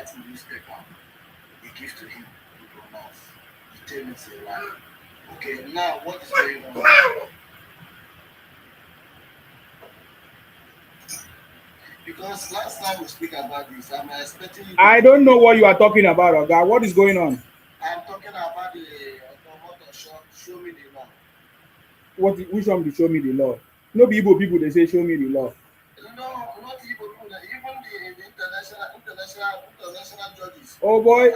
write in the newspaper, he gives to him to pronounce. He tells me it's a lie. Okay, now what is going on? Because last time we speak about this, I'm expecting you. I don't know what you are talking about, Oga. What is going on? I'm talking about the show me the law. Which one will show me the law? No Igbo people they say show me the law. No, not Igbo people. Even the international judges. Oh boy,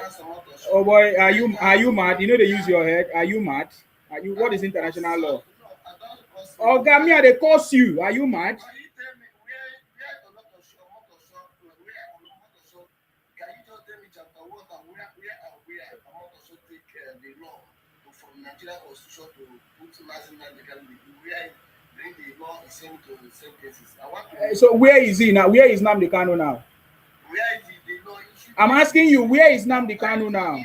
oh boy, are you mad? You know they use your head. Are you mad? Are you? What is international law? Oga, me they curse you. Are you mad? Nigeria constitution to put national legality where bring the law the same to the same cases. I want to So where is he now? Where is Nnamdi Kanu now? Where is the law issue? I'm asking you, where is Nnamdi Kanu now?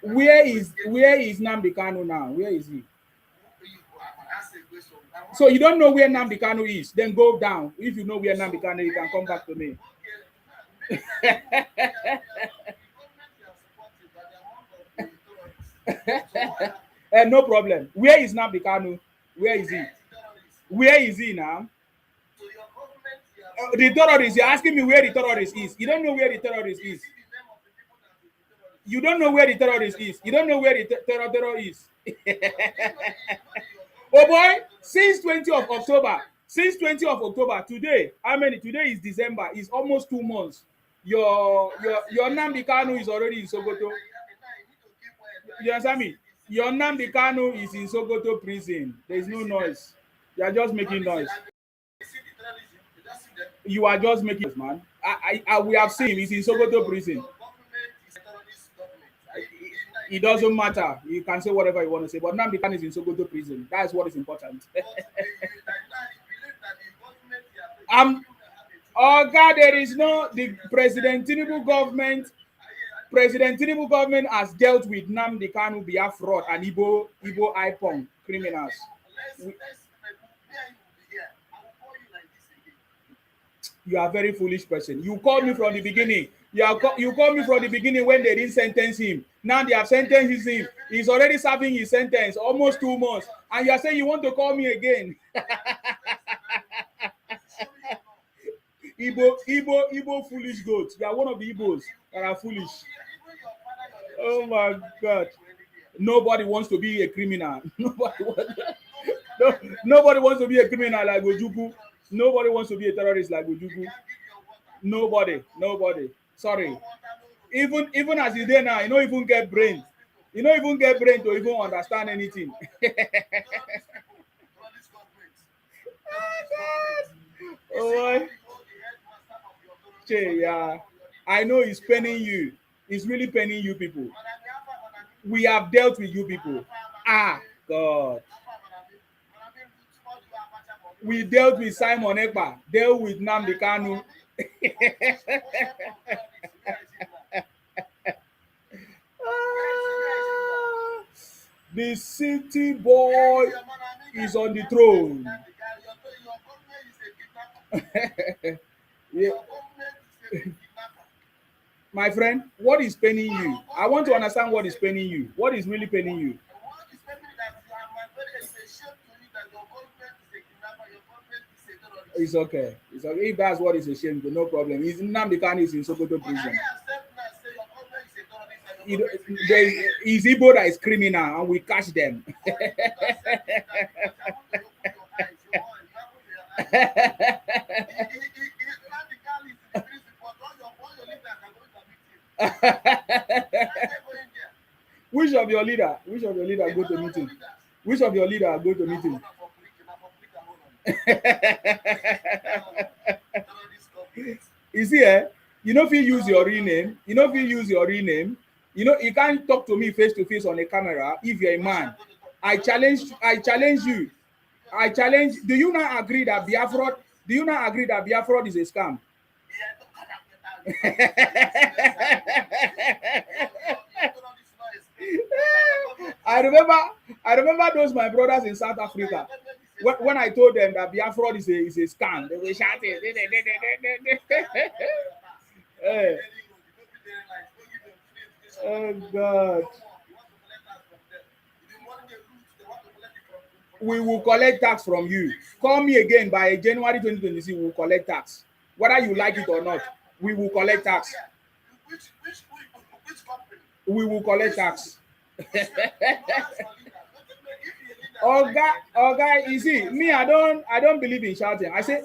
Where is Nnamdi Kanu now? Where is he? So you don't know where Nnamdi Kanu is? Then go down. If you know where Nnamdi Kanu is, you can come back to me. No problem. Where is Nnamdi Kanu? Where is he? Where is he now? The terrorist. You're asking me where the terrorist is. You don't know where the terrorist is. You don't know where the terrorist is. You don't know where the terror is. Oh boy, since 20th of October. Since 20th of October, today, how many? Today is December. It's almost 2 months. Your Nnamdi Kanu is already in Sokoto. You understand me? Your Nnamdi Kanu is in Sokoto prison. There is no noise. You are just making noise. You are just making noise, man. We have seen him. He's in Sokoto prison. It doesn't matter. You can say whatever you want to say, but Nnamdi Kanu is in Sokoto prison. That is what is important. Oh God, there is no the President Tinubu government. President Tinubu government has dealt with Nnamdi Kanu, Biafra, and Igbo IPON criminals. You are a very foolish person. You called me from the beginning. You called me from the beginning when they didn't sentence him. Now they have sentenced him. He's already serving his sentence, almost 2 months. And you are saying you want to call me again. Igbo foolish goats. You are one of the Igbos that are foolish. Oh my God. Nobody wants to be a criminal. Nobody wants to be a criminal like Ojukwu. Nobody wants to be a terrorist like Ojukwu. Nobody. Sorry. Even as he's there now, you don't even get brain. You don't even get brain to even understand anything. Oh boy. Yeah. I know it's paining you. It's really paining you people. We have dealt with you people. Ah, God. We dealt with Simon Ekpa, dealt with Nnamdi Kanu. The city boy is on the throne. Yeah. My friend, what is paining you? I want to understand what is paining you. What is really paining you? It's okay. It's okay. If that's what is a shame, no problem. Nnamdi Kanu is in Sokoto prison. It's Igbo that is criminal and we catch them. Which of your leader go to meeting? Which of your leader go to meeting? You see, you know if you use your real name, you can't talk to me face to face on a camera if you're a man. I challenge you. Do you not agree that Biafra is a scam? I remember those my brothers in South Africa. When I told them that Biafra is a scam, they were shouting. God. We will collect tax from you. Call me again by January 2026. We will collect tax. Whether you like it or not, we will collect tax. We will collect tax. Oga, you see, me, I don't believe in shouting. I say,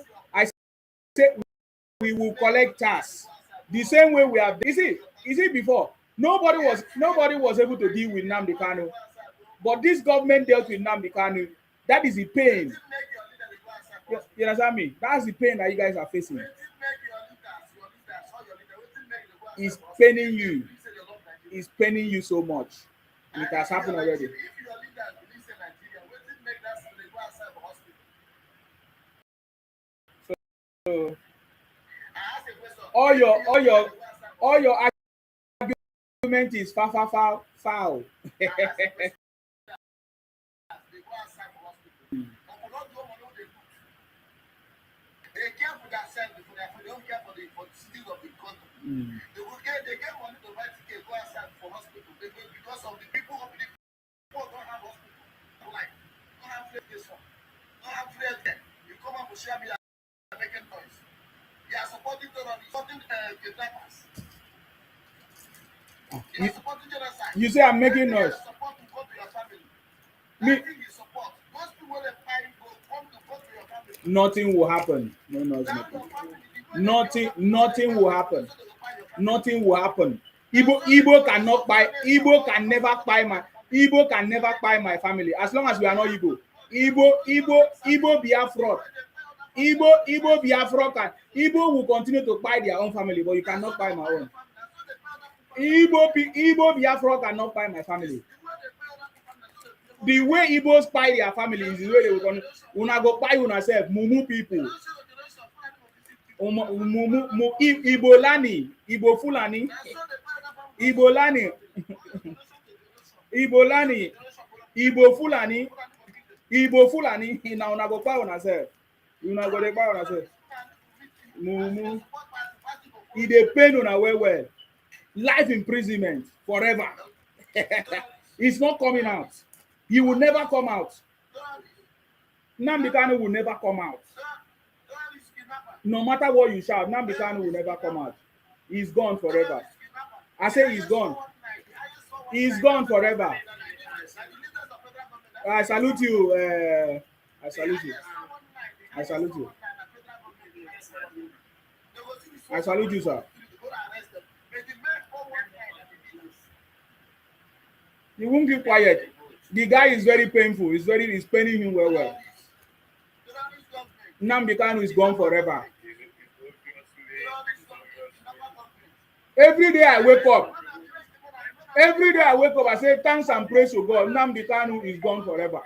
we will collect tax the same way we have. You see, before nobody was able to deal with Nnamdi Kanu, but this government dealt with Nnamdi Kanu. That is the pain. You understand me? That's the pain that you guys are facing. It's paining you. It's paining you so much. And it has happened already. So all your argument is foul. They care for themselves before they don't care for the citizens of the country. They get money to buy tickets, go outside for hospital. Because of the people of the poor don't have hospital. Like, don't have free this one. Don't have free healthcare. You come up with share media making noise. You are supporting terrorists, supporting kidnappers. You are supporting genocide. You say I'm making noise. Support to go to your family. Me. I think you support. Those people that fight go come to go to your family. Nothing will happen. Nothing will happen. Nothing will happen. Igbo cannot buy. Igbo can never buy my family as long as we are not Igbo. Igbo Biafra. Igbo Biafra can. Igbo will continue to buy their own family, but you cannot buy my own. Igbo Biafra cannot buy my family. The way Igbos buy their family is the way they will continue. Una go buy una self, mumu people. Igbo Lani, Igbo Fulani, Igbo Lani, Igbo Lani, Igbo Fulani, Igbo Fulani. Now una go buy una self. Una go dey buy una self. Mumu. E dey pain una well. Life imprisonment forever. It's not coming out. He will never come out. Nnamdi Kanu will never come out. No matter what you shout, Nnamdi Kanu will never come out. He's gone forever. I say he's gone. He's gone forever. I salute you. I salute you. I salute you. I salute you, sir. He won't keep quiet. The guy is very painful. It's paining him well. Nnamdi Kanu is gone forever. Every day I wake up, I say thanks and praise to God. Nnamdi Kanu is gone forever.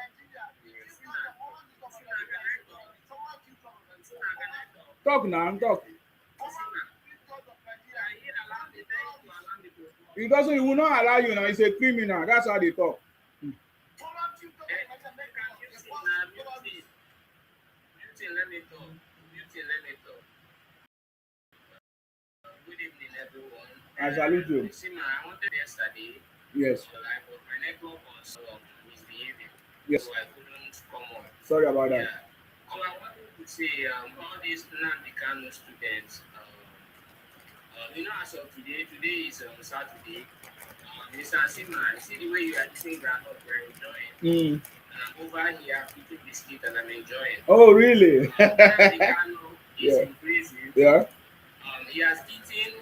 Talk now, talk. He will not allow you now. He's a criminal. That's how they talk. Good evening, everyone. I salute you. I wanted yesterday. Yes. But my network was misbehaving. Yes. So I couldn't come on. Sorry about that. Yeah. So I wanted to say, all these Nnamdi Kanu students, as of today is Saturday. Mr. Simon, see the way you are eating groundnut, we're enjoying. And I'm over here eating biscuit and I'm enjoying. Oh, really? Nnamdi Kanu is in prison. Yeah. He has eaten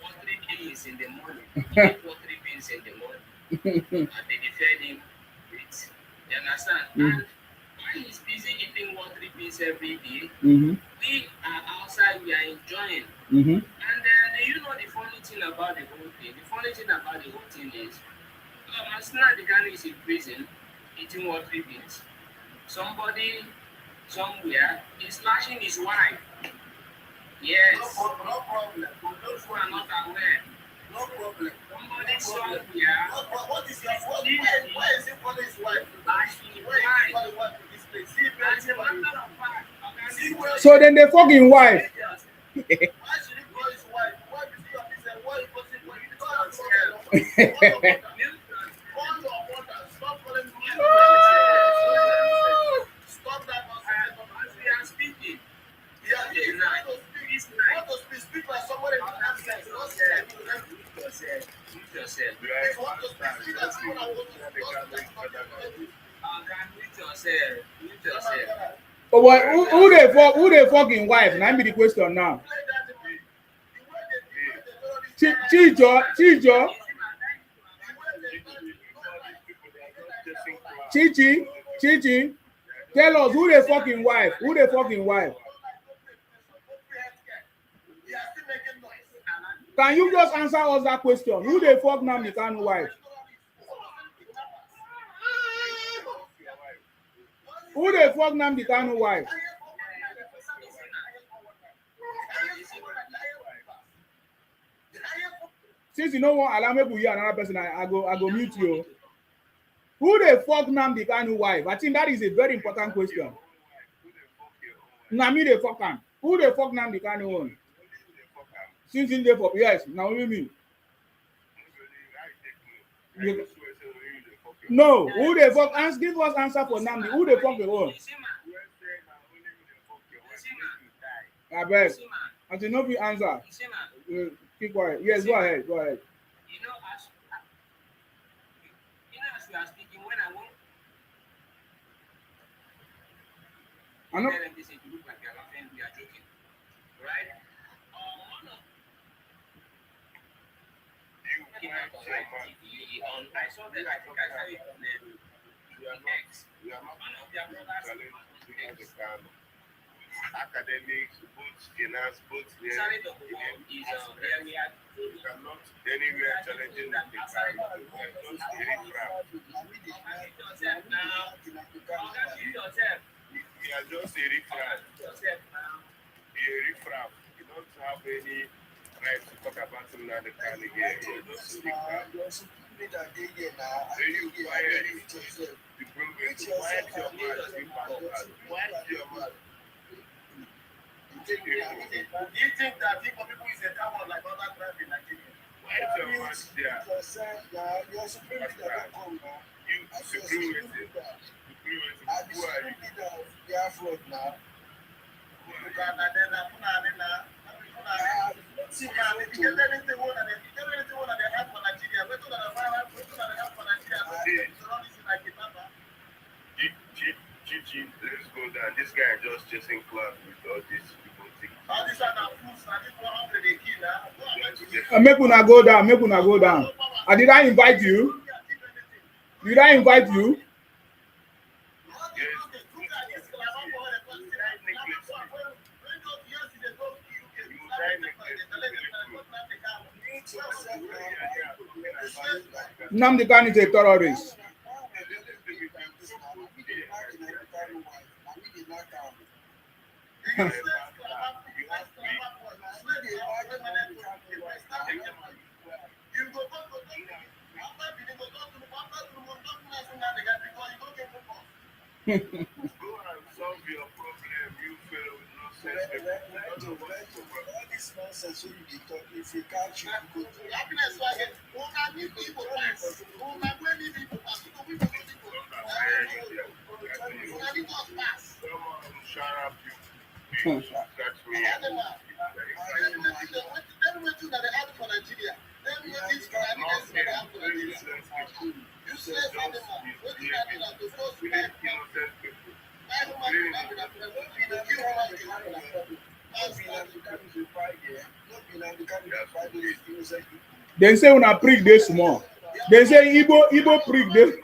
watery beans in the morning. He ate watery beans in the morning. And they fed him with. You understand? And while he's busy eating watery beans every day, we are outside, we are enjoying. And the funny thing about the whole thing? The funny thing about the whole thing is, as Nnamdi Kanu is in prison, eating watery beans, somebody somewhere is slashing his wife. Yes. No problem. For those who are not aware. No problem. Somebody somewhere. What is your fault? Why is he calling his wife? Why is he calling his wife to this place? As a matter of fact, so then they fucking wife. Why should he call his wife? Why is he on this and why is he calling his wife? Stop calling me. Stop that nonsense. As we are speaking, Yeah, if you want to speak like somebody in absence. Don't say that you don't mute yourself. Mute yourself. If you want to speak like someone who wants to speak. Mute yourself. Mute yourself. Oh boy, who they fucking wife? Now be the question now. Chijo. Chichi, tell us who they fucking wife? Who they fucking wife? Can you just answer us that question? Who they fuck now the kind of wife? Who they fuck now the kind of wife? Since you know what, allow me to hear another person. I go mute you. Who they fuck now the kind of wife? I think that is a very important question. Now me they fuck am. Who they fuck now the kind of one? Since in there for yes, now only me. No, who they fuck? Give us answer for Namdi. Who they fuck the one? I beg. Until no be answer. Keep quiet. Yes, go ahead. Go ahead. You know, as we are speaking, when I want, I know. tell them this, you look like you're laughing, we are joking, right? I saw that. I think I saw it on X. One of their brothers. Academics, both finance, both is cannot anywhere challenging the we are just a riffraff. A riffraff. You don't have any right to talk about him now. The kind of game. You're just a riffraff. You quiet yourself. You bring it. Quiet your mouth. Quiet your mouth. Do you think that people is a common like other tribes in Nigeria? Quiet your mouth there. You're supreme leader. You supreme leader. Who are you? They are fraud now. Gigi, let's go down. This guy just chasing clout with all these people think. Make una go down. Make una go down. Did I invite you? Did I invite you? Nnamdi Kanu is a terrorist. Go and solve your problem. You fail with no sense. All this nonsense when you talk, if you catch you, go to happiness. Shut up, you. That's me. They say una prick this small. They say Igbo prick this.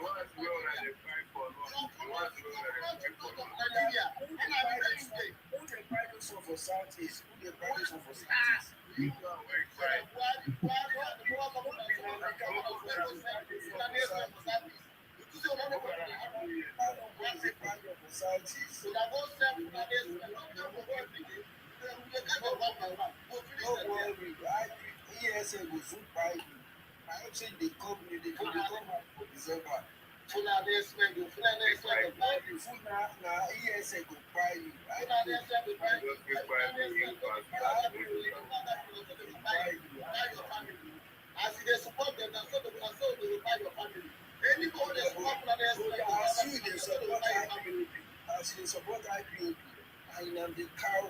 the cow.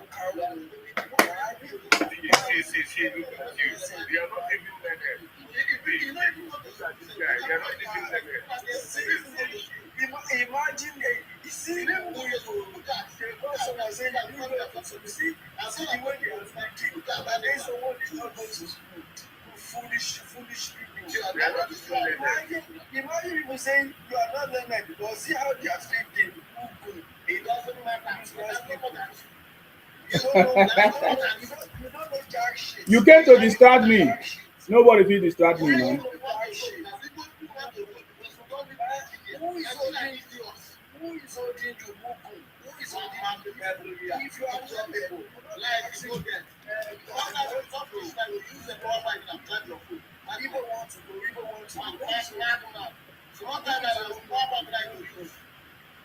See, look at you. They are not even learned. You know, if you go to Look at this guy. They are not even learned. imagine, you see, they got someone saying that you know, you see the way they are thinking, and then someone is not going to school. Foolish people. They are not even learned. Imagine people saying you are not learned because see how they are thinking. It doesn't matter. You don't know jack shit. You came to distract me. Nobody will distract me, man. Who is holding the Mugu? Who is holding the Memoria? If you are not people, like you go there, use the power bank and plant your food. And people want to go, people want to go. So one time I was power bank that you use.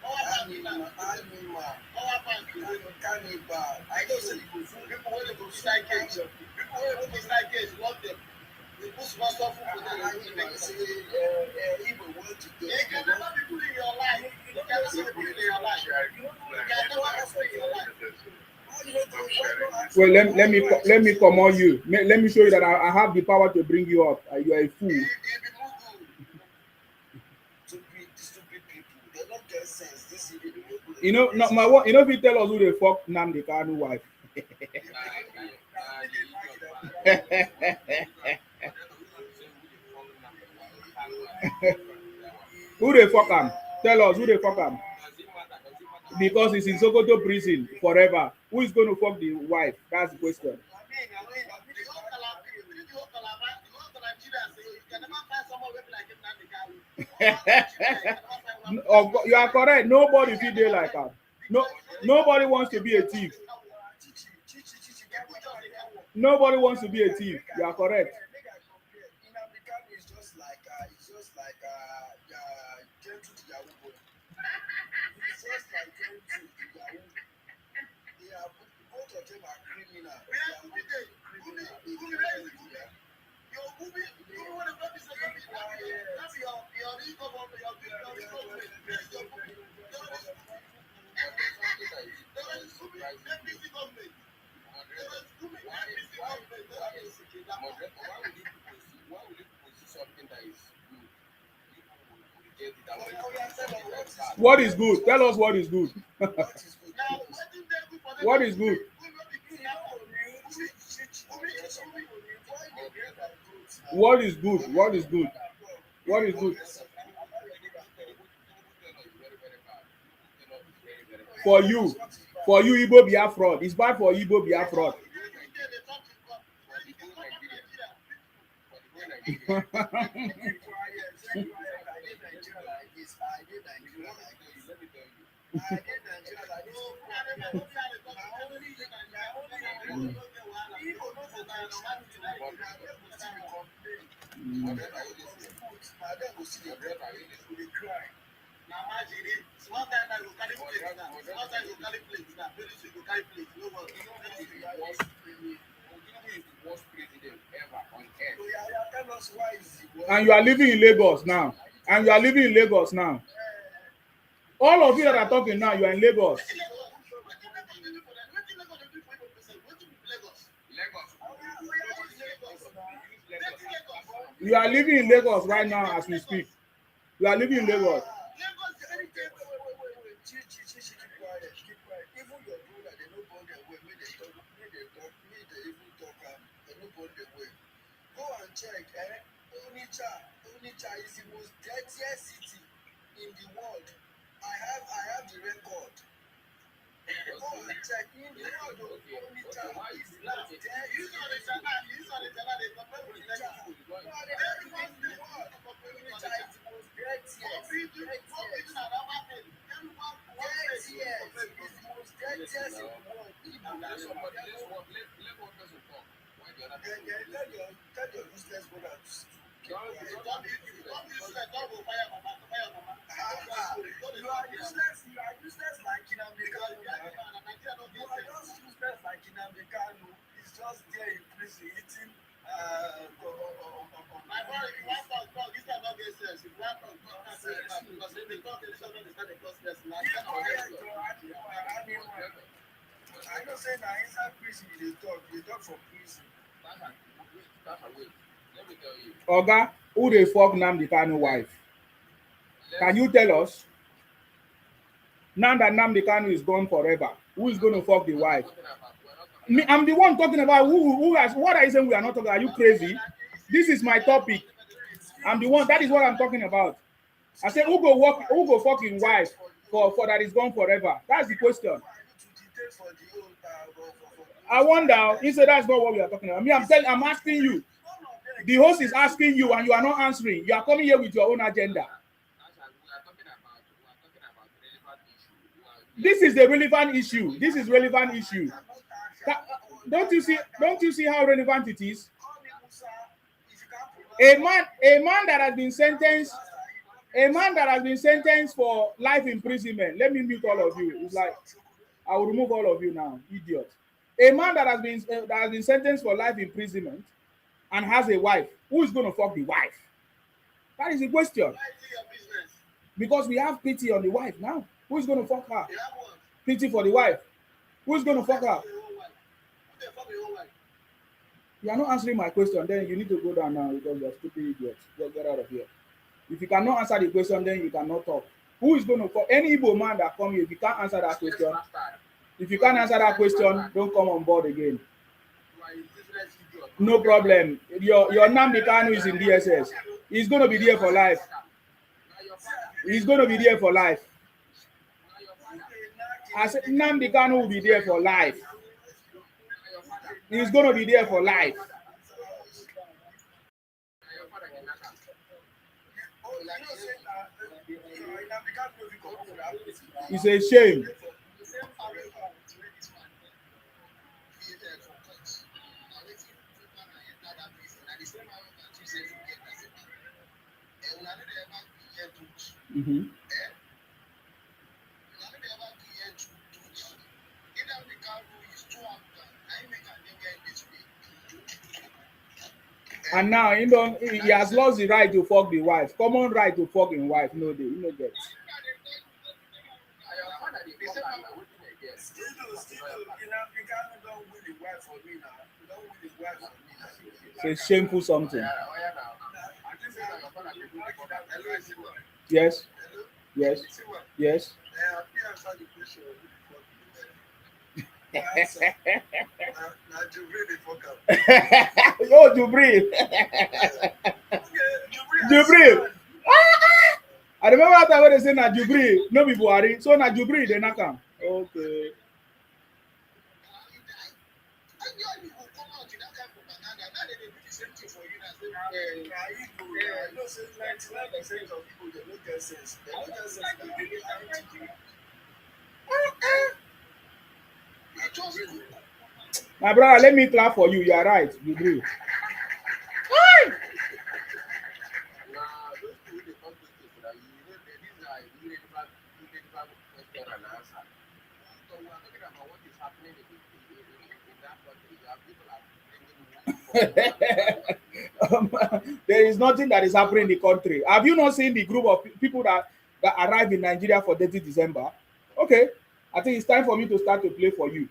Animal. Power bank cannibal. I know say people when they go strike cage. People when they go strike cage, love them. They put small stuff for them. And they say, Igbo want to go. You can never be good in your life. You can never be good in your life. You can never be good in your life. Well, let me come on you. Let me show you that I have the power to bring you up. You are a fool. Stupid people. They don't get sense. This is You know, not my one. You know, if you tell us who the fuck Nnamdi Kanu wife. Who the fuck am? Tell us who the fuck am. Because it's in Sokoto prison forever. Who is going to fuck the wife? That's the question. You are correct. Nobody feel there like that. No, nobody wants to be a thief. Nobody wants to be a thief. You are correct. It's just like gentle to Yahoo boy. It's just like gentle to Yahoo. They are both of them are criminal. What is good? Tell us what is good. What is good? What is good? What is good? What is good? For you, Igbo Biafra. It's bad for Igbo Biafra. And you are living in Lagos now. And you are living in Lagos now. All of you that are talking now, you are in Lagos. You are living in Lagos right now as we speak. You are living in Lagos. Go and check. Onitsha is the most dirtiest city in the world. I have the record. Go and check. In the world, Onitsha is the most dirtiest. Tell your useless brother you are useless like Nnamdi Kanu. You are just useless like Nnamdi Kanu. He's just there in prison eating my brother, if you want to talk, this is not get sense. If you want to talk, that's it. Because if they talk, they don't understand the process. prison, they talk for prison. Let me tell you. Oga, who dey fuck Nnamdi Kanu wife? Can you tell us? Now that Nnamdi Kanu is gone forever, who is going to fuck the wife? Me, I'm the one talking about who has. What are you saying? We are not talking. Are you crazy? This is my topic. I'm the one. That is what I'm talking about. I said, who go fucking wife for that is gone forever? That's the question. I wonder. He said that's not what we are talking about. Me, I'm asking you. The host is asking you, and you are not answering. You are coming here with your own agenda. This is the relevant issue. This is relevant issue. Don't you see how relevant it is? A man that has been sentenced for life imprisonment. Let me mute all of you. It's like I will remove all of you now, idiot. A man that has been sentenced for life imprisonment and has a wife. Who is going to fuck the wife? That is the question. Because we have pity on the wife now. Who is going to fuck her? Pity for the wife. Who is going to fuck her? You are not answering my question. Then you need to go down now because you are stupid idiots. Just get out of here. If you cannot answer the question, then you cannot talk. Who is going to fuck any Igbo man that come here? If you can't answer that question, don't come on board again. No problem. Your Nnamdi Kanu is in DSS. He's going to be there for life. He's going to be there for life. I said Nnamdi Kanu will be there for life. He's going to be there for life. It's a shame. Mm-hmm. And now he has lost the right to fuck the wife. Common right to fuck his wife. No, they get. It's a shameful something. Yes. Yes. Yes. Oh, Jubril. Jubril. I remember after when they say na Jubril, no be Buhari. So na Jubril they knock am. Okay. My brother, let me clap for you. You are right. You agree. There is nothing that is happening in the country. Have you not seen the group of people that arrived in Nigeria for 30 December? Okay, I think it's time for me to start to play for you.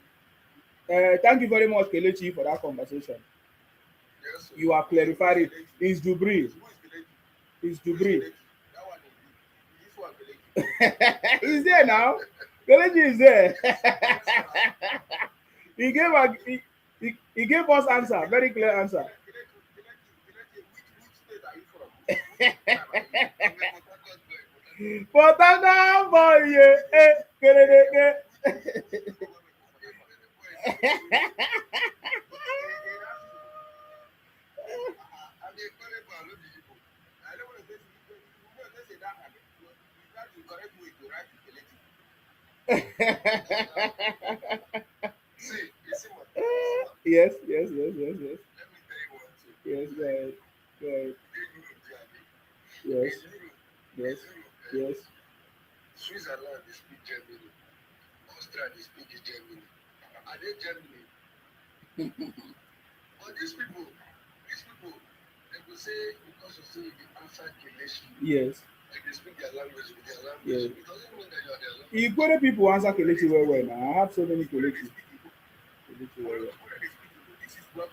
Thank you very much, Kelechi, for that conversation. Yes, you have clarified it. It's Jubril. It's Jubril. He's there now. Kelechi is there. He gave us answer, very clear answer. Potana boy, Yes. Yes, go ahead. Yes. Switzerland, they speak Germany. Austria, they speak Germany. Are they Germany? But these people, they will say, because you say the answer Kelechi. Yes. Like they speak their language with their language. Yes. It doesn't mean that you are their language. Igbo people answer Kelechi well now. I have so many Kelechi. This is what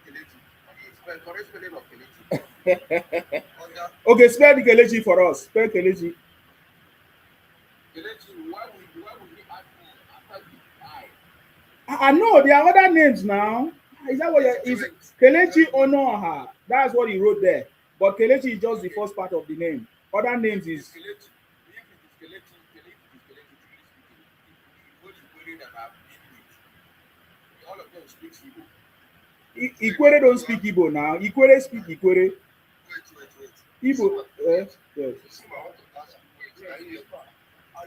Kelechi. It's the correct spelling of Kelechi. Okay, spell the Kelechi for us. Spell Kelechi. Kelechi, why would we add after the I? I know there are other names now. Is that what you're? Is Kelechi Onoha? That's what he wrote there. But Kelechi is just the first part of the name. Other names is Kelechi. If it is Kelechi, truly speaking, that have all of them speak Igbo. Ikwere don't speak Igbo now. Ikwere speak Ikwere. Wait. Igbo. Yes. I want to ask you, I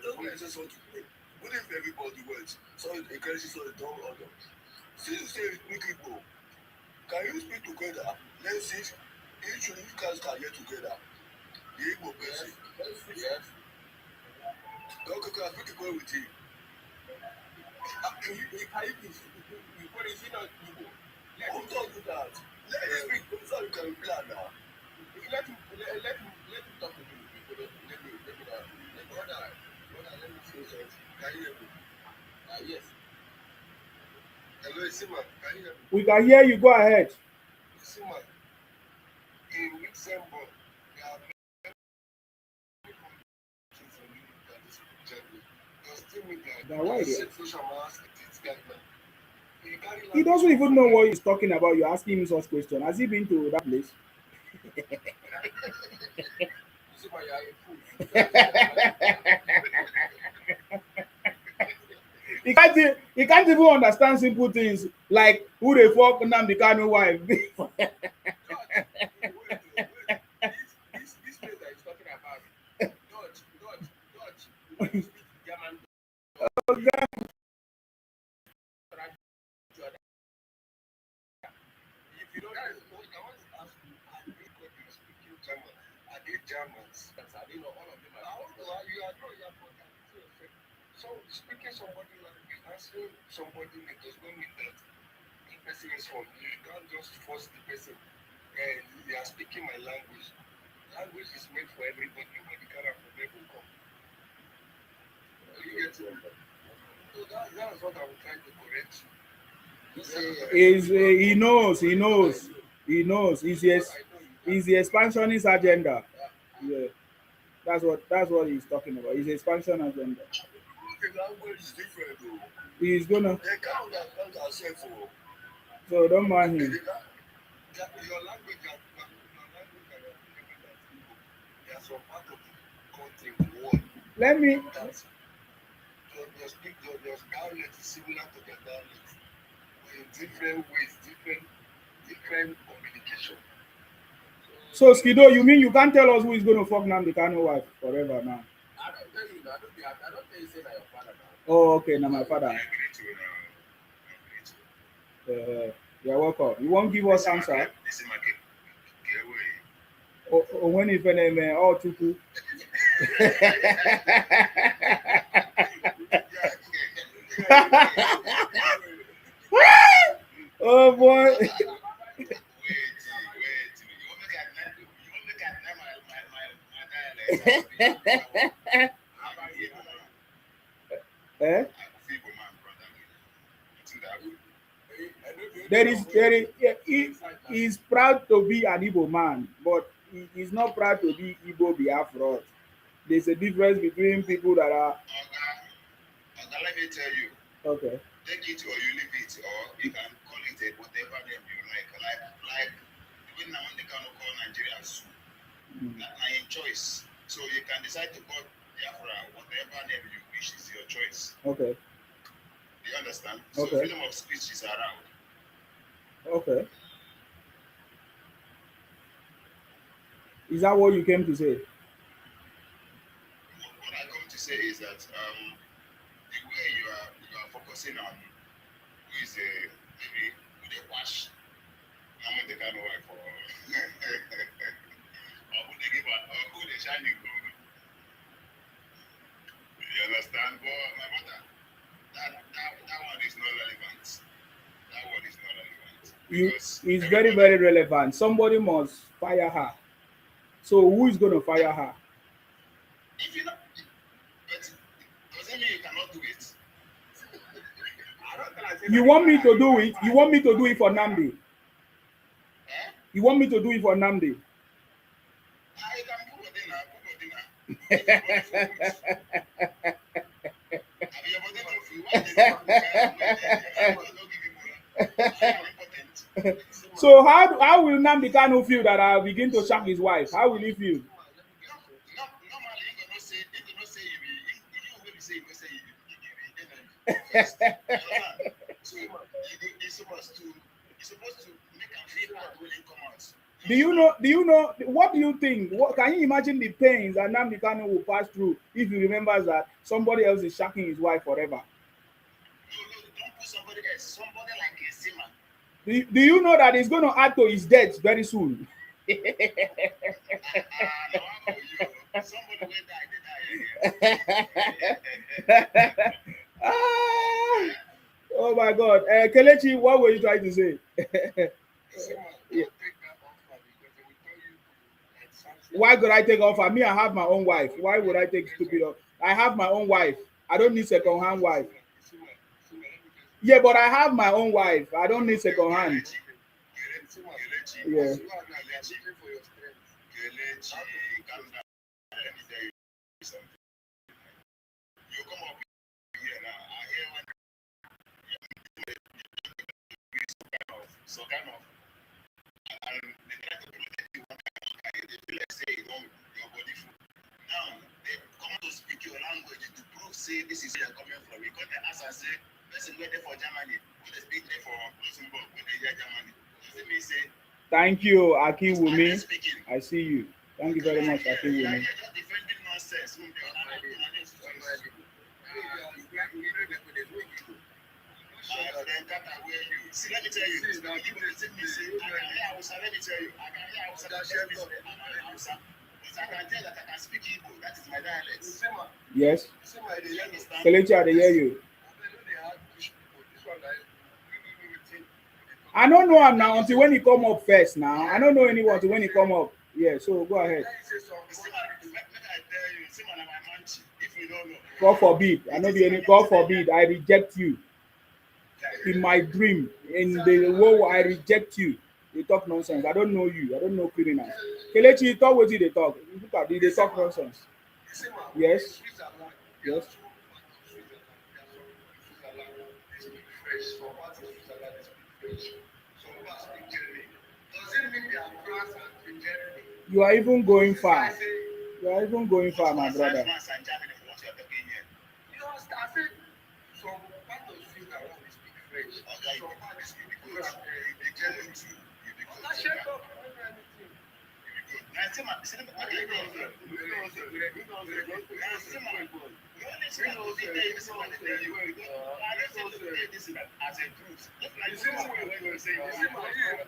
don't want to say something. What if everybody went? So a crisis on the door order. Since you speak Igbo, can you speak together? Let's see if you guys can get together. The Igbo person. Yes. Okay, can I speak Igbo with you? Is he not Igbo? Who told you that? Let him speak. So you can plan now. Let him talk to me. Let me say something. Can you hear me? Yes. Hello, Isima. Can you hear me? We can hear you. Go ahead. Isima. In Luxembourg, there are many countries in this journey. You're still with Now, why there? social mass, this guy now. He doesn't even know what he's talking about. You're asking him such question. Has he been to that place? He can't even understand simple things like who the fuck Nnamdi Kanu wife. This place that he's talking about, Dutch, speak German. If you don't, I want to ask you, are they speaking German? Are they Germans? Are they not all of them? You are not. So speaking somebody language, answering somebody does not mean that the person is from you. You can't just force the person. And they are speaking my language. Language is made for everybody. Nobody can have from everyone. You get it? So that's what I'm trying to correct you. He knows. It's the expansionist agenda. Yeah. That's what he's talking about. It's expansion agenda. The language is different though. He's gonna. They can't understand ourselves. So don't mind him. Your language and they are some part of the country world. Let me. Your dialect is similar to their dialect. In different ways, different communication. So Skido, you mean you can't tell us who is going to fuck Nnamdi Kanu wife forever now? I don't tell you. I don't tell you say that your father now. Oh, okay, now my father. I agree to You're welcome. You won't give us answer. When if an all tuku. Oh boy. Eh? He is proud to be an Igbo man, but he is not proud to be Igbo Biafra. There's a difference between people that are. Let me tell you. Okay. Take it or you leave it, or you can call it whatever name you like. Like even now they cannot call Nigeria Zoo. That's my choice. So you can decide to call Biafra whatever name you wish is your choice. Okay. Do you understand? So okay. Freedom of speech is around. Okay. Is that what you came to say? What I come to say is that the way you are focusing on who is maybe who they wash, how much they can work for, or who they give or who they shining from. You understand? But my mother, that one is not relevant. That one is not relevant. It's very, very relevant. Somebody must fire her. So who is going to fire her? If you know, but doesn't mean you cannot do it. I don't think I say You want me to do it? You want me to do it for Namdi? Eh? You want me to do it for Namdi? I can do it now. If your body for So how will Nnamdi Kanu feel that I begin to shock his wife? How will he feel? normally you gonna say you will say first. So you're supposed to make a feel bad when you come out. Do you know what do you think? What can you imagine the pains that Nnamdi Kanu will pass through if he remembers that somebody else is shocking his wife forever? No, don't put somebody else. Somebody like a Sima. Do you know that he's going to add to his debt very soon? No, I know you. Somebody will die. Ah, oh my God. Kelechi, what were you trying to say? Yeah. Why could I take offer? Me, I have my own wife. Why would I take stupid offer? I have my own wife. I don't need second-hand wife. Yeah, but I have my own wife. I don't need second-hand. Yeah. You come up here now. I hear so kind of, and they try to protect you. They feel like say your body food. Now they come to speak your language to prove say this is where you're coming from. Because they ask and say person where they for Germany, when they speak there for Luxembourg, when they hear Germany. Does it mean say? Thank you, Akiwumi. I see you. Thank you very much, Akiwumi. You're just defending nonsense. See, let me tell you, let me tell you, I can tell that I can speak Igbo. That is my dialect. Yes. Kelechi, I hear you. I don't know him now until when he come up first. Now I don't know anyone until when he come up. Yeah, so go ahead. God forbid. I know the enemy. God forbid. I reject you. In my dream, in the world, I reject you. They talk nonsense. I don't know you. I don't know criminals. Kelechi, talk what they talk. Look at they talk nonsense. Yes. Yes. You are even going far. You are even going far, my brother.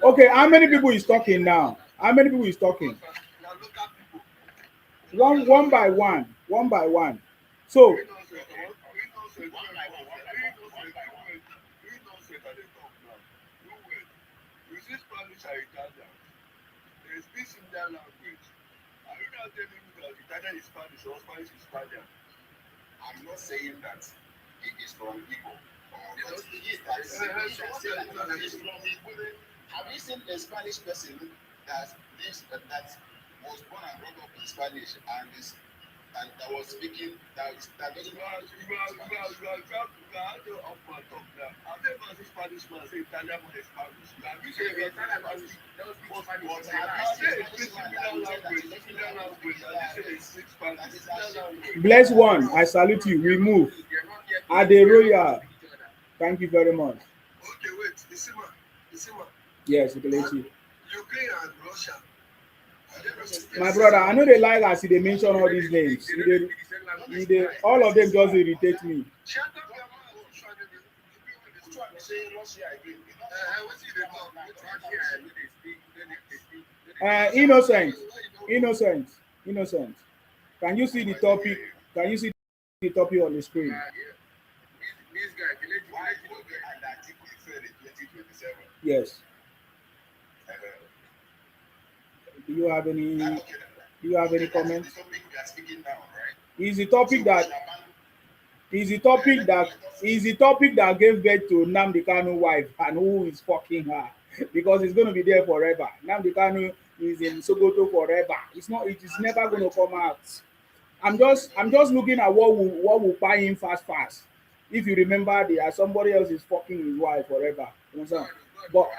Okay, how many people is talking now? How many people is talking? One by one. So There's this in their language. Are you not telling me that Italian is Spanish or Spanish is Italian? I'm not saying that it is from Igbo. Have you seen a Spanish person that was born and brought up in Spanish and that was speaking that doesn't know how to speak Spanish? I've never seen Spanish man say Italian man is Spanish. Have you seen Italian man bless one. I salute you. We move. Ade Royal. Thank you very much. Okay, wait. Isima. Yes, Kelechi. Ukraine and Russia. My brother, I know they like as they mention all these names. All of them just irritate me. Innocent. Can you see the topic? Can you see the topic on the screen? Yes. Do you have any comments? Is the topic that Is the topic that gave birth to Nnamdi Kanu wife and who is fucking her because it's going to be there forever. Nnamdi Kanu is in Sokoto forever. It is never going to come out. I'm just looking at what will buy him fast. If you remember, somebody else is fucking his wife forever. You understand? But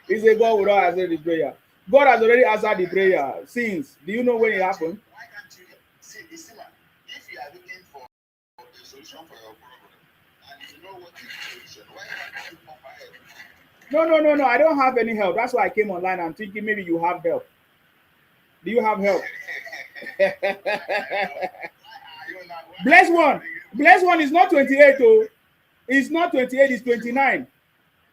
he said God will not answer the prayer. God has already answered the prayer since. Do you know when it happened? Why can't you see, if you are looking for a solution for your problem and you know what is the solution, why can't you pop ahead? No. I don't have any help. That's why I came online. I'm thinking maybe you have help. Do you have help? Bless one is not 28, oh. It's not 28, it's 29.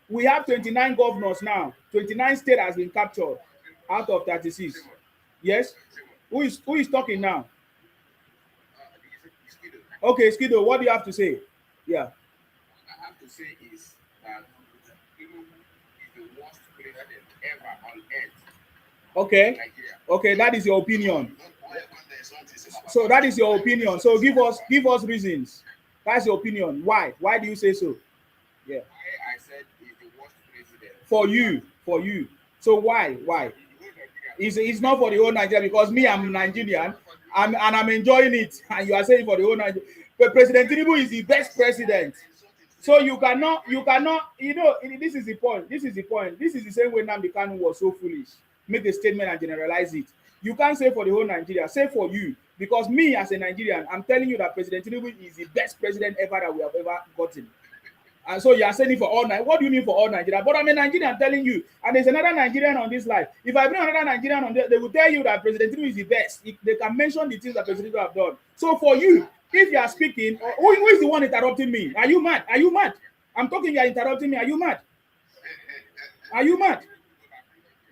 We have 29 governors now. 29 state has been captured out of 36. Yes? Who is talking now? Okay, Skido, what do you have to say? Yeah. What I have to say is that Tinubu is the worst president ever on earth. Okay. Okay, that is your opinion. So that is your opinion. So give us reasons. That's your opinion. Why? Why do you say so? Yeah. Why I said he's the worst president. For you. So why? It's not for the whole Nigeria because me, I'm Nigerian, and I'm enjoying it. And you are saying for the whole Nigeria. But President Tinubu is the best president. So you cannot, this is the point. This is the same way Nnamdi Kanu was so foolish. Make a statement and generalize it. You can't say for the whole Nigeria, say for you. Because me as a Nigerian, I'm telling you that President Tinubu is the best president ever that we have ever gotten. And so you are saying it for all Nigeria. What do you mean for all Nigeria? But I'm a Nigerian, I'm telling you. And there's another Nigerian on this live. If I bring another Nigerian on there, they will tell you that President Tinubu is the best. They can mention the things that President Tinubu have done. So for you, if you are speaking, who is the one interrupting me? Are you mad? I'm talking, you are interrupting me. Are you mad?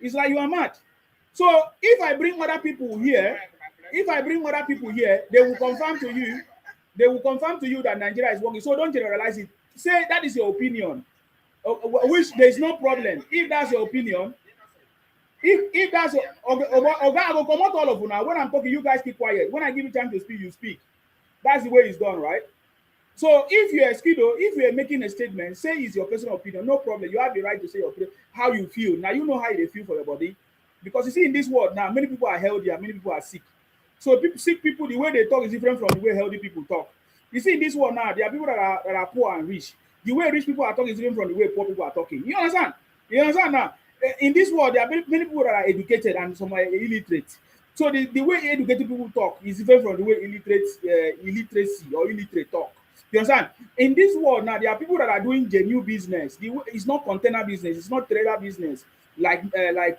It's like you are mad. So if I bring other people here, they will confirm to you that Nigeria is working. So don't generalize it. Say that is your opinion, which there is no problem. If that's your opinion, if that's okay, I will come out all of you now. When I'm talking, you guys keep quiet. When I give you time to speak, you speak. That's the way it's done, right? So if you're a Skido, if you're making a statement, say it's your personal opinion, no problem. You have the right to say how you feel. Now you know how you feel for your body. Because you see, in this world now, many people are healthy and many people are sick. So sick people, the way they talk is different from the way healthy people talk. You see, in this world now, there are people that are poor and rich. The way rich people are talking is different from the way poor people are talking. You understand? Now? In this world, there are many people that are educated and some are illiterate. So the way educated people talk is different from the way illiteracy or illiterate talk. You understand? In this world now, there are people that are doing genuine business. It's not container business. It's not trader business like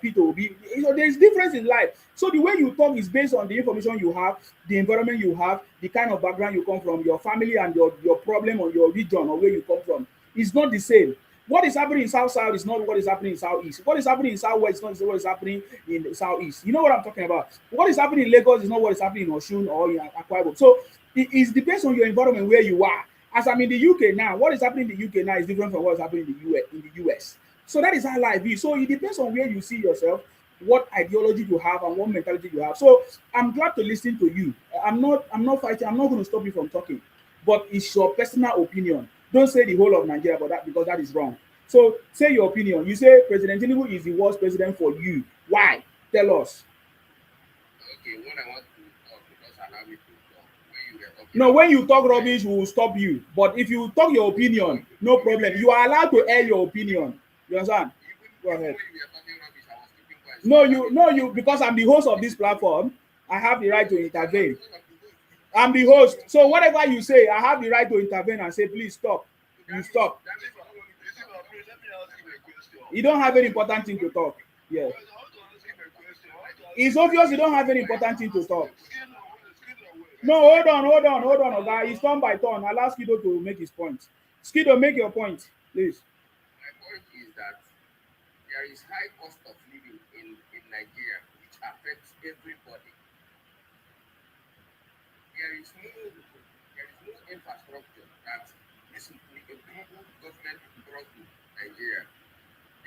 Peter Obi. There's difference in life. So the way you talk is based on the information you have, the environment you have, the kind of background you come from, your family and your problem or your region or where you come from. It's not the same. What is happening in South is not what is happening in Southeast. What is happening in Southwest is not what is happening in the Southeast. You know what I'm talking about? What is happening in Lagos is not what is happening in Osun or in Akwa Ibom. So it depends on your environment where you are. As I'm in the UK now, what is happening in the UK now is different from what is happening in the US. So that is how life is. So it depends on where you see yourself, what ideology you have, and what mentality you have. So I'm glad to listen to you. I'm not fighting. I'm not going to stop you from talking. But it's your personal opinion. Don't say the whole of Nigeria about that because that is wrong. So say your opinion. You say President Tinubu is the worst president for you. Why? Tell us. Okay, what I want to talk because allow me to talk. When you were talking. No, when you talk rubbish, we will stop you. But if you talk your opinion, no problem. You are allowed to air your opinion. You understand? Go ahead. No, you because I'm the host of this platform, I have the right to intervene. I'm the host. So whatever you say, I have the right to intervene and say, please stop. You stop. You don't have any important thing to talk. Yeah. It's obvious you don't have any important thing to talk. No, hold on, Oga. It's turn by turn. I'll ask Skido to make his point. Skido, make your point, please. My point is that there is high cost of living in Nigeria, which affects everybody. There is no infrastructure that this government brought to Nigeria.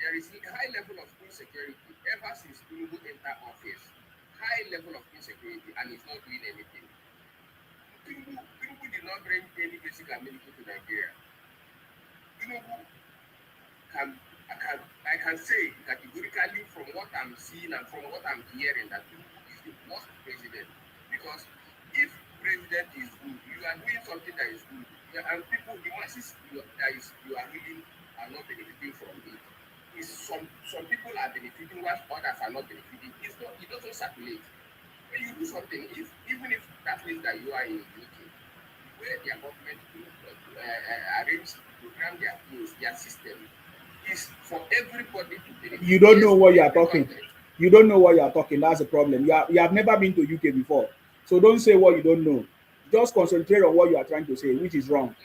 There is a high level of insecurity ever since Tinubu entered office. High level of insecurity, and he's not doing anything. Tinubu did not bring any basic amenity to Nigeria. Tinubu I can say categorically from what I'm seeing and from what I'm hearing that Tinubu is the worst president. Because if president is good, you are doing something that is good, and people, the masses you are reading are not benefiting from it. Is some people are benefiting while others are not benefiting. It doesn't circulate. When you do something, even if that means that you are in UK, where their government arrange program their things, their system is for everybody to benefit. You don't know what you are talking. You don't know what you are talking. That's the problem. You have never been to UK before, so don't say what you don't know. Just concentrate on what you are trying to say, which is wrong.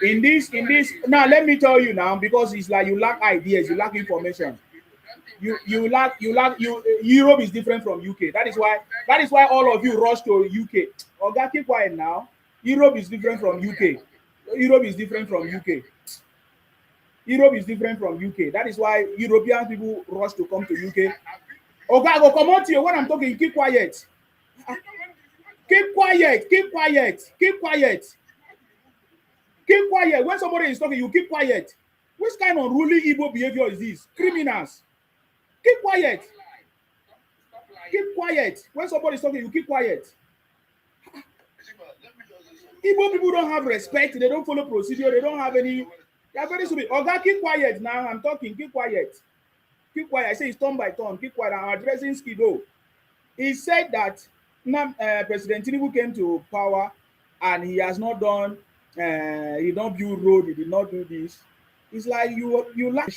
In this, now let me tell you now, because it's like you lack ideas, you lack information. Europe is different from UK. That is why all of you rush to UK. Oga, keep quiet now. Europe is different from UK. Europe is different from UK. Europe is different from UK. That is why European people rush to come to UK. Oga, I go come out to you when I'm talking. Keep quiet. Keep quiet. Keep quiet. Keep quiet. Keep quiet. When somebody is talking, you keep quiet. Which kind of unruly Igbo behavior is this? Criminals. Keep quiet. Keep quiet. When somebody is talking, you keep quiet. Igbo people don't have respect. They don't follow procedure. They don't have any. They are very stupid. Oga, keep quiet now. I'm talking. Keep quiet. Keep quiet. I say it's turn by turn. Keep quiet. I'm addressing Skido. He said that President Tinubu came to power and he has not done. He did not build road. He did not do this. It's like you lack.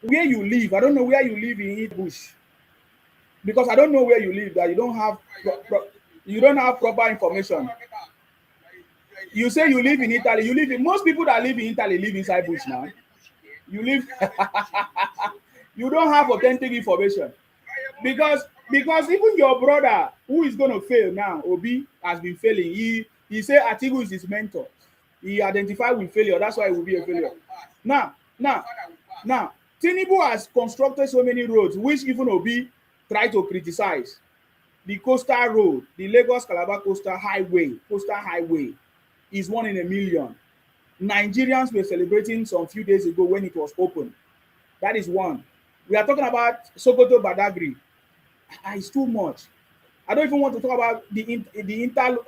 Where you live, I don't know where you live in bush, because I don't know where you live. That you don't have proper information. You say you live in Italy. You live in most people that live in Italy live inside bush now. You live. You don't have authentic information, because even your brother who is going to fail now, Obi, has been failing. He say Atiku is his mentor. He identified with failure. That's why he will be a failure. Now, Tinubu has constructed so many roads, which even Obi tried to criticize. The coastal road, the Lagos-Calabar coastal highway is 1 in a million. Nigerians were celebrating some few days ago when it was open. That is one. We are talking about Sokoto Badagry. It's too much. I don't even want to talk about the inter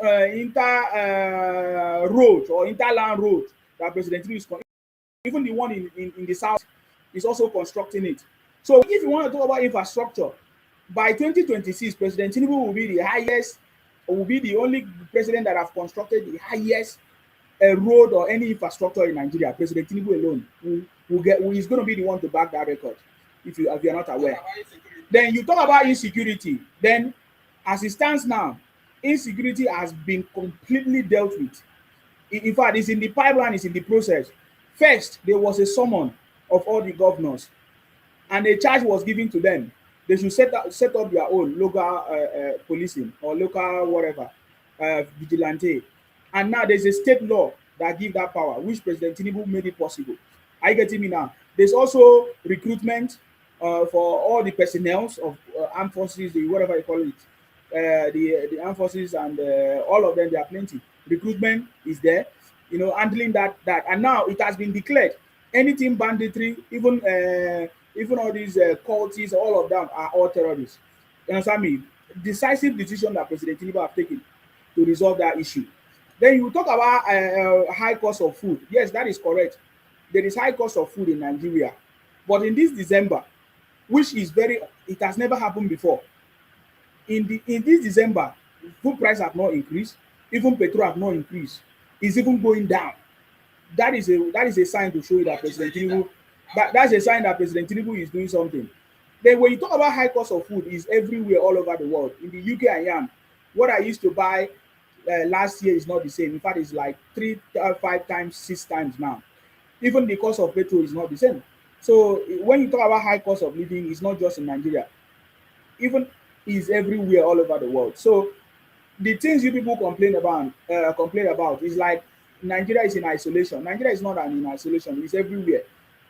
road or interland road that President Tinubu is constructing. Even the one in the south is also constructing it. So if you want to talk about infrastructure, by 2026, President Tinubu will be the only president that have constructed the highest road or any infrastructure in Nigeria. President Tinubu alone is going to be the one to back that record, if you are not aware. Then you talk about insecurity. Then as it stands now, insecurity has been completely dealt with. In fact, it's in the pipeline, it's in the process. First, there was a summon of all the governors, and a charge was given to them. They should set up their own local policing or local whatever, vigilante. And now there's a state law that gives that power, which President Tinubu made it possible. Are you getting me now? There's also recruitment for all the personnel of armed forces, whatever you call it, the armed forces, and all of them, they are plenty. Recruitment is there, handling that. And now it has been declared anything banditry, even all these cultists, all of them are all terrorists. You understand me? Decisive decision that President Tinubu have taken to resolve that issue. Then you talk about high cost of food. Yes, that is correct. There is high cost of food in Nigeria. But in this December, which is it has never happened before. In this December, food price have not increased. Even petrol have not increased. It's even going down. That is a sign to show you that President Tinubu, that's a sign that President Tinubu is doing something. Then when you talk about high cost of food, is everywhere all over the world. In the UK, I am. What I used to buy last year is not the same. In fact, it's like 3, 5 times, 6 times now. Even the cost of petrol is not the same. So when you talk about high cost of living, it's not just in Nigeria. Even is everywhere all over the world. So the things you people complain about is like Nigeria is in isolation. Nigeria is not in isolation. It's everywhere.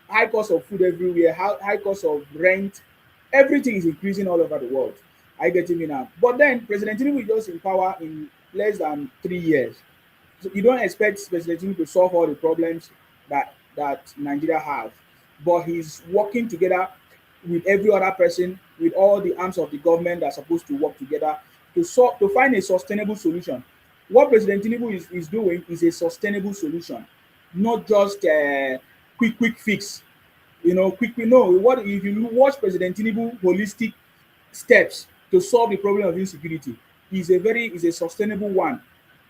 High cost of food everywhere. High cost of rent. Everything is increasing all over the world. I get me now. But then President Tinubu is just in power in less than 3 years. So you don't expect President Tinubu to solve all the problems that Nigeria have, but he's working together with every other person, with all the arms of the government that are supposed to work together to find a sustainable solution. What President Tinubu is doing is a sustainable solution, not just a quick fix. Quickly. No, what if you watch President Tinubu holistic steps to solve the problem of insecurity is a sustainable one.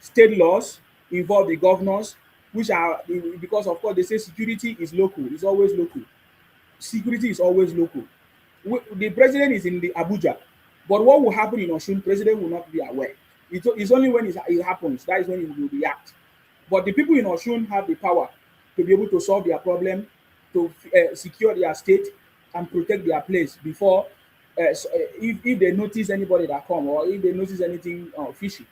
State laws involve the governors, which are because of course they say security is local, it's always local. Security is always local. The president is in the Abuja, but what will happen in Osun, president will not be aware. It's only when it happens that is when he will react. But the people in Osun have the power to be able to solve their problem, to secure their state and protect their place before if they notice anybody that come or if they notice anything fishy.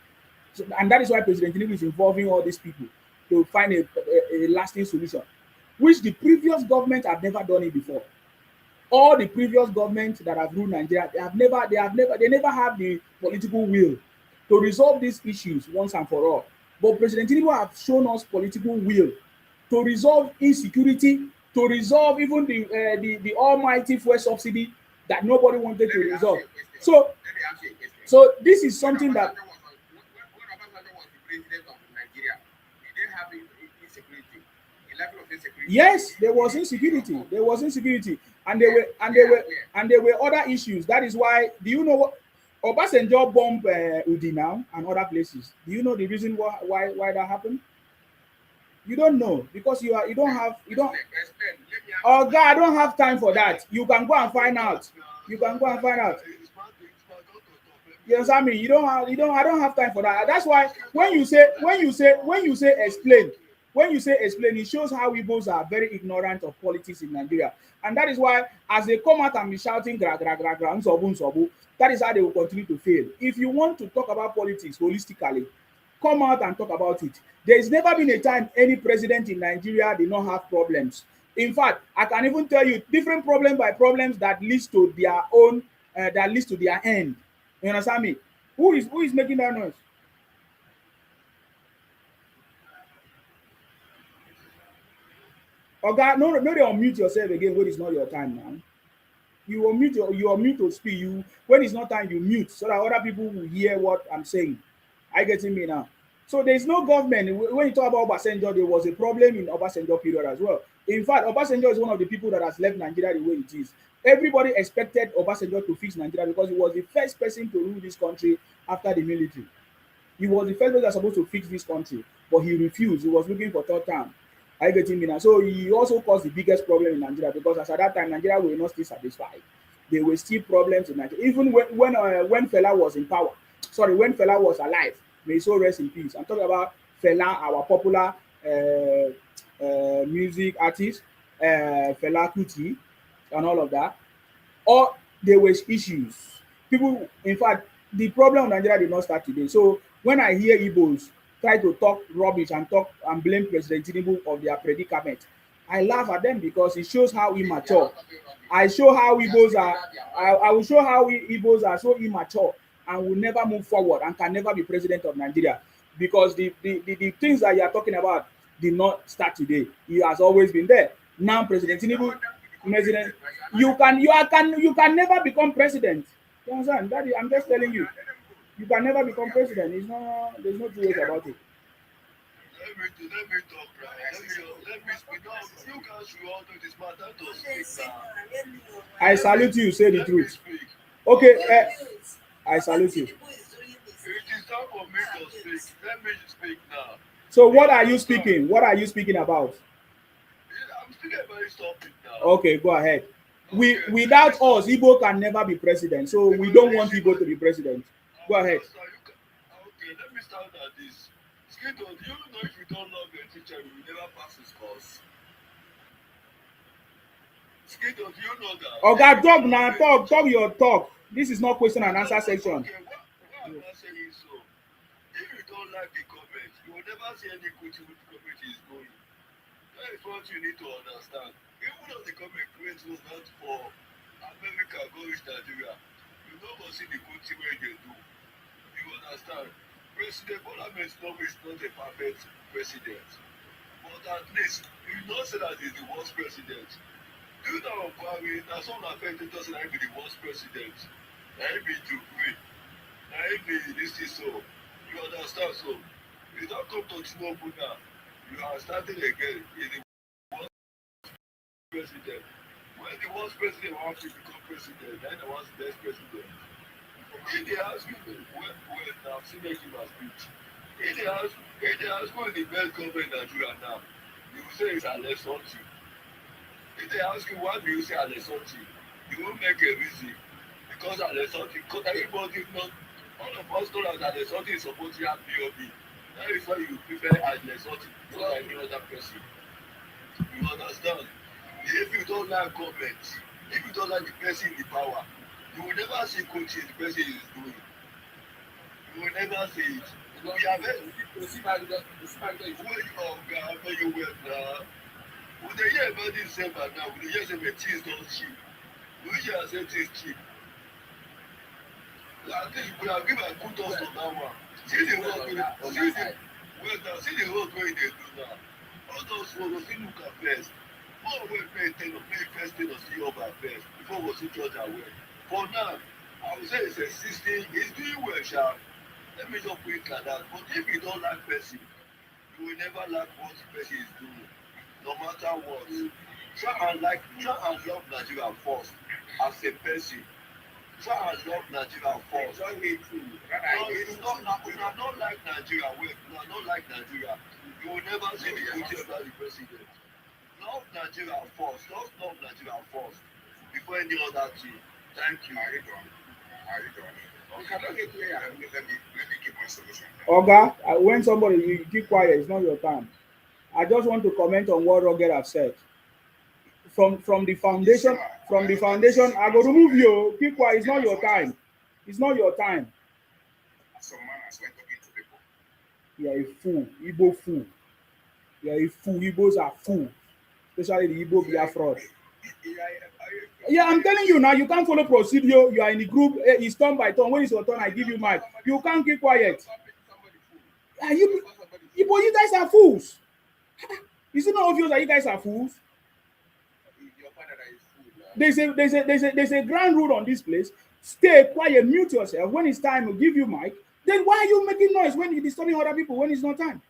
So, and that is why President Tinubu is involving all these people to find a lasting solution, which the previous government have never done it before. All the previous governments that have ruled Nigeria, they never have the political will to resolve these issues once and for all. But President Tinubu have shown us political will to resolve insecurity, to resolve even the almighty fuel subsidy that nobody wanted to resolve. So Let me ask you a question. so this is When something that Obasanjo was the president of Nigeria, did they have insecurity, a level of insecurity? yes, there was insecurity. There was insecurity, and there were other issues. That is why. Do you know what Obasanjo bombed Udi now and other places? Do you know the reason why that happened? You don't know because you don't have you don't. Explain. Let me ask Oh God, I don't have time for that. You can go and find out. You can go and find out. You understand me? I don't have time for that. That's why when you say explain, it shows how Igbos are very ignorant of politics in Nigeria. And that is why as they come out and be shouting gra gra gra gra nsobu nsobu, that is how they will continue to fail. If you want to talk about politics holistically, come out and talk about it. There has never been a time any president in Nigeria did not have problems. In fact, I can even tell you different problem by problems that leads to their own that leads to their end. You understand me? Who is making that noise? Oga, no, no, dey unmute yourself again when it's not your time now. You unmute to speak. You when it's not time, you mute so that other people will hear what I'm saying. Are you getting me now? So there is no government. When you talk about Obasanjo, there was a problem in Obasanjo period as well. In fact, Obasanjo is one of the people that has left Nigeria the way it is. Everybody expected Obasanjo to fix Nigeria because he was the first person to rule this country after the military. He was the first person that was supposed to fix this country, but he refused. He was looking for third term. Are you getting me now? So he also caused the biggest problem in Nigeria because as at that time, Nigeria were not still satisfied. There were still problems in Nigeria. Even when Fela was in power, sorry, when Fela was alive, may so rest in peace. I'm talking about Fela, our popular music artist, Fela Kuti, and all of that. Or there were issues. People, in fact, the problem of Nigeria did not start today. So when I hear Igbos try to talk rubbish and talk and blame President Tinubu of their predicament, I laugh at them because it shows how immature. I show how Igbos are. I will show how Igbos are so immature and will never move forward and can never be president of Nigeria because the things that you are talking about did not start today. It has always been there. Now, President Tinubu, President, you can never become president. You understand? I'm just telling you, you can never become president. It's not. There's no two ways about it. Let me talk, right? Let me speak. No, you guys should all do this matter to speak now. I salute you. Say the Let me truth. speak. Okay. I salute you. It is time for me to speak. Let me speak now. So, what are you speaking? What are you speaking about? I'm speaking about this topic now. Okay, go ahead. Okay. Without us, Igbo can never be president. So we don't want Igbo to be president. Go ahead. Okay, let me start at this. Skito, do you know if you don't love your teacher, you will never pass his course? Skito, do you know that? Oga, talk now. Talk your talk. This is not question and answer section. Okay, what I'm not saying is so. If you don't like the government, you will never see any good thing the government is going. That is what you need to understand. Even though the government creates was not for America going to Nigeria, you don't go see the good thing where they do. You understand? President Bola Ahmed Tinubu is not a perfect president, but at least you not say that he's the worst president. Do you know why that's all affected us and I be the worst president? I be Jubilee. I be this is so. You understand so? You don't come to Tinubu now. You are starting again. He's the worst president. When the worst president wants to become president, then the worst best president. In the house, when now senior give a speech. In the house, who is the best government in Nigeria now? You will say it's Alessandro. If they ask you why do you say Alessandro, you won't make a reason. Because Alessandro, because everybody knows, all of us know that Alessandro is supposed to have BOB. That is why you prefer Alessandro to any other person. You understand? If you don't like government, if you don't like the person in the power, you will never see coaches the person is doing. You will never see it. We have when you were now. We dey hear about this December now. We dey hear say the things don cheap. We hear say things cheap. At least we have given kudos to that one. See the road wey see the road wey dey do now. All those roads we fit look at first. More wey pay first thing to see over first before we see church and well. For now, I would say it's a 16. It's doing well, sha. Let me just put it like that. But if you don't like person, you will never like what the person is doing. No matter what. Try and love Nigeria first as a person. Try and love Nigeria first. No, it's not like Nigeria. Wait, not like Nigeria. You will never see the beauty about the president. Love Nigeria first. Just love Nigeria first. Before any other thing. Thank you. Oga, when somebody you keep quiet, it's not your time. I just want to comment on what Roger have said. From the foundation, I go remove you. Keep quiet. It's not your time. It's not your time. You are a fool. Igbo fool. You are a fool. Igbos are fool. Especially the Igbo Biafra. Yeah, I'm telling you now, you can't follow procedure. You are in the group, it's turn by turn. When it's your turn, I give you mic. You can't keep quiet. You guys are fools. Is it not obvious that you guys are fools? There's a grand rule on this place. Stay quiet, mute yourself. When it's time to give you mic, then why are you making noise when you're disturbing other people when it's not time?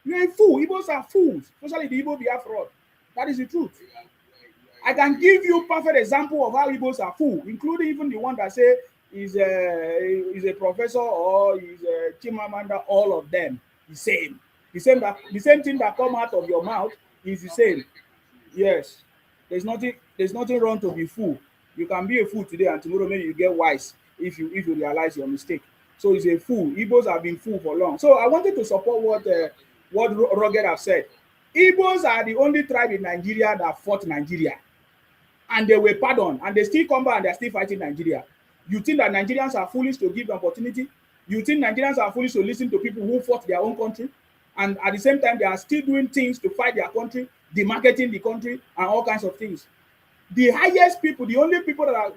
You're a fool. Igbos are fools, especially the Igbo Biafra. That is the truth. I can give you perfect example of how Igbos are fool, including even the one that say is a professor or is a Chimamanda. All of them the same. The same thing that come out of your mouth is the same. Yes, there's nothing wrong to be fool. You can be a fool today and tomorrow maybe you get wise if you realize your mistake. So he's a fool. Igbos have been fool for long. So I wanted to support what Roger have said. Igbos are the only tribe in Nigeria that fought Nigeria. And they were pardoned, and they still come back and they're still fighting Nigeria. You think that Nigerians are foolish to give the opportunity? You think Nigerians are foolish to listen to people who fought their own country? And at the same time, they are still doing things to fight their country, demarketing the country, and all kinds of things. The highest people, the only people that are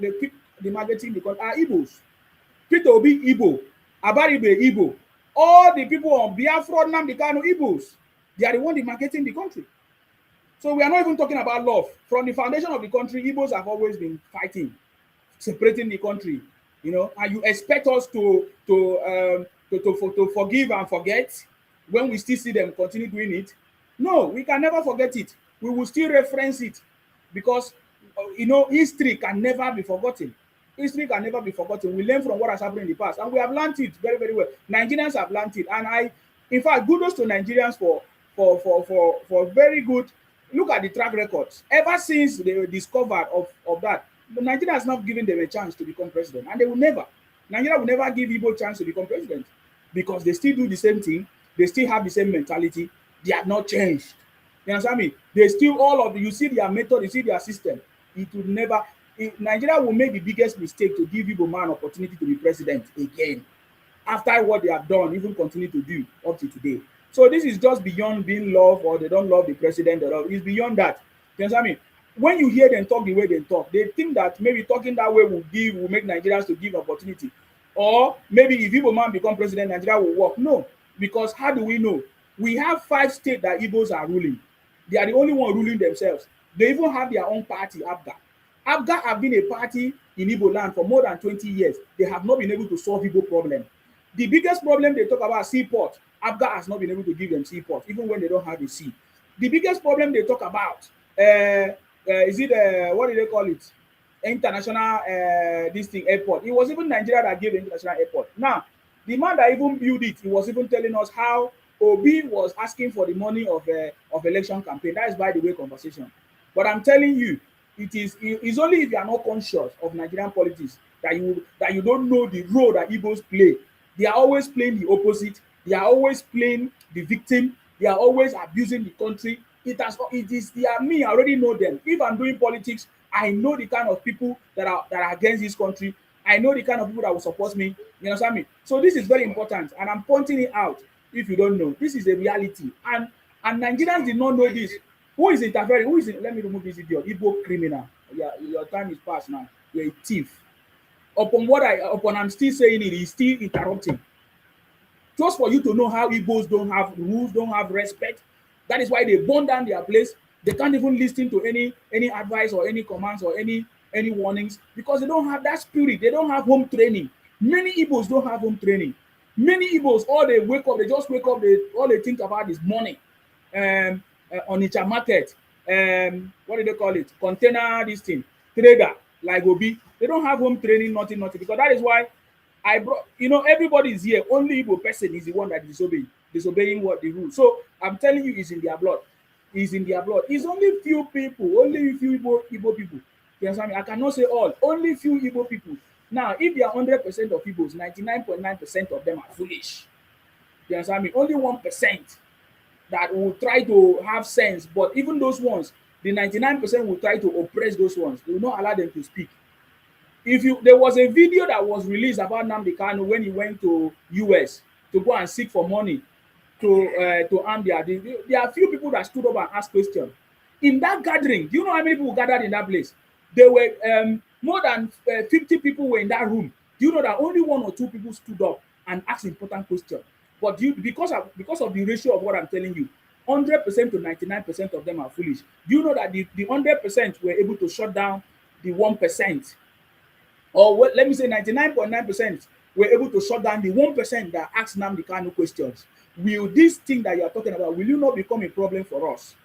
demarketing the country are Igbos. Peter Obi, Igbo. Abaribe, Igbo. All the people on Biafra, Nnamdi Kanu, Igbos. They are the ones demarketing the country. So we are not even talking about love. From the foundation of the country, Igbos have always been fighting, separating the country, and you expect us to forgive and forget when we still see them continue doing it? No, we can never forget it. We will still reference it because, history can never be forgotten. History can never be forgotten. We learn from what has happened in the past, and we have learned it very, very well. Nigerians have learned it, and in fact, kudos to Nigerians for very good. Look at the track records. Ever since they discovered of that, Nigeria has not given them a chance to become president, and they will never. Nigeria will never give Igbo a chance to become president because they still do the same thing. They still have the same mentality. They have not changed. You understand me? They still you see their method, you see their system. It will never. Nigeria will make the biggest mistake to give Igbo man opportunity to be president again after what they have done, even continue to do up to today. So this is just beyond being love or they don't love the president at all. It's beyond that. You understand me? When you hear them talk the way they talk, they think that maybe talking that way will make Nigerians to give opportunity. Or maybe if Igbo man become president, Nigeria will work. No, because how do we know? We have 5 states that Igbos are ruling. They are the only one ruling themselves. They even have their own party, ABGA. ABGA have been a party in Igbo land for more than 20 years. They have not been able to solve Igbo problem. The biggest problem they talk about seaport, ABGA has not been able to give them seaport, even when they don't have a sea. The biggest problem they talk about, is it, what do they call it? International, this thing, airport. It was even Nigeria that gave the international airport. Now, the man that even built it, he was even telling us how Obi was asking for the money of election campaign. That is, by the way, conversation. But I'm telling you, it's only if you are not conscious of Nigerian politics that you don't know the role that Igbos play. They are always playing the opposite. They are always playing the victim. They are always abusing the country. They are me. I already know them. If I'm doing politics, I know the kind of people that are against this country. I know the kind of people that will support me. You understand me? So this is very important, and I'm pointing it out. If you don't know, this is a reality, and Nigerians did not know this. Who is interfering? Who is it? Let me remove this idiot. Igbo criminal. Yeah, your time is past now. You're a thief. Upon I'm still saying it, he's still interrupting. Just for you to know how Igbos don't have rules, don't have respect. That is why they burn down their place. They can't even listen to any advice or any commands or any warnings, because they don't have that spirit. They don't have home training. Many Igbos don't have home training. Many Igbos, all they wake up, they just wake up, all they think about is money. Onitsha market, what do they call it? Container, this thing, trader, like Obi. They don't have home training, nothing. Because that is why I brought, everybody is here. Only Igbo person is the one that is disobeying what the rules. So I'm telling you, it's in their blood. It's in their blood. It's only few people, only few Igbo people. You understand me? I cannot say all. Only few Igbo people. Now, if they are 100% of Igbos, 99.9% of them are foolish. You understand me? Only 1% that will try to have sense. But even those ones, the 99% will try to oppress those ones. They will not allow them to speak. There was a video that was released about Nnamdi Kanu when he went to US to go and seek for money to arm there are few people that stood up and asked questions. In that gathering, do you know how many people gathered in that place? There were more than 50 people were in that room. Do you know that only 1 or 2 people stood up and asked important questions? But because of the ratio of what I'm telling you, 100% to 99% of them are foolish. Do you know that the 100% were able to shut down the 1%? Or let me say 99.9% were able to shut down the 1% that asked Nnamdi Kanu questions. Will this thing that you are talking about, will you not become a problem for us?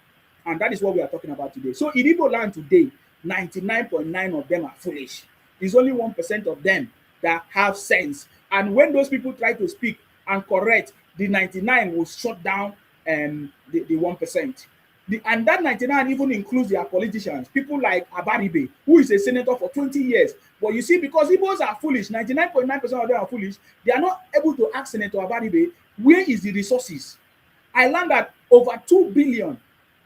And that is what we are talking about today. So in Igbo land today, 99.9% of them are foolish. It's only 1% of them that have sense. And when those people try to speak and correct, the 99 will shut down the 1%. And that 99 even includes their politicians, people like Abaribe, who is a senator for 20 years. But you see, because Igbos are foolish, 99.9% of them are foolish, they are not able to ask Senator Abaribe, where is the resources? I learned that over 2 billion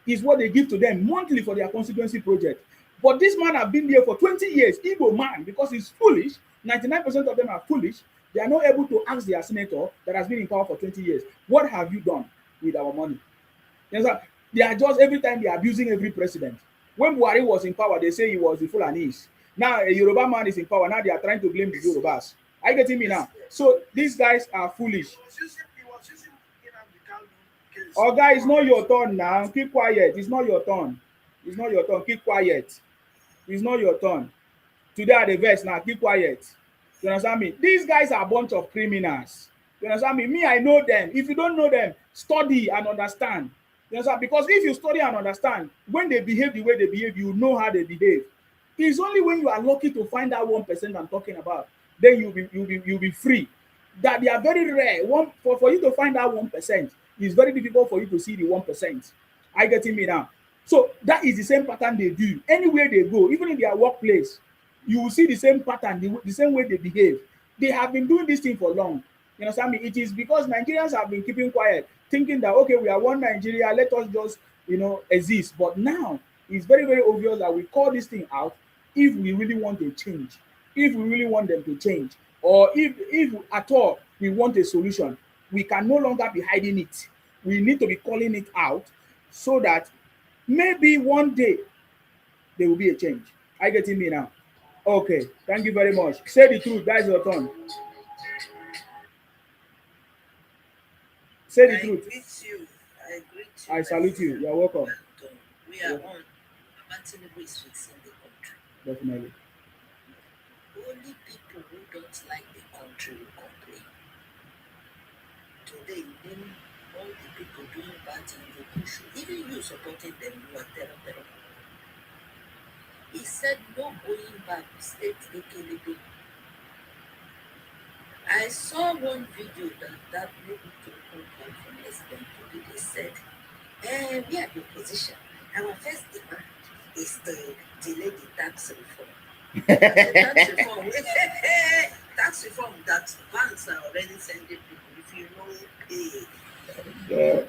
is what they give to them monthly for their constituency project. But this man has been there for 20 years, Igbo man, because he's foolish. 99% of them are foolish. They are not able to ask their senator that has been in power for 20 years, what have you done with our money? You know, they are just, every time they are abusing every president. When Buhari was in power, they say he was the Fulanis. Now a Yoruba man is in power. Now they are trying to blame the Yorubas. Are you getting me now? So these guys are foolish. Oh, guys, it's not your turn now. Keep quiet. It's not your turn. It's not your turn. Keep quiet. It's not your turn. Today at the verse now. Keep quiet. You understand me? These guys are a bunch of criminals. You understand me? Me, I know them. If you don't know them, study and understand. You understand? Because if you study and understand, when they behave the way they behave, you know how they behave. It's only when you are lucky to find that 1% I'm talking about, then you'll be free. That they are very rare. For you to find that 1%, it's very difficult for you to see the 1%. Are you getting me now? So that is the same pattern they do. Anywhere they go, even in their workplace, you will see the same pattern, the same way they behave. They have been doing this thing for long. You understand me? It is because Nigerians have been keeping quiet, thinking that, okay, we are one Nigeria, let us just, exist. But now, it's very, very obvious that we call this thing out if we really want a change, if we really want them to change, or if at all we want a solution. We can no longer be hiding it. We need to be calling it out so that maybe one day there will be a change. Are you getting me now? Okay, thank you very much. Say the truth. That's your turn. Say the I truth. greet you. I greet you. I my salute you. friend. You're welcome. And, we are Yeah, on. Baba Tinubu is fixing the country. definitely. Only people who don't like the country will complain. Today, even all the people doing bad things, they push you. Even you supporting them, you are terrible. He said no going back, state Ekelebe. I saw one video that maybe to come from President Tinubu. They said, we are the opposition. Our first demand is to delay the tax reform. Tax reform, tax reform that banks are already sending people if you know pay. Yeah.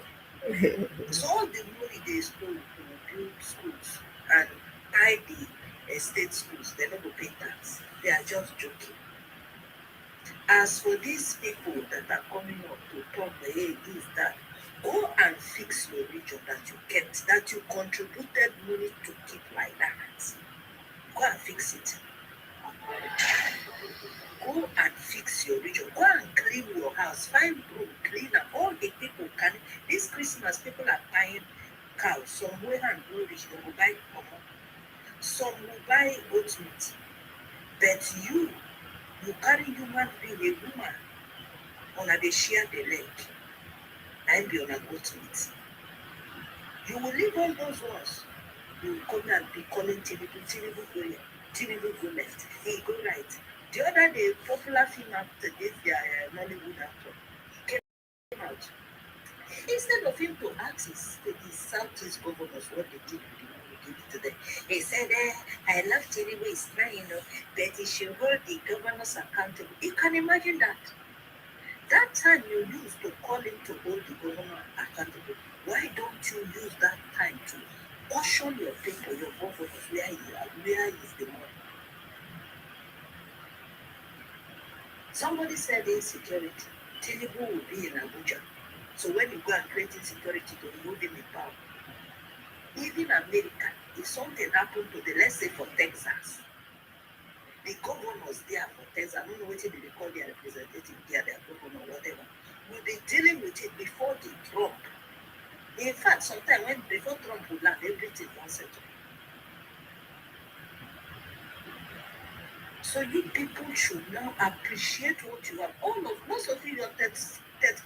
So all the money they stole to build schools and buy the state schools, they don't go pay tax. They are just joking. As for these people that are coming up to talk, hey, this, that, go and fix your region that you kept, that you contributed money to keep like that. Go and fix it. Go and fix your region. Go and clean your house. Find broom, clean up. All the people can. This Christmas, people are buying cows. Some will and go rich, they will buy common. Some will buy goat meat. But you carry human being, a woman, on they share the leg. And be on a goat meat. You will leave all those ones. You will come and be calling Tinubu go here, Tinubu go left, he go right. The other day, popular film actor gave their Nollywood actor. He came out. Instead of him to ask his Southeast governors what they did with the money he gave to them, he said, I love Tinubu, he's trying, but he should hold the governors accountable. You can imagine that. That time you used to call him to hold the governor accountable, why don't you use that time to caution your people, your governors, where is the money? Somebody said insecurity. Tinubu will be in Abuja. So when you go and create insecurity to remove him in power, even America, if something happened to the, let's say for Texas, the governors there for Texas, I don't know what they call their representative there, their governor, whatever, will be dealing with it before the Trump. In fact, sometimes before Trump will land, everything was settled. So you people should now appreciate what you have. Most of you are third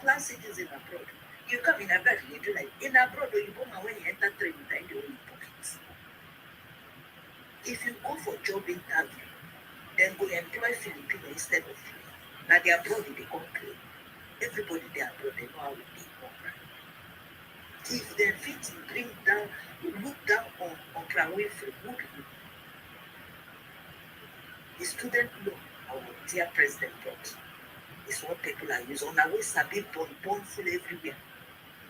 class citizens abroad. You come in abroad, you do like in abroad, or you go and when you enter train, you find your own pockets. If you go for job interview, then go employ Filipino instead of you. Now they are abroad, they come clean. Everybody they are abroad, they know how they work. If they fit bring down, look down on Winfrey, look the student loan our dear president brought is what people are using. On our way, Sabi born full everywhere.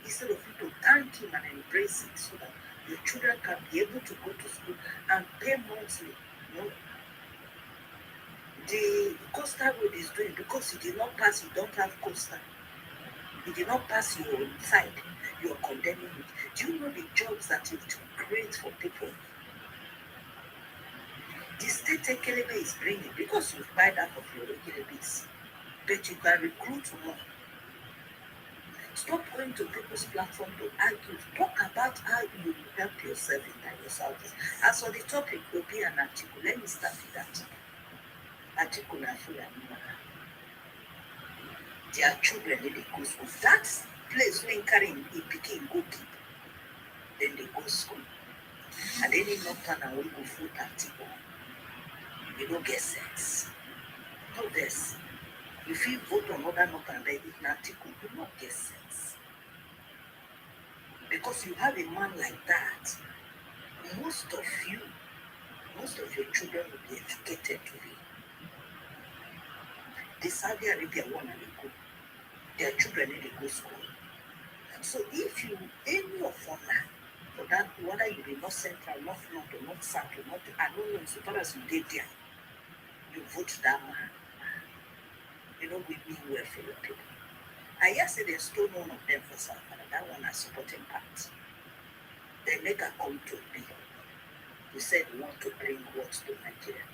Instead of you to thank him and embrace it so that your children can be able to go to school and pay monthly. The coastal road is doing because you did not pass, you don't have coastal. You did not pass your side, you are condemning it. Do you know the jobs that you create for people? The state Ekelebe is bringing because you buy that of your Ekelebes, but you can recruit more. Stop going to people's platform to argue. Talk about how you help yourself in your service. As for the topic, Obi and Atiku, let me start with that. Atiku na Fulani. Their children, they go school. That place when carrying a pikin go keep, then they go school. And then they not turn away go food Atiku. You don't get sense. No this. If you vote on other not and then it Atiku, you don't get sense. Because you have a man like that, most of your children will be educated today. The Saudi Arabia one and they go. Their children need to go school. So if you any of them for that, whether you be not central, not north, or not south, or not, I don't know, so far as you did there, you vote that man. You know, we mean well for your people. I yesterday they stole one of them for South Africa. That one is supporting part. They make a come to me. We said we want to bring what to Nigeria.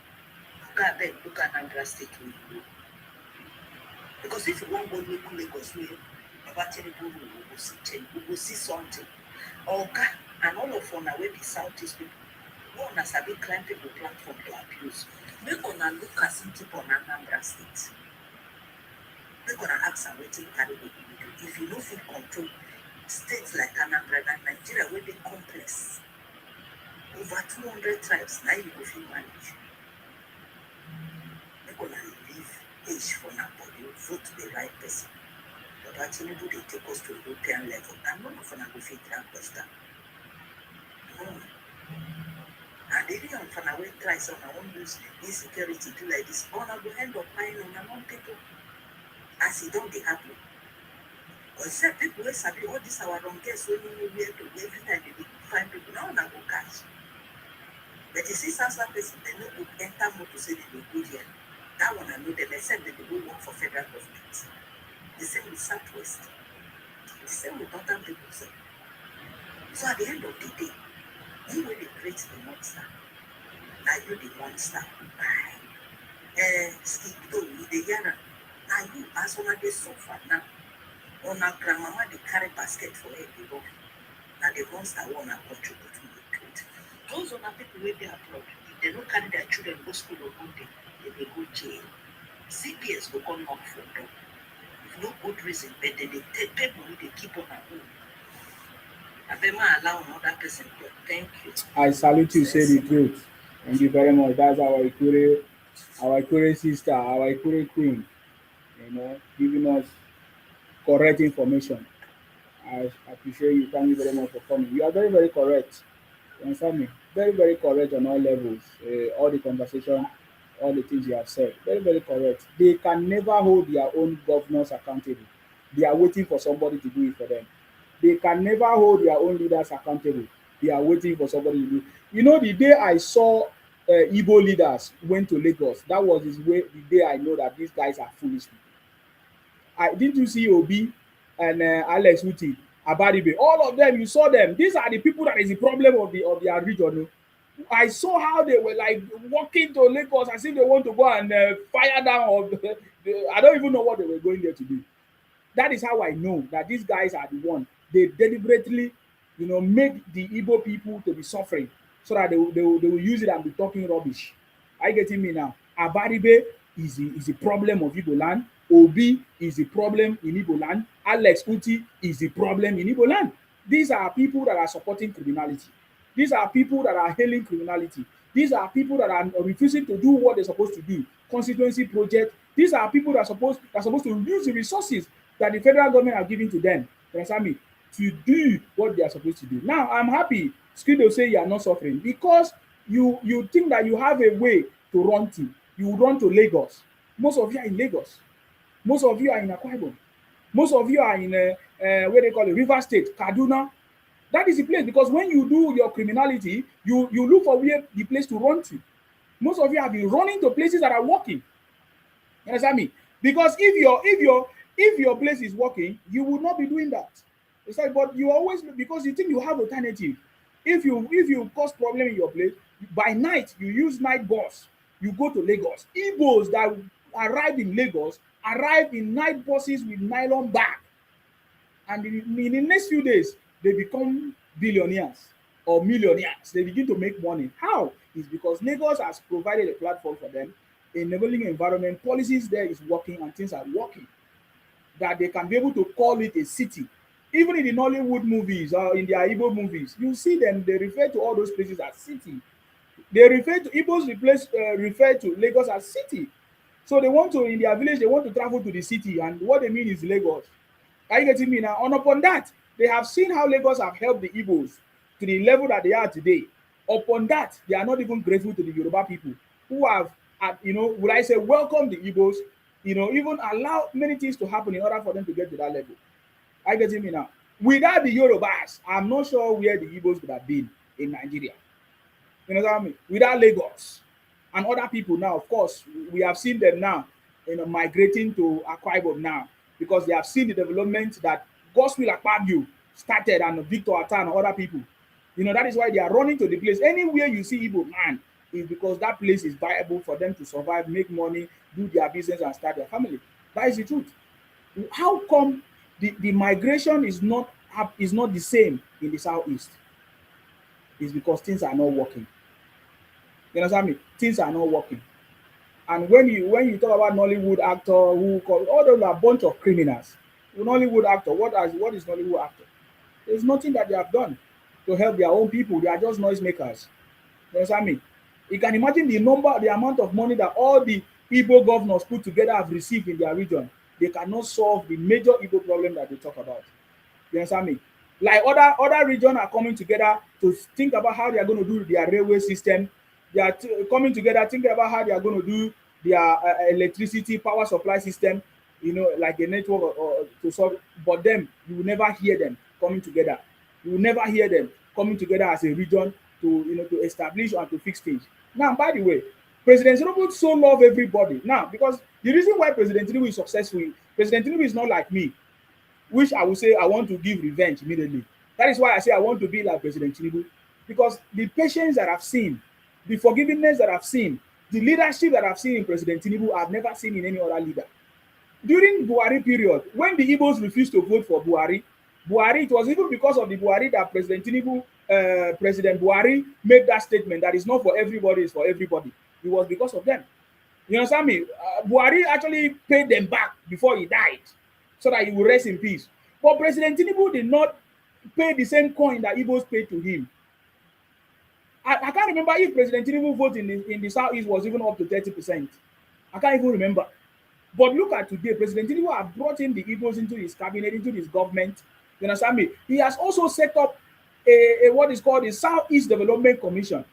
Look at Anambra State, we go. Because if you want to go to Lagos, Baba Tinubu we go see change, we go see something. Oga and all of una wey be Southeast people, wey una sabi climb people platform to abuse, make una look as im keep on Anambra State. Make una ask am wetin carry go do. If you no fit control states like Anambra and Nigeria wey dey complex, over 200 tribes, na you go fit manage. Make una leave age for na body, vote the right person. Baba Tinubu dey take us to European level, and none of una go fit drag us down. No. And even if una wey try say una wan use insecurity do like this, una go end up buying una own people, as e don dey happen. Except people wey sabi all this our wrong guests wey no know where to go, every time they dey find people, now una go catch. But you see South person, they no go enter motor say they dey go there. That one I know them, except they dey go work for federal government. The same with Southwest. The same with other people. So at the end of the day, you will create the monster. Now you the monster. Skip though with the yarn. Now you as one of the suffer now. On our grandmama they carry basket for every go. Now the monster wanna contribute to the create. Those on people where they abroad, if they don't carry their children go school or go day, they go jail. CPS will come knock for them. No good reason, but they take people who they keep on our own. I bet my allow another person to thank you. I salute you, say the truth. Thank you very much. That's our Ikure sister, our Ikure queen, giving us correct information. I appreciate you. Thank you very much for coming. You are very, very correct. You understand me? Very, very correct on all levels. All the conversation, all the things you have said. Very, very correct. They can never hold their own governors accountable. They are waiting for somebody to do it for them. They can never hold their own leaders accountable. They are waiting for somebody to do it. You know, the day I saw Igbo leaders went to Lagos, that was the day I know that these guys are foolish people. Didn't you see Obi and Alex Uti, Abaribe? All of them, you saw them. These are the people that is the problem of their region. I saw how they were like walking to Lagos as if they want to go and fire down. I don't even know what they were going there to do. That is how I know that these guys are the one. They deliberately, make the Igbo people to be suffering so that they will use it and be talking rubbish. Are you getting me now? Abaribe is the problem of Igbo land. Obi is the problem in Igbo land. Alex Uti is the problem in Igbo land. These are people that are supporting criminality. These are people that are hailing criminality. These are people that are refusing to do what they're supposed to do. Constituency project. These are people that are supposed to use the resources that the federal government are giving to them, you understand me, to do what they are supposed to do. Now, I'm happy Skido say you are not suffering because you think that you have a way to run to. You run to Lagos. Most of you are in Lagos. Most of you are in Akwa Ibom. Most of you are in where they call it, River State, Kaduna. That is the place because when you do your criminality, you look for where the place to run to. Most of you have been running to places that are working. You understand me? Because if your place is working, you would not be doing that. It's like, but you always, because you think you have alternative. If you cause problem in your place, by night you use night bus, you go to Lagos. Igbos that arrive in Lagos arrive in night buses with nylon bag, and in the next few days they become billionaires or millionaires. They begin to make money. How? It's because Lagos has provided a platform for them, enabling environment, policies there is working and things are working, that they can be able to call it a city. Even in the Nollywood movies or in their Igbo movies, you see them, they refer to all those places as city. They refer to Igbos refer to Lagos as city. So they want to, in their village, they want to travel to the city, and what they mean is Lagos. Are you getting me now? And upon that, they have seen how Lagos have helped the Igbos to the level that they are today. Upon that, they are not even grateful to the Yoruba people who have, would I say, welcome the Igbos, even allow many things to happen in order for them to get to that level. Are you getting me now? Without the Yorubas, I'm not sure where the Igbos would have been in Nigeria. You know what I mean? Without Lagos and other people now, of course, we have seen them now, migrating to Akwa Ibom now, because they have seen the development that Gospel Akpabio started and Victor Atan and other people. That is why they are running to the place. Anywhere you see Igbo man is because that place is viable for them to survive, make money, do their business and start their family. That is the truth. How come the migration is not the same in the southeast. It's because things are not working. You understand me? Things are not working. And when you talk about Nollywood actor who call all those are a bunch of criminals. Nollywood actor, what is Nollywood actor? There's nothing that they have done to help their own people. They are just noisemakers. You understand me? You can imagine the amount of money that all the Igbo governors put together have received in their region. They cannot solve the major Igbo problem that they talk about. You understand me? Like other regions are coming together to think about how they are going to do their railway system. They are coming together thinking about how they are going to do their electricity power supply system. You know, like a network to solve. But them, you will never hear them coming together. You will never hear them coming together as a region to establish and to fix things. Now, by the way, President Tinubu so love everybody now because the reason why President Tinubu is successful, President Tinubu is not like me, which I will say I want to give revenge immediately. That is why I say I want to be like President Tinubu because the patience that I've seen, the forgiveness that I've seen, the leadership that I've seen in President Tinubu, I've never seen in any other leader. During Buhari period, when the Igbos refused to vote for Buhari, it was even because of the Buhari that President Tinubu, President Buhari made that statement that it's not for everybody, it's for everybody. It was because of them. You understand me? Buhari actually paid them back before he died so that he will rest in peace. But President Tinubu did not pay the same coin that Igbos paid to him. I can't remember if President Tinubu vote in the Southeast was even up to 30%. I can't even remember. But look at today, President Tinubu have brought in the Igbos into his cabinet, into his government. You understand me? He has also set up a what is called the Southeast Development Commission.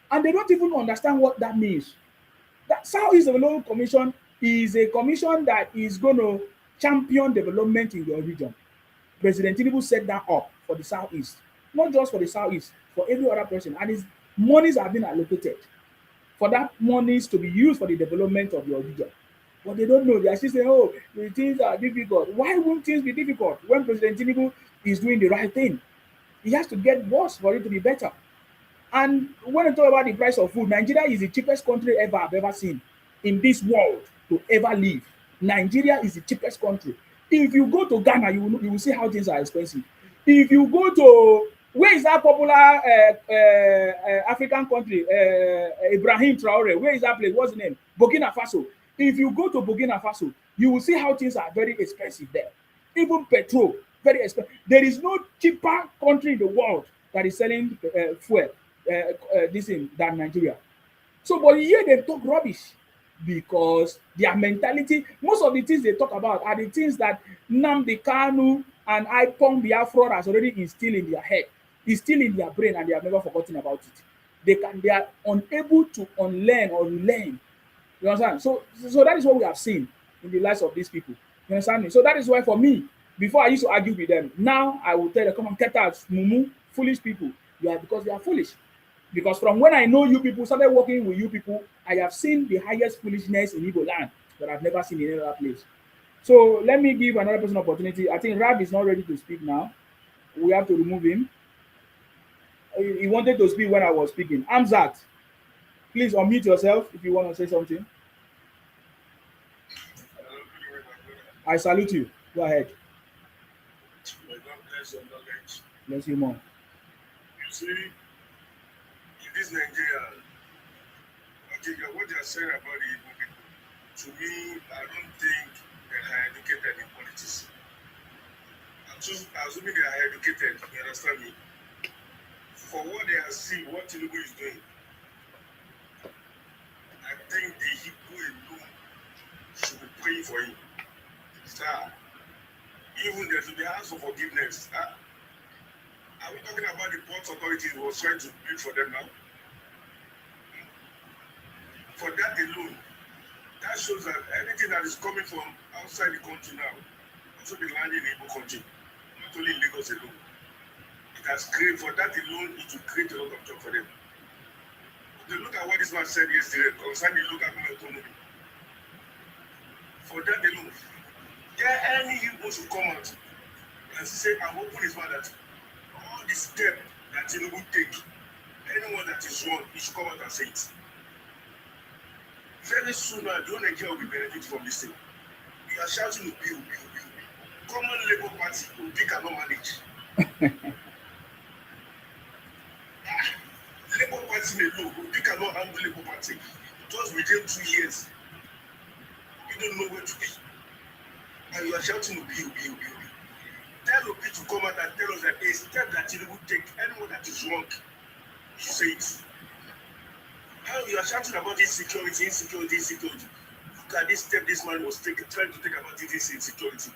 And they don't even understand what that means. That Southeast Development Commission is a commission that is going to champion development in your region. President Tinubu set that up for the Southeast. Not just for the Southeast, for every other person. And his monies have been allocated for that monies to be used for the development of your region. But they don't know. They are still saying, oh, the things are difficult. Why won't things be difficult when President Tinubu is doing the right thing? He has to get worse for it to be better. And when I talk about the price of food, Nigeria is the cheapest country I've ever seen in this world to ever live. Nigeria is the cheapest country. If you go to Ghana, you will see how things are expensive. If you go to, where is that popular African country? Ibrahim Traore. Where is that place? What's the name? Burkina Faso. If you go to Burkina Faso, you will see how things are very expensive there. Even petrol, very expensive. There is no cheaper country in the world that is selling fuel than Nigeria. So, but here they talk rubbish because their mentality, most of the things they talk about are the things that Nnamdi Kanu and Ipong Biafra has already instilled in their head. It's still in their brain and they have never forgotten about it. They are unable to unlearn or relearn. You understand? So that is what we have seen in the lives of these people. You understand me? So that is why for me, before I used to argue with them, now I will tell them, come on, get out, mumu, foolish people. Because they are foolish. Because from when I know you people, started working with you people, I have seen the highest foolishness in Igbo land that I've never seen in any other place. So let me give another person opportunity. I think Rab is not ready to speak now. We have to remove him. He wanted to speak when I was speaking. Amzat, please unmute yourself if you want to say something. I salute you. Go ahead. Bless you more. You see, in this Nigeria, I think what they are saying about the Igbo people, to me, I don't think they are educated in politics. I'm assuming they are educated, you understand me? For what they are seeing, what Tinubu is doing, I think the Igbo alone should be praying for him. Sir, even there should be ask for forgiveness. Are we talking about the port authority who was trying to build for them now? For that alone, that shows that anything that is coming from outside the country now also be landing in Igbo country, not only in Lagos alone. It has created, for that alone, it will create a lot of job for them. But look at what this man said yesterday concerning the local autonomy. For that alone, there any Igbo should come out and say, I'm open his mouth that all the step that Tinubu take, anyone that is wrong, he should come out and say it. Very soon now, the whole Nigeria will be benefiting from this thing. We are shouting, bill. common Labour Party, Obi cannot manage. Labour Party may know, Obi cannot handle Labour Party. Just within 2 years, we don't know where to be. And you are shouting Obi, Obi, Obi, Obi. Tell Obi to come out and tell us that a step that he will take, anyone that is wrong, you say it. How you are shouting about insecurity, insecurity, insecurity. Look at this step this man was trying to take about this insecurity.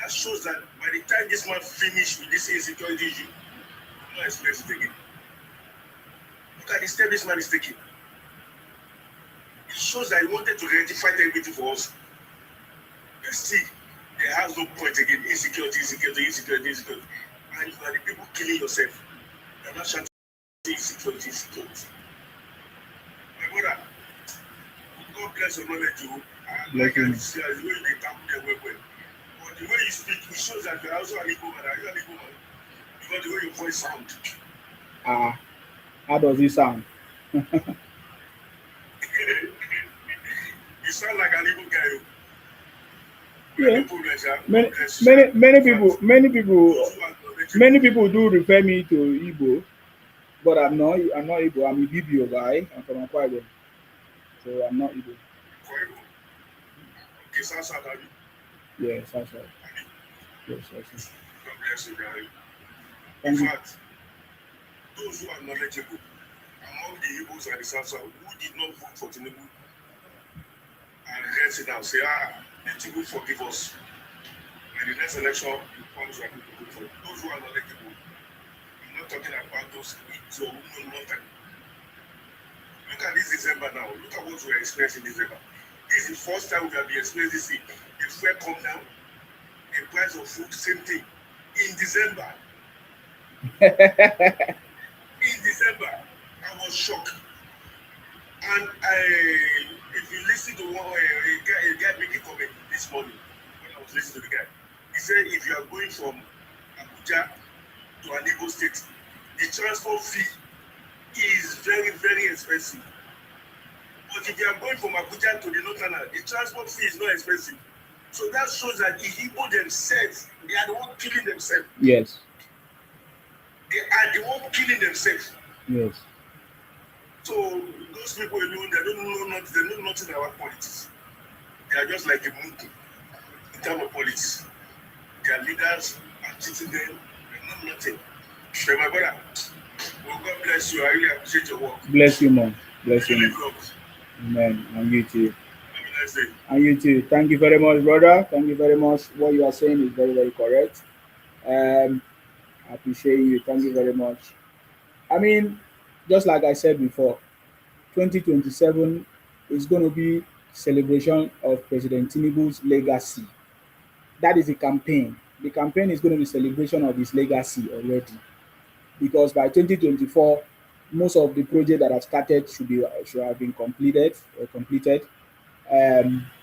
That shows that by the time this man finished with this insecurity issue, he will not express it again. Look at the step this man is taking. It shows that he wanted to rectify everything for us. But still, there has no point again. Insecurity, insecurity, insecurity, insecurity. And you are the people killing yourself. You are not shouting insecurity, insecurity. My brother, God bless your knowledge, you. Like I see, the way they tackle their weapon. But the way you speak, it shows that you are also an Igbo man. Are you an Igbo man? Because the way your voice sounds. How does it sound? You sound like an Igbo guy. Yeah. Many people do refer me to Igbo, but I'm not Igbo. I'm a Ibibio guy. I'm from Akwa Ibom, so I'm not Igbo. Okay, sounds like Yeah, sounds right. Yes, yes. God bless you, guy. In Thank you. fact, those who are knowledgeable among the Igbos and the South who did not vote for Tinubu and rest it down, say, let Tinubu forgive us. And the next election comes when people vote for those who are knowledgeable. I'm not talking about those who know nothing. Look at this December now. Look at what we are experiencing in December. This is the first time we have been experiencing this. The fuel come down, the price of food, same thing. In December. In December, I was shocked. And if you listen to a guy making comment this morning, when I was listening to the guy, he said if you are going from Abuja to an Igbo state, the transport fee is very, very expensive. But if you are going from Abuja to the Northern, the transport fee is not expensive. So that shows that the Igbo themselves, they are the one killing themselves. Yes. They are the one killing themselves. Yes. So those people alone, they don't know nothing. They know nothing about politics. They are just like a monkey in terms of politics. Their leaders are cheating them. They know nothing. So my brother, well, God bless you. I really appreciate your work. Bless you, Mom. Bless you, Really Mom. love. Amen. And you too. Have a nice day. And you too. Thank you very much, brother. Thank you very much. What you are saying is very, very correct. I appreciate you. Thank you very much. I mean, just like I said before, 2027 is going to be celebration of President Tinubu's legacy. That is the campaign. The campaign is going to be celebration of his legacy already, because by 2024, most of the projects that have started should have been completed or completed.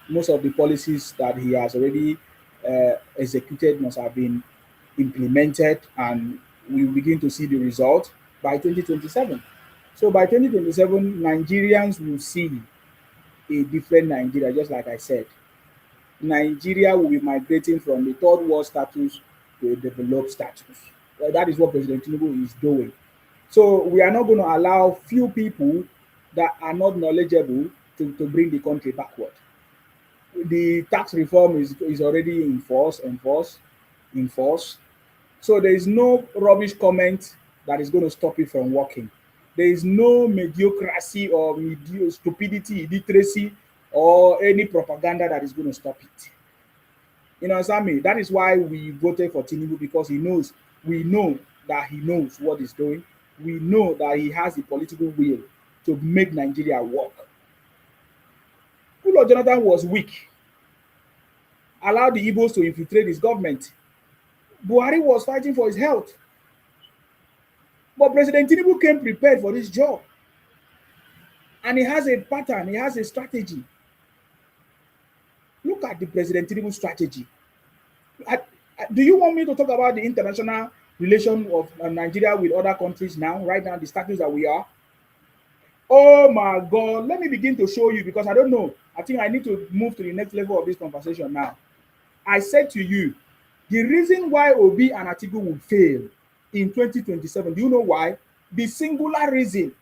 Most of the policies that he has already executed must have been implemented, and we begin to see the result by 2027. So by 2027, Nigerians will see a different Nigeria, just like I said. Nigeria will be migrating from the third world status to a developed status. That is what President Tinubu is doing. So we are not going to allow few people that are not knowledgeable to bring the country backward. The tax reform is already in force. So there is no rubbish comment that is going to stop it from working. There is no mediocrity or stupidity, illiteracy, or any propaganda that is going to stop it. You know what I mean? That is why we voted for Tinubu, because we know that he knows what he's doing. We know that he has the political will to make Nigeria work. Goodluck Jonathan was weak, allowed the Igbos to infiltrate his government. Buhari was fighting for his health. But President Tinubu came prepared for this job. And he has a pattern, he has a strategy. Look at the President Tinubu strategy. Do you want me to talk about the international relation of Nigeria with other countries now, right now, the status that we are? Oh my God, let me begin to show you, because I don't know. I think I need to move to the next level of this conversation now. I said to you, the reason why Obi and Atiku will fail in 2027, do you know why? The singular reason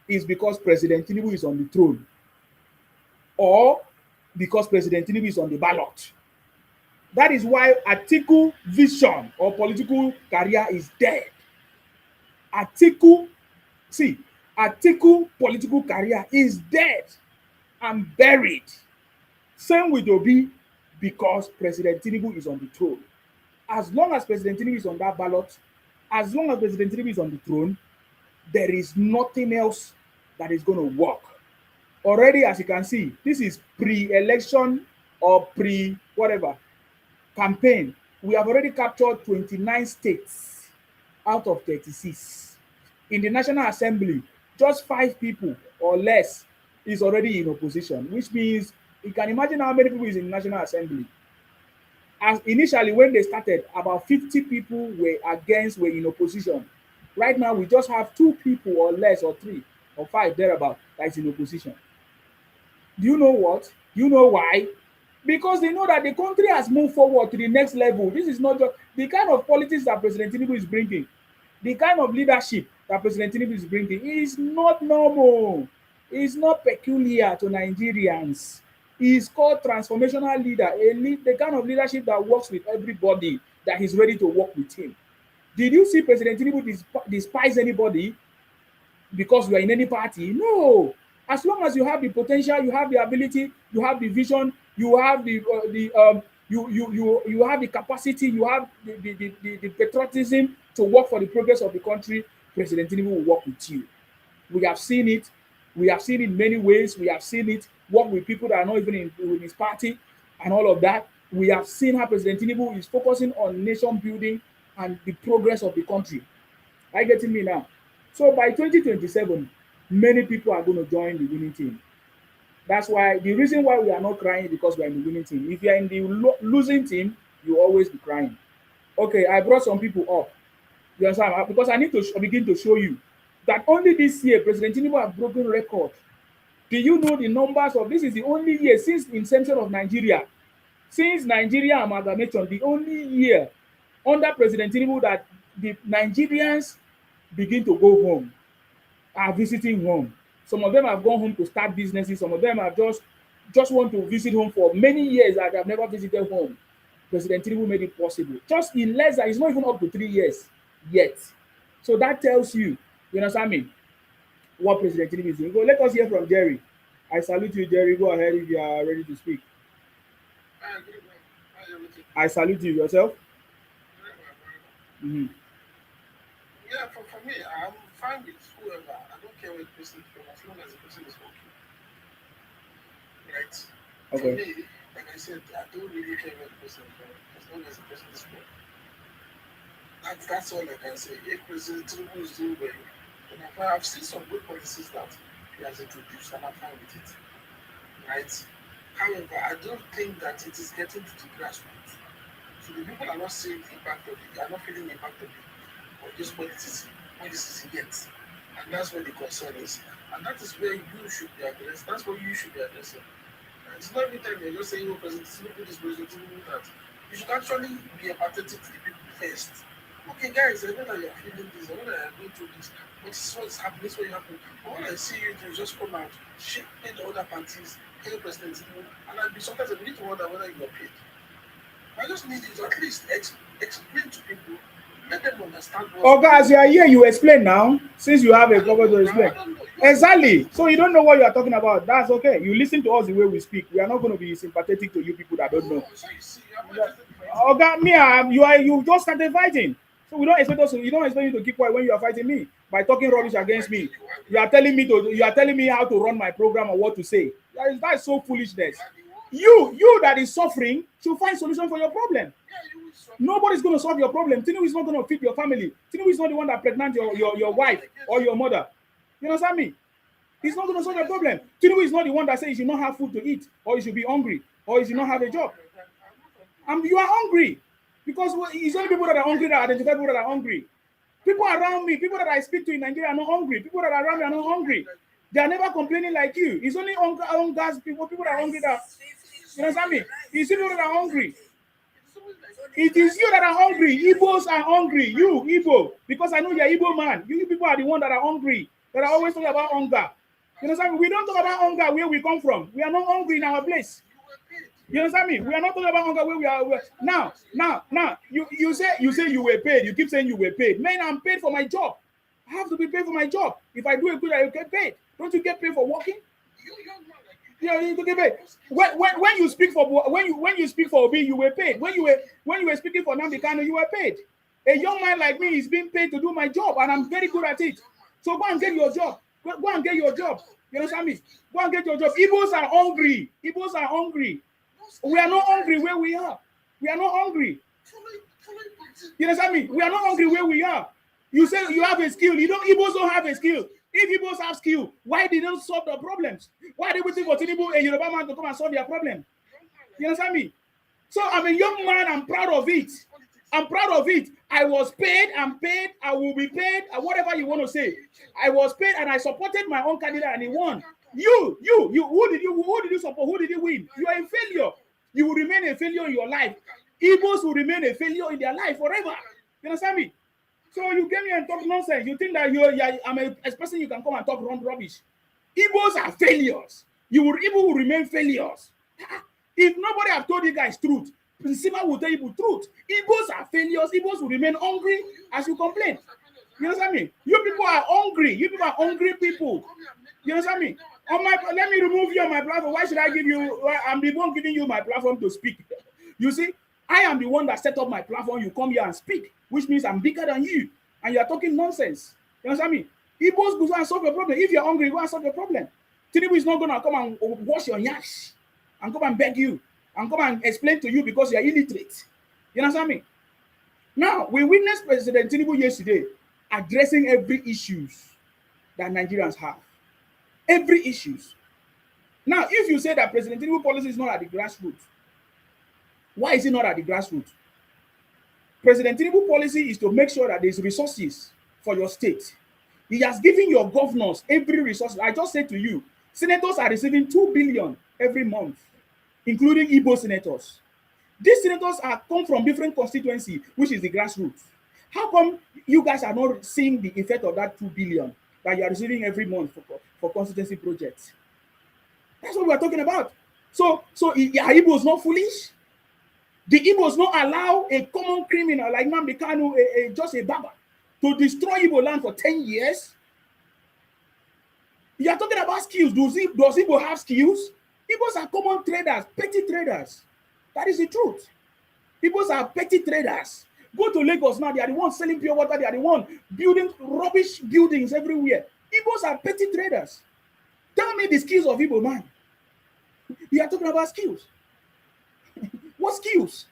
is because President Tinubu is on the throne, or because President Tinubu is on the ballot. That is why Atiku vision or political career is dead. Atiku, see, Atiku political career is dead and buried. Same with Obi, because President Tinubu is on the throne. As long as President Tinubu is on that ballot, as long as President Tinubu is on the throne, there is nothing else that is going to work. Already, as you can see, this is pre-election or pre-whatever campaign. We have already captured 29 states out of 36. In the National Assembly, just 5 people or less is already in opposition, which means you can imagine how many people is in the National Assembly. As initially, when they started, about 50 people were in opposition. Right now, we just have 2 people or less, or 3 or 5 thereabout that is in opposition. Do you know what? You know why? Because they know that the country has moved forward to the next level. This is not just the kind of politics that President Tinubu is bringing, the kind of leadership that President Tinubu is bringing is not normal. It's not peculiar to Nigerians. He's called transformational leader, the kind of leadership that works with everybody, that is ready to work with him. Did you see President Tinubu despise anybody because you are in any party? No. As long as you have the potential, you have the ability, you have the vision, you have you have the capacity, you have the patriotism to work for the progress of the country, President Tinubu will work with you. We have seen it. We have seen it in many ways. We have seen it work with people that are not even in his party and all of that. We have seen how President Tinubu is focusing on nation building and the progress of the country. Are you getting me now? So by 2027, many people are going to join the winning team. That's why the reason why we are not crying is because we are in the winning team. If you are in the losing team, you always be crying. Okay, I brought some people up. You understand? Because I need to begin to show you that only this year, President Tinubu has broken record. Do you know the numbers of this? Is the only year since the inception of Nigeria, since Nigeria amalgamation, the only year under President Tinubu that the Nigerians begin to go home, are visiting home. Some of them have gone home to start businesses. Some of them have just want to visit home for many years that have never visited home. President Tinubu made it possible. Just in less than, it's not even up to 3 years yet. So that tells you, you understand me, what President Tinubu is doing. So let us hear from Jerry. I salute you, Jerry. Go ahead if you are ready to speak. I salute you yourself. Mm-hmm. Yeah, for me, I'm fine with whoever. I don't care what the person is from, as long as the person is working. Right? Okay. For me, like I said, I don't really care what the person is from, as long as the person is working. That's all I can say. If President Tinubu is doing well, then I've seen some good policies that he has introduced, and I'm fine with it. Right? However, I don't think that it is getting to the grassroots. So the people are not seeing the impact of it, they are not feeling the impact of it. This policy yet, and that's where the concern is, and that is where you should be addressed. That's what you should be addressing. It's not every time you're just saying, "Oh, President Tinubu this, President Tinubu that." You should actually be empathetic to the people first. Okay, guys, I know that you're feeling this, I know that you're going through this, but this is what's happening. This is what happened. But when I see you do, just come out, pay the other parties, pay President Tinubu, and I'd be sometimes I need to wonder whether you are paid. I just need you to at least explain to people. Let them understand. Oh, guys, you are here. You explain now, since you have a cover to explain. Exactly. So you don't know what you are talking about. That's okay. You listen to us the way we speak. We are not going to be sympathetic to you people that don't know. So you see, you just started fighting. So we don't expect us. You don't expect you to keep quiet when you are fighting me by talking rubbish against me. You are telling me how to run my program or what to say. That is so foolishness. You that is suffering should find solution for your problem. Nobody's going to solve your problem. Tinubu is not going to feed your family. Tinubu is not the one that pregnant your wife or your mother. You understand me? He's not going to solve your problem. Tinubu is not the one that says you should not have food to eat, or you should be hungry, or you should not have a job. And you are hungry because it's only people that are hungry that identify people that are hungry. People around me, people that I speak to in Nigeria are not hungry. People that are around me are not hungry. They are never complaining like you. It's only people that are hungry that, you understand me? It's people that are hungry. It is you that are hungry. Igbos are hungry. You, Igbo, because I know you're Igbo man. You people are the one that are hungry, that are always talking about hunger. You understand me? We don't talk about hunger where we come from. We are not hungry in our place. You understand me? We are not talking about hunger where we are. Now, you say you were paid. You keep saying you were paid. Man, I'm paid for my job. I have to be paid for my job. If I do a good, I get paid. Don't you get paid for working? Yeah, you get paid. When you speak for when you speak for Obi, you were paid. When you were speaking for Nnamdi Kanu, you were paid. A young man like me is being paid to do my job, and I'm very good at it. So go and get your job. Go and get your job. You understand me? Go and get your job. Igbos are hungry. Igbos are hungry. We are not hungry where we are. We are not hungry. You understand me? We are not hungry where we are. You say you have a skill. Igbos don't have a skill. If Igbos have skill, why they don't solve the problems? Why are they waiting for Tinubu and Yoruba man to come and solve their problem? You understand me? So I'm a young man. I'm proud of it. I'm proud of it. I was paid. I'm paid. I will be paid. Whatever you want to say. I was paid and I supported my own candidate and he won. You. Who did you support? Who did you win? You are a failure. You will remain a failure in your life. Igbos will remain a failure in their life forever. You understand me? So you came here and talk nonsense. You think that I'm a person you can come and talk wrong rubbish. Igbos are failures. Igbo will remain failures. If nobody have told you guys truth, Principal will tell you truth. Igbos are failures. Igbos will remain hungry as you complain. You understand me? You people are hungry. You people are hungry people. You understand me? Let me remove you on my platform. Why should I give you? I'm the one giving you my platform to speak. You see, I am the one that set up my platform. You come here and speak, which means I'm bigger than you, and you are talking nonsense. You understand me? Igbos go and solve your problem. If you're hungry, go and solve your problem. Tinubu is not going to come and wash your nyash and come and beg you and come and explain to you because you are illiterate. You understand me? Now, we witnessed President Tinubu yesterday addressing every issues that Nigerians have. Every issues. Now, if you say that President Tinubu policy is not at the grassroots, why is it not at the grassroots? President Tinubu policy is to make sure that there's resources for your state. He has given your governors every resource. I just said to you, senators are receiving 2 billion every month, including Igbo senators. These senators come from different constituency, which is the grassroots. How come you guys are not seeing the effect of that 2 billion that you are receiving every month for constituency projects? That's what we are talking about. So are Igbos not foolish? The Igbos not allow a common criminal like Nnamdi Kanu, just a baba, to destroy Igbo land for 10 years? You are talking about skills. Does Igbo have skills? Igbos are common traders, petty traders. That is the truth. Igbos are petty traders. Go to Lagos now, they are the ones selling pure water, they are the ones building rubbish buildings everywhere. Igbos are petty traders. Tell me the skills of Igbo man. You are talking about skills. What skills?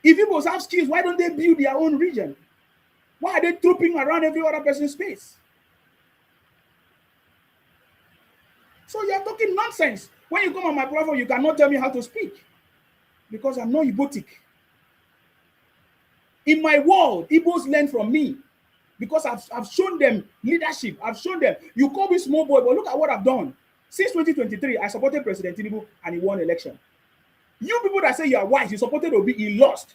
If Igbos have skills, why don't they build their own region? Why are they trooping around every other person's space? So you are talking nonsense. When you come on my platform, you cannot tell me how to speak because I'm not Igbotic. In my world, Igbos learn from me because I've shown them leadership. I've shown them. You call me small boy, but look at what I've done. Since 2023, I supported President Tinubu and he won election. You people that say you are wise, you supported Obi, he lost.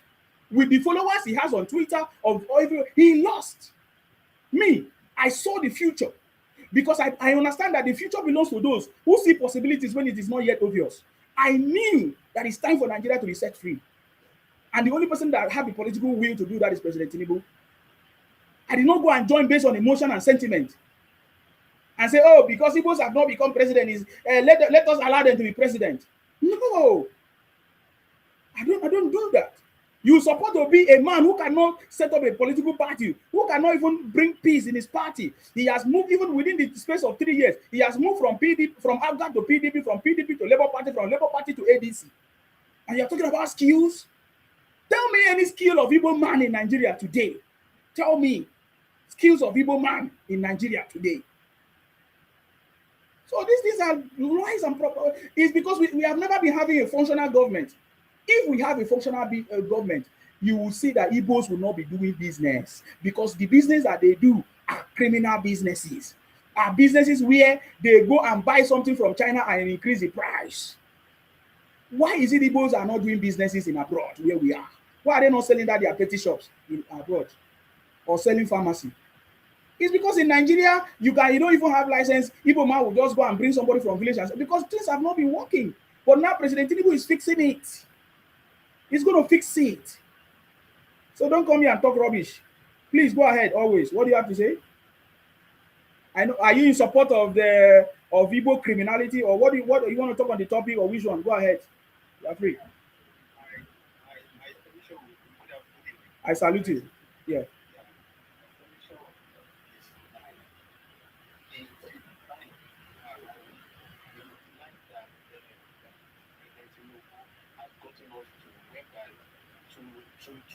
With the followers he has on Twitter, he lost. Me, I saw the future because I understand that the future belongs to those who see possibilities when it is not yet obvious. I knew that it's time for Nigeria to be set free. And the only person that had the political will to do that is President Tinubu. I did not go and join based on emotion and sentiment and say, oh, because Igbos have not become president, let us allow them to be president. No, I don't do that. You support to be a man who cannot set up a political party, who cannot even bring peace in his party. He has moved even within the space of 3 years. He has moved from AFGAN to PDP, from PDP to Labour Party, from Labour Party to ADC. And you're talking about skills? Tell me any skill of Igbo man in Nigeria today. Tell me skills of Igbo man in Nigeria today. So these are lies and proper. It's because we have never been having a functional government. If we have a functional government, you will see that Igbos will not be doing business because the business that they do are criminal businesses. Are businesses where they go and buy something from China and increase the price. Why is it Igbos are not doing businesses in abroad where we are? Why are they not selling that their petty shops in abroad or selling pharmacy? It's because in Nigeria, you don't even have license. Igbo man will just go and bring somebody from village because things have not been working. But now President Tinubu is fixing it. He's going to fix it. So don't come here and talk rubbish. Please go ahead always. What do you have to say? I know. Are you in support of Igbo criminality, or what do you want to talk on the topic, or which one? Go ahead. You are free. I salute you. Yeah.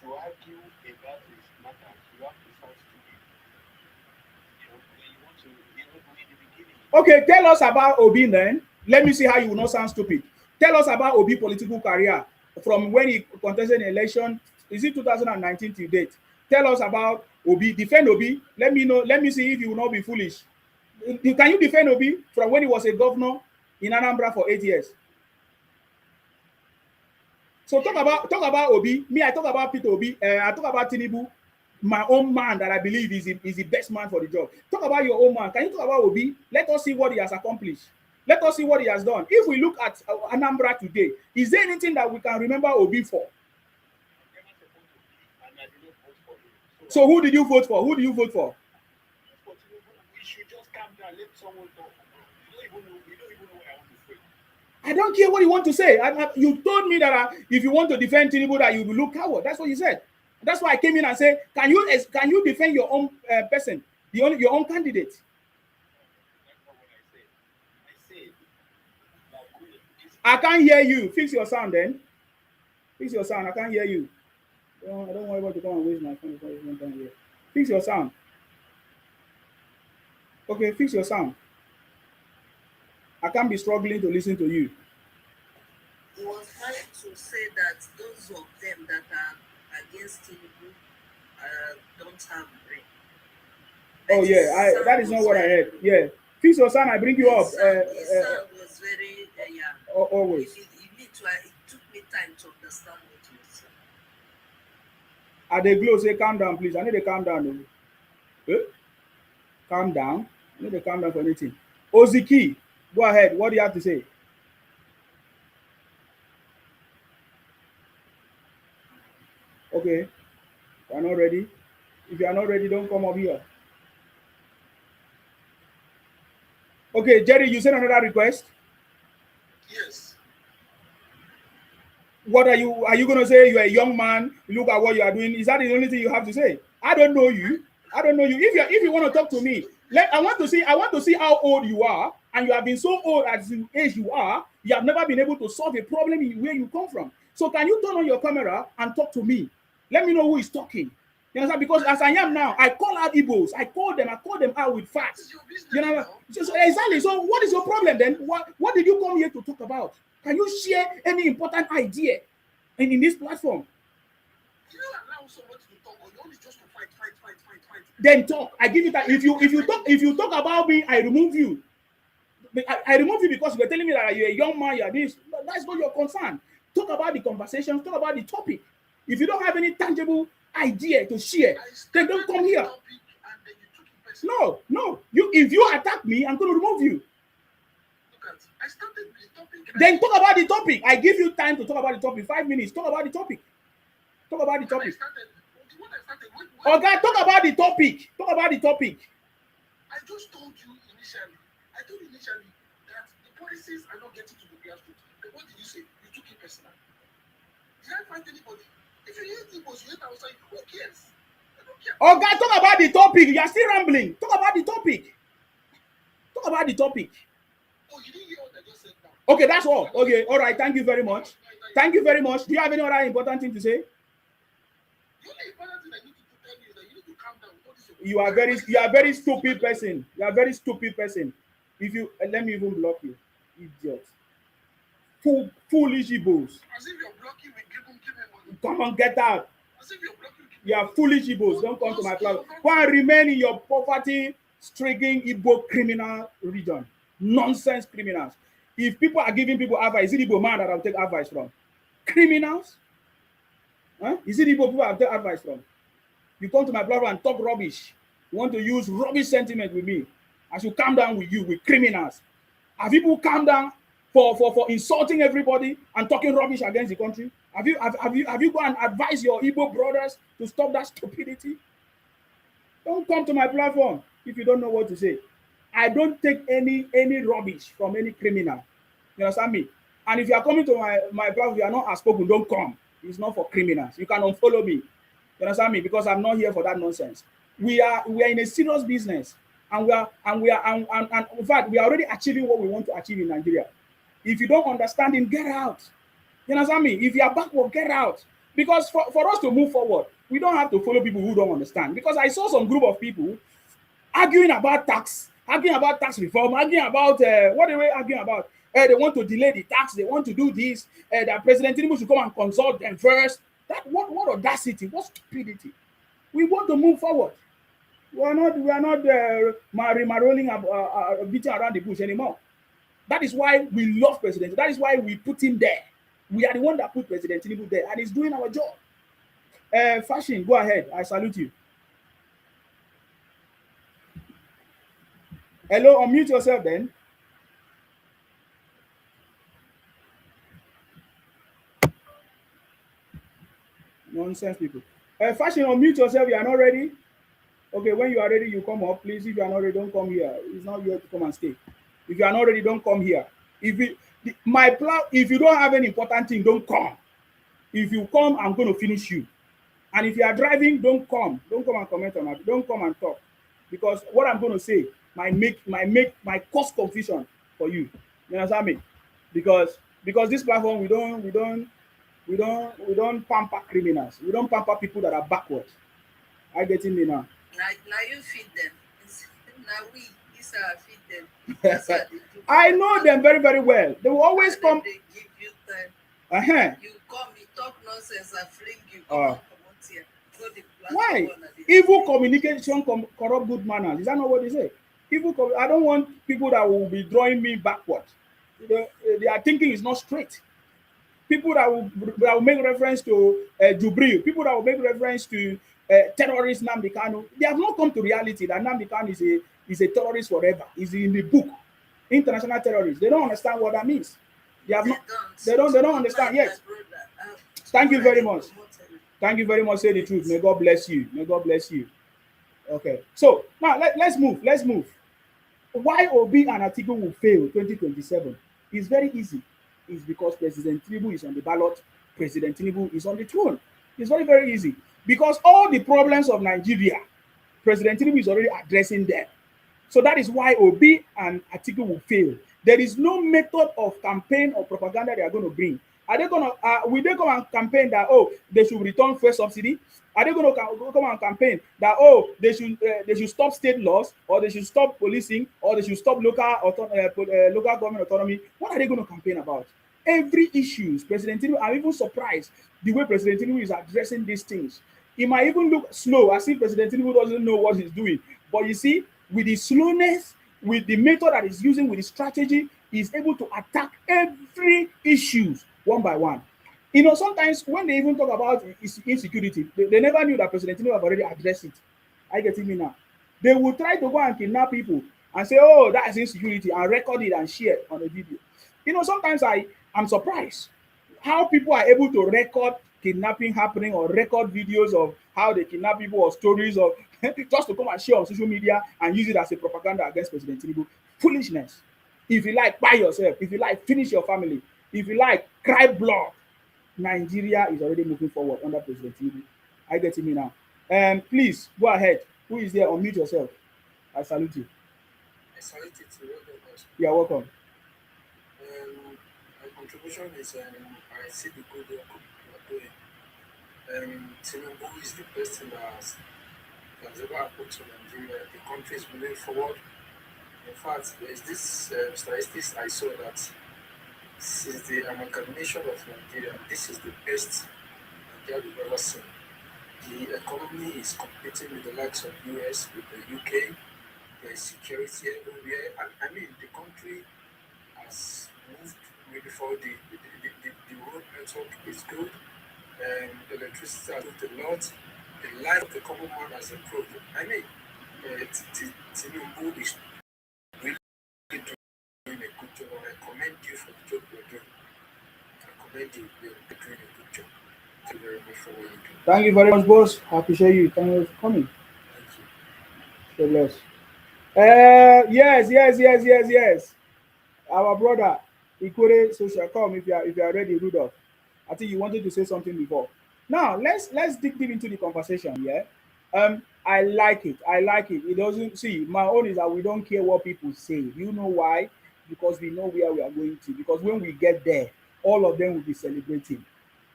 To argue about this matter, you have to sound stupid. Okay, tell us about Obi then. Let me see how you will not sound stupid. Tell us about Obi political career from when he contested an election. Is it 2019 till date? Tell us about Obi. Defend Obi. Let me know. Let me see if you will not be foolish. Can you defend Obi from when he was a governor in Anambra for 8 years? So talk about Obi. Me, I talk about Peter Obi. I talk about Tinubu, my own man that I believe is the best man for the job. Talk about your own man. Can you talk about Obi? Let us see what he has accomplished. Let us see what he has done. If we look at Anambra today, is there anything that we can remember Obi for? So who did you vote for? Who do you vote for? We should just calm down. Let someone talk. You don't even know what I want to say. I don't care what you want to say. You told me that if you want to defend Tinubu, that you will look coward. That's what you said. That's why I came in and said, can you defend your own person, your own candidate? That's not what I said. I can't hear you. Fix your sound then. Fix your sound. I can't hear you. I don't want everybody to come and waste my phone. Fix your sound. Okay, fix your sound. I can't be struggling to listen to you. He was trying to say that those of them that are against Tinubu don't have brain. Oh yeah, that is not what I heard. Yeah, fix your sound. I bring you up. His sound was very always. It took me time to understand what he was saying. Adeglo say calm down, please. I need to calm down. Calm down. I need to calm down for anything. Oziki, go ahead. What do you have to say? Okay. You are not ready. If you are not ready, don't come up here. Okay, Jerry, you sent another request? Yes. What are you going to say? You're a young man. Look at what you are doing. Is that the only thing you have to say? I don't know you. If you want to talk to me, I want to see how old you are, and you have been so old at the age you are, you have never been able to solve a problem in where you come from. So can you turn on your camera and talk to me? Let me know who is talking. You understand? Because as I am now, I call out Igbos. I call them out with facts. You know, exactly. So what is your problem then? What did you come here to talk about? Can you share any important idea in this platform? You don't allow someone to talk, or you only just to fight. Then talk. I give you that. If you talk about me, I remove you. I remove you because you're telling me that you're a young man, you're this. That's not your concern. Talk about the conversation, talk about the topic. If you don't have any tangible idea to share, then don't come here. No. If you attack me, I'm going to remove you. I started the topic. Then talk about the topic. I give you time to talk about the topic. 5 minutes. Talk about the topic. Talk about the topic. Okay, talk about the topic. Talk about the topic. I just told you initially. That the policies are not getting to the grassroots. What did you say? You took it personal. Did I find anybody? If you hate Igbos, you hate outside, who cares? I don't care. Okay, talk about the topic. You are still rambling. Talk about the topic. Talk about the topic. Oh, you didn't hear what I just said now. Okay, that's all. Okay, all right. Thank you very much. Thank you very much. Do you have any other important thing to say? The only important thing I need to tell you is that you need to calm down. You are a very stupid person. You are a very stupid person. If you let me even block you, idiot. Foolish Igbos. As if you're blocking me, give me money. Come on, get out. As if you're blocking me. You are foolish Igbos. Don't come to my platform. Go and remain in your poverty-stricken Igbo criminal region. Nonsense criminals. If people are giving people advice, is it Igbo man that I'll take advice from? Criminals? Huh? Is it Igbo people I take advice from? You come to my platform and talk rubbish. You want to use rubbish sentiment with me. I should calm down with you, with criminals. Have people calmed down for insulting everybody and talking rubbish against the country? Have you gone and advised your Igbo brothers to stop that stupidity? Don't come to my platform if you don't know what to say. I don't take any rubbish from any criminal. You understand me? And if you are coming to my platform, you are not outspoken, don't come. It's not for criminals. You can unfollow me. You understand me? Because I'm not here for that nonsense. We are in a serious business, and and in fact we are already achieving what we want to achieve in Nigeria. If you don't understand him, get out. You understand me? If you are backward, get out. Because for us to move forward, we don't have to follow people who don't understand. Because I saw some group of people arguing about tax reform, arguing about what they were arguing about. They want to delay the tax, they want to do this, that President Tinubu should come and consult them first. That what audacity, what stupidity. We want to move forward. We are not marolling beating around the bush anymore. That is why we love President. That is why we put him there. We are the one that put President Tinubu there, and he's doing our job. Fashion, go ahead. I salute you. Hello, unmute yourself then. Nonsense people. Fashion, unmute yourself. You are not ready? Okay, when you are ready, you come up. Please, if you are not ready, don't come here. It's not here to come and stay. If you are not ready, don't come here. If you don't have any important thing, don't come. If you come, I'm going to finish you. And if you are driving, don't come. Don't come and comment on it. Don't come and talk. Because what I'm going to say might cause confusion for you. You understand me? Because this platform we don't pamper criminals. We don't pamper people that are backwards. I getting me now. Now you feed them. Now we feed them. I know them very, very well. They will always come. They give you time. Uh-huh. You come, you talk nonsense, I fling you. Here. Why? Evil communication corrupt good manners. Is that not what they say? I don't want people that will be drawing me backwards. Their thinking is not straight. People that will make reference to Jubril, people that will make reference to terrorist Nnamdi Kanu, they have not come to reality that Nnamdi Kanu is a terrorist forever. He's in the book, international terrorist. They don't understand what that means. They don't understand yet. Thank you very much. Thank you very much. Say the truth. May God bless you. May God bless you. Okay. So now let's move. Let's move. Why Obi and Atiku will fail 2027 is very easy. It's because President Tinubu is on the ballot. President Tinubu is on the throne. It's very, very easy. Because all the problems of Nigeria, President Tinubu is already addressing them. So that is why Obi and Atiku will fail. There is no method of campaign or propaganda they are going to bring. Are they going to, will they come and campaign that, they should return fuel subsidy? Are they going to come and campaign that, they should stop state laws, or they should stop policing, or they should stop local government autonomy? What are they going to campaign about? Every issue, President Tinubu, I'm even surprised the way President Tinubu is addressing these things. It might even look slow, as if President Tinubu doesn't know what he's doing. But you see, with the slowness, with the method that he's using, with the strategy, he's able to attack every issue one by one. You know, sometimes when they even talk about insecurity, they never knew that President Tinubu have already addressed it. I get it now. They will try to go and kidnap people and say, that's insecurity, and record it and share it on a video. You know, sometimes I'm surprised how people are able to record kidnapping happening, or record videos of how they kidnap people, or stories of just to come and share on social media and use it as a propaganda against President Tinubu. Foolishness. If you like, buy yourself. If you like, finish your family. If you like, cry blood. Nigeria is already moving forward under President Tinubu. I get me now. Please go ahead. Who is there? Unmute yourself. I salute you. I salute you too. You are welcome. My contribution is I see the good work you are doing. Tinubu is the best thing that has ever happened to Nigeria. The country is moving forward. In fact, there is this statistics I saw that since the amalgamation of Nigeria, this is the best Nigeria we've ever seen. The economy is competing with the likes of US, with the UK. There is security everywhere. And I mean, the country has moved way before the road network is good. Electricity has improved a lot. The life of the common man has improved. I mean, Tinubu is really doing a good job. I commend you for the job you're doing. I commend you. You're doing a good job. Thank you very much for what you do. Thank you very much, boss. I appreciate you. Thank you for coming. Thank you. God bless. Yes. Our brother, Ikore Social, come if you are ready, Rudolph. I think you wanted to say something before. Now let's dig deep into the conversation. Yeah, I like it. I like it. It doesn't see my own is that we don't care what people say. You know why? Because we know where we are going to. Because when we get there, all of them will be celebrating.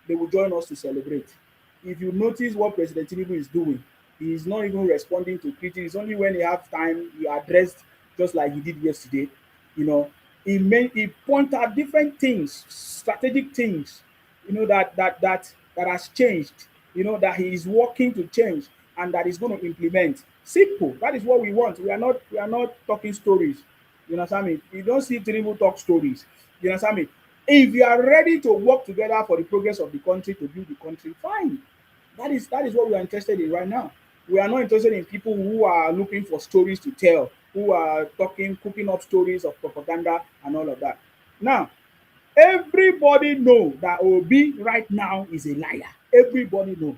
They will join us to celebrate. If you notice what President Tinubu is doing, he is not even responding to critics. It's only when he has time he addressed just like he did yesterday. You know, he point out different things, strategic things, that has changed. That he is working to change and that he's going to implement. Simple. That is what we want. We are not talking stories. You understand me? You don't see Tinubu talk stories. You understand me? If you are ready to work together for the progress of the country, to build the country, fine. That is what we are interested in right now. We are not interested in people who are looking for stories to tell, who are cooking up stories of propaganda and all of that. Now, everybody know that Obi right now is a liar. Everybody know,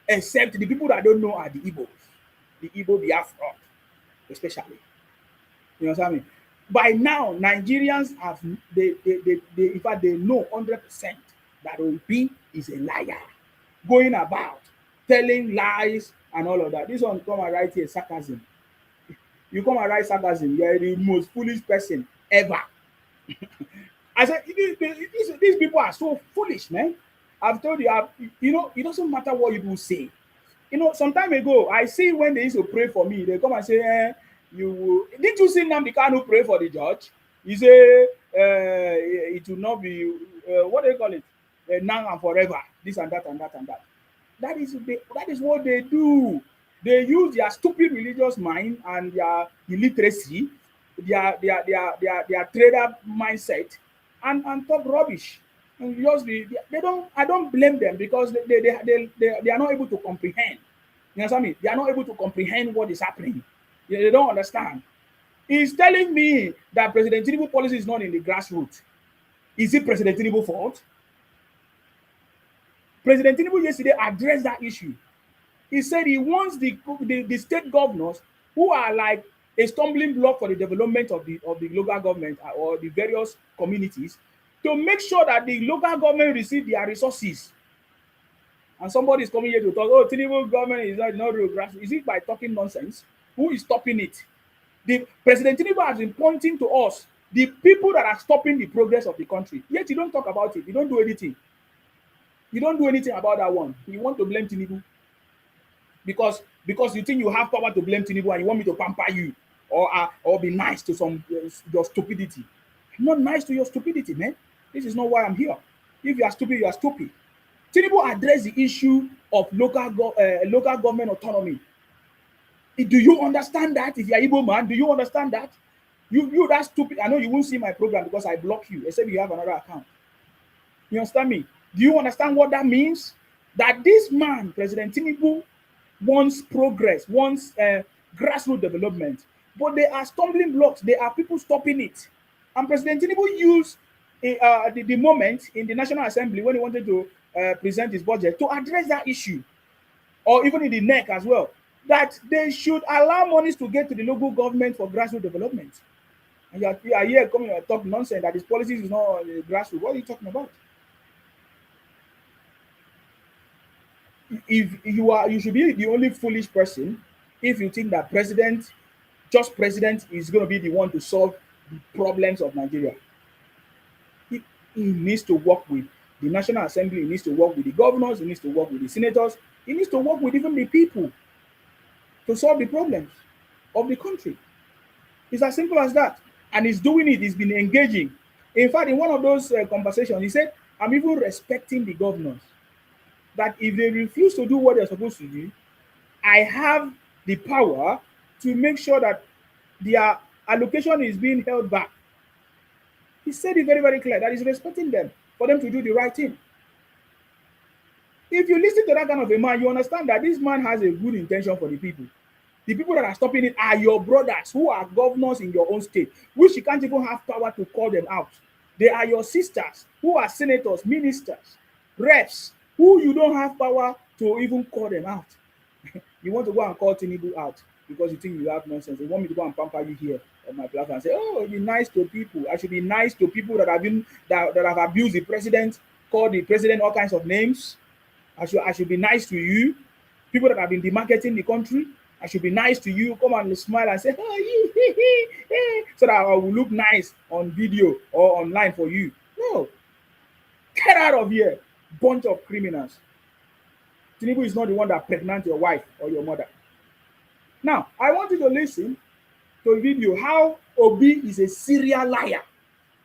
except the people that don't know are the Igbos, the Igbo Biafra, especially. You understand me? By now, Nigerians have in fact they know 100% that Obi is a liar, going about telling lies and all of that. This one come and write here sarcasm. You come and write sarcasm, you are the most foolish person ever. I said these people are so foolish, man. I've told you, it doesn't matter what you do say. Some time ago, I see when they used to pray for me, they come and say, didn't you see Nnamdi Kanu pray for the judge? He say, it will not be, what do you call it? Now and forever, this and that and that and that. That is what they do. They use their stupid religious mind and their illiteracy, their trader mindset, and talk rubbish. And just they don't. I don't blame them because they are not able to comprehend. You understand me? They are not able to comprehend what is happening. They don't understand. He's telling me that President Tinubu policy is not in the grassroots. Is it President Tinubu's fault? President Tinubu yesterday addressed that issue. He said he wants the state governors who are like a stumbling block for the development of the local government or the various communities to make sure that the local government receive their resources. And somebody is coming here to talk, oh, Tinubu government is not real grassroots. Is it by talking nonsense? Who is stopping it? The President Tinubu has been pointing to us, the people that are stopping the progress of the country. Yet you don't talk about it. You don't do anything. You don't do anything about that one. You want to blame Tinubu because you think you have power to blame Tinubu and you want me to pamper you or be nice to your stupidity. I'm not nice to your stupidity, man. This is not why I'm here. If you are stupid, you are stupid. Tinubu addressed the issue of local government autonomy. Do you understand that? If you are Igbo man, do you understand that? You that stupid. I know you won't see my program because I block you, except you have another account. You understand me? Do you understand what that means? That this man, President Tinubu, wants progress, wants grassroots development, but they are stumbling blocks. There are people stopping it. And President Tinubu used the moment in the National Assembly when he wanted to present his budget to address that issue, or even in the neck as well, that they should allow monies to get to the local government for grassroots development. And you are here coming and talk nonsense that his policies is not grassroots. What are you talking about? If you should be the only foolish person if you think that president is going to be the one to solve the problems of Nigeria. He needs to work with the National Assembly, he needs to work with the governors, he needs to work with the senators, he needs to work with even the people to solve the problems of the country. It's as simple as that. And he's doing it, he's been engaging. In fact, in one of those conversations, he said, I'm even respecting the governors. That if they refuse to do what they're supposed to do, I have the power to make sure that their allocation is being held back. He said it very, very clear that he's respecting them for them to do the right thing. If you listen to that kind of a man, you understand that this man has a good intention for the people. The people that are stopping it are your brothers who are governors in your own state, which you can't even have power to call them out. They are your sisters who are senators, ministers, reps, who you don't have power to even call them out. You want to go and call Tinubu out because you think you have nonsense. You want me to go and pamper you here on my platform and say, "Oh, be nice to people." I should be nice to people that have been that have abused the president, called the president all kinds of names. I should be nice to you. People that have been demarketing the country, I should be nice to you. Come and smile and say, "Oh, so that I will look nice on video or online for you." No, get out of here, bunch of criminals. Tinubu is not the one that pregnant your wife or your mother. Now, I want you to listen to a video how Obi is a serial liar.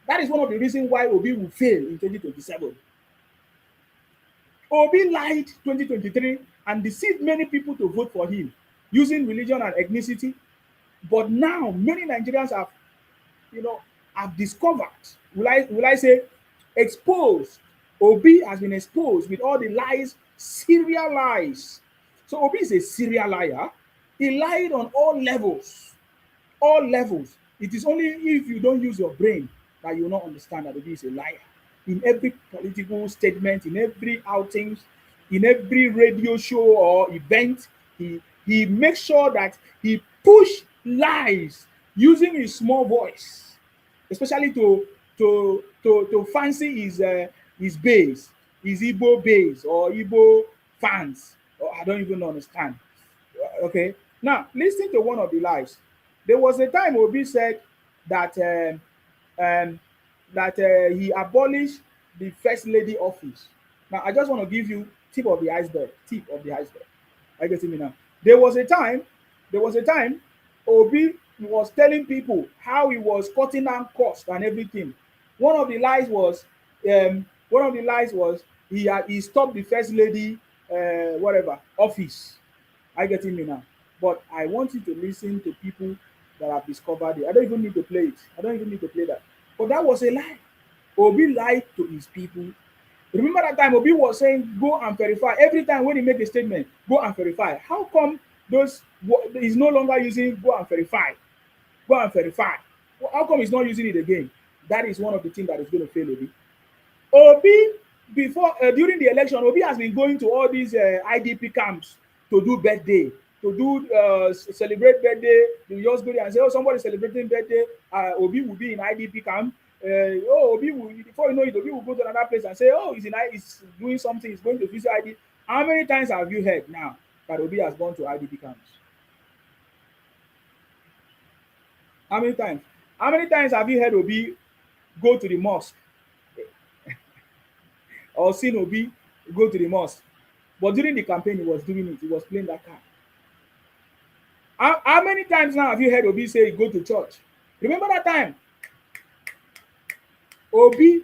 That is one of the reasons why Obi will fail in 2027. Obi lied 2023 and deceived many people to vote for him using religion and ethnicity. But now many Nigerians have discovered, will I say, exposed. Obi has been exposed with all the lies, serial lies. So Obi is a serial liar. He lied on all levels. All levels. It is only if you don't use your brain that you will not understand that Obi is a liar. In every political statement, in every outing, in every radio show or event, he makes sure that he push lies using his small voice, especially to fancy his base, his Igbo base or Igbo fans. Or I don't even understand. Okay, now listen to one of the lies. There was a time Obi said that um, he abolished the first lady office. Now I just want to give you tip of the iceberg. Tip of the iceberg. I get me now. There was a time Obi was telling people how he was cutting down cost and everything. One of the lies was he stopped the first lady whatever office. I get me now. But I want you to listen to people that have discovered it. I don't even need to play it. I don't even need to play that. But that was a lie. Obi lied to his people. Remember that time Obi was saying, go and verify. Every time when he make a statement, go and verify. How come he's no longer using go and verify? Go and verify. How come he's not using it again? That is one of the things that is going to fail Obi. Obi, during the election, Obi has been going to all these IDP camps to do birthday, to do celebrate birthday. You just go there and say, oh, somebody's celebrating birthday. Obi will be in IDP camp. Obi will, before you know it, Obi will go to another place and say, oh, he's doing something. He's going to visit ID. How many times have you heard now that Obi has gone to IDP camps? How many times? How many times have you heard Obi go to the mosque or seen Obi go to the mosque? But during the campaign, he was doing it. He was playing that card. How many times now have you heard Obi say go to church? Remember that time? Remember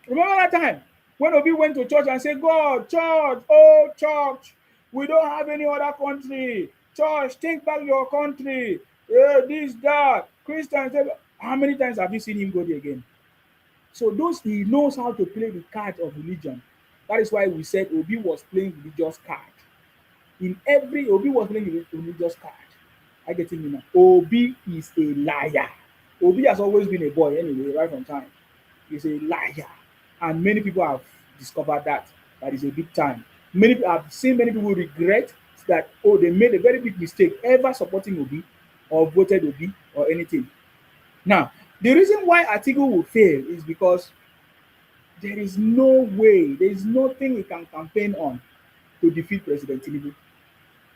that time when Obi went to church and said, God, church, oh, church, we don't have any other country. Church, take back your country. This, that, Christians. How many times have you seen him go there again? So he knows how to play the card of religion. That is why we said Obi was playing religious card. Obi was playing religious card. I get it now. Obi is a liar. Obi has always been a boy anyway, right from time. He's a liar. And many people have discovered that is a big time. I've seen many people regret that, they made a very big mistake ever supporting Obi or voted Obi or anything. Now, the reason why Atiku will fail is because there is no way, there is nothing he can campaign on to defeat President Tinubu.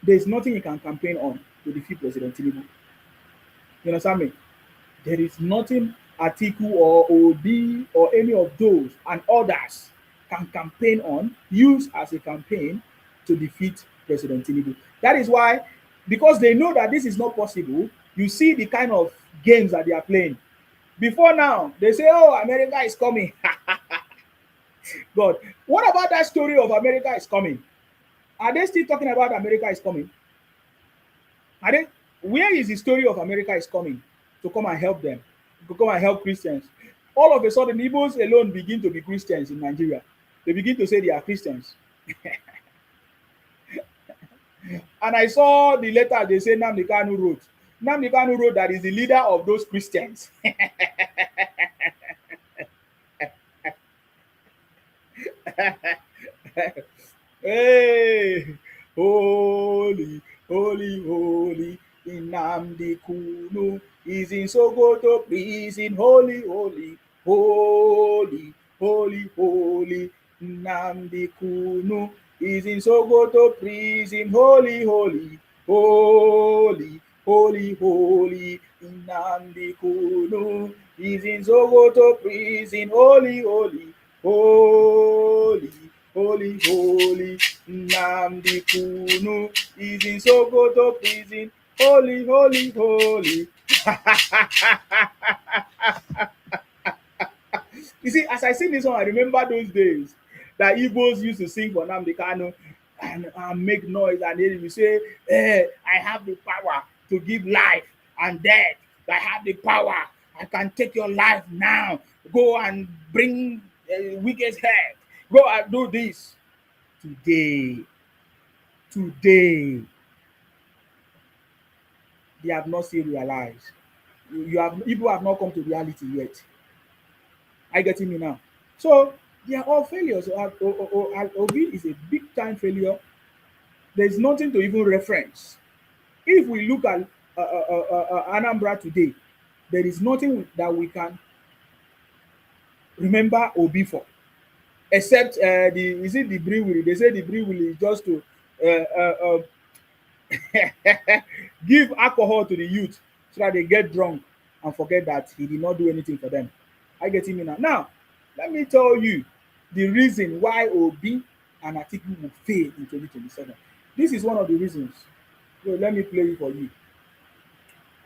There is nothing he can campaign on to defeat President Tinubu. You understand me? There is nothing Atiku or Obi or any of those and others can campaign on, use as a campaign to defeat President Tinubu. That is why, because they know that this is not possible, you see the kind of games that they are playing. Before now, they say, oh, America is coming. God, what about that story of America is coming? Are they still talking about America is coming? Where is the story of America is coming to come and help them, to come and help Christians? All of a sudden, Igbos alone begin to be Christians in Nigeria. They begin to say they are Christians. And I saw the letter they say Nnamdi Kanu wrote. Nnamdi Kanu wrote that is the leader of those Christians. Hey, holy, holy, holy, Nnamdi Kanu is in Sokoto prison. Holy, holy, holy, holy, holy, Nnamdi Kanu is in Sokoto prison. Holy, holy, holy, holy, holy, Nnamdi Kanu is in Sokoto prison. Holy, holy, holy. Holy, holy, Nnamdi Kanu is in Sokoto prison. Holy, holy, holy. You see, as I sing this one, I remember those days that Igbos used to sing for Nnamdi Kanu and make noise, and they will say, I have the power to give life and death. I have the power. I can take your life now. Go and bring wicked head. Go and do this. Today, they have not still realized. People have not come to reality yet. Are you getting me now? So they are all failures. Obi is a big time failure. There's nothing to even reference. If we look at Anambra today, there is nothing that we can remember Obi for, except the brewery. They say the brewery is just to give alcohol to the youth so that they get drunk and forget that he did not do anything for them. I get him now. Now, let me tell you the reason why Obi and Atiku will fail in 2027. This is one of the reasons. So let me play it for you.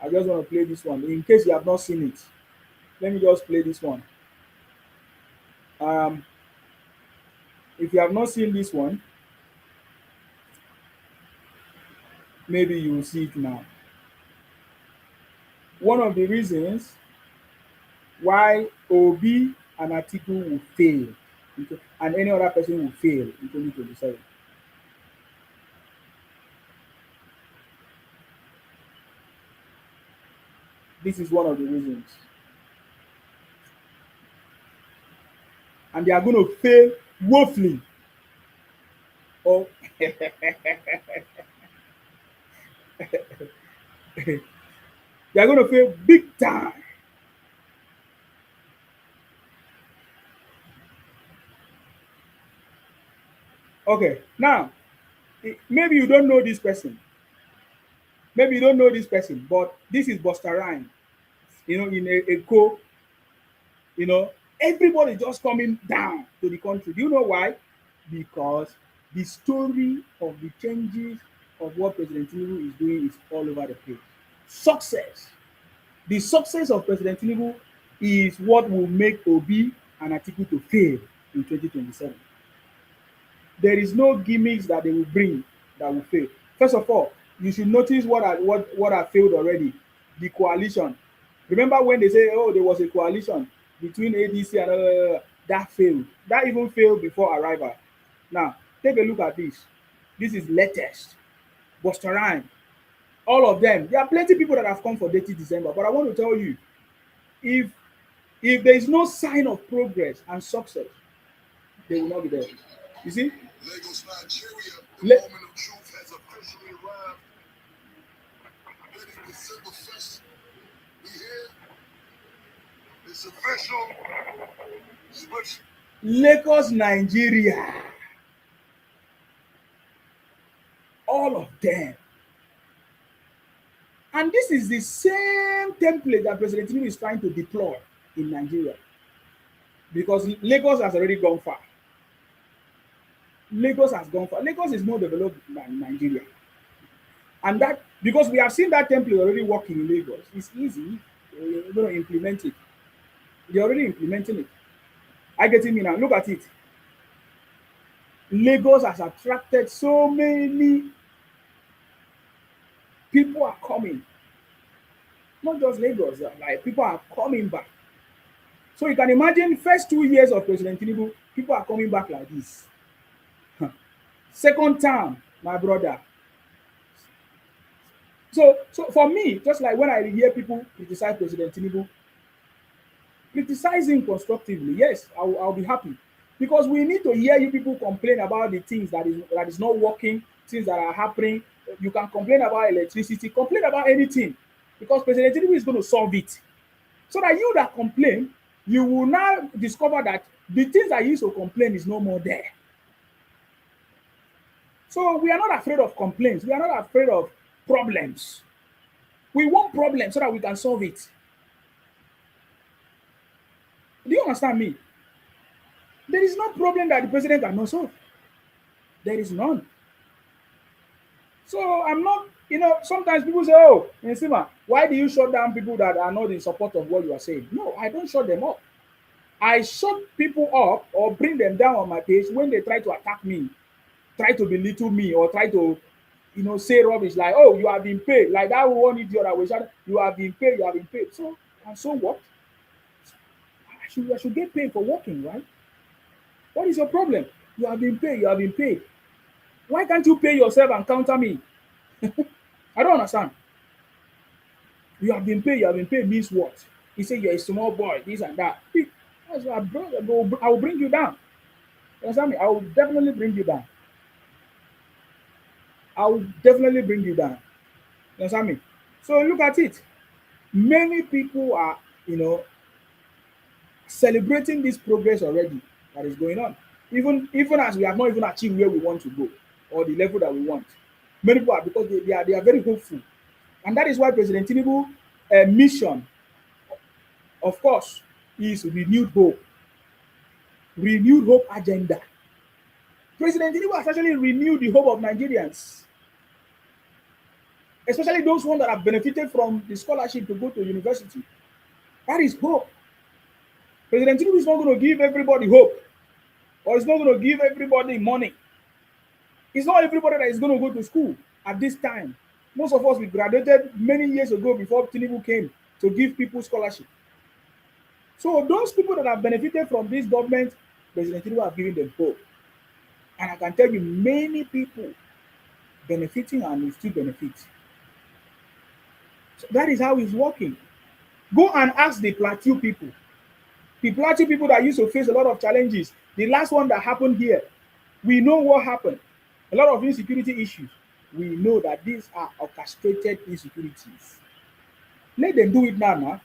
I just want to play this one. In case you have not seen it, let me just play this one. Um, if you have not seen this one, maybe you will see it now. One of the reasons why Obi and Atiku will fail and any other person will fail in 2027. This is one of the reasons. And they are going to fail woefully. Oh, they are going to fail big time. Okay, now, maybe you don't know this person. Maybe you don't know this person, but this is Buster Rhyme. In a co, everybody just coming down to the country. Do you know why? Because the story of the changes of what President Tinubu is doing is all over the place. Success. The success of President Tinubu is what will make Obi and Atiku to fail in 2027. There is no gimmicks that they will bring that will fail. First of all, you should notice what have failed already. The coalition. Remember when they say, oh, there was a coalition between ADC and that failed. That even failed before arrival. Now, take a look at this. This is latest. Buster Rhyme. All of them. There are plenty of people that have come for 30 December. But I want to tell you, if there is no sign of progress and success, they will not be there. You see? Lagos, Nigeria, the moment of truth has officially arrived. Ready December 1st. We here. It's official. Switch. Lagos, Nigeria. All of them. And this is the same template that President Tinubu is trying to deploy in Nigeria. Because Lagos has already gone far. Lagos has gone far. Lagos is more developed than Nigeria. And that, because we have seen that template already working in Lagos, it's easy. We're going to implement it. They're already implementing it. I get it now. Look at it. Lagos has attracted so many people are coming. Not just Lagos, like people are coming back. So you can imagine first 2 years of President Tinubu, people are coming back like this. Second term, my brother. So for me, just like when I hear people criticize President Tinubu, criticize him constructively. Yes, I'll be happy because we need to hear you people complain about the things that is not working, things that are happening. You can complain about electricity, complain about anything, because President Tinubu is going to solve it. So that you that complain, you will now discover that the things that you used to complain is no more there. So we are not afraid of complaints. We are not afraid of problems. We want problems so that we can solve it. Do you understand me? There is no problem that the president cannot solve. There is none. So I'm not, sometimes people say, oh, Nsima, why do you shut down people that are not in support of what you are saying? No, I don't shut them up. I shut people up or bring them down on my page when they try to attack me, try to belittle me, or try to, say rubbish like, oh, you have been paid. Like that one idiot that was shouting, you have been paid, you have been paid. So, and so what? I should get paid for working, right? What is your problem? You have been paid, you have been paid. Why can't you pay yourself and counter me? I don't understand. You have been paid means what? He said you're a small boy, this and that. That's what I will bring you down. You understand me? I will definitely bring you down. I will definitely bring you down. You understand me? So look at it. Many people are, celebrating this progress already that is going on. Even as we have not even achieved where we want to go or the level that we want. Many people are, because they are very hopeful. And that is why President Tinubu mission, of course, is renewed hope agenda. President Tinubu has actually renewed the hope of Nigerians, especially those ones that have benefited from the scholarship to go to university. That is hope. President Tinubu is not going to give everybody hope, or he's not going to give everybody money. It's not everybody that is going to go to school at this time. Most of us, we graduated many years ago before Tinubu came to give people scholarship. So those people that have benefited from this government, President Tinubu have given them hope. And I can tell you many people benefiting and will still benefit. So that is how it's working. Go and ask the Plateau people. The Plateau people that used to face a lot of challenges. The last one that happened here, we know what happened. A lot of insecurity issues. We know that these are orchestrated insecurities. Let them do it now.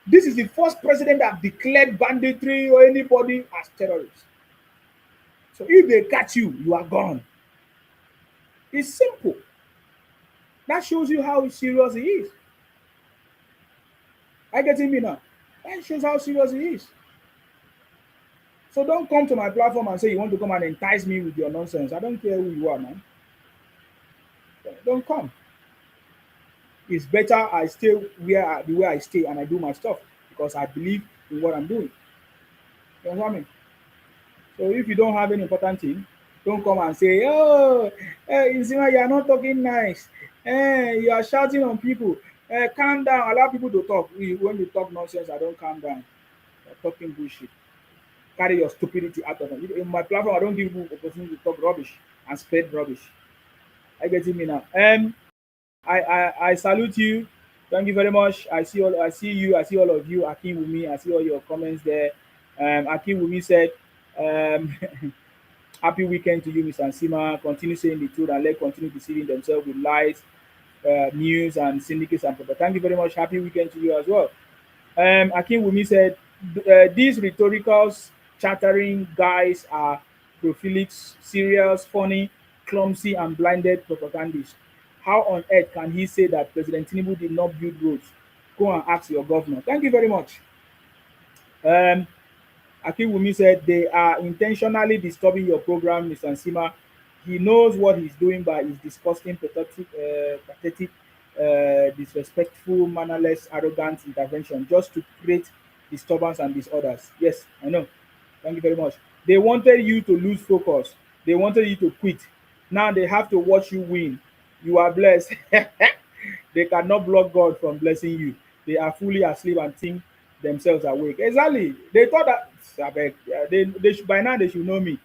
This is the first president that declared banditry or anybody as terrorists. So if they catch you, you are gone. It's simple. That shows you how serious he is. I get me now. That shows how serious he is. So don't come to my platform and say you want to come and entice me with your nonsense. I don't care who you are, man. Don't come. It's better I stay the way I stay and I do my stuff because I believe in what I'm doing. You know what I mean? So if you don't have any important thing, don't come and say, oh, Nzima, you are not talking nice. You are shouting on people. Calm down. Allow people to talk. When you talk nonsense, I don't calm down. You're talking bullshit. Carry your stupidity out of it. In my platform, I don't give you opportunity to talk rubbish and spread rubbish. I get me now. I salute you. Thank you very much. I see you. I see all of you. Akin Wumi. I see all your comments there. Akin Wumi said, happy weekend to you, Mr. Nsima. Continue saying the truth and let continue deceiving themselves with lies, news and syndicates and people. Thank you very much. Happy weekend to you as well. Akin Wumi said, these rhetorical chattering guys are prophylix, serious, funny, clumsy, and blinded propagandists. How on earth can he say that President Tinubu did not build roads? Go and ask your governor. Thank you very much. Akiwumi said they are intentionally disturbing your program, Mr. Nsima. He knows what he's doing by his disgusting, pathetic, disrespectful, mannerless, arrogant intervention just to create disturbance and disorders. Yes, I know. Thank you very much. They wanted you to lose focus. They wanted you to quit. Now they have to watch you win. You are blessed. They cannot block God from blessing you. They are fully asleep and think themselves awake. Exactly. They thought that by now they should know me.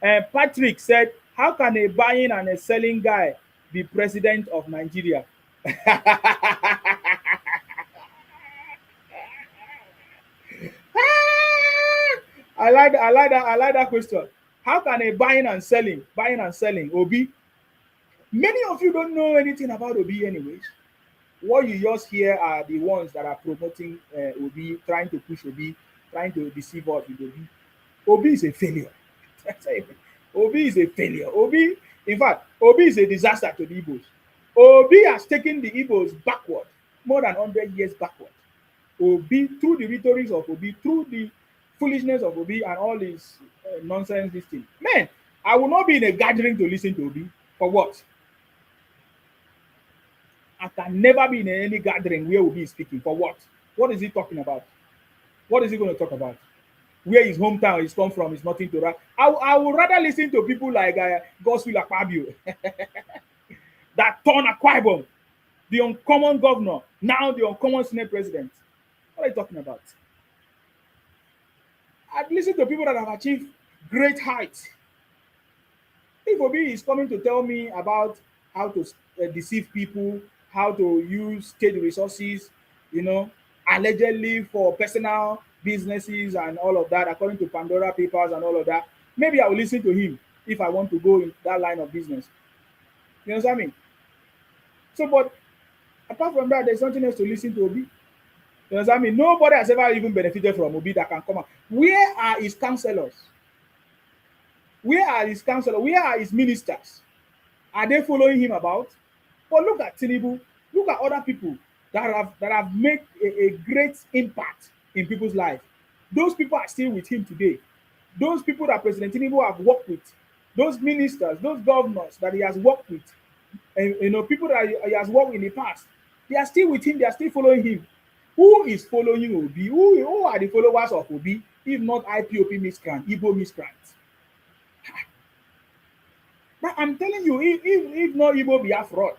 Patrick said, How can a buying and a selling guy be president of Nigeria? I like that question. How can a buying and selling, Obi? Many of you don't know anything about Obi, anyways. What you just hear are the ones that are promoting Obi, trying to push Obi, trying to deceive us with Obi. Obi is a failure. Obi is a failure. Obi, in fact, Obi is a disaster to the Igbos. Obi has taken the Igbos backward, more than 100 years backward. Obi, through the rhetorics of Obi, through the foolishness of Obi and all his nonsense, this thing. Man, I will not be in a gathering to listen to Obi. For what? I can never be in any gathering where Obi is speaking. For what? What is he talking about? What is he going to talk about? Where his hometown is come from is nothing to write. I would rather listen to people like Godswill Akpabio that turn Akwa Ibom, the uncommon governor, now the uncommon Senate president. What are you talking about? I've listened to people that have achieved great heights. If Obi is coming to tell me about how to deceive people, how to use state resources, you know, allegedly for personal businesses and all of that, according to Pandora Papers and all of that, maybe I will listen to him if I want to go in that line of business. You understand me? So, but apart from that, there's nothing else to listen to Obi. You understand me? Nobody has ever even benefited from Obi that can come out. Where are his counselors? Where are his counselors? Where are his ministers? Are they following him about? But look at Tinubu. Look at other people that have made a great impact in people's life. Those people are still with him today. Those people that President Tinubu have worked with, those ministers, those governors that he has worked with, and you know, people that he has worked in the past, they are still with him. They are still following him. Who is following Obi? Who are the followers of Obi, if not IPOP miscreant, Igbo miscreants? But I'm telling you, if not Igbo, be a fraud.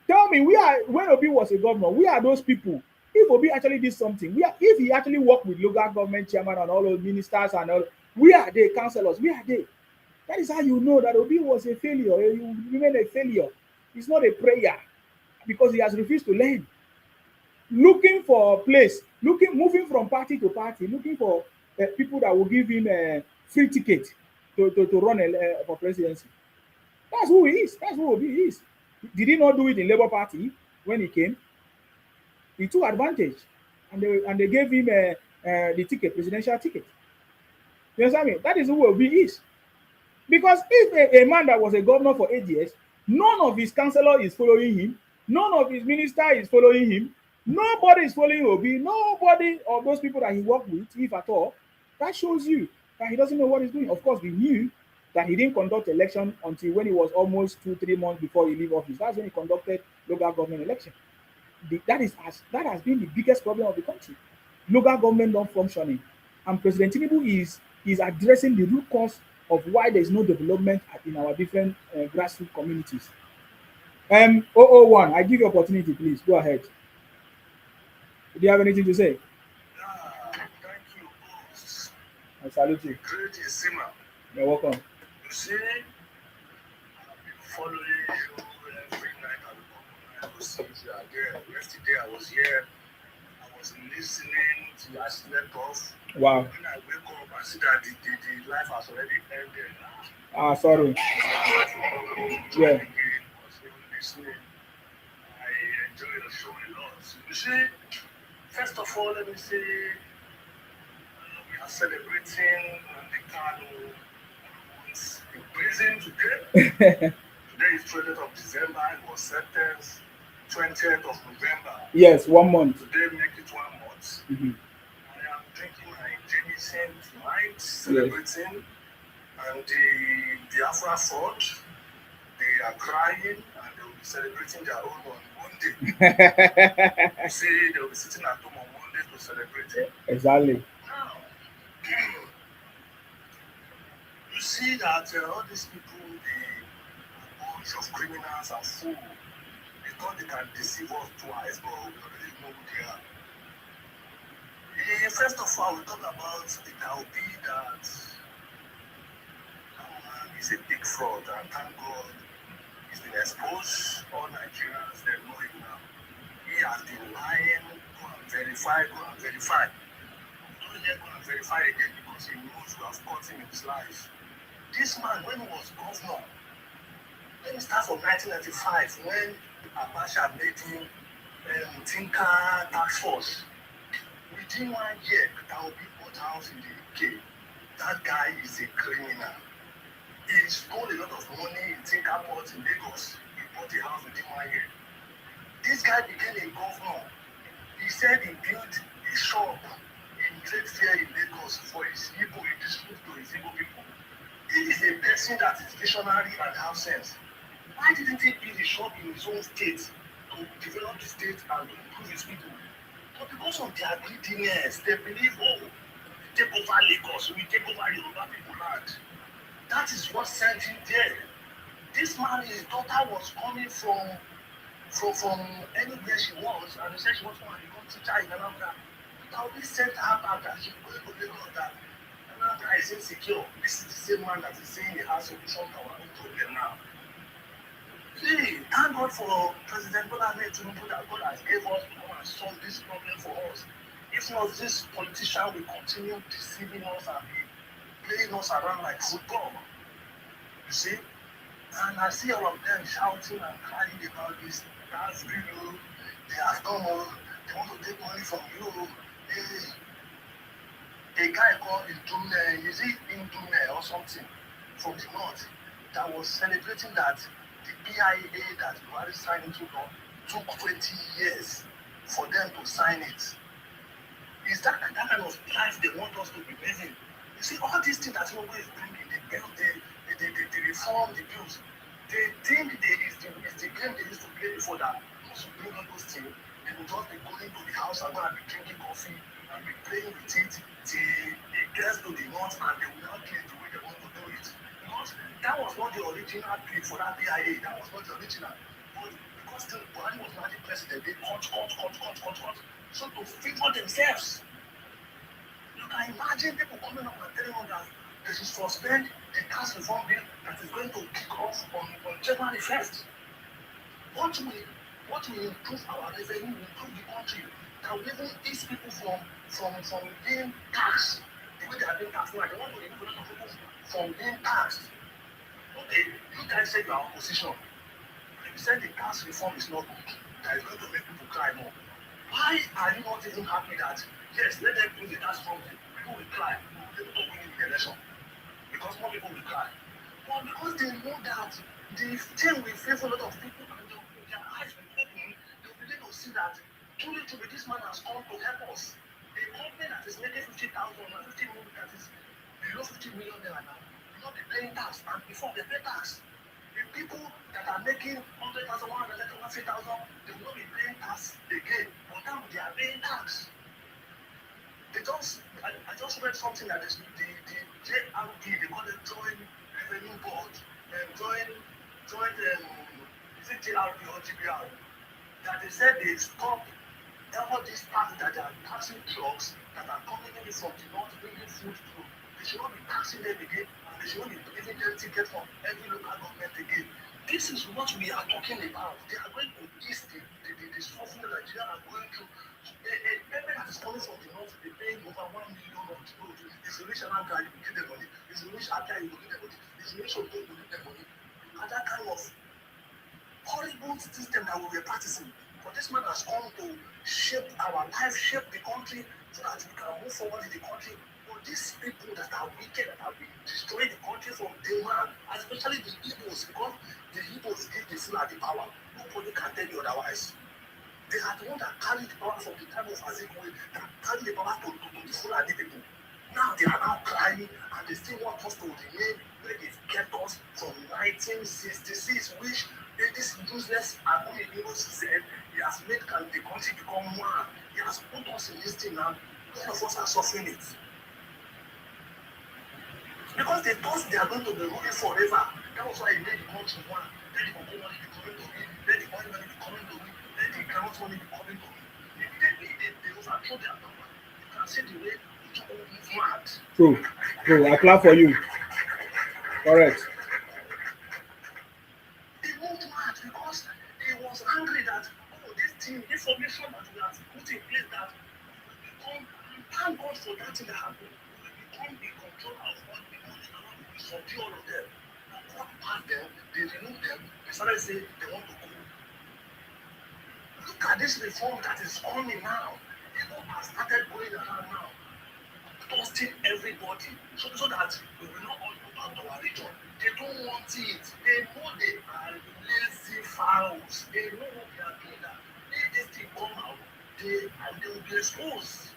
Tell me, when Obi was a governor, we are those people. If Obi actually did something, if he actually worked with local government chairman and all those ministers and all, we are they councillors, we are they. That is how you know that Obi was a failure. You remain a failure. It's not a prayer because he has refused to learn. Looking for a place, moving from party to party, looking for people that will give him a free ticket to run for presidency. That's who he is. That's who Obi is. Did he not do it in Labour Party when he came? He took advantage, and they gave him the ticket, presidential ticket. You understand me? That is who Obi is. Because if a man that was a governor for 8 years, none of his councillor is following him, none of his minister is following him, nobody is following Obi, nobody of those people that he worked with, if at all, that shows you that he doesn't know what he's doing. Of course, we knew that he didn't conduct election until when he was almost 2-3 months before he leave office. That's when he conducted local government election. That has been the biggest problem of the country. Local government not functioning, and President Tinubu is addressing the root cause of why there is no development in our different grassroots communities. 001, I give you opportunity, please go ahead. Do you have anything to say? Thank you, boss. I salute you. Great Isima. You're welcome. You see, I've been following you every night. I was since you are there. Yesterday I was here. I was listening to your slept off. Wow. When I wake up, I see that the life has already ended. Sorry. Yeah. Listening. I enjoy the show a lot. You see, first of all, let me say we are celebrating the Kano in prison today. Today is 20th of December. It was sentenced 20th of November. Yes, 1 month. Today make it 1 month. Mm-hmm. I am drinking my Jameson tonight, celebrating, and the Biafra fought. They are crying and they will be celebrating their own on Monday. You see, they will be sitting at home on Monday to celebrate it. Exactly. Now, you see that all these people, a bunch of criminals and fools, they thought they can deceive us twice, but we already know who they are. First of all, we talk about the Taobi that is a big fraud, and thank God it's been exposed. All Nigerians, they know it now. He has been lying. Go and verify, go and verify. Don't let go and verify again because he knows you have caught him in his life. This man, when he was governor, let me start from 1995 when Abacha made him Tinker Task Force. Within 1 year, that will be bought house in the UK. That guy is a criminal. He stole a lot of money in Tinker Port in Lagos. He bought a house within 1 year. This guy became a governor. He said he built a shop in trade fair in Lagos for his Igbo, he distributed to his Igbo people. He is a person that is visionary and have sense. Why didn't he build a shop in his own state to develop the state and to improve his people? But because of their greediness, they believe, oh, take over Lagos, we take over Yoruba people land. That is what sent him there. This man, his daughter was coming from anywhere she was, and he said she wants to become teacher in Anambra. Now we sent her back that she was going to Lagos, that Anambra is insecure. This is the same man that is saying he has solution to our own problem now. See, thank God for President Tinubu that God has gave us to come and solve this problem for us. If not, this politician will continue deceiving us and be playing us around like football. You see? And I see all of them shouting and crying about this. That's real. They have come on. They want to take money from you. Hey. A guy called Indume, is it Indume or something, from the north, that was celebrating that the PIA that Buhari signed into law took 20 years for them to sign it. Is that kind of life they want us to be living? You see, all these things that Tinubu is bringing, they build, they reform the bills. They think it's the game they used to play before that. Once you bring all those things, they will just be going to the house and go and be drinking coffee and be playing with it till it gets to the north and they will not do it the way they want to do it. Because that was not the original bid for that BIA. That was not the original. But because the Buhari was not the president, they cut. So to favor themselves. You can imagine people coming up and telling us that they should suspend the tax reform bill that is going to kick off on January 1st. What will improve our revenue, will improve the country, that will even ease people from being taxed. The way they are being taxed now, they want to remove a lot of people from being taxed. Okay, you guys said you are opposition. You said the tax reform is not good, that is going to make people cry more. Why are you not even happy that, yes, let them do the tax reform, people will cry, people will win the election, because more people will cry. But because they know that the thing will favor a lot of people and their eyes will open, they will begin to see that truly this man has come to help us. A company that is making 50,000 or 50 million, that is below 50 million naira now, will not be paying tax, and before they pay tax. The people that are making 100,000, 100,000, 150,000, they will not be paying tax again, but now they are paying tax. I just read something that is the JRB, they call it Joint Revenue Board, is it JRB or GBR, that they said they stop all these taxes that they are taxing trucks that are coming in from the north bringing food through. They should not be taxing them again, and they should not be giving them tickets from every local government again. This is what we are talking about. They are going to ease the suffering that Nigeria are going through. A payment that is coming from the north, they paying over 1 million on the road. If you reach Anambra, you will give them money. If you reach Abia, you will give them money. If you reach Ondo, you will give them money. And that kind of horrible system that we were practicing. But this man has come to shape our life, shape the country, so that we can move forward in the country. But these people that are wicked, that have been destroying the country from day one, especially the Igbos, because the Igbos give the Fulani power. Nobody can tell you otherwise. They are the ones that carried the power from the time of Azikiwe, that carried the power to the Fulani people. Now they are now crying, and they still want us to remain where they've kept us from 1966, which this useless Abu said he has made the country become one. He has put us in this thing now. All of us are suffering it. Because they thought they are going to be ruling forever. That was why he made the country one. Let the cocoa money be coming to me. Let the oil money be coming to me. Let the ground money be coming to me. Immediately they overthrow their government. You can see the way it all move mad. True. I clap for you. Correct. information that we have put in place that we become, and thank God for that thing that happened. We become the controller of all the money around. We subdue all of them. And God passed them, they removed them, they started saying they want to go. Look at this reform that is coming now. People have started going around now, trusting everybody, so that we will not all go back to our region. They don't want it. They know they are lazy fowls. They know what they are doing. That if this thing come out, they will be exposed.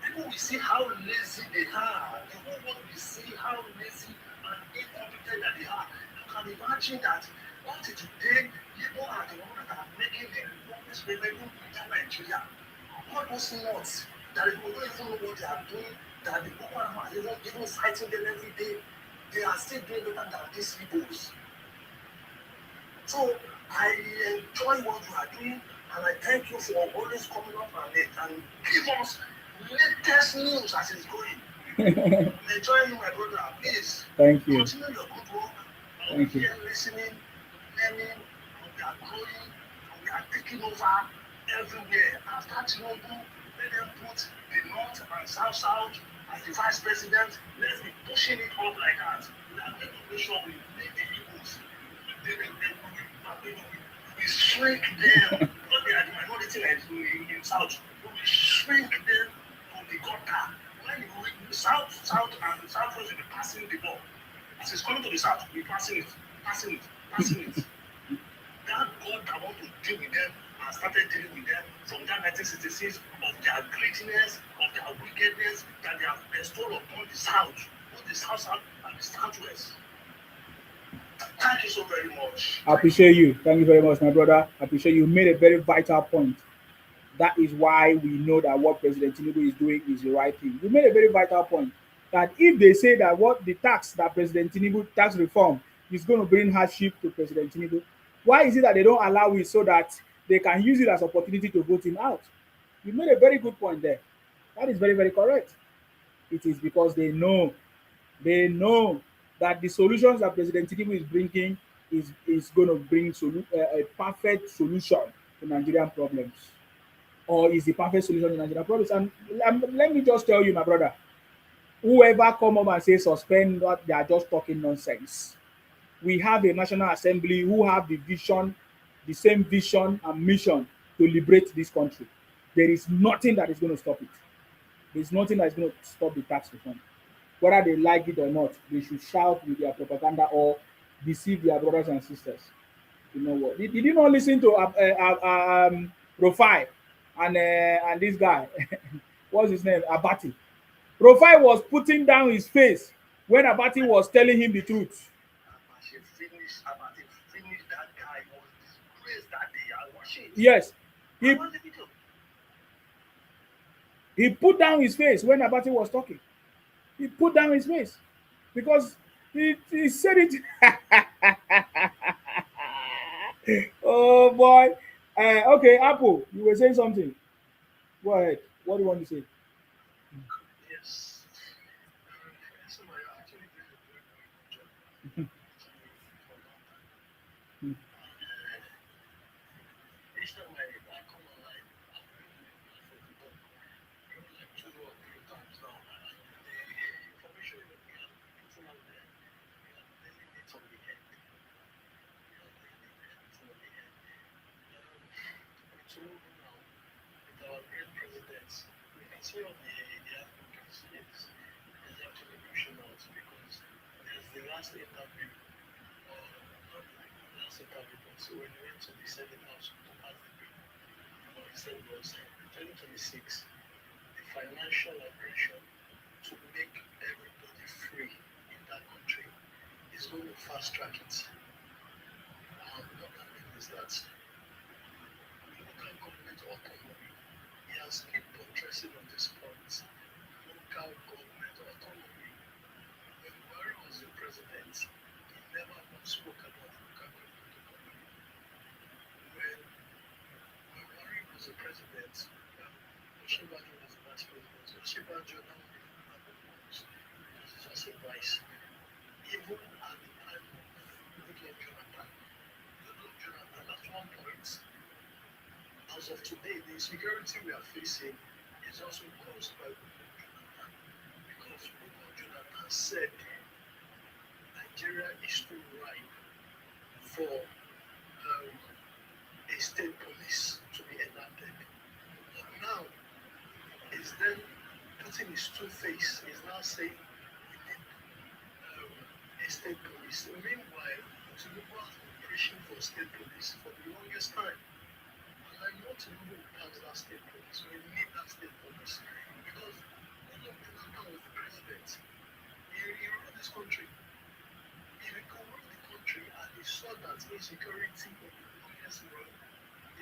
People will see how lazy they are. The whole world will see how lazy and incompetent that they are. You can imagine that until today, people are the ones that are making the longest revenue in Nigeria. All those nuts that people don't even know what they are doing, that the Boko Haram are even fighting them every day, they are still doing better than these peoples. So I enjoy what you are doing, and I thank you for always coming up and give us latest news as it's going. Enjoy you, my brother. Please Thank you. continue your good work. Thank you. Here listening, learning, and we are growing, and we are taking over everywhere. After Tinubu, let them put the North and South as the vice president. Let's be pushing it up like that. We are going to make sure we make the Igbos. We shrink them. Because they are the minority in South. We will shrink them to the gutter. When the South and Southwest will be passing the ball. As it's coming to the South, we'll be passing it. That God that want to deal with them and started dealing with them from that 1966 of their greatness, of their wickedness that they have bestowed upon the South, both the South and the Southwest. Thank you so very much. I appreciate you. Thank you very much, my brother. I appreciate you. You made a very vital point. That is why we know that what President Tinubu is doing is the right thing. You made a very vital point that if they say that what the tax that President Tinubu tax reform is going to bring hardship to President Tinubu, why is it that they don't allow it so that they can use it as opportunity to vote him out? You made a very good point there. That is very, very correct. It is because they know that the solutions that President Tinubu is bringing is going to bring a perfect solution to Nigerian problems, or is the perfect solution to Nigerian problems. And let me just tell you, my brother, whoever come up and say suspend that, they are just talking nonsense. We have a National Assembly who have the vision, the same vision and mission to liberate this country. There is nothing that is going to stop it. There is nothing that is going to stop the tax reform. Whether they like it or not, they should shout with their propaganda or deceive their brothers and sisters. You know what? Did you not listen to Rufai and this guy? What's his name? Abati. Rufai was putting down his face when Abati was telling him the truth. Finish that guy. Was disgraced that day. I watched it. Yes. I watched the video. He put down his face when Abati was talking. He put down his face because he said it. Oh boy. Okay, Apple, you were saying something. Go ahead. What do you want to say? Yes. So I actually did a very, very good job. Each time I come online, I'm really for the book. Like 2 or 3 times now. And the information that we are putting out there, we are letting it on the head. It's over now with our great presidents. We can see on the advocates is actually pushing out because there's the last interview, or not the last interview, but so when we went to the Senate House to pass the bill, he said it was 2026, the financial liberation to make everybody free in that country is going to fast track it. And what that means is that local government autonomy, he has kept addressing on this point. Local government autonomy. When Buhari was the president, he never once spoke about local government autonomy. When Buhari was the president, Oshibajo was the vice president. Oshibajo now was just a vice. Even at the time of Goodluck Jonathan, at one point, today, the insecurity we are facing is also caused by Jonathan. Because Jonathan said Nigeria is too ripe for a state police to be enacted. But now, is then putting his two-face, is now saying we need a state police. Meanwhile, Tinubu has been pushing for state police for the longest time. And I know Tinubu will pass that state police. We need that state police. Because one of Jonathan was the president. He ruled this country. If he could rule the country and he saw that insecurity in the longest run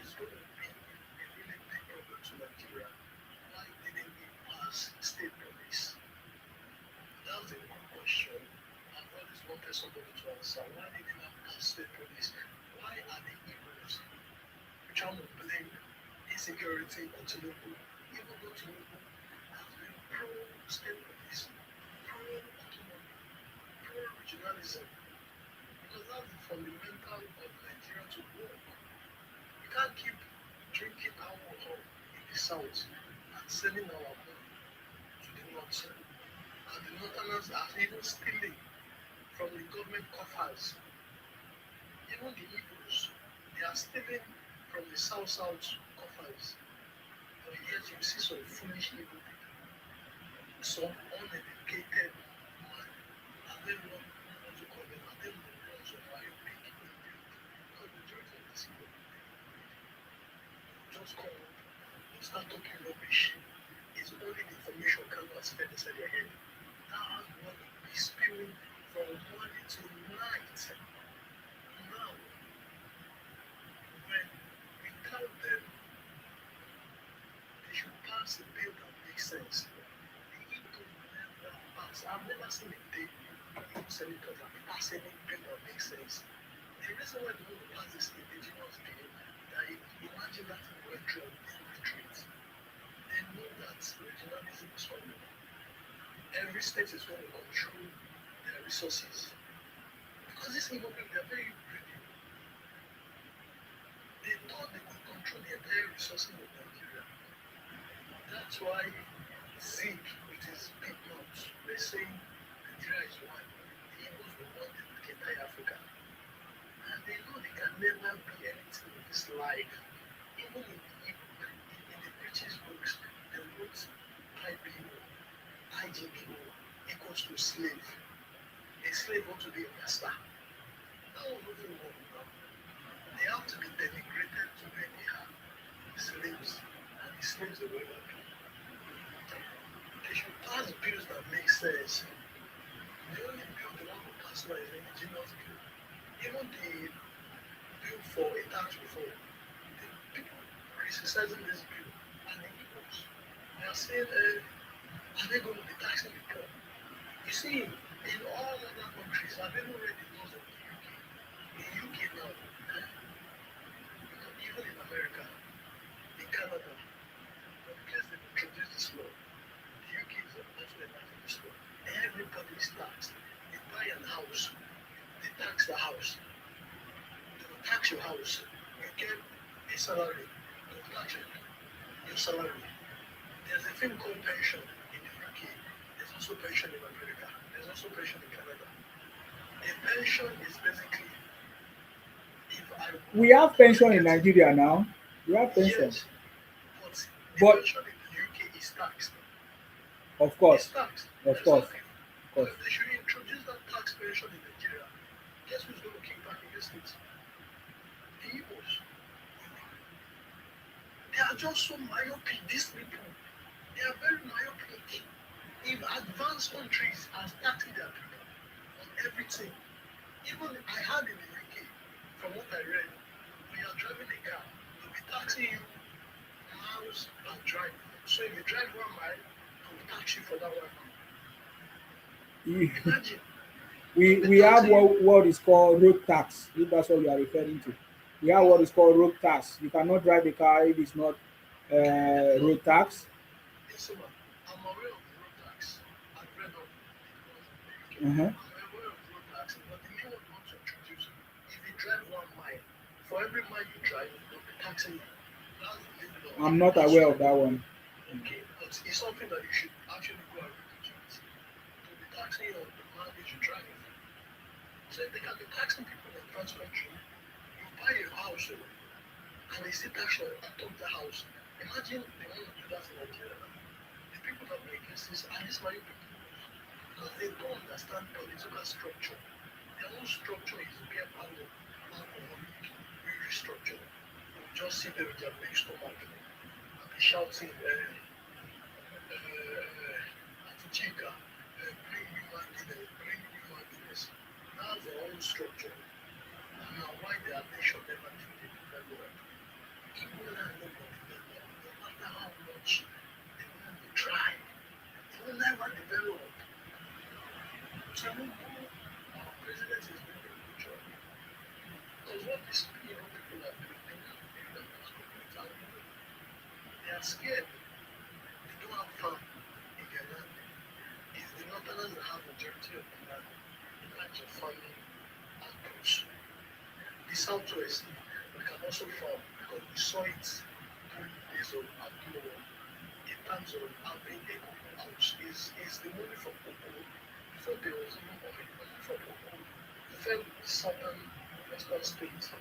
is going to be a really big problem to Nigeria, why didn't he pass state police? That's a good question. I've always wanted somebody to answer. Why didn't he pass state police? Why are the Igbos trying to blame insecurity on Tinubu? Even though Tinubu has been pro-state police, pro-autonomy, pro-regionalism, because that's the fundamental of Nigeria to work. We can't keep drinking alcohol in the south and selling our money to the north. And the northerners are even stealing from the government coffers. Even the Igbos, they are stealing from the south coffers. But yet you see some foolish Igbo people, some uneducated man, and then what to call them, and then the ones of biopic. Because the majority of these people just come up and start talking rubbish. It's only the information cannot fed inside their head. Now what be spewing from morning to night. Now, when we tell them they should pass a bill that makes sense, the Igbo never pass. I've never seen a day Igbo senators have passed any bill that makes sense. The reason why they want to pass this indigenous bill, that imagine that in Western retreat, they know that regionalism is coming. Every state is going to control their resources. Because these Igbo people, they're very greedy. They thought they could control the entire resources of Nigeria. That's why Zeke, with his big mouth, they're saying Nigeria is one. The Igbos will want the entire Africa. And they know they can never be anything in this life. Even in the British books, they wrote IGBO equals to slave. A slave wants to be a master. That was nothing wrong with them. They have to be denigrated to where they are slaves. And the slaves are well happy. They should pass bills that make sense. The only bill they want to pass now is the indigenous bill. Even the bill for a tax reform, the people criticizing this bill and the Igbos, they are saying, are they going to be taxing the poor? You see, in all other countries, I've even read the laws of the UK. In UK now, even in America, in Canada, when they introduced this law, the UK is also enacting this law. Everybody is taxed. They buy a house, they tax the house. They will tax your house. You get a salary, they will tax your salary. There's a thing called pension in the UK. There's also pension in America. There's also pension in Canada. A pension is basically if I We have pension in Nigeria now. We have pension. yes, but the But pension in the UK is taxed. of It's course, taxed. of There's course, nothing. of course. But they should introduce that tax pension in Nigeria. Guess who's going to kick back against it? The Igbos. They are just so myopic, these people. They are very myopic. In advanced countries are taxing their people on everything. Even I heard in the UK, from what I read, when you're driving a car, they'll be taxing you miles per drive. So if you drive 1 mile, they'll tax you for that 1 mile. We Imagine. we have what is called road tax, if that's what you are referring to. We have what is called road tax. You cannot drive a car if it's not road tax. Yes, man. I'm aware of the road tax. I've read up because Uh-huh. I'm aware of road tax, but the new one wants to introduce if you drive 1 mile, for every mile you drive, they'll be taxing you. That's the level of I'm not aware of that one. Okay, but it's something that you should actually go and look into. To be taxing on the mileage you drive. So if they can be taxing people on transport, you buy a house and they still tax you on top of the house. Imagine they want to do that in Nigeria now. The people that make this are these money people because they don't understand political structure. Their own structure is beer power, alcoholic, really structure. You just sit there with your big stomach and be shouting, Atichika, bring human guinness, bring human guinness. That's their own structure. Now, why their nation never truly developed? People that know develop, no matter how much they want to try, they will never develop. Tinubu, our president, is doing a good job. Because what these people are doing, they are scared. They don't have farm in their land. It's the northerners that have majority of the land in terms of farming outputs. The southwest, we can also farm because we saw it during the days of Abdul in terms of having a cocoa house. Is the money from cocoa before there was even money from cocoa. The fed southern western states,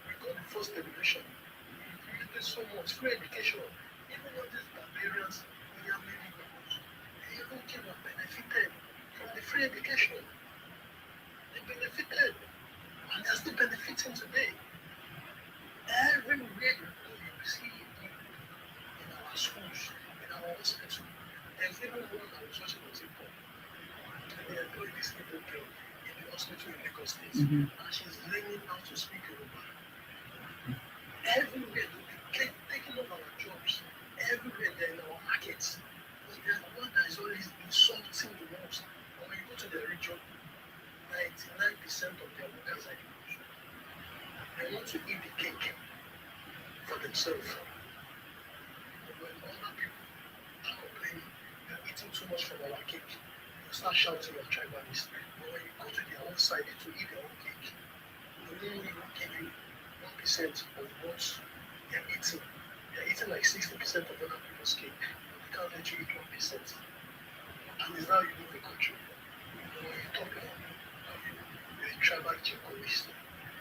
we got the first education. We created so much free education. Even all these barbarians, we are many peoples, they even came and benefited from the free education. They benefited, and they're still benefiting today. Everywhere you go, you see in our schools, in our hospitals. There's even one I was watching on TikTok. They employ this little girl in the hospital in Lagos State, and she's learning how to speak Yoruba. Everywhere, they're taking over our jobs. Everywhere, they're in our markets. But they're the one that is always insulting the most. And when you go to their region, 99% of their workers are Igbos. They want to eat the cake for themselves. But when other people are complaining, they're eating too much from our cake, you start shouting at tribalists. But when you go to their own side to eat their own cake, they won't even give you 1% of what they're eating. They're eating like 60% of other people's cake. They can't let you eat 1%. And it's how you live the country. When you talk about you're a tribal jingoist,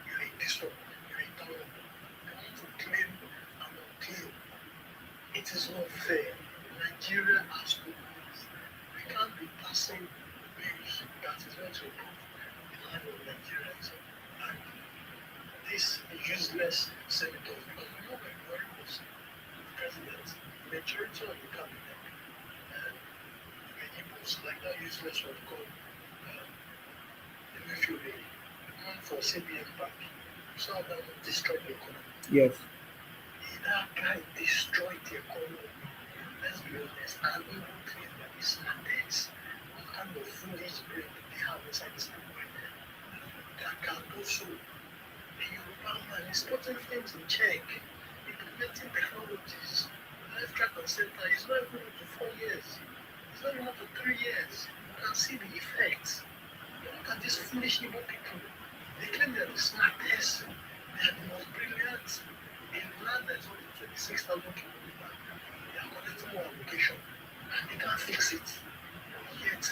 you're a this one, you're a that one. They want to claim and unclaim. It is not fair. Nigeria has to lose. We can't be passing bills that is going to improve the life of Nigerians. And these useless senators, because we know when Buhari was president, the majority of the cabinet, the Igbos, like that useless one called Emefiele, the one for CBN Bank, so that one destroyed the economy. Yes. That guy destroyed the economy. Let's be honest. And even claim that he's not dead. What kind of foolish brain do they have inside this people that can do so? The Yoruba man is putting things in check, implementing technologies, left, right, and center. It's not even up to 4 years. It's not even up to 3 years. You can see the effects. Look at these foolish Igbo people. They claim they're the smartest. They are the most brilliant. In land that's only 26,000 kilometers, they are collecting more application and they can't fix it. Yet,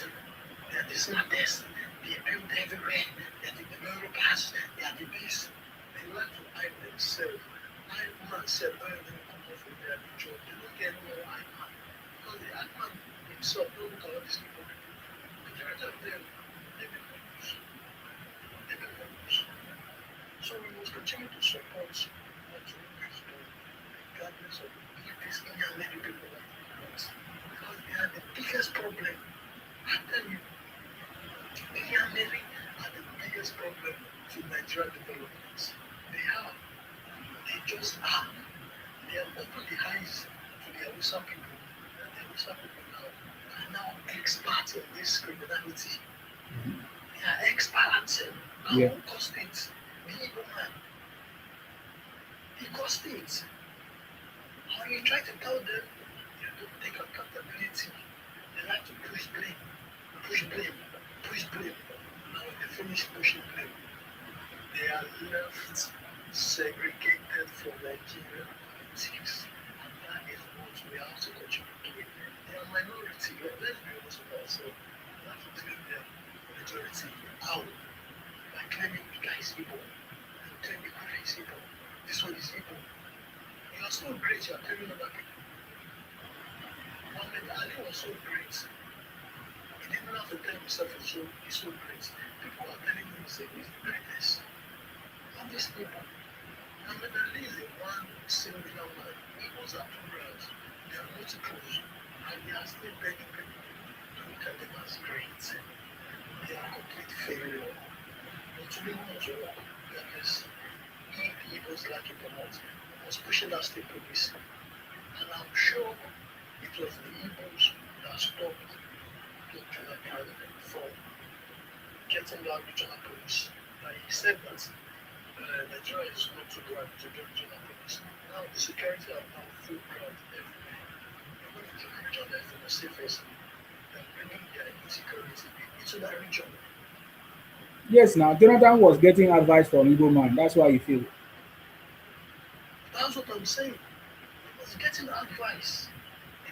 they are the smartest. They build everywhere. They are the developers. They are the best. They like to hide themselves. Hypeman said, where they come off from their job, they don't get no hypeman. Because the hypeman himself don't look at all these people. Majority of them, they've been focused. They've been focused. So we must continue to support what Tinubu is doing, regardless of these Indian lady people that he wants. Because they are the biggest problem. I tell you, Indian lady are the biggest problem to Nigerian development. They are. They just are. They have opened the eyes to the Hausa people. And the Hausa people now are now experts in this criminality. They are experts. And who caused it? The Igbo man. He caused it. When you try to tell them, you don't take accountability. They like to push blame. Push blame. Push blame. And when they finish pushing blame, they are left segregated from Nigerian politics. that is what we have to contribute to it. They are minority. Let's be honest with ourselves. We have to take their majority out by claiming the guy is evil. And claiming the guy is evil. This one is evil. You are so great, you are telling other people. Muhammad Ali was so great. He didn't have to tell himself he's so great. People are telling him he's the greatest. Not these people. Muhammad Ali is the one singular man. He was at two brands. They are multiples. And they are still begging people to look at them as great. They are complete failure. But to me, was wrong. Because he was lacking the most. He was pushing that state police. And I'm sure it was the Igbos that stopped the Jonathan from getting that regional police. And he said that Nigeria is not too grand to get regional police. Now the security are now full ground everywhere. Even in the region that is the most safest, they're bringing their insecurity into that region. Yes, now Jonathan was getting advice from Igbo man. That's why he failed. That's what I'm saying. He was getting advice.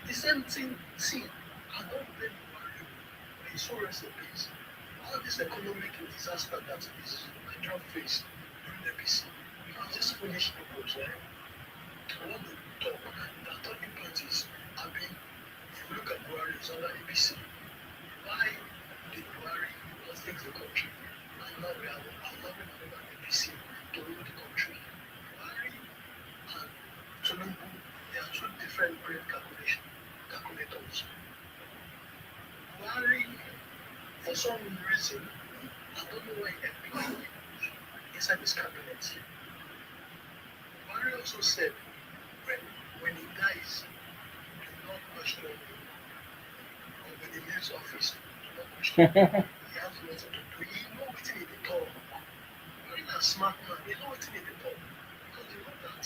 The same thing, see, I don't blame Buhari. He's so recipes. All this economic disaster that is Nigeria faced during the PC. Because these foolish people, I want to talk. The talking parties have been, if you look at Buhari, it's under ABC. Why did Buhari not fix the country? And now we are allowing another ABC to rule the country. Buhari and Tinubu, they are two different brain calculators. Buhari, for some reason, I don't know why he employed inside his cabinet. Buhari also said, when he dies, do not question him. Or when he leaves office, do not question him. He has nothing to do. He knows what he did all. Buhari is a smart man. He knows what he did all. Because they know that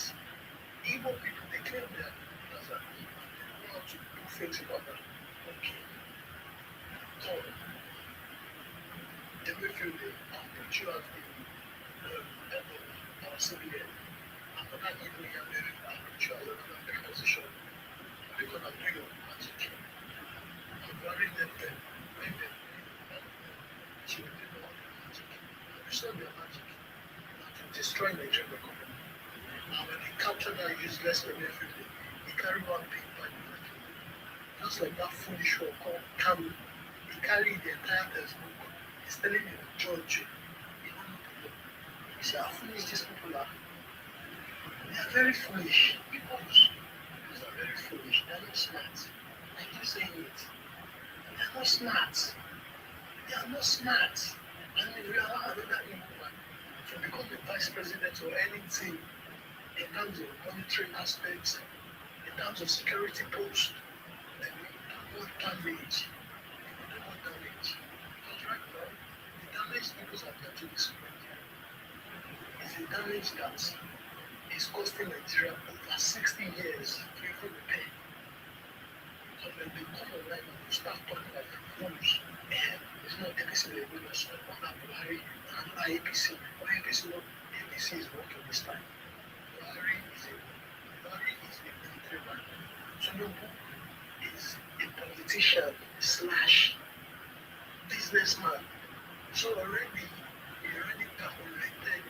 Igbo people, they claim that as a people, they know how to do things in order. Okay. So, they may feel they have put you as the head of our civilian. Another evening, I'm very put you as another big position. They're going to do your magic. I'm very let them. Make them. She will do all their magic. You saw their magic. To destroy Nigerian economy. And when they capture that useless everything, they carry one big bag. Just like that foolish one called Camu. He carried the entire textbook. He's telling the judge, you don't know the law. He said, how foolish these people are. They are very foolish. People are very foolish. They are not smart. I keep saying it. They are not smart. They are not smart. And if we allow another woman to become the vice president or anything in terms of monetary aspects, in terms of security posts, then we do more damage. We do more damage. Because right now, the damage people have done to this country is a damage that is costing Nigeria over 60 years to even repair. So when they come online and they start talking like fools, it's not APC they're going to stop on that Buhari and another APC. Why APC not? APC is working this time. Buhari is a military man. Tinubu is a politician / businessman. So already, he already calculated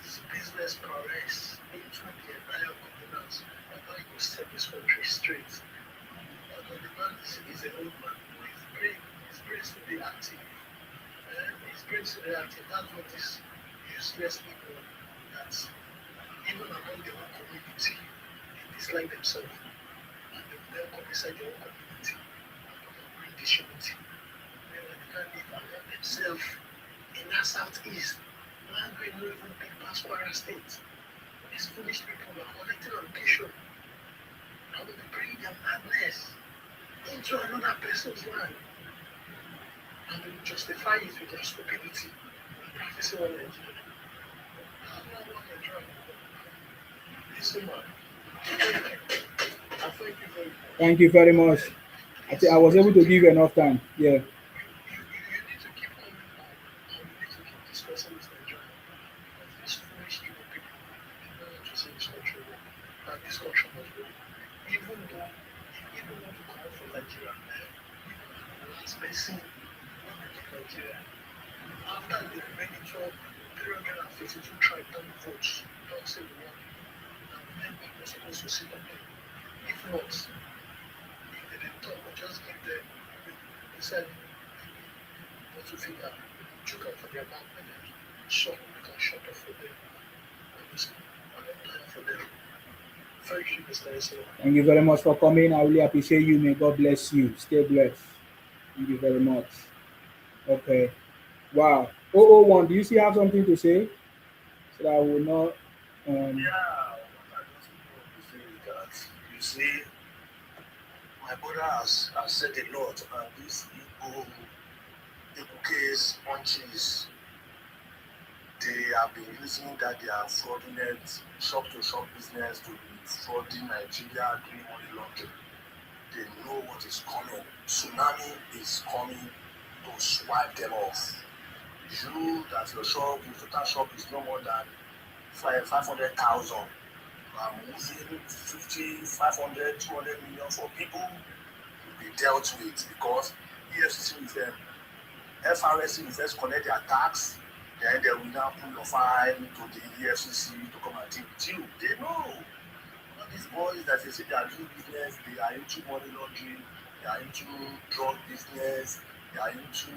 his business prowess into the entire governance and how he will set this country straight. And the man is an old man. His brain still be active. His brain still be active. That's what this useless people that even among their own community, they dislike themselves. And they will come inside their own community and come and bring disunity. They can't live among themselves in that southeast. Language no even big past Kwara State. These foolish people are collecting ambition. How do they bring their madness into another person's land? And they justify it with their stupidity and practicing on Nigeria. I don't know what they're trying to do. Listen, man. I thank you very much. Thank you very much. I was able to give you enough time. Yeah. You need to keep coming back and you need to keep discussing this Nigeria. Because these foolish evil people, they don't want to see this country work. And this country must work. Even Nigeria. After the registered 352 tribal votes, don't say the one. Now, member was supposed to sit on them. If not, if they didn't talk, or just give them, they said, what to figure, took up for their mouth and then shut, we can shut off for them. And this, and then plan for them. Thank you, Mr. Esau. Thank you very much for coming. I really appreciate you. May God bless you. Stay blessed. Thank you very much. Okay. Wow. 001, do you still have something to say? So that I will not. Yeah, what I just want to say is that, you see, my brother has said a lot, and this Igbo case punches, they have been using that their fraudulent shop-to-shop business to be frauding Nigeria, doing money laundering. They know what is coming. Tsunami is coming to swipe them off. You, that your shop, your total shop is no more than 500,000. I'm moving 50, 500, 200 million for people to be dealt with because EFCC with them. FRSC will first collect their tax, then they will now pull your file to the EFCC to come and deal with you. They know. All these boys that they say they are doing business, they are into money laundering, they are into drug business, they are into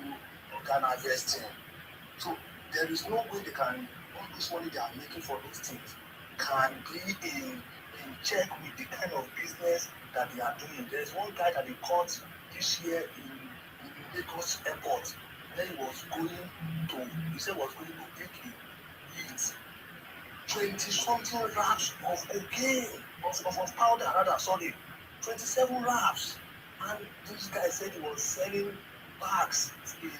organ harvesting. So there is no way they can, all this money they are making for those things can be in check with the kind of business that they are doing. There's one guy that they caught this year in Lagos airport. Then he was going to, he said was going to Italy with 20-something wraps of cocaine, of powder rather, sorry, 27 wraps. And this guy said he was selling bags in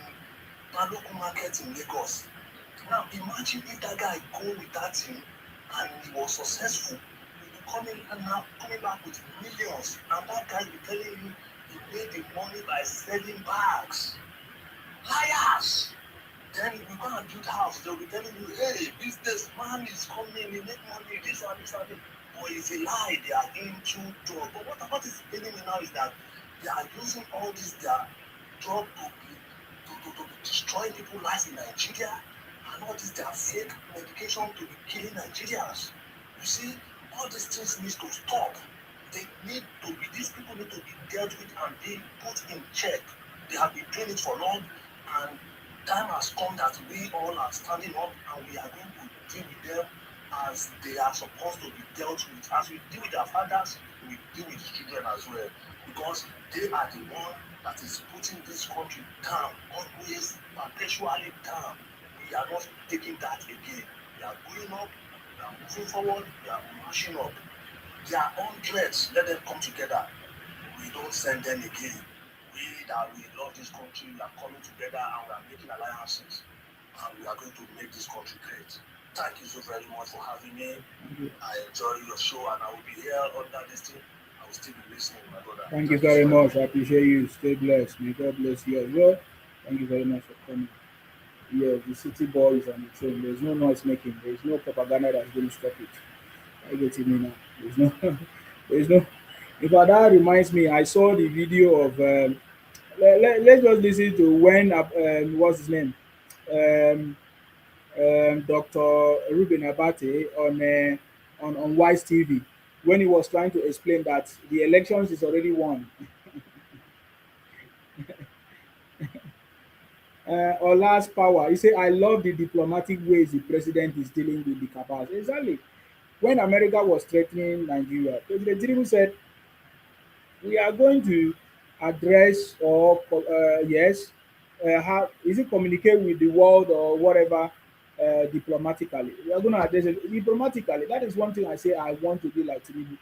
Balogun market in Lagos. Now imagine if that guy go with that thing and he was successful, he'll be coming back with millions, and that guy be telling you he made the money by selling bags. Liars! Then we go and build house, they'll be telling you, hey, businessman is coming, he make money, this and this and this. But it's a lie, they are into drug. But what is killing me now is that they are using all this their drug to destroy people's lives in Nigeria, and all this their fake medication to be killing Nigerians. You see, all these things need to stop. They need to be, these people need to be dealt with and be put in check. They have been doing it for long, and time has come that we all are standing up and we are going to deal with them as they are supposed to be dealt with. As we deal with their fathers, we deal with the children as well, because they are the one that is putting this country down, always perpetually down. We are not taking that again. We are going up, we are moving forward, we are marching up. They are hundreds, let them come together. We don't send them again. We that we love this country, we are coming together and we are making alliances, and we are going to make this country great. Thank you so very much for having me. I enjoy your show, and I will be here under this thing. I will still be listening, my brother. Thank you very much. I appreciate you. Stay blessed. May God bless you as well. Thank you very much for coming. Yeah, the city boy is on the train. There's no noise making. There's no propaganda that's going to stop it. I get it now. There's no, there's no. In fact, that reminds me. I saw the video of. Let's just listen to when. What's his name? Dr. Ruben Abate on Wise TV, when he was trying to explain that the elections is already won. Ola's power. He said, I love the diplomatic ways the president is dealing with the cabals. Exactly. When America was threatening Nigeria, President Tinubu said, we are going to address or, yes, how is it communicate with the world or whatever diplomatically. We are going to address it diplomatically. That is one thing I say I want to be like Tinubu.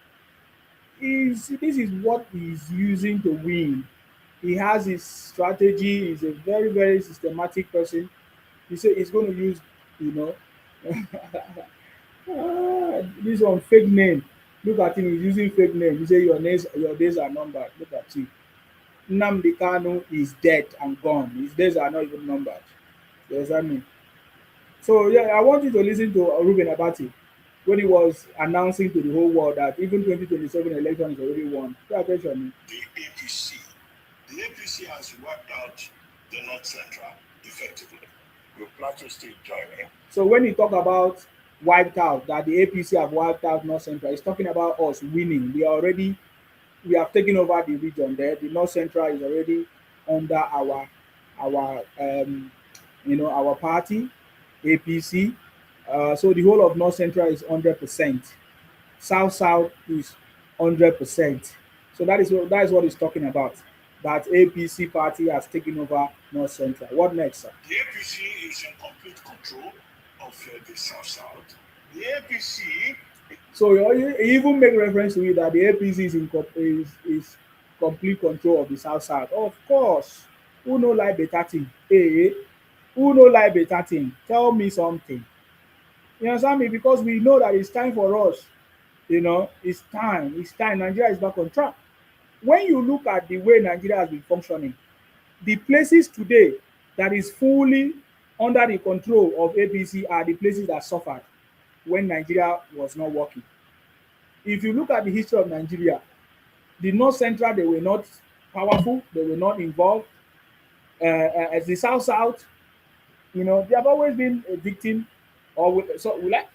This is what he's using to win. He has his strategy. He's a very, very systematic person. He said he's going to use, you know, this one fake name. Look at him. He's using fake name. He say your days are numbered. Look at you. Nnamdi Kanu is dead and gone. His days are not even numbered. You understand me? So yeah, I want you to listen to Ruben Abati when he was announcing to the whole world that even 2027 election is already won. Pay attention. The APC has wiped out the North Central. effectively. Will Plateau State join in? So when you talk about wiped out, that the APC have wiped out North Central, it's talking about us winning. We have taken over the region there. The North Central is already under our our party, APC. So the whole of North Central is 100%. South South is 100%. So that is what it's talking about. That APC party has taken over North Central. What next, sir? The APC is in complete control of the South South. The APC. So you even make reference to it that the APC is complete control of the South South. Of course, who no like better thing? Hey, who no like better thing? Tell me something. You understand me? Because we know that it's time for us. It's time. It's time. Nigeria is back on track. When you look at the way Nigeria has been functioning, the places today that is fully under the control of APC are the places that suffered when Nigeria was not working. If you look at the history of Nigeria, the North Central, they were not powerful, they were not involved. As the South South, they have always been a victim,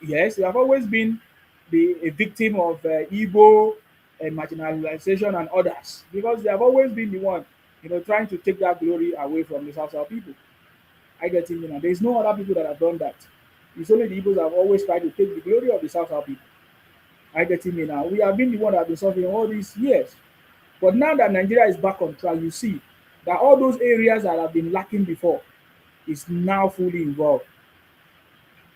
yes, they have always been a victim of Igbo marginalization and others, because they have always been the one, trying to take that glory away from the South South people. I get it, there's no other people that have done that. It's only the Igbos that have always tried to take the glory of the South South people. I get it now. We have been the one that have been suffering all these years. But now that Nigeria is back on track, you see that all those areas that have been lacking before is now fully involved.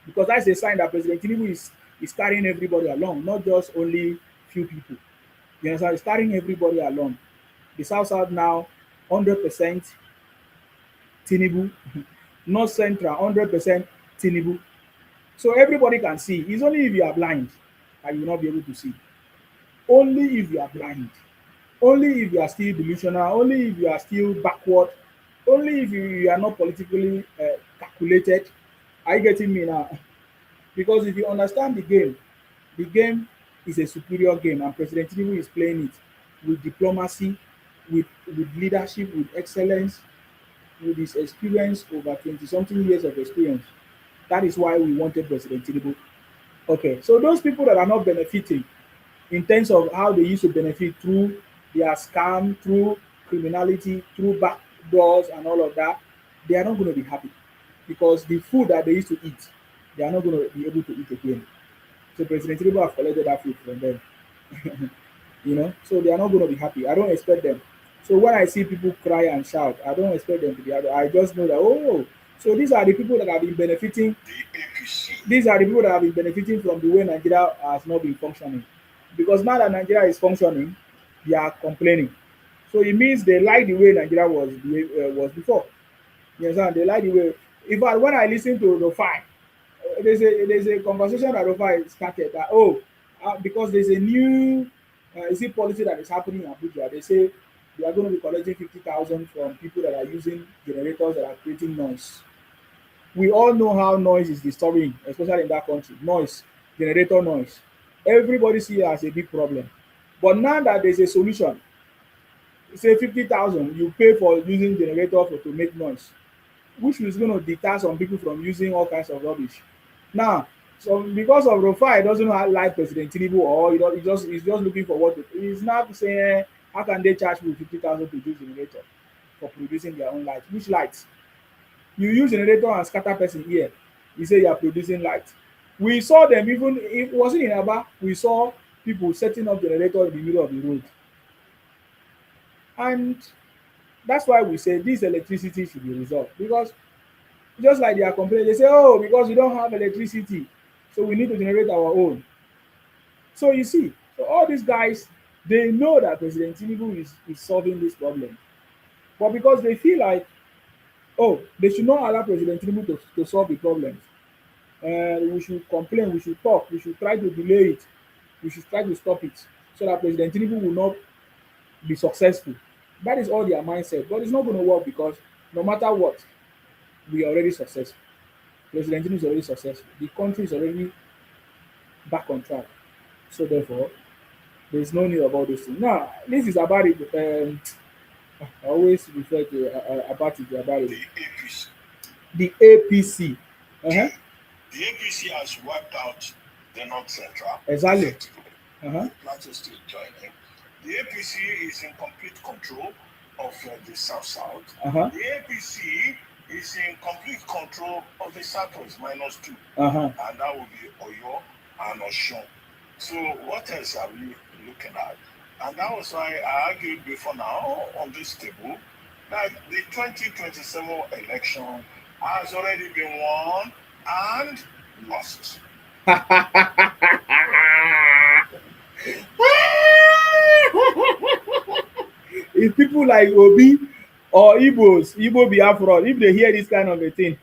Because that's a sign that President Tinubu is carrying everybody along, not just only few people. You understand? He's carrying everybody along. The South South now, 100% Tinubu. North Central, 100% Tinubu. So everybody can see. It's only if you are blind that you will not be able to see. Only if you are blind. Only if you are still delusional. Only if you are still backward. Only if you are not politically calculated. Are you getting me now? Because if you understand the game is a superior game, and President Tinubu is playing it with diplomacy, with leadership, with excellence, with his experience, over 20-something years of experience. That is why we wanted President Tinubu. Okay, so those people that are not benefiting in terms of how they used to benefit through their scam, through criminality, through back doors and all of that, they are not going to be happy, because the food that they used to eat, they are not going to be able to eat again. So President Tinubu have collected that food from them. So they are not going to be happy. I don't expect them. So when I see people cry and shout, I don't expect them to be happy. I just know that, so these are the people that have been benefiting. These are the people that have been benefiting from the way Nigeria has not been functioning. Because now that Nigeria is functioning, they are complaining. So it means they like the way Nigeria was before. You understand? They like the way. In fact, when I listen to Rofai, there's a conversation that Rofai started that because there's a new policy that is happening in Abuja. They say they are going to be collecting 50,000 from people that are using generators that are creating noise. We all know how noise is disturbing, especially in that country. Noise, generator noise. Everybody sees it as a big problem. But now that there's a solution, say 50,000, you pay for using generator to make noise, which is going to deter some people from using all kinds of rubbish. Now, so because of Rofai doesn't like President Tinubu, or he's just looking for what he's now saying, how can they charge me 50,000 to use generator for producing their own light? Which lights? You use generator and scatter person here. You say you are producing light. We saw them even, it wasn't in Aba, we saw people setting up generator in the middle of the road. And that's why we say this electricity should be resolved. Because just like they are complaining, they say, because we don't have electricity, so we need to generate our own. So you see, so all these guys, they know that President Tinubu is solving this problem. But because they feel like, they should not allow President Tinubu to solve the problems. We should complain, we should talk, we should try to delay it, we should try to stop it, so that President Tinubu will not be successful. That is all their mindset. But it's not going to work, because no matter what, we are already successful. President Tinubu is already successful. The country is already back on track. So therefore, there is no need about this thing. Now, this is about it. I always refer to about it. The APC. The APC. Uh-huh. The APC has wiped out the North Central. Exactly. Uh-huh. The Plateau State joining. The APC is in complete control of the South South. Uh-huh. The APC is in complete control of the Southwest -2. Uh-huh. And that will be Oyo and Oshun. So what else are we looking at? And that was why I argued before now on this table that the 2027 election has already been won and lost. If people like Obi or Igbo Biafra, if they hear this kind of a thing,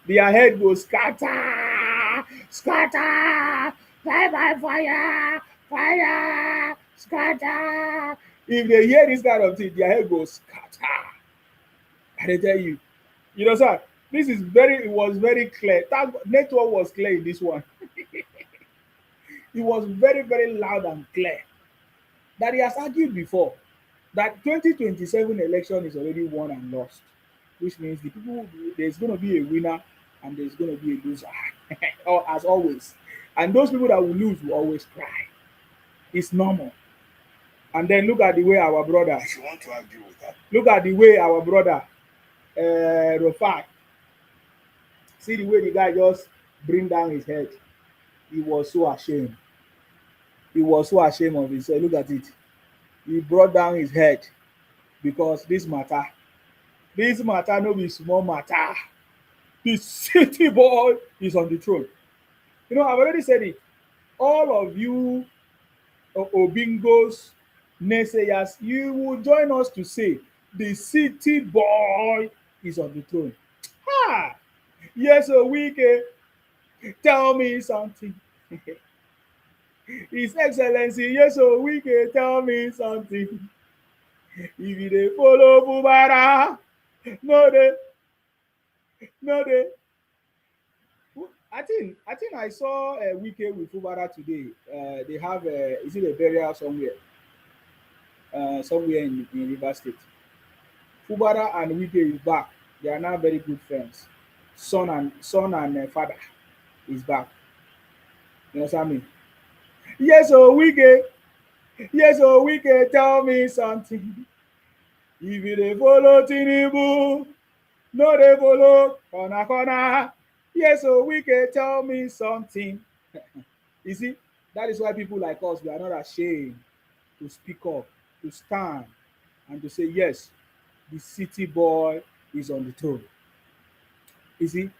their head goes scatter, scatter, fire by fire, fire, scatter. If they hear this kind of thing, their head goes scatter. I tell you, you know, sir, it was very clear. That network was clear in this one. It was very, very loud and clear that he has argued before that 2027 election is already won and lost, which means there's going to be a winner and there's going to be a loser, or as always. And those people that will lose will always cry. It's normal. And then look at the way our brother. If you want to argue with that, look at the way our brother Rofai. See the way the guy just bring down his head. He was so ashamed. He was so ashamed of himself. Look at it. He brought down his head because this matter no be small matter. The city boy is on the throne. You know, I've already said it. All of you Obingos, naysayers, you will join us to say the city boy is on the throne. Ha! Yes, Wike, tell me something. His Excellency, yes, Wike, tell me something. If you dey follow Bubara, no dey. I think I saw a Wike with Fubara today. They have is it a burial somewhere? Somewhere in Rivers State. Fubara and Wike is back. They are now very good friends. Son and father is back. You know what I mean? Yes, Wike. Yes, Wike, tell me something. If you dey follow Tinubu, no dey follow corner. Yes, Wike, tell me something. You see, that is why people like us, we are not ashamed to speak up, to stand, and to say, yes, the city boy is on the throne. You see,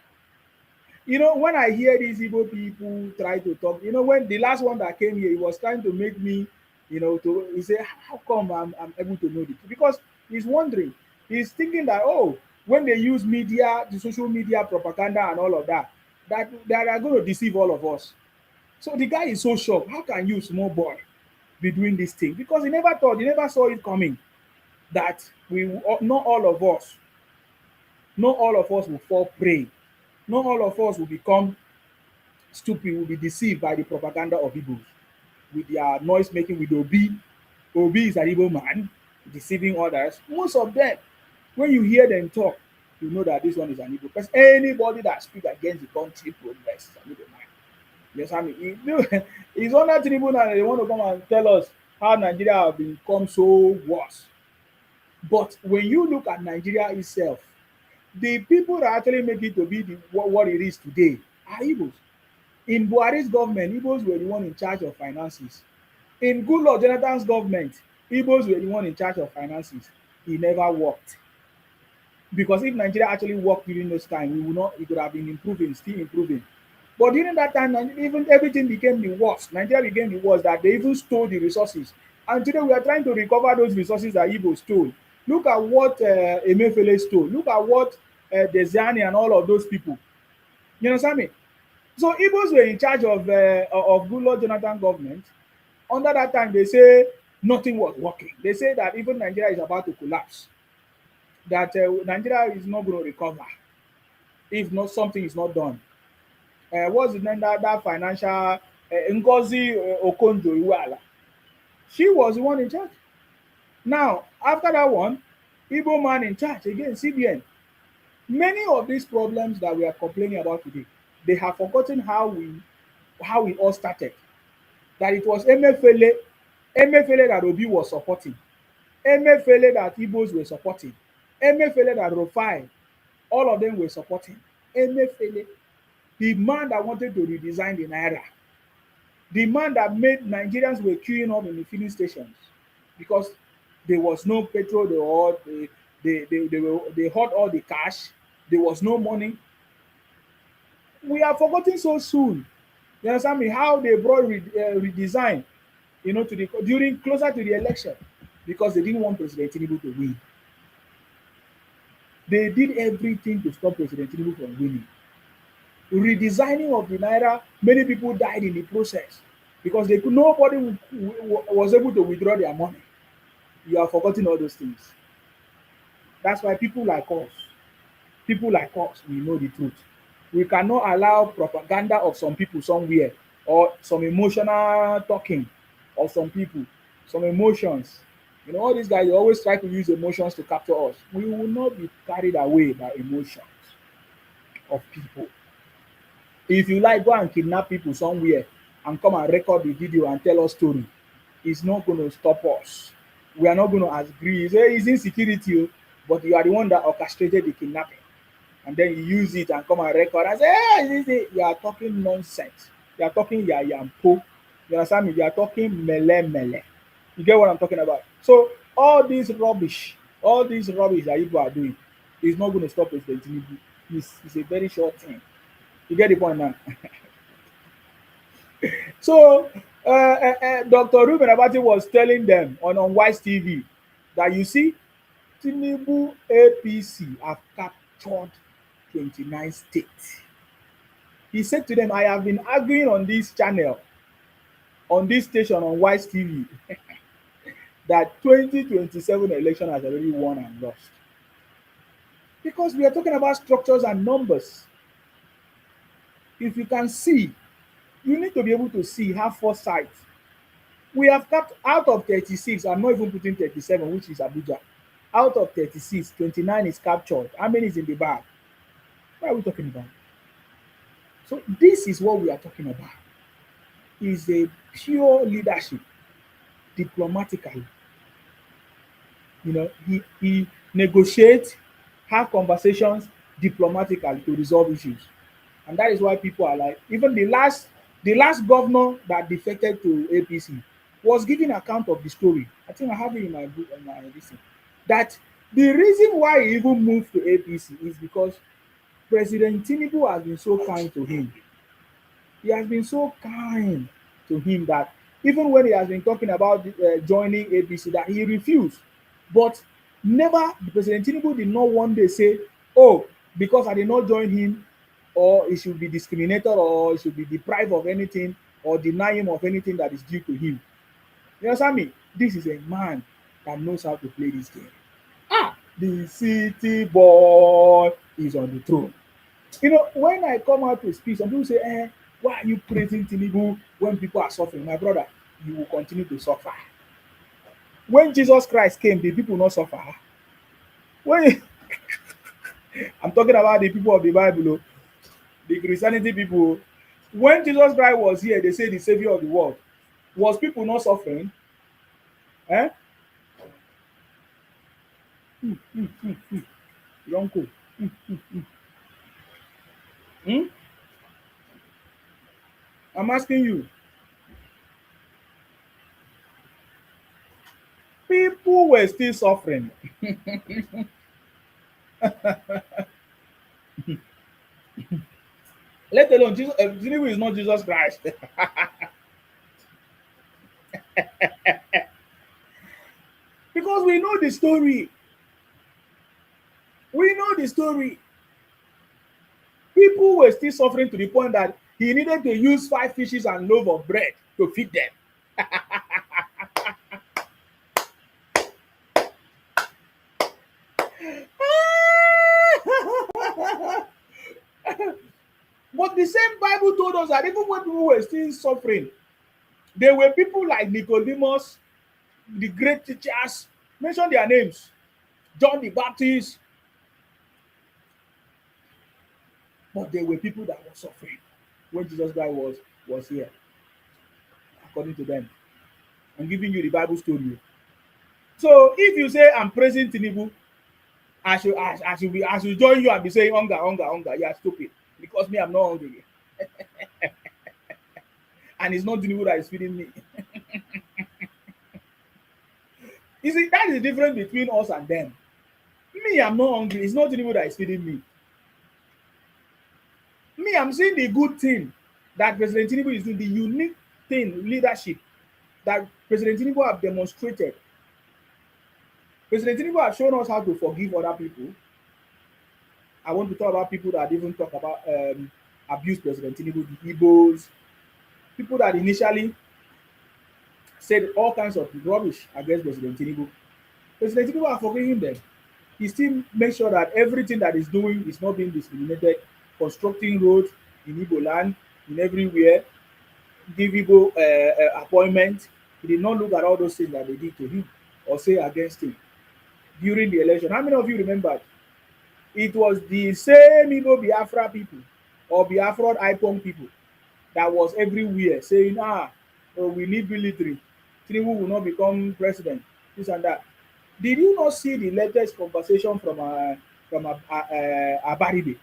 you know, when I hear these Igbo people try to talk, you know, when the last one that came here, he was trying to make me, you know, he said, how come I'm able to know this? Because he's wondering, he's thinking that, oh, when they use media, the social media propaganda and all of that, that they are going to deceive all of us. So the guy is so shocked. How can you, small boy, be doing this thing? Because he never saw it coming, that not all of us will fall prey. Not all of us will become stupid, will be deceived by the propaganda of Igbos with their noise making with Obi. Obi is an Igbo man deceiving others. Most of them, when you hear them talk, you know that this one is an Igbo. Because anybody that speaks against the country progress is an Igbo man. Yes, I mean, it's on that tribune and they want to come and tell us how Nigeria has become so worse. But when you look at Nigeria itself, the people that actually make it to be what it is today are Igbos. In Buhari's government, Igbos were the one in charge of finances. In Goodluck Jonathan's government, Igbos were the one in charge of finances. He never worked. Because if Nigeria actually worked during those time, it could have been improving, still improving. But during that time, even everything became the worst. Nigeria became the worst, that they even stole the resources. And today we are trying to recover those resources that Igbo stole. Look at what Emefiele stole. Look at what Desiani and all of those people. You understand me? So Igbos were in charge of Goodluck Jonathan government. Under that time, they say nothing was working. They say that even Nigeria is about to collapse. That Nigeria is not going to recover if not something is not done. What's the name that financial Ngozi Okonjo-Iweala? She was the one in charge. Now, after that one, Igbo man in charge, again, CBN. Many of these problems that we are complaining about today, they have forgotten how we all started. That it was Emefiele that Obi was supporting, Emefiele that Igbos were supporting, Emefiele that Rufai, all of them were supporting. Emefiele, the man that wanted to redesign the naira, the man that made Nigerians were queuing up in the filling stations because there was no petrol, they hoard all the cash, there was no money. We are forgetting so soon. You understand me? How they brought redesign, to the during closer to the election because they didn't want President Tinubu to win. They did everything to stop President Tinubu from winning. Redesigning of the naira, many people died in the process because nobody was able to withdraw their money. You have forgotten all those things. That's why people like us, we know the truth. We cannot allow propaganda of some people somewhere or some emotional talking of some people, some emotions. All these guys, they always try to use emotions to capture us. We will not be carried away by emotions of people. If you like, go and kidnap people somewhere and come and record the video and tell us story. It's not going to stop us. We are not going to agree. It's insecurity, but you are the one that orchestrated the kidnapping. And then you use it and come and record and say, hey, you are talking nonsense. You are talking yayampo. You understand me? You are talking mele. You get what I'm talking about? So all this rubbish that people are doing is not going to stop President Tinubu. It's a very short thing. You get the point now? So Dr. Ruben Abati was telling them on Wise TV that you see, Tinubu APC have captured 29 states. He said to them, I have been arguing on this channel, on this station on Wise TV, that 2027 election has already won and lost. Because we are talking about structures and numbers. If you can see, you need to be able to see, have foresight. We have capped out of 36, I'm not even putting 37, which is Abuja. Out of 36, 29 is captured. How many is in the bag? What are we talking about? So this is what we are talking about. Is a pure leadership, diplomatically. He negotiates, have conversations diplomatically to resolve issues. And that is why people are like, even the last governor that defected to APC was giving account of the story. I think I have it in my book, on my edition. That the reason why he even moved to APC is because President Tinubu has been so kind to him. He has been so kind to him that even when he has been talking about joining APC, that he refused. But never, President Tinubu did not one day say, oh, because I did not join him, or he should be discriminated, or he should be deprived of anything, or deny him of anything that is due to him. You understand me? This is a man that knows how to play this game. The city boy is on the throne. When I come out to speak, some people say, why are you praising Tinubu when people are suffering? My brother, you will continue to suffer. When Jesus Christ came, did people not suffer? When I'm talking about the people of the Bible, the Christianity people. When Jesus Christ was here, they say the savior of the world. Was people not suffering? Eh? Uncle. I'm asking you. People were still suffering. Let alone Jesus. Tinubu is not Jesus Christ. Because we know the story. We know the story. People were still suffering to the point that he needed to use 5 fishes and loaf of bread to feed them. But the same Bible told us that even when people were still suffering, there were people like Nicodemus, the great teachers, mention their names. John the Baptist. But there were people that were suffering when Jesus Christ was here, according to them. I'm giving you the Bible story. So if you say I'm praising Tinubu, I should join you and be saying hunger, hunger, hunger. You are stupid. Because me, I'm not hungry. And it's not Tinubu that is feeding me. You see, that is the difference between us and them. Me, I'm not hungry. It's not Tinubu that is feeding me. Me, I'm seeing the good thing that President Tinubu is doing, the unique thing, leadership that President Tinubu have demonstrated. President Tinubu has shown us how to forgive other people. I want to talk about people that even talk about abuse President Tinubu, the Igbos, people that initially said all kinds of rubbish against President Tinubu. President Tinubu are forgiving them. He still makes sure that everything that he's doing is not being discriminated, constructing roads in Igbo land, in everywhere, give Igbo appointment. He did not look at all those things that they did to him or say against him during the election. How many of you remember? It was the same Igbo Biafra people or Biafra IPOM people that was everywhere saying, we need military. Tinubu will not become president, this and that. Did you not see the latest conversation from Abaribe?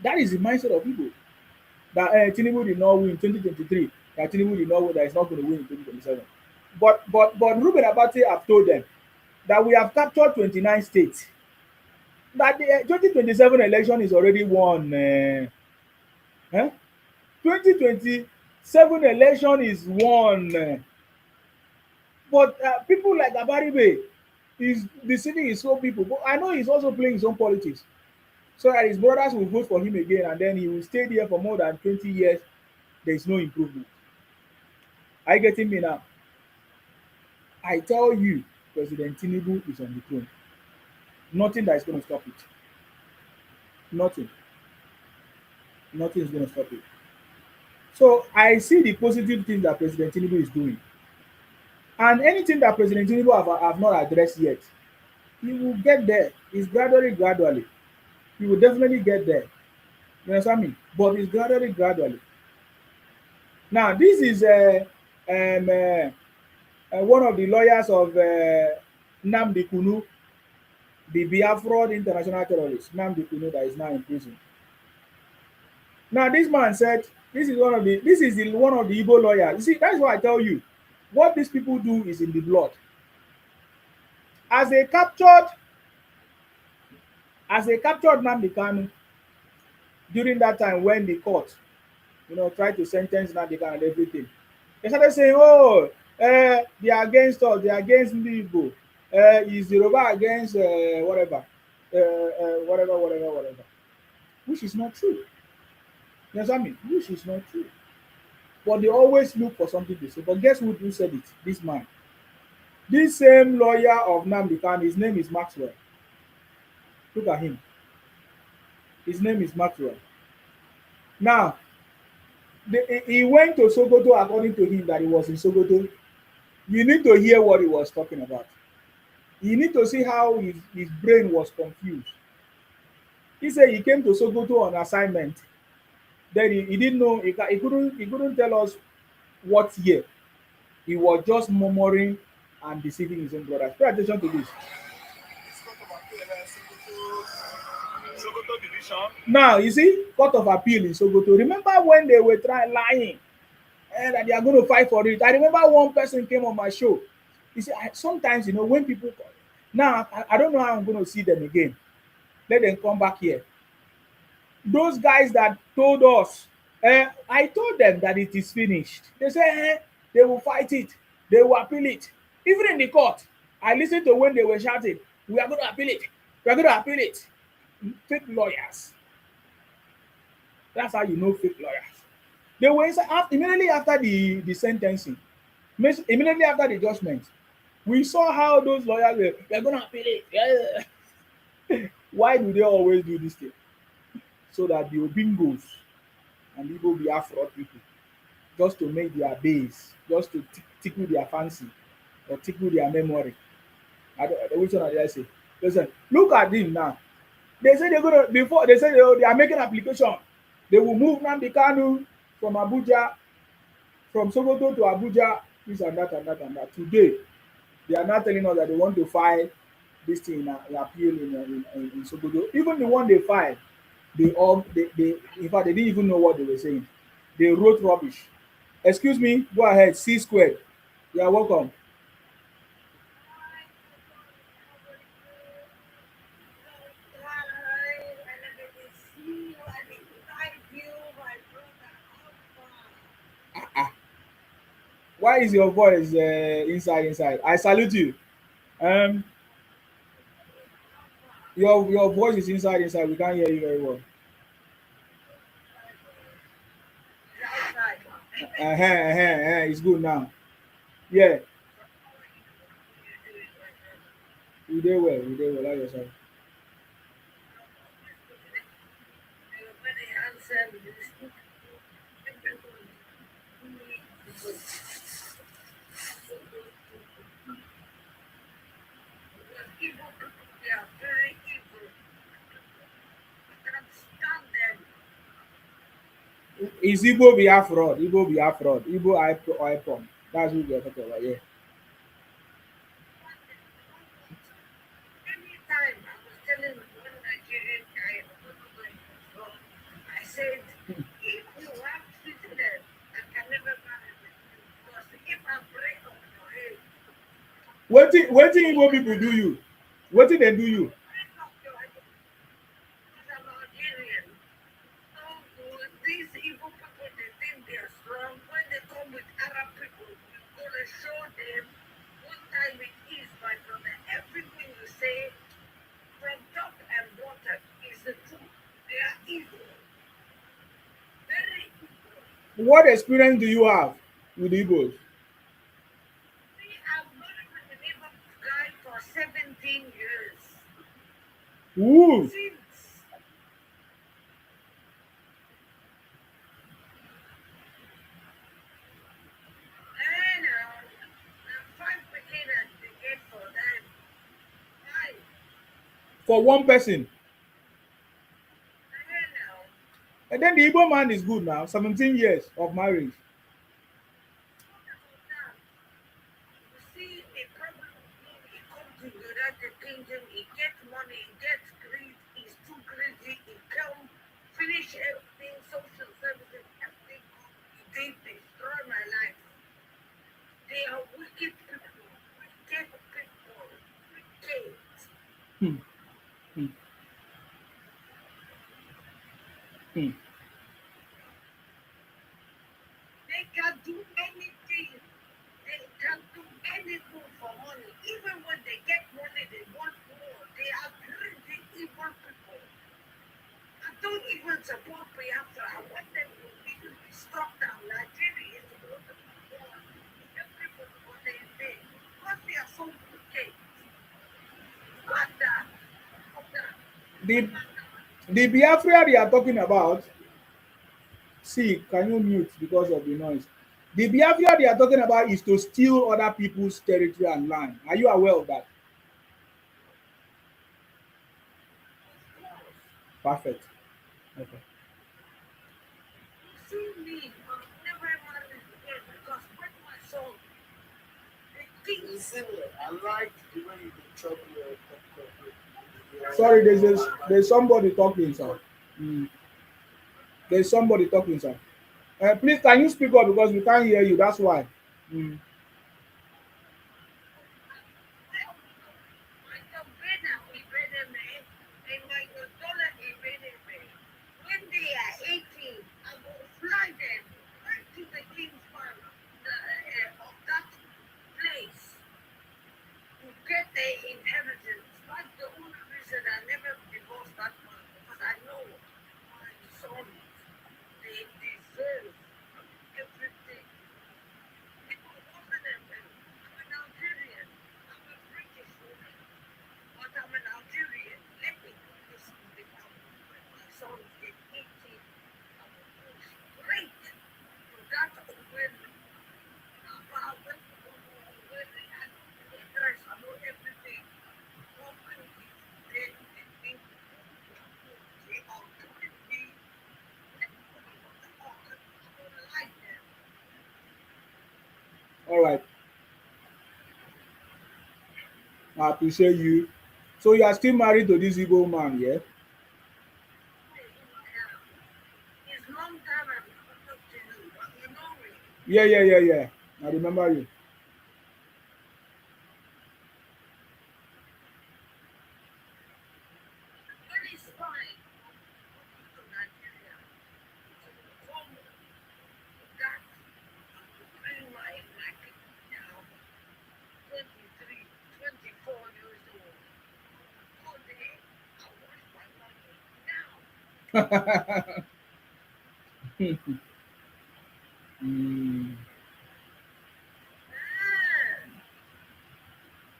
That is the mindset of people. That Tinubu did not win in 2023. That Tinubu did not win. That is not going to win in 2027. But Ruben Abati have told them that we have captured 29 states. That the 2027 election is already won. 2027 election is won. But people like Abaribe is deceiving his own people. But I know he's also playing his own politics. So that his brothers will vote for him again and then he will stay there for more than 20 years. There is no improvement. Are you getting me now? I tell you, President Tinubu is on the throne. Nothing that is going to stop it. Nothing. Nothing is going to stop it. So I see the positive things that President Tinubu is doing. And anything that President Tinubu have not addressed yet, he will get there. It's gradually. He will definitely get there. You understand me? But it's gradually. Now, this is one of the lawyers of Nnamdi Kanu, the Biafra international terrorist, Nnamdi Kanu, that is now in prison. Now, this man said, this is one of the Igbo lawyers. You see, that's why I tell you, what these people do is in the blood. As they captured Nnamdi Kanu during that time when the court, tried to sentence Nnamdi Kanu and everything, they started saying, they are against us, they are against Igbo, is Yoruba against whatever, which is not true. You understand me? Which is not true. But they always look for something to say. But guess who said it? This man. This same lawyer of Nnamdi Kanu, his name is Maxwell. Look at him. His name is Maxwell. Now, he went to Sokoto according to him that he was in Sokoto. You need to hear what he was talking about. You need to see how his brain was confused. He said he came to Sokoto on assignment. Then he didn't know, he couldn't tell us what year. He was just murmuring and deceiving his own brothers. Pay attention to this. Now, you see, Court of Appeal in Sokoto. Remember when they were lying and that they are going to fight for it? I remember one person came on my show. He said, sometimes, when people call, now, I don't know how I'm going to see them again. Let them come back here. Those guys that told us, I told them that it is finished. They say they will fight it. They will appeal it. Even in the court, I listened to when they were shouting, we are going to appeal it. We are going to appeal it. Fake lawyers. That's how you know fake lawyers. They were immediately after the sentencing, immediately after the judgment, we saw how those lawyers were going to appeal it. Yeah. Why do they always do this thing? So that the Obingos and the Igbo Biafra people, just to make their base, just to tickle their fancy or tickle their memory. Which one did I say? Listen, look at him now. They say they're gonna before they say they are making application. They will move Nnamdi Kanu from Abuja, from Sokoto to Abuja, this and that and that and that. Today, they are now telling us that they want to file this thing in appeal in Sokoto. Even the one they filed, they in fact they didn't even know what they were saying. They wrote rubbish. Excuse me, go ahead, C squared. You are welcome. Why is your voice inside? I salute you. Um, your voice is inside. We can't hear you very well. It's good now. Yeah, you did well. You did well. Like yourself. Is Igbo Biafra? Igbo Biafra? Igbo IPOM? That's what we are talking about. Yeah. Anytime I was telling one Nigerian guy, I don't know where he was from, I said, if you have citizens, I can never marry with you because if I break up your head, Wetin Igbo people do you? Wetin dem do you? break up your head because I'm Nigerian. So these evil people, they think they are strong. When they come with Arab people, you're going to show them what time it is, my brother. Everything you say from top and bottom is the truth. They are evil. Very evil. What experience do you have with Igbos? We have married with the neighbor guy for 17 years. Ooh, Since. And five beginners they get for them. Five. for one person. And And then the Igbo man is good now. 17 years of marriage. you see a problem, he comes to the United Kingdom, he gets money, he gets greed, he's too greedy, he come finish everything, social services, everything. They destroy my life. They are wicked people, wicked people, wicked. Hmm. Hmm. Hmm. They can do anything. They can do anything for money. Even when they get money, they want more. They are greedy, evil people. I don't even support Biafra. I want them to be struck down. Nigeria is supposed to be war. Everybody what they say. Because they are so wicked. Rwanda, The the Biafra they are talking about. See, can you mute because of the noise? The Biafra they are talking about is to steal other people's territory and land. Are you aware of that? Perfect. Okay. you see me, I'm never married again because when my son, they think You see me, I like the way you can chop your popcorn. Sorry, there's somebody talking, sir. Mm. There's somebody talking, sir. Please, can you speak up because we can't hear you? That's why. Mm. when they are 18, I will fly them right to the king's farm of that place to get their inheritance. That's the only reason I never divorced that man because I know my sons, they deserve everything. People want All right. I appreciate you. So you are still married to this Igbo man, yeah? It's long time I've talked to you, but you know me. Yeah, yeah, yeah, yeah. I remember you. When it's fine, to Nigeria, to come that bring my now 23, 24 years old. All day, I wash my money. Now, Mm. ah,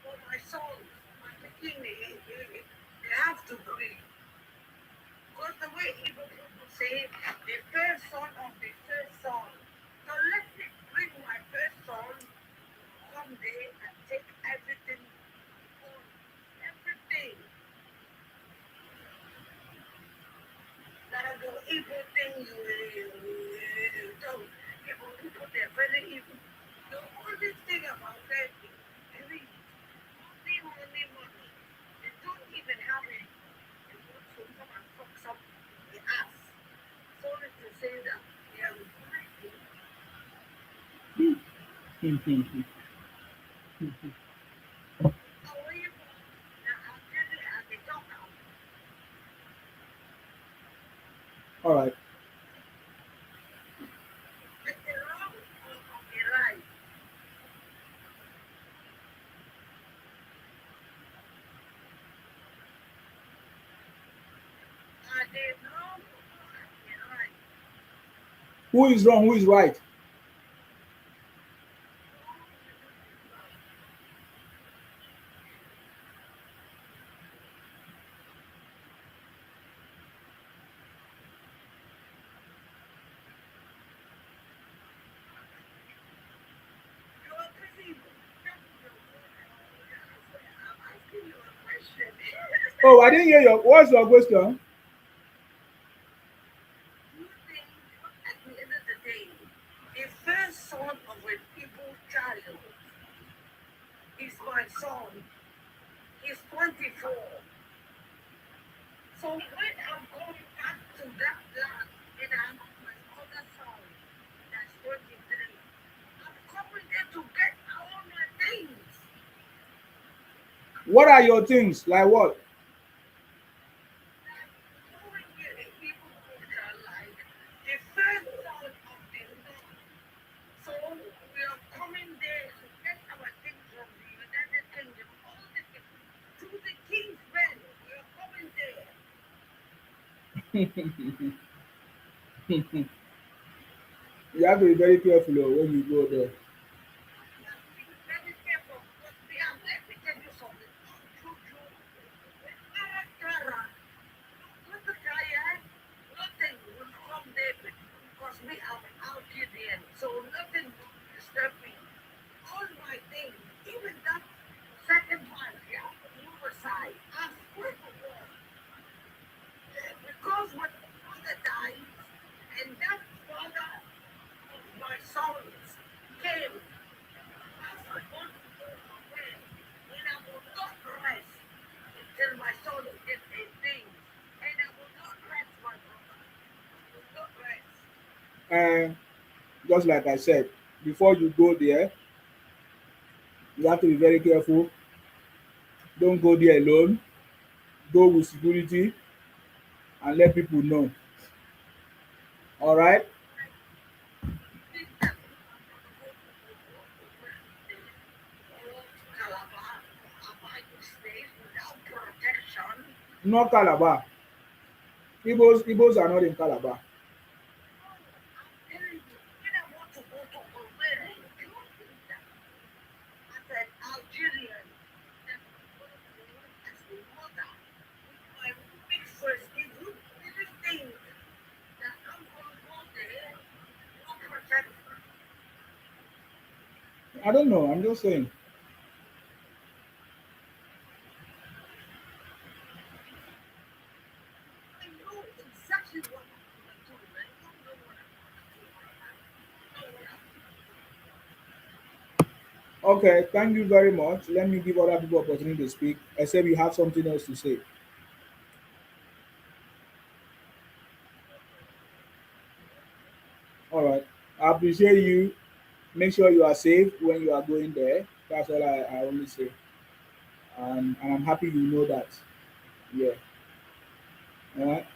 for my sons, my bikini, they have to agree. Because the way Igbo people say, the first son of the first son. So let me bring my first son come there and take everything on everything. That the Igbo thing you don't. Igbo people, they're very evil. The only thing about them is greed. Money, money, money. They don't even have it. They want to come and fuck up the ass. Sorry to say that. They are greedy. Our Igbo, now I'm telling you, as they talk now, All right. with the wrong of the right. And the wrong of the right. Who is wrong? Who is right? Wrong is right. You are busy. I'm asking you a question. Oh, I didn't hear your. What's your question? You think at the end of the day, the first son of a people child is my son. He's 24. So when I'm going back to that land and I'm my other son, that's 23, I'm coming there to get all my things. What are your things? Like what? Like knowing the people culture, like the first son of the north. So we are coming there to get our things from the United Kingdom, all the things to the king's men. We are coming there. You have to be very careful oh, when you go there. You have to be very careful because we have, let me tell you something. True, true. With Arakara, look at Kaya, nothing will come there because me, I'm out here then. So nothing will disturb me. All my things, even that second one, yeah, Riverside, I swear to God, because when my father died, and that father of my sons came, I want to go away, and I will not rest until my son get a thing, and I will not rest, my brother. I will not rest. And just like I said, before you go there, you have to be very careful. Don't go there alone. Go with security and let people know. All right. Like, think that me and my brother go to Calabar or Abayo State without protection. Not Calabar. Igbos are not in Calabar. No, I'm telling you, when I want to go to Owerri, you don't think that as an Algerian that I'm going to work as a mother with my mixed first, if you really think that I'm going to go there, no protection. I don't know. I'm just saying. I know exactly what I'm going to do. I don't know what I'm going to do. I know what I'm going to do. Okay, thank you very much. Let me give other people opportunity to speak, except you have something else to say. All right. I appreciate you. Make sure you are safe when you are going there. That's all I only say. And I'm happy you know that. Yeah. All right.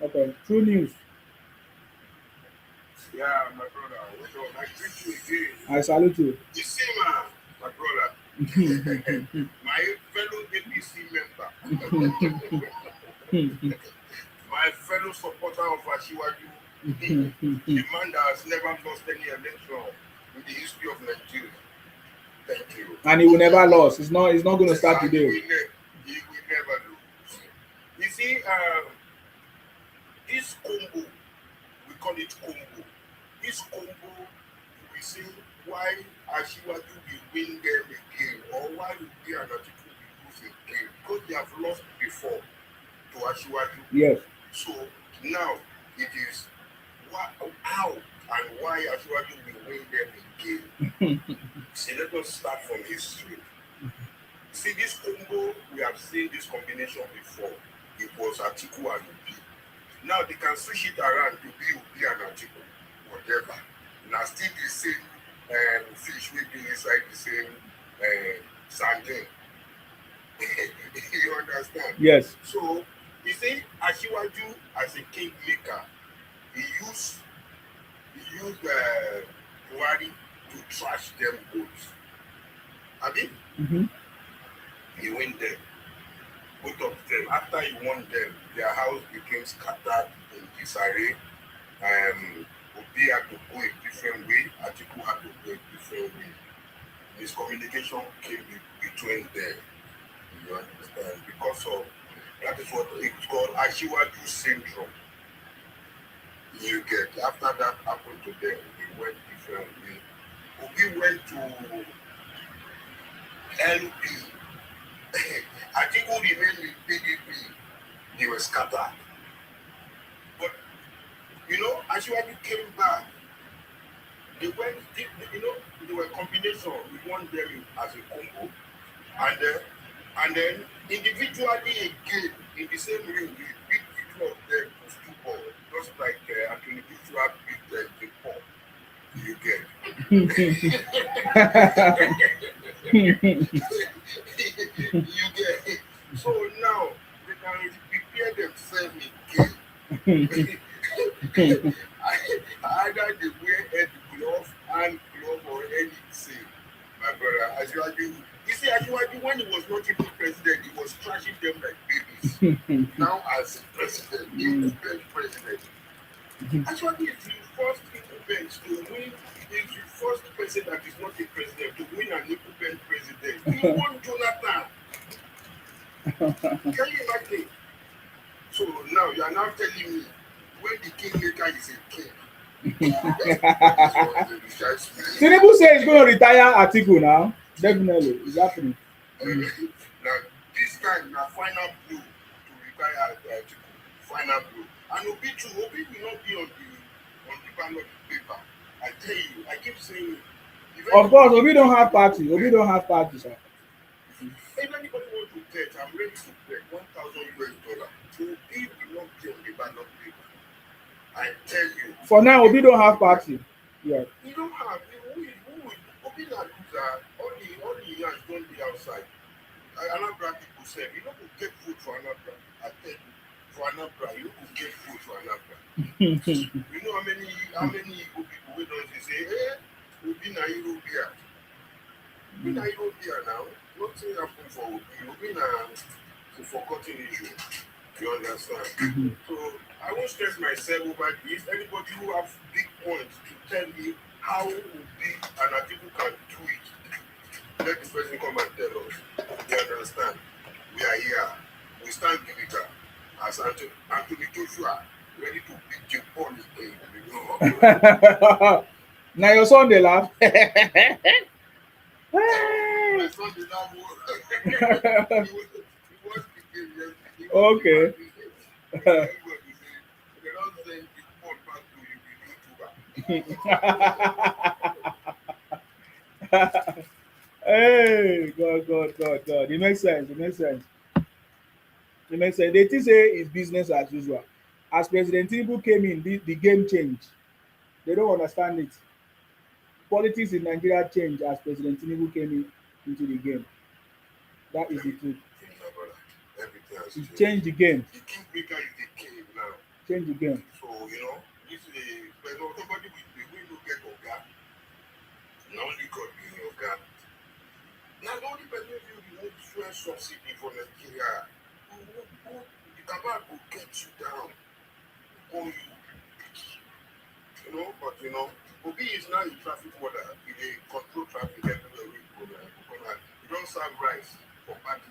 Okay. True news. Yeah, my brother. Well done. I greet you again. I salute you. You see, man, my brother, my fellow APC member, my fellow supporter of Ashiwaju, the man that has never lost any election in the history of Nigeria. Thank you. And he will never lose. It's not going to start And today. he will never lose. You see, this combo, we call it combo. This combo, we see why Ashiwaju will win them again, or why Obi and Atiku will lose again, because they have lost before to Ashiwaju. Yes. So now it is how and why Ashiwaju will win them again. See, let us start from history. See, this combo, we have seen this combination before. It was Atiku and Obi. Now they can switch it around to be Obi and Atiku, whatever. Now still the same fish will be inside the same sardine. You understand? Yes. So you see, Ashiwaju as a kingmaker, he used Buhari to trash them both. I mean, Mm-hmm. he went there. Both of them. After he won them, their house became scattered in disarray. Obi had to go a different way. Atiku had to go a different way. Miscommunication came between them. You understand? Because of that is what it's called Ashiwaju syndrome. You get after that happened to them, they went different way. Obi went to LP. Atiku remained in PDP. They were scattered. But you know, Ashiwaju came back. They went, they were combination. We won them as a combo, and then individually again in the same ring, we beat the two of them to stupor, just like Anthony Joshua beat the Paul. You get. You get. So now they can prepare themselves again. Either they wear head glove, hand glove, or anything. My brother, you see, Ashiwaju, when he was not even president, he was trashing them like babies. Now, as president, incumbent president, Ashiwaju is the first incumbent to win. Is the first person that is not a president to win an incumbent president. He won Jonathan. Can you imagine? So now you are now telling me when the kingmaker is a king. Tinubu says he's going to retire Atiku now. Definitely, it's happening. Now this time, now final blow to retire Atiku. Final blow. And Obi will not be on the ballot paper. I tell you, I keep saying. Of course, Obi don't have party. Obi don't have party, sir. If anybody wants to bet, I'm ready to bet $1,000. So Obi will not be on the ballot paper. I tell you. For now, Obi don't have party. Yeah. He don't have. Obi na loser. All the years don't be outside. Anambra people say, you don't get food for Anambra. I tell you, for Anambra, you don't get food for Anambra. You know how many Igbo people we don't say, hey, Obi na European. Obi na European now. Nothing happen for Obi. Obi na forgotten issue. You understand? So I won't stress myself over this. Anybody who have big points to tell me how Obi and Atiku can do it, let the person come and tell us. You understand? We are here. We stand together as Anthony Joshua, ready to beat the Paul again. Now your son they laugh. My son did not work. He was speaking yesterday. Okay. They don't send the phone back to you, YouTuber. Hey, God, God, God, God. It makes sense. It makes sense. It makes sense. They still say it's business as usual. As President Tinubu came in, the game changed. They don't understand it. Politics in Nigeria changed as President Tinubu came into the game. That is the truth. Think about it. Everything has It changed. changed the game. The kingmaker is the king now. Changed the game. So, this is a but nobody will look at Oga. Not only God being Oga. Now the only person who will fuel subsidy for Nigeria. The cabal will get you down on you. But Obi is now in traffic order. He control traffic everywhere we go. He don't serve rice for party.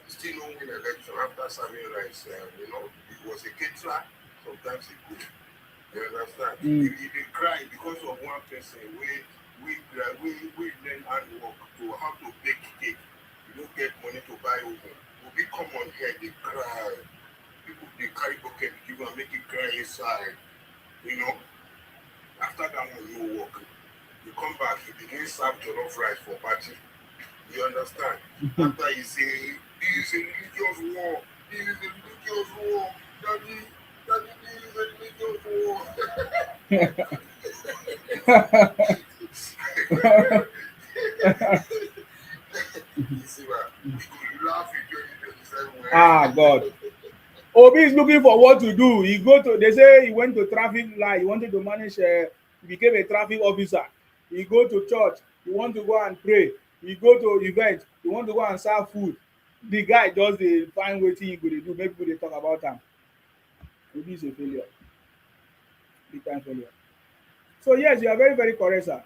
He still no win election after serving rice. He was a caterer. Sometimes he could. You understand? He dey cry because of one person we learn handwork to how to bake cake. You don't get money to buy oven. Obi come on here, they cry. People they carry bucket, give and make it cry inside. After that one no work. You come back, he begin serve jollof rice for party. You understand? After he say, this is a religious war. This is a religious war. Daddy, this is a religious war. You see what? We could laugh in 2027. Ah, God. Obi is looking for what to do. They say he went to traffic light. He wanted to manage, he became a traffic officer. He go to church. He want to go and pray. He go to event. He want to go and serve food. The guy just dey find wetin he go dey do. Make people dey talk about am. Obi is a failure. Big time failure. So yes, you are very, very correct, sir.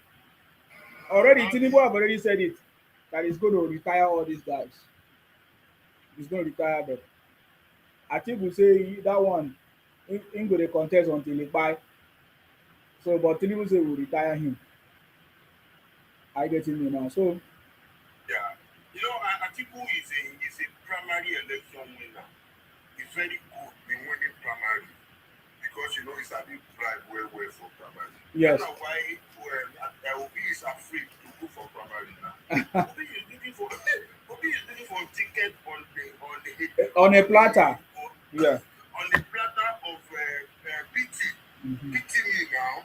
Already, Tinubu have already said it, that he's going to retire all these guys. He's going to retire them. Atiku say that one, him go dey contest until he buy. So, but Tinubu say we retire him. I get him now. So, Yeah. Atiku is a primary election winner. He's very good in winning primary because he's a big bribe well for primary. yes. That's why Obi is afraid to go for primary now. Obi is looking for ticket On a platter. Yeah. On the platter of BT. BT me now.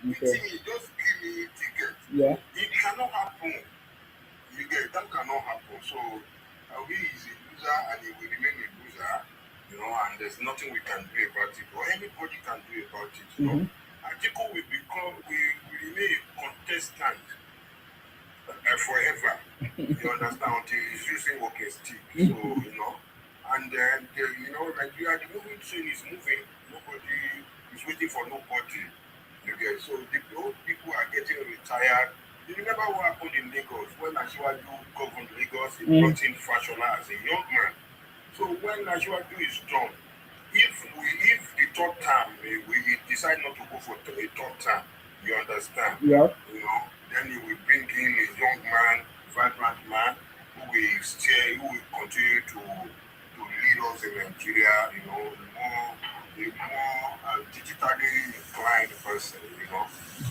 BT Okay. me, just give me ticket. Yeah. It cannot happen. You get that cannot happen. So Obi is a loser and he will remain a loser. And there's nothing we can do about it, or anybody can do about it. Atiku will remain a contestant forever. You understand? Until he's using walking stick. So and then Nigeria, the moving train is moving. Nobody is waiting for nobody. You get so the old people are getting retired. You remember what happened in Lagos when Asiwaju governed Lagos? He brought in Fashola as a young man. So when Asiwaju is done, if the third term we decide not to go for a third term, you understand? Yeah. Then he will bring in a young man, vibrant man, who will continue to lead us in Nigeria. A more digitally inclined person.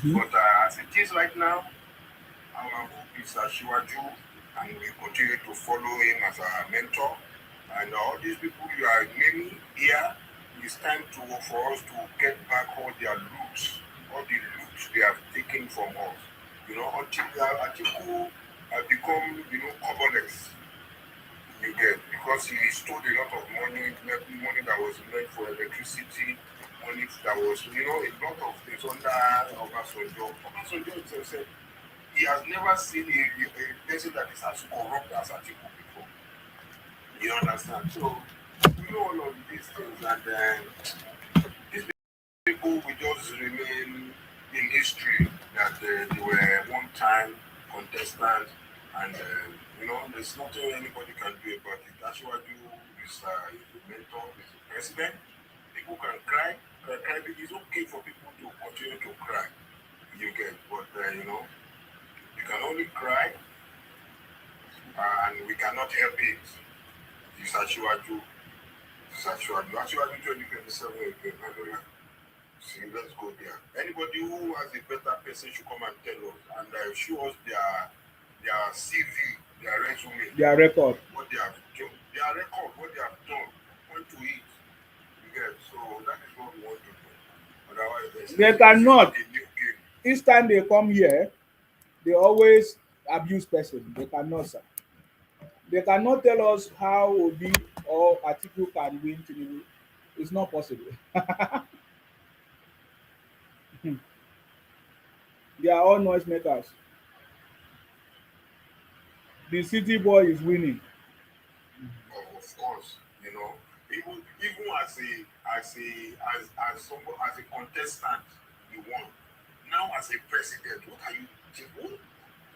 But as it is right now, our hope is Asiwaju, and we continue to follow him as our mentor. And all these people you are naming here, it's time for us to get back all their loots, all the loots they have taken from us. Until Atiku have become, coverless. You get, because he stole a lot of money that was meant for electricity, money that was, a lot of things under Obasanjo. Obasanjo himself said he has never seen a person that is as corrupt as Atiku before. You understand? So, all of these things, and these people will just remain in history that they were one-time contestants, and there's nothing anybody can do about it. That's what you is a mentor, is a president. People can cry, but it's okay for people to continue to cry. You get, but you can only cry, and we cannot help it. It's Asiwaju 2027 again, See, let's go there. Anybody who has a better person should come and tell us and show us their CV, their resume, Their record. what they have done, their record, what they have done, point to it. You get, so that is what we want to do. Otherwise, They this is not cannot. a new game. Each time they come here, they always abuse person. They cannot, sir. They cannot tell us how Obi or Atiku can win Tinubu. It's not possible. They are all noise makers. The city boy is winning. Of course, you know, even as someone as a contestant, you won. Now as a president, what are you?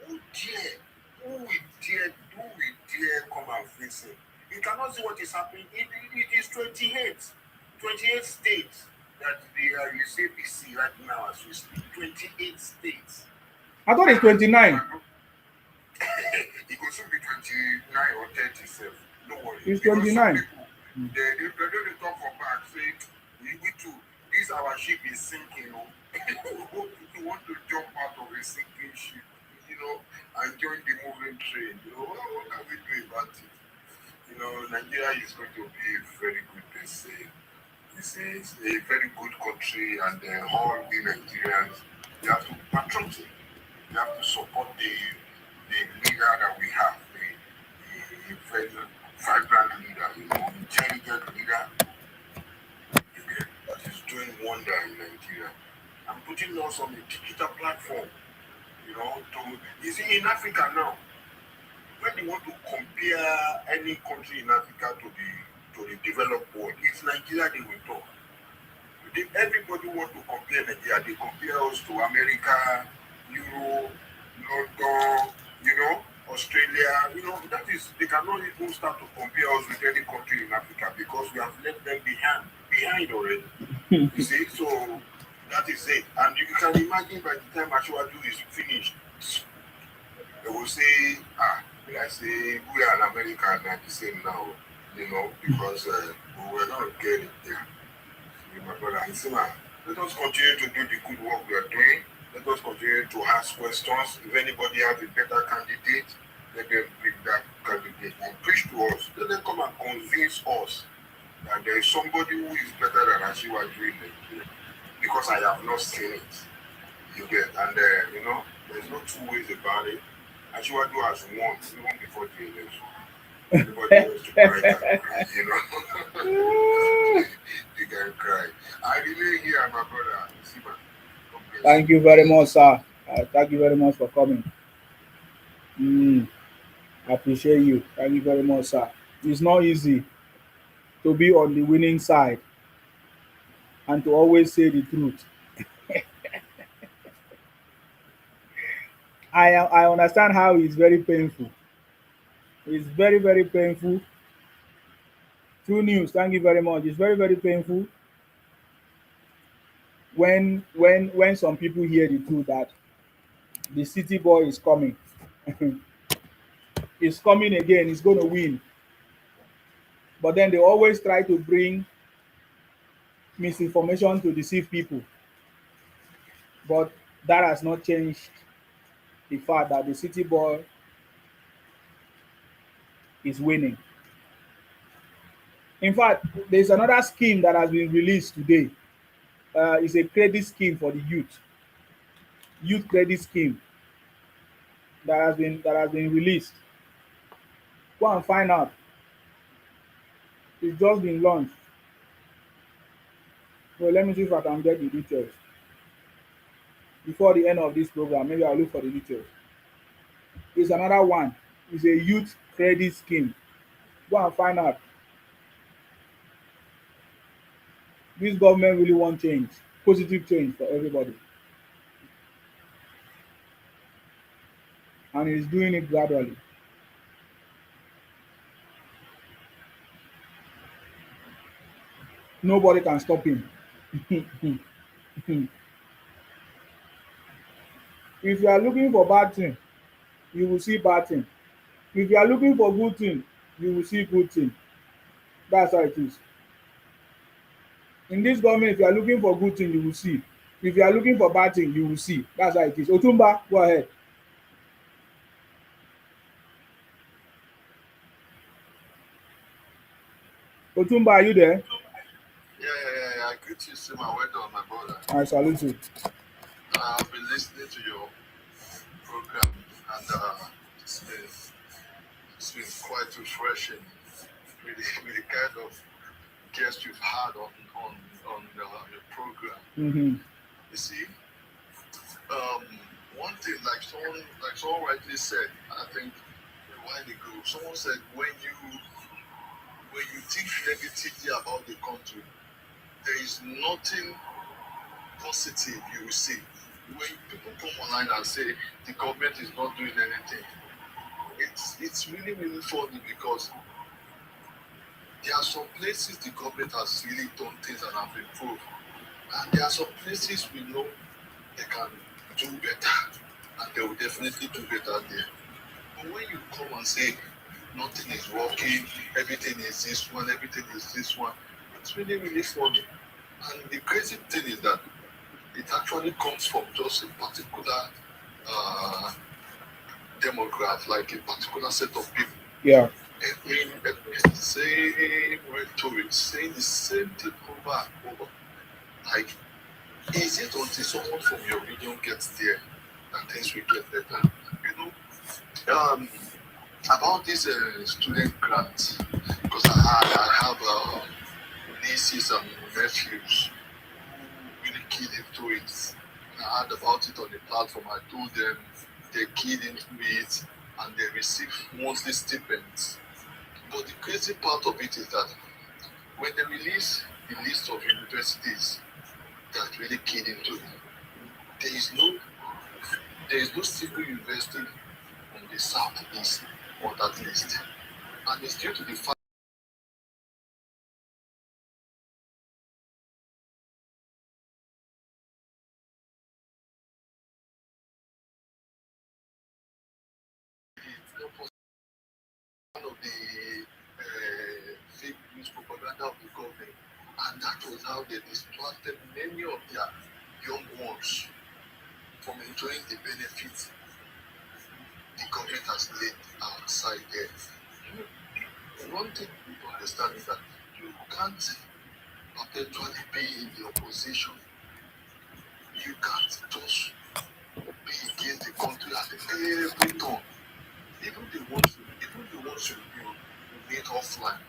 Who dare? Who will dare come and face him? You cannot see what is happening. It is 28 states that they are in CPC right now as we speak. 28 states. I thought it's 29. It could soon be 29 or 37. No worry. It's Because 29. some people, they don't talk for back. Say, we too, this our ship is sinking. You know? We want to jump out of a sinking ship, you know, and join the moving train. You know, what can we do about it? You know, Nigeria is going to be a very good, they say. It's a very good country, and all the Nigerians, they have to patronize it. They have to support the leader that we have, the very vibrant leader, you know, intelligent leader, that is doing wonder in Nigeria. I'm putting us on a digital platform, you know, you see, in Africa now, when they want to compare any country in Africa to the developed world, it's Nigeria they will talk. Everybody want to compare Nigeria. They compare us to America, Europe, London, you know, Australia. You know, that is, they cannot even start to compare us with any country in Africa because we have left them behind already. You see, so that is it. And you can imagine by the time Ashwadu is finished, they will say, I say, we are America and are the same now, you know, because we're not getting there. My brother, let us continue to do the good work we are doing. Let us continue to ask questions. If anybody has a better candidate, let them bring that candidate and preach to us. Let them come and convince us that there is somebody who is better than Ashiwa doing Nigeria. Because I have not seen it. You get, and you know, there's no two ways about it. Ashiwadu has won even before the election. Everybody wants to cry, you know. You can cry. I remain here, my brother. Thank you very much, sir. Thank you very much for coming. I appreciate you. Thank you very much, sir. It's not easy to be on the winning side and to always say the truth. I understand how it's very painful. It's very, very painful. True news. Thank you very much. It's very, very painful when some people hear the truth that the city boy is coming. He's coming again. He's going to win. But then they always try to bring misinformation to deceive people. But that has not changed the fact that the city boy is winning. In fact, there's another scheme that has been released today. It's a credit scheme for the youth credit scheme that has been released. Go and find out. It's just been launched. So let me see if I can get the details before the end of this program. Maybe I'll look for the details. It's another one. It's a youth credit scheme. Go and find out. This government really wants change, positive change for everybody. And he's doing it gradually. Nobody can stop him. If you are looking for bad thing, you will see bad thing. If you are looking for good thing, you will see good thing. That's how it is. In this government, if you are looking for good thing, you will see. If you are looking for bad thing, you will see. That's how it is. Otumba, go ahead. Otumba, are you there? Yeah. I greet you, Sima. Well done, my brother. I salute you. I've been listening to your program, and it's been quite refreshing with the kind of guests you've had on your program. Mm-hmm. You see, um, one thing like someone rightly said, I think a while ago, someone said when you think negatively about the country, there is nothing positive you will see. When people come online and say the government is not doing anything, it's really funny because there are some places the government has really done things and have improved, and there are some places we know they can do better, and they will definitely do better there. But when you come and say nothing is working, everything is this one, everything is this one, it's really funny. And the crazy thing is that it actually comes from just a particular uh, demographic, like a particular set of people. Yeah. Every same rhetoric, saying the same thing over and over. Like, is it until someone from your region gets there that things will get better? You know, about this student grant, because I have nieces and nephews who really keyed into it. I heard about it on the platform. I told them they keyed into it and they receive monthly stipends. But the crazy part of it is that when they release the list of universities that really keyed into it, there is no single university on the southeast on that list. And it's due to the fact that one of the fake news propaganda of the government, and that was how they distracted many of their young ones from enjoying the benefits the government has laid outside there. One thing you need to understand is that you can't perpetually be in the opposition. You can't just be against the country at every turn. Even the ones you meet offline,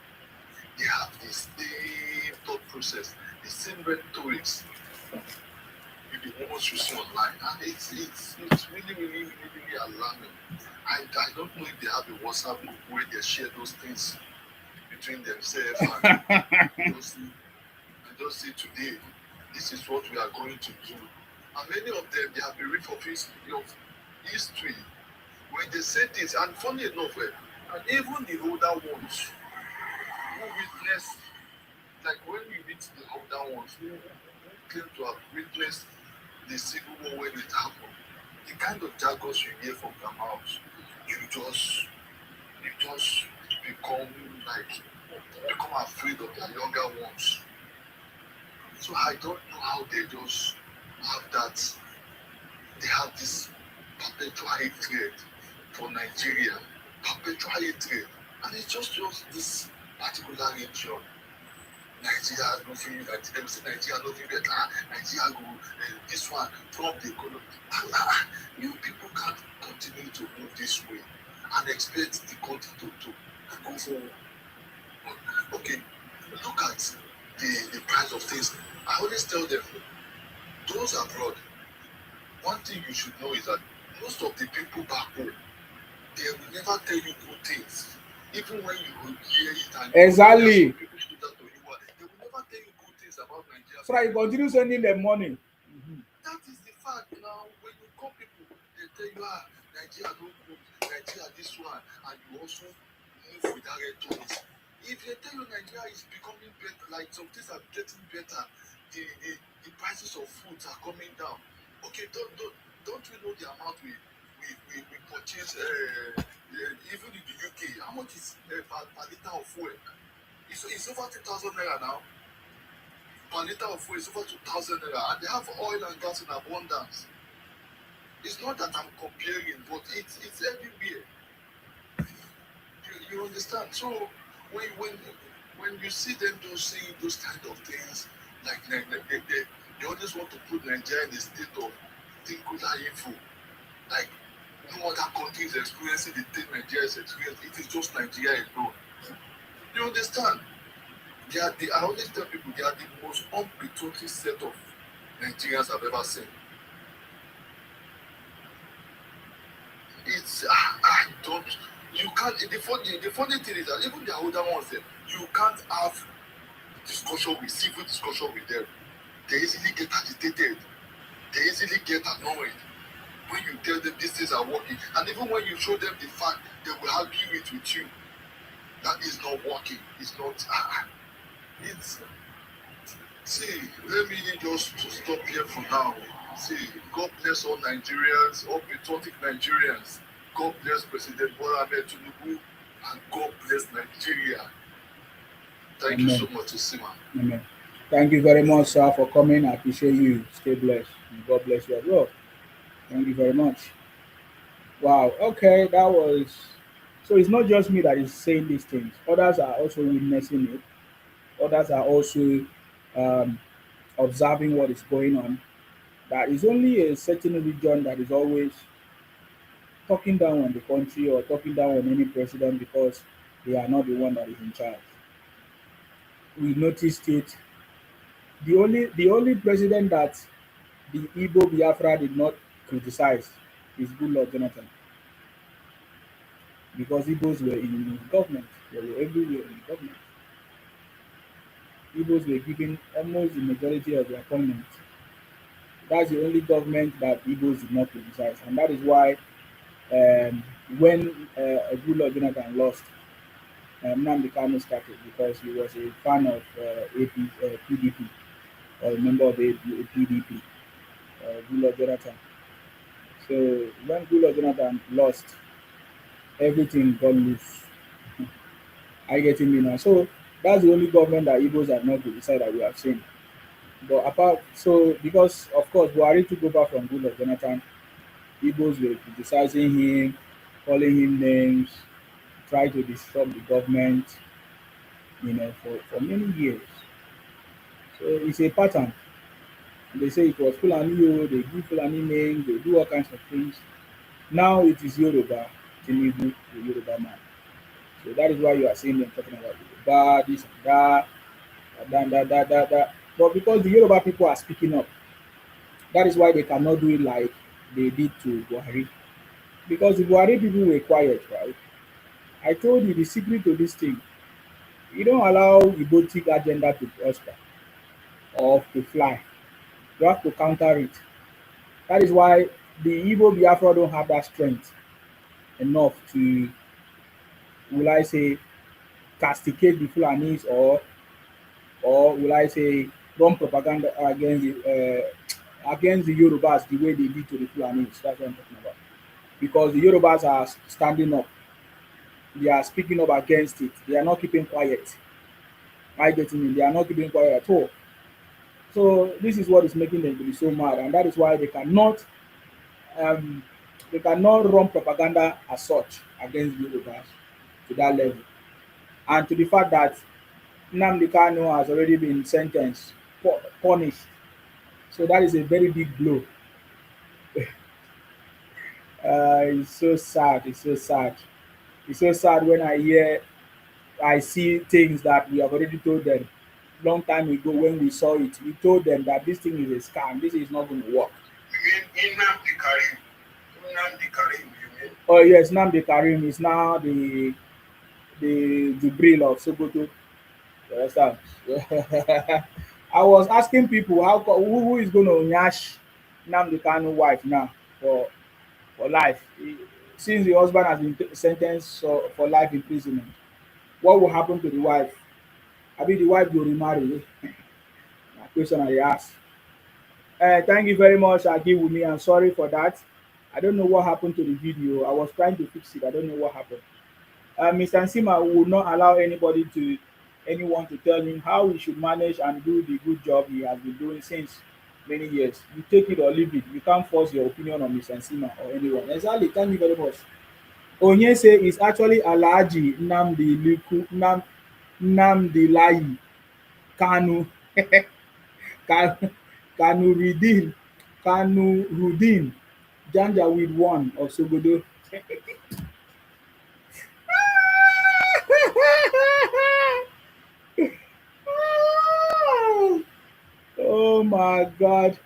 they have the same thought process, the same rhetorics with the ones you see online. And it's really alarming. I don't know if they have a WhatsApp group where they share those things between themselves and just say today, this is what we are going to do. And many of them, they have a reef of history when they say this. And funny enough, and even the older ones who witness, like when we meet the older ones who claim to have witnessed the Civil War when it happened, the kind of jargons you hear from their mouths, you just become afraid of their younger ones. So I don't know how they just have that. They have this perpetual hatred for Nigeria, perpetual hatred, and it's just this particular region. Nigeria nothing like them say Nigeria nothing better. Nigeria go this one from the economy. You people can't continue to move this way and expect the country to go forward. Okay, look at the price of things. I always tell them, those abroad, one thing you should know is that most of the people back home, they will never tell you good things. Even when you will hear it and exactly. People do that to you, they will never tell you good things about Nigeria. So that you continue sending them money. That is the fact now. When you call people, they tell you, Nigeria no good, Nigeria this one, and you also move with that rhetoric. If they tell you Nigeria is becoming better, like some things are getting better, the prices of foods are coming down. Okay, don't we know the amount we purchase even in the UK? How much is per liter of fuel? It's over 10,000 naira now. per liter of fuel is over 2,000 naira, and they have oil and gas in abundance. It's not that I'm comparing, but it's everywhere. You understand? So when you see them saying those kind of things, like they always want to put Nigeria in the state of singular info. Like no other country is experiencing the thing Nigeria is experiencing. It is just Nigeria alone. You understand? I always tell people they are the most unpatriotic set of Nigerians I've ever seen. It's I don't. You can't. The funny thing is that even the older ones, you can't have civil discussion with them. They easily get agitated. They easily get annoyed when you tell them these things are working, and even when you show them the fact, they will argue it with you. That is not working. It's not. It's. See, let me just stop here for now. See, God bless all Nigerians, all patriotic Nigerians. God bless President Tinubu, and God bless Nigeria. Thank you so much, Isima. Amen. Thank you very much, sir, for coming. I appreciate you. Stay blessed. And God bless you as well. Thank you very much. Wow. Okay, that was. So it's not just me that is saying these things. Others are also witnessing it. Others are also um, observing what is going on. That is only a certain region that is always talking down on the country or talking down on any president because they are not the one that is in charge. We noticed it. The only president that the Igbo Biafra did not criticize is Goodluck Jonathan because Igbos were in government. They were everywhere in government. Igbos were given almost the majority of their appointments. That's the only government that Igbos did not criticize, and that is why um, when Goodluck Jonathan lost, Nnamdi Kanu started because he was a fan of PDP or a member of the PDP, Goodluck Jonathan. So when Goodluck Jonathan lost, everything got loose. I get me now. So that's the only government that Igbos have not decided that we have seen. But apart, so because of course Buhari took over from Goodluck Jonathan, Igbos were criticizing him, calling him names, try to disrupt the government, for many years. So it's a pattern. They say it was Fulani, they give Fulani names, they do all kinds of things. Now it is Yoruba, Tinubu, the Yoruba man. So that is why you are seeing them talking about Yoruba, this and that, that. But because the Yoruba people are speaking up, that is why they cannot do it like they did to Buhari. Because the Buhari people were quiet, right? I told you the secret to this thing. You don't allow Igbotic agenda to prosper or to fly. You have to counter it. That is why the Igbo Biafra don't have that strength enough to, will I say, castigate the Fulanis or will I say run propaganda against the Yorubas the way they did to the Fulanis. That's what I'm talking about. Because the Yorubas are standing up. They are speaking up against it. They are not keeping quiet. I get me. They are not keeping quiet at all. So this is what is making them to be so mad, and that is why um, they cannot run propaganda as such against Yorubas to that level, and to the fact that Nnamdi Kanu has already been sentenced, punished. So that is a very big blow. It's so sad. It's so sad. It's so sad when I see things that we have already told them long time ago when we saw it. We told them that this thing is a scam. This is not going to work. You mean Nnamdi Karim? Nnamdi Karim, you mean? Oh yes, Nnamdi Karim is now the Jubril of Sokoto. You understand? I was asking people who is going to nyash Nnamdi Kanu wife now for life. Since the husband has been sentenced for life imprisonment, what will happen to the wife? I mean, the wife will remarry. Na question I ask. Thank you very much, Agi with me. I'm sorry for that. I don't know what happened to the video. I was trying to fix it. I don't know what happened. Mr. Nsima will not allow anybody to anyone to tell him how he should manage and do the good job he has been doing since many years. You take it or leave it. You can't force your opinion on Mr. Nsima or anyone. Exactly. Thank you very much. Onyese is actually Alhaji Nnamdi Layi Kanu Ka- Kanurudin Kanurudin Janjaweed one of Sogodo. Oh my God.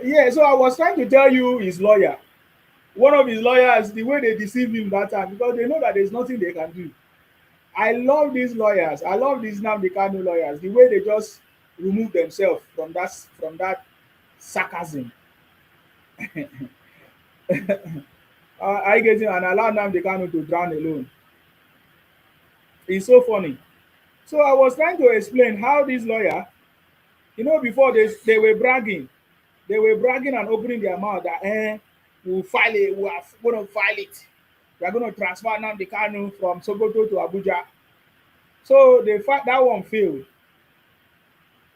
Yeah, so I was trying to tell you his lawyer. One of his lawyers, the way they deceive him that time, because they know that there's nothing they can do. I love these lawyers. I love these Nnamdi Kanu lawyers. The way they just remove themselves from that sarcasm. I get him and allow Nnamdi Kanu to drown alone. It's so funny. So I was trying to explain how this lawyer, before they were bragging. They were bragging and opening their mouth that we'll file it, we are going to file it. We are going to transfer Nnamdi Kanu from Sokoto to Abuja. So that one failed.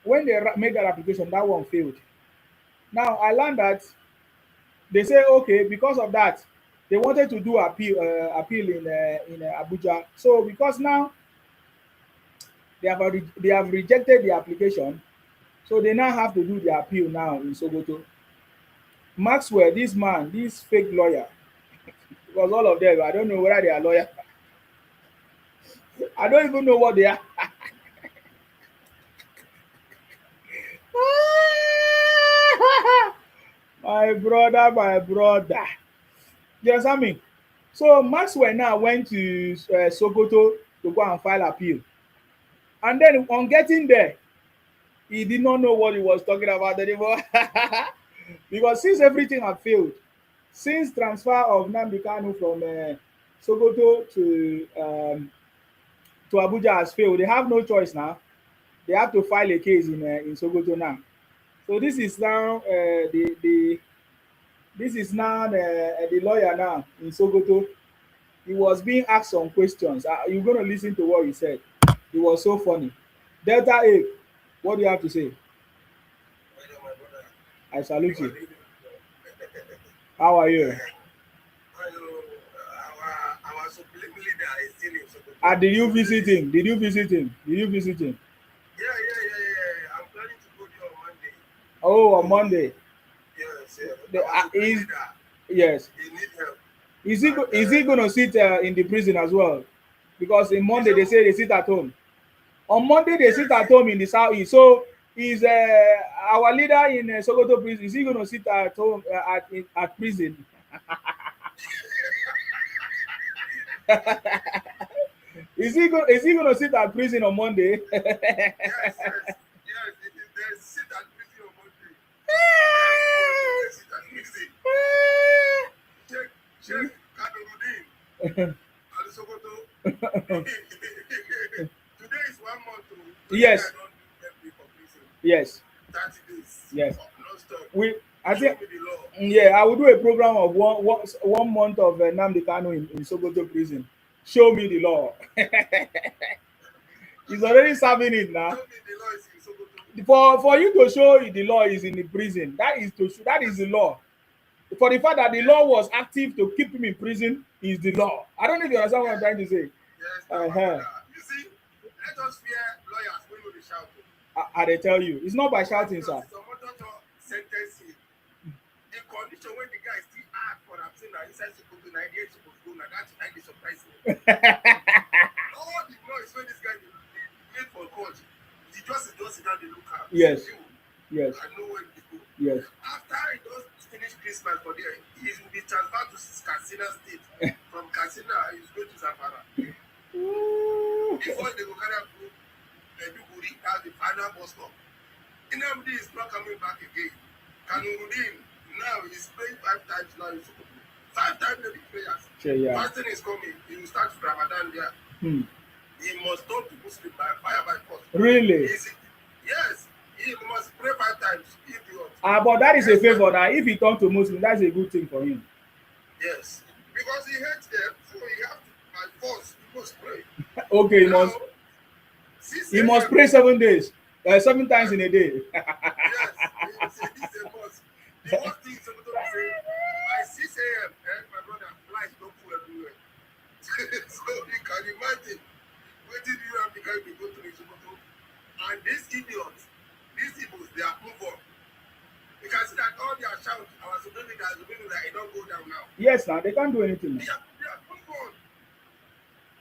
When they made that application, that one failed. Now I learned that they say okay because of that they wanted to do appeal in Abuja. So because now they have rejected the application, so they now have to do the appeal now in Sokoto. Maxwell, this man, this fake lawyer, because all of them, I don't know whether they are lawyers. I don't even know what they are. My brother, my brother. You understand me? So Maxwell now went to Sokoto to go and file appeal. And then on getting there, he did not know what he was talking about anymore. Because since everything had failed, since transfer of Nnamdi Kanu from Sokoto to Abuja has failed, they have no choice now. They have to file a case in Sokoto now. So this is now the lawyer now in Sokoto. He was being asked some questions. You're going to listen to what he said. It was so funny. Delta A, what do you have to say? Hello, my brother. I salute How are you. you? How are you? Hello, our supreme leader is still in Sokoto. Did you visit him? Did you visit him? Did you visit him? Yeah. I'm planning to go there on Monday. Oh, on Monday. Yes, The, our supreme is leader, yes. he need help. Is he going to sit in the prison as well? Because in Monday they say they sit at home. On Monday they sit at home in the southeast. So is our leader in Sokoto prison? Is he going to sit at home at prison? Is he going to sit at prison on Monday? Yes. It is there. Sit at prison on Monday. Yes, sit at prison. Check Kanurudin and Sokoto. Today is 1 month. Yes. I don't do every for prison. Yes. 30 days. Yes. Non-stop. I Show think me the law. yeah, I will do a program of one month of Nnamdi Kanu in Sokoto prison. Show me the law. He's already serving it now. Show me the law is in Sokoto. For you to show the law is in the prison, that is the law. For the fact that the law was active to keep him in prison is the law. I don't know if you understand what I'm trying to say. Yes, my brother. You see, let us fear lawyers when we shout. I tell you, it's not by shouting, sir. Someone don't sentence him. The condition when the guy still act for am saying na inside Sokoto, na there suppose go, na that na dey surprise me. All the noise when this guy dey wait for court, he just sit down dey look am. Yes. You, Yes. I know where he go. Yes. After he just finish Christmas for there, he will be transferred to Katsina State. From Katsina, he is going to Zamfara. Before they go carry am go Maiduguri, that's the final bus stop. Nnamdi is not coming back again. Kanurudin now is praying 5 times now in Sokoto. 5 times the prayers. Sure, yeah. Fasting is coming. He will start Ramadan there. He must turn to Muslim by fire by force. Really? Yes. He must pray 5 times if he wants. But that is a favor. That if he turn to Muslim, that's a good thing for him. Yes. Because he hates them, so he has to by force. He must pray. Okay, Now, 6 he must a.m. pray 7 days, 7 times in a day. Yes, he say this is a must. The worst thing Sokoto will say, by 6 a.m., my brother, flies don't pull everywhere. So you can imagine, waiting you have the guy to go to the Sokoto. And these idiots, these Igbos, they are move on. You can see that all their shout, our Sokoto guys, it don't go down now. Yes, now they can't do anything. They are move on.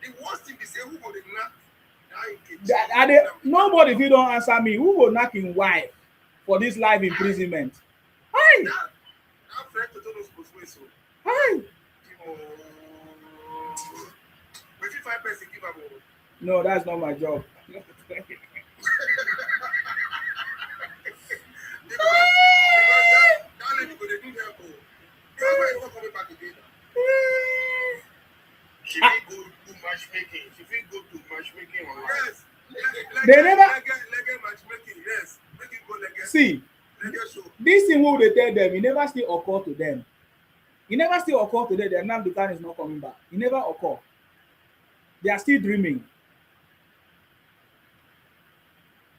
The worst thing is say, who go the knock? Nobody if you don't answer me, who will knock him wife for this life imprisonment? Hi! That friend to those supposed to so. Hi! If you find person, give them all. No, that's not my job. Because that lady go dey do their goal. That's why it's not coming back again. She will go to matchmaking. She will go to matchmaking online. Yes. They never Legge matchmaking. Yes. Make it go legge. see. Legge show. This thing who they tell them, it never still occur to them. It never still occur to them that Nnamdi Kanu is not coming back. It never occur. They are still dreaming.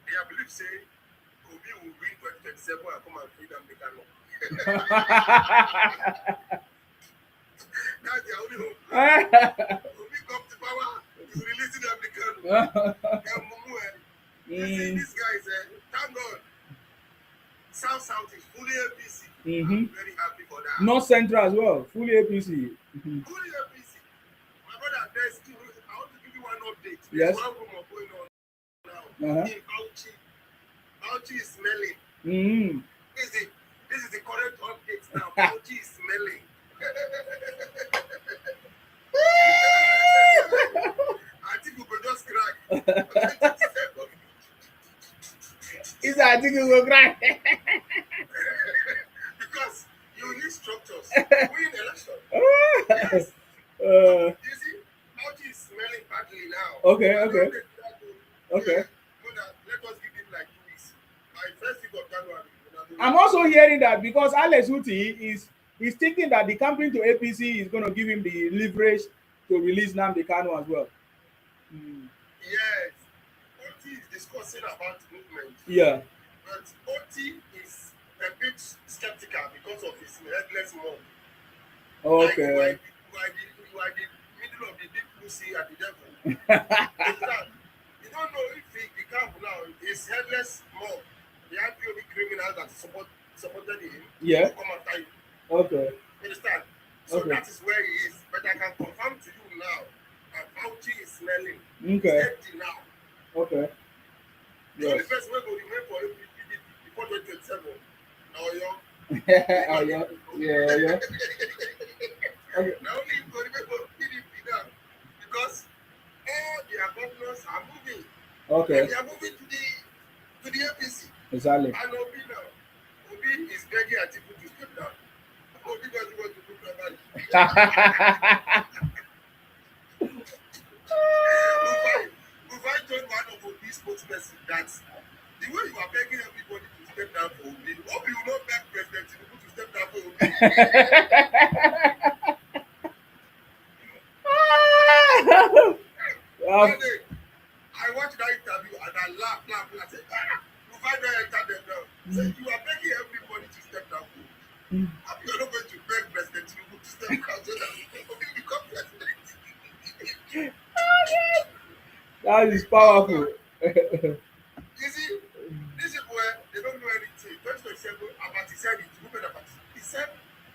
They are believe say Obi will win 2027 and come and free Nnamdi Kanu. That's their only hope. Obi come to power, you release Nnamdi Kanu. You see, these guys, thank God. South is fully APC. I'm very happy for that. North Central as well, fully APC. Fully APC. My brother, I want to give you one update. Yes. There's one rumor going on now. In Bauchi. Bauchi is smelling. This is the correct update now. Bauchi is smelling. Atiku go just crack. Is Atiku go cry? Because you need structures to win election. Yes. You see, Bauchi is smelling badly now. Okay. Let us give him like 2 weeks. By first week of January. I'm also hearing that because Alex Uti is thinking that the campaign to APC is going to give him the leverage to release Nnamdi Kanu as well. Yes. Oti is discussing about movement. Yeah. But Oti is a bit skeptical because of his headless mom. Okay. Like, you are the middle of the deep blue sea at the devil. You don't know if he become now his headless mom. The IPOB criminals that supported him. Yeah. Come after him. Okay. You understand? So that is where he is. But I can confirm to you now that Bauchi is smelling. Okay. It's empty now. Okay. The only person who will remain for PDP before 2027. Oyo. Yeah. Okay. Now only will remain for PDP now. Because all their governors are moving. Okay. And they are moving to the APC. Exactly. And Obi now. Obi is begging Atiku to step down. Obi doesn't want to do nobody. We've joined one of Obi's spokesperson that the way you are begging everybody to step down for Obi, Obi will not beg President Tinubu to step down for Obi. One day, I watched that interview and I laughed. I said, Rufai don't enter them now. So you are begging everybody to step down for Obi. You're not going to beg President Tinubu to step down so that Obi become president. That is powerful. You see, this is where they don't know anything. 2027, Abati said it. He said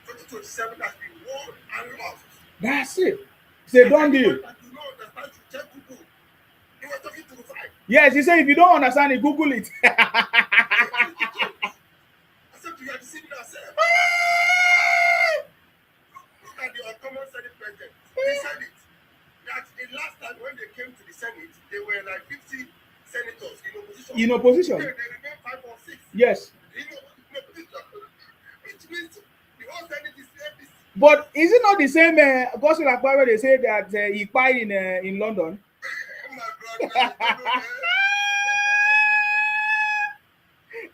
2027 has been won and lost. That's it. It's a done deal. You know, understand to check Google. He was talking to Rufai. Yes, he said if you don't understand it, Google it. I said you are deceiving yourself. Look at the uncommon Senate president. He said it. That the last time when they came to the Senate, they were like 50 senators in opposition. In opposition? They remained 5 or 6. Yes. In opposition. Which means the whole Senate is APC. But is it not the same gospel where they say that he died in London? Oh my God.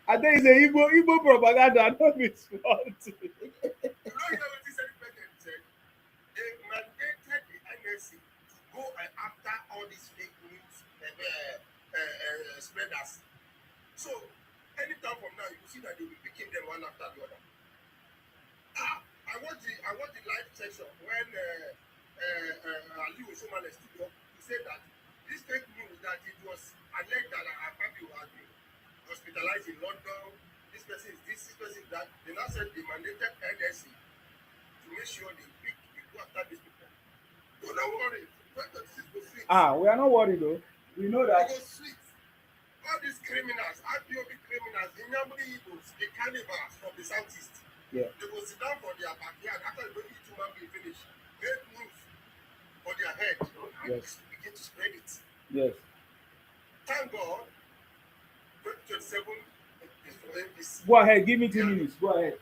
I think it's a Igbo propaganda, not this one. You know what the Senate president said? They mandated the NSC to go after all these fake news spreaders. So anytime from now, you will see that they will be picking them one after the other. I watched the live session when Ali Osomale stood up. He said that this fake news that it was alleged that Akpabio had been hospitalized in London. This person is this person is that. They now said they mandated NSC to make sure they go after these people. Don't worry. We are not worried though. We know that. They go sweet. All these criminals, IPOB criminals, the Nyambri Igbos, the cannibals from the southeast. Yeah. They will sit down for their backyard after they eat human being finish. Make news for their head. Yes. Begin to spread it. Yes. Thank God. 2027 is for NBC. Go ahead. Give me 2 minutes. Go ahead.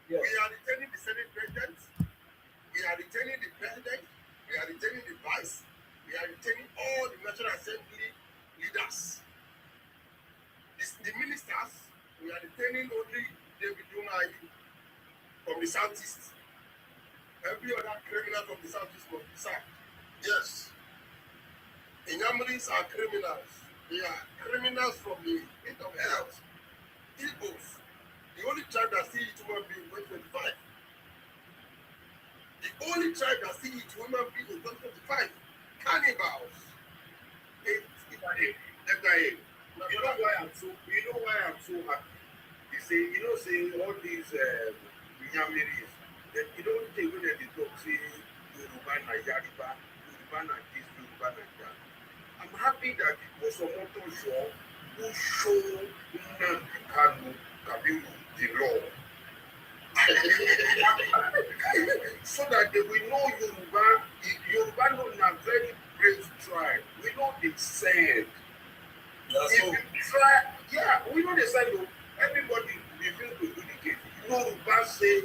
Yes. We are retaining the Senate President. We are retaining the President. We are retaining the Vice. We are retaining all the National Assembly leaders. The ministers, we are retaining only David Umar from the southeast. Every other criminal from the southeast must be sacked. Yes. The Nyambris are criminals. They are criminals from the pit of hell. Igbos, the only tribe that still eat human being in 2025. The only tribe that still eat human being in 2025. Cannibals. You know why I'm so happy? You say all these Nyamiris, that you don't take when they talk, say Yoruba na Yariba, Yoruba na this, Yoruba na that. I'm happy that it was a motor show who showed Nnamdi Kanu Kabiru the law. So that they will know Yoruba. Yoruba know a very brave tribe. We know they said. We know they said, everybody refused to do the case. Yoruba say,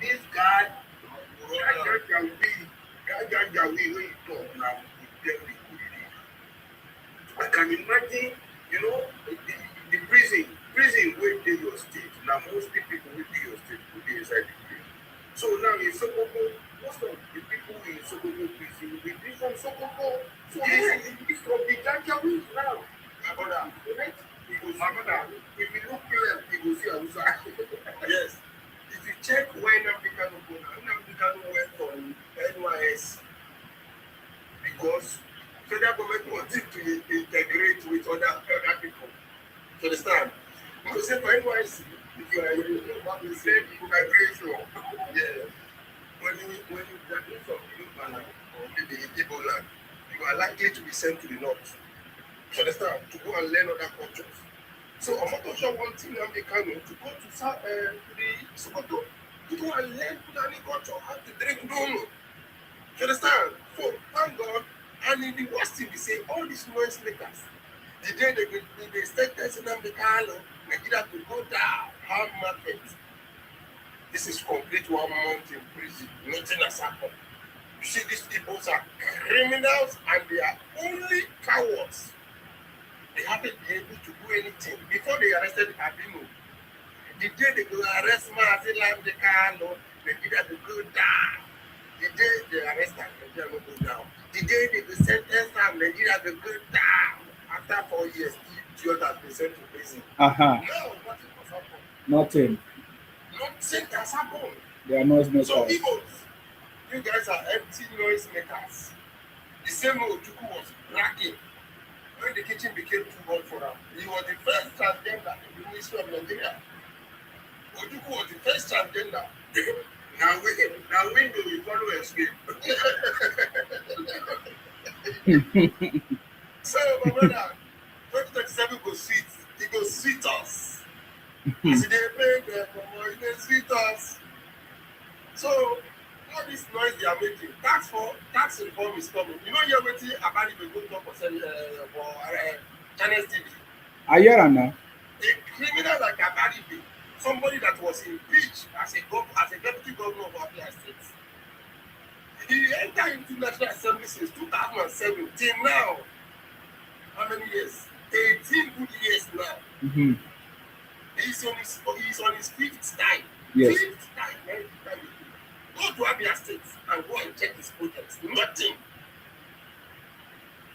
this guy, when he talk now, I can imagine, the prison where they your state. Now, most people will be your state, will be inside the prison. So now in Sokoto, most of the people in Sokoto prison will be from Sokoto. So it's from the Janjaweed now. My brother, right? If you look left, you will see Hausa. Yes. If you check why Nnamdi Kanu went from NYS, because federal government wanted to integrate with other people. You understand? Because for NYC, if you are a Yoruba, say you can grace law. Yeah. When you graduate from Yoruba land or maybe Igbo land, you are likely to be sent to the north. You understand? To go and learn other cultures. So Omotosho wanting Nnamdi Kanu to go to the Sokoto to go and learn Fulani culture, how to drink Dono. You understand? So thank God. And in the worst thing, we say all these noise makers. The day they start testing Nnamdi Kanu, Nigeria to go down, hard market. This is complete 1 month in prison. Nothing has happened. You see, these people are criminals and they are only cowards. They haven't been able to do anything. Before they arrested Abinu, the day they go arrest Nnamdi Kanu, Nigeria to go down. The day they arrest them, Nigeria will go down. The day they will sentence them, Nigeria will go down. After 4 years, the other has been sent to prison. No, nothing has happened. Nothing has happened. They are noise makers. So Igbos, you guys are empty noise makers. The same way Atiku was bragging when the kitchen became too hot for him. He was the first transgender in the Ministry of Nigeria. Atiku was the first transgender. Now we do we follow escape. So my brother, 2027 go sweet. It go sweet us. As they pay the it go sweet us. So all this noise they are making, tax reform is coming. You know you're waiting about it go talk for Channels TV. I hear her now. A criminal like Abaribe, somebody that was impeached as a deputy governor of Abia State. He entered into National Assembly since 2007 till now. How many years? 18 good years now. Mm-hmm. He's on his 5th time. Yes. 5th time. Go to Abia State and go and check his projects. Nothing.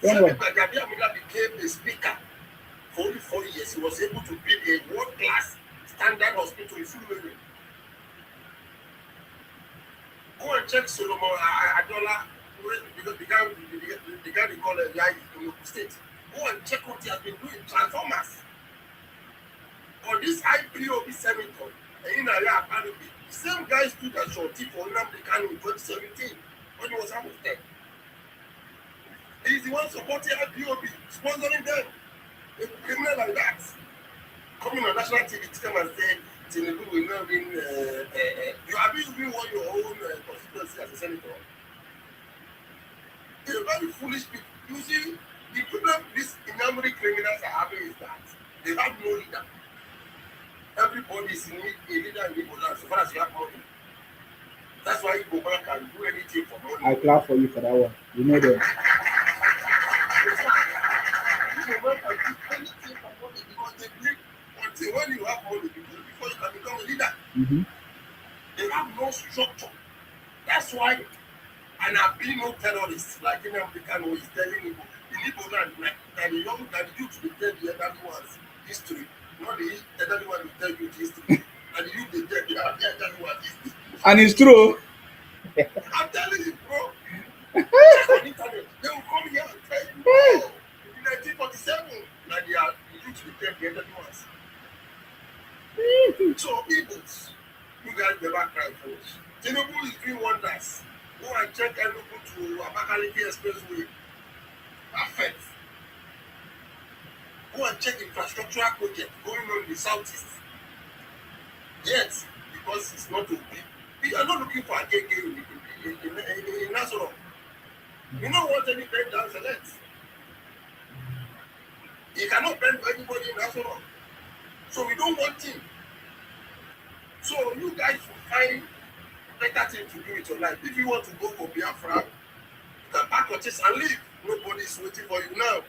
Don't Same worry. people, Gabi Amila became a speaker for only 4 years. He was able to build a world-class standard hospital in Fulham. Go and check Solomon Adola, the guy they call a guy in Ogun State. Go and check what he has been doing. Transformers. On this IPOB senator, in Area apparently, the same guy stood at Shorty for Nnamdi Kanu in 2017 when he was out of 10. He's the one supporting IPOB, sponsoring them. A criminal like that. Coming on national TV to come and say, Tinubu will not win. You have been won your own constituency as a senator. It's a very foolish people. You see, the problem these Inyamuri criminals are having is that they have no leader. Everybody is in a leader in Igbo land, so far as you have money. That's why Igbo man can do anything for money. I clap for you for that one. You know that. Igbo man can do anything for money because they believe until when you have money, before you can become a leader. Mm-hmm. They have no structure. That's why, and I've been no terrorists like Nnamdi Kanu is telling Igbo. In Igbo land, that the youth will tell the elderly ones history. Not the elderly one will tell you the history. And the youth they tell the elderly ones history. And it's true. I'm telling you, bro. Check on internet. They will come here and tell you, oh, in 1947, that they are the youth will tell the elderly ones. So, Igbos, you guys never cry for us. Tinubu is doing wonders. Go and check Enugu to Abakaliki Expressway. Perfect. Go and check infrastructural project going on in the southeast. Yet, because it's not Obi, we are not looking for a gay in Nazareth. You know what any bend down select? He cannot bend for anybody in Nazareth. So we don't want him. So you guys will find better thing to do with your life. If you want to go for Biafra, you can pack your things and leave. Nobody is waiting for you now.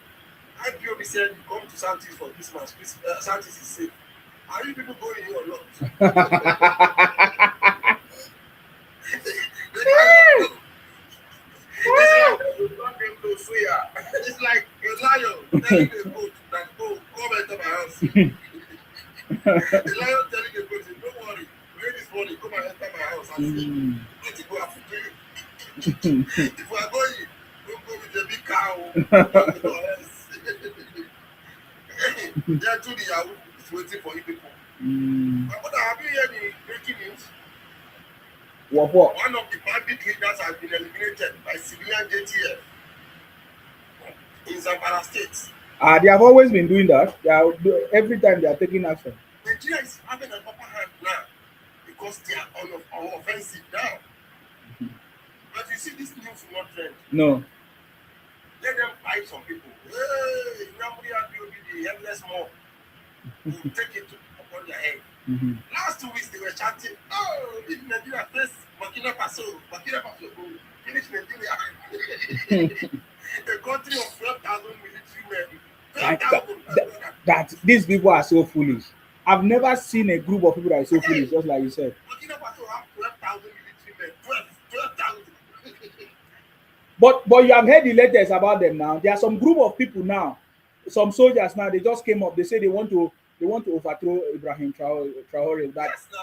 IPOB said you come to Southeast for Christmas. Southeast is safe. Are you people going here or not? It's like a lion telling the goat that go come enter my house. The lion telling the goat, don't worry, wait this morning, come and enter my house and sleep. Let it go after you. If we are going, don't go with a big cow. There too the Yahoo is waiting for you people. But have you heard the breaking news? What? One of the bandit leaders has been eliminated by civilian JTF in Zamfara State. They have always been doing that. Every time they are taking action. Nigeria is having an upper hand now because they are on offensive now. But you see, this news will not trend. No. Let them fight some people. Hey, Nnamdi Kanu, the headless mob, will take it upon their head. Mm-hmm. Last 2 weeks they were chanting, oh, if Nigeria face Burkina Faso will finish Nigeria. A country of 12,000 military men. That these people are so foolish. I've never seen a group of people that are so foolish, just like you said. Burkina Faso have 12,000 military men. 12,000. But you have heard the latest about them now. There are some group of people now, some soldiers now. They just came up. They say they want to overthrow Ibrahim Traore.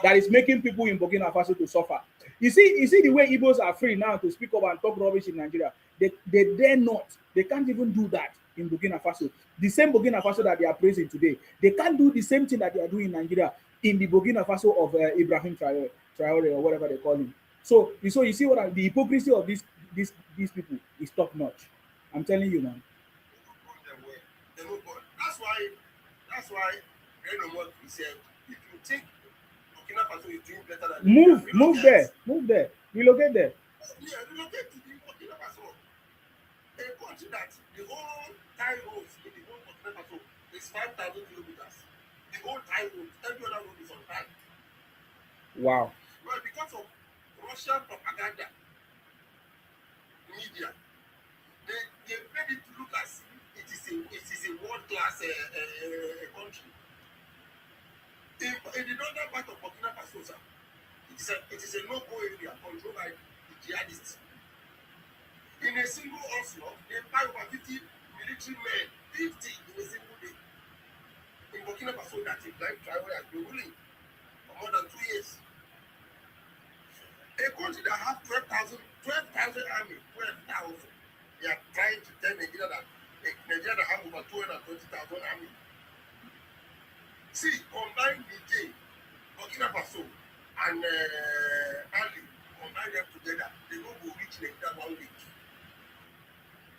That is making people in Burkina Faso to suffer. You see the way Igbos are free now to speak up and talk rubbish in Nigeria. They dare not. They can't even do that in Burkina Faso. The same Burkina Faso that they are praising today, they can't do the same thing that they are doing in Nigeria in the Burkina Faso of Ibrahim Traore or whatever they call him. So you see what the hypocrisy of these people is top notch. I'm telling you, man. That's why what we said. If you think Burkina Faso is doing better than move there, relocate there. Yeah, relocate to the Burkina Faso. A country that the whole time roads in the whole Burkina Faso is 5,000 kilometers. The whole time road, every other road is on time. Wow. Well, because of Russian propaganda, media, they made it look as it is a world-class country. In the northern part of Burkina Faso, sir, it is a no-go area controlled by the jihadists. In a single onslaught, they buy over 50 military men, 50 in a single day. In Burkina Faso, that is blind tribal has been ruling for more than 2 years. A country that has 12,000 army, 12,000. They are trying to tell Nigeria that have over 220,000 army. See, combine Niger, Burkina Faso, and Mali, combine them together, they don't go reach Nigeria 1 week.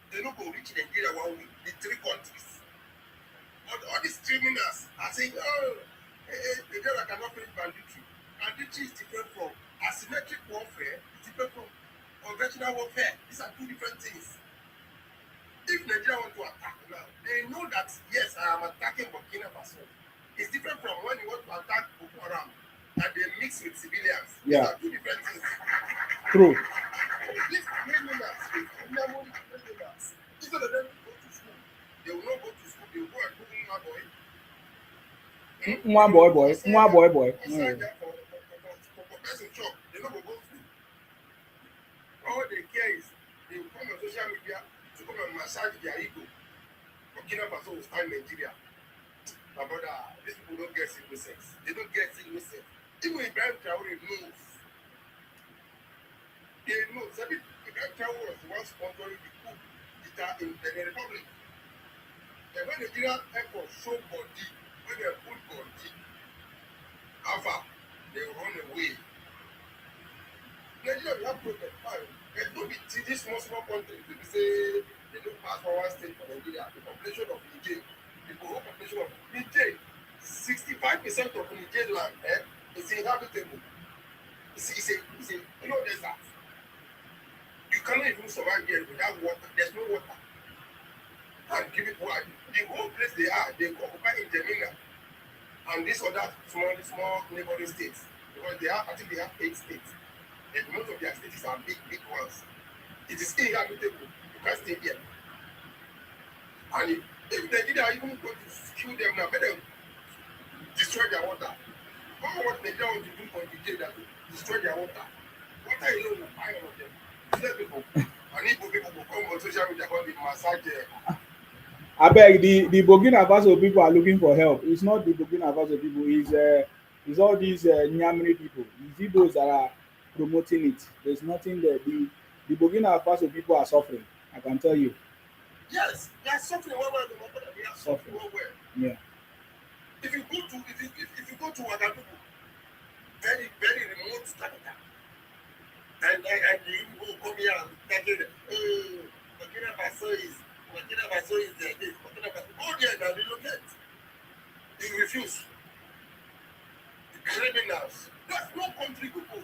They don't go reach Nigeria 1 week. The 3 countries. But all these criminals are saying, oh, Nigeria cannot finish banditry. Banditry is different from asymmetric warfare, it's different from conventional warfare. These are 2 different things. If Nigeria want to attack now, they know that, yes, I am attacking Burkina Faso. It's different from when you want to attack Boko Haram and they mix with civilians. Yeah. These are 2 different things. True. These criminals, instead of them to go to school, they will not go to school, they will go and do my boy. Nwa boy. Aside that for person shop, they don't go to school. All they care is they will come on social media to come and massage their ego. Burkina Faso will stand Nigeria. My brother, these people don't get single sex. They don't get single sex. Even Ibrahim Traore knows. They know. Ibrahim Traore was the one sponsoring the coup d'etat in the Republic. And when Nigeria airport show body, when they put body, Alpha, they run away. Nigeria, we have problem. There's no be this small country. People say they don't pass for one state for Nigeria. The population of Niger, the whole population of Niger, 65% of Niger land is inhabitable. It's a desert. You cannot even survive here without water. There's no water. And give it water. The whole place they occupy in Jamaica and these other small neighboring states. Because I think they have 8 states. And most of their states are big ones. It is inhabitable. You can't stay here. And if Nigeria even going to kill them now, better destroy their water. What Nigeria want to do for Nigeria that destroy their water? Water alone will buy all of them. People. And if people will come on social media and be massage. Abeg, the Burkina Faso people are looking for help. It's not the Burkina Faso people. It's all these Nyamiri people. It's those that are promoting it. There's nothing there. The Burkina Faso people are suffering. I can tell you. Yes, they are suffering one way or the other. They are suffering one way. Yeah. If you go to Ouagadougou, very remote capital, and you will come here and tell them, Burkina Faso is there. Go there and relocate. You refuse. The criminals. There's no country go go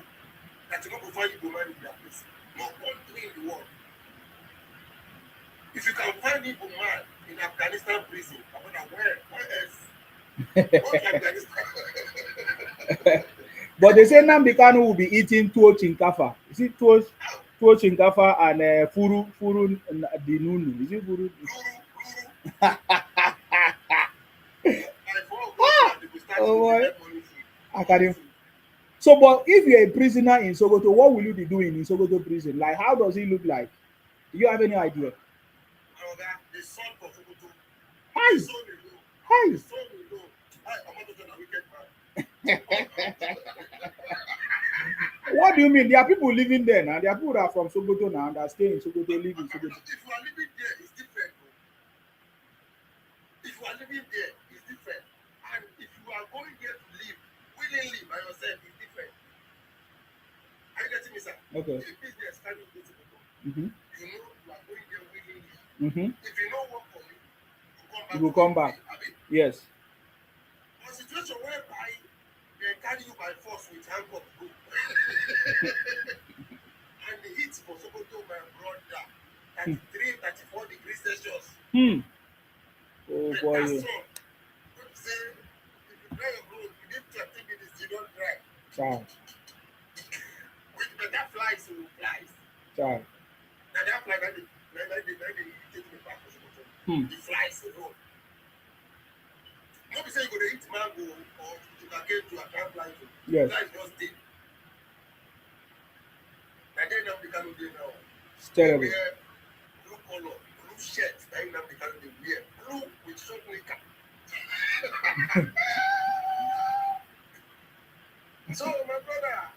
that you go find you go man in their place. No country in the world. If you can find Igbo man in Afghanistan prison, where else? What Afghanistan? But they say Nnamdi Kanu will be eating tuwo chinkafa. Is it tuwo chinkafa and furu the nunu? Is it furu? Oh boy. I can't. So, but if you're a prisoner in Sokoto, what will you be doing in Sokoto prison? Like, how does it look like? Do you have any idea? The son for Sokoto. Hi. Hi. What do you mean? There are people living there now. There are people that are from Sokoto now that stay in Sokoto, live in Sokoto. If you are living there, it's different. If you are living there, it's different. And if you are going there to live willingly by yourself, it's different. Are you getting me, sir? Okay. If business starting to Sokoto, Mm-hmm. you know you are going there willingly. Mm-hmm. If you know work for you, You will come back. Yes. A situation whereby they carry you by force with handcuffs go. And the heat for Sokoto, my brother, 33, 34 degrees Celsius. Oh boy. Say, if you drive a road, within 30 minutes, you don't drive. Child. With better flies, you will fly. Child. Now that fly, they take me back to Sokoto. The flies alone. Nobody say you go to eat mango or you can get to a camp like you. Yes. Flies just dead. And then now we can do now. It's terrible. Blue color, blue shirt that you have the kind of wear, blue with short knicker. So, my brother,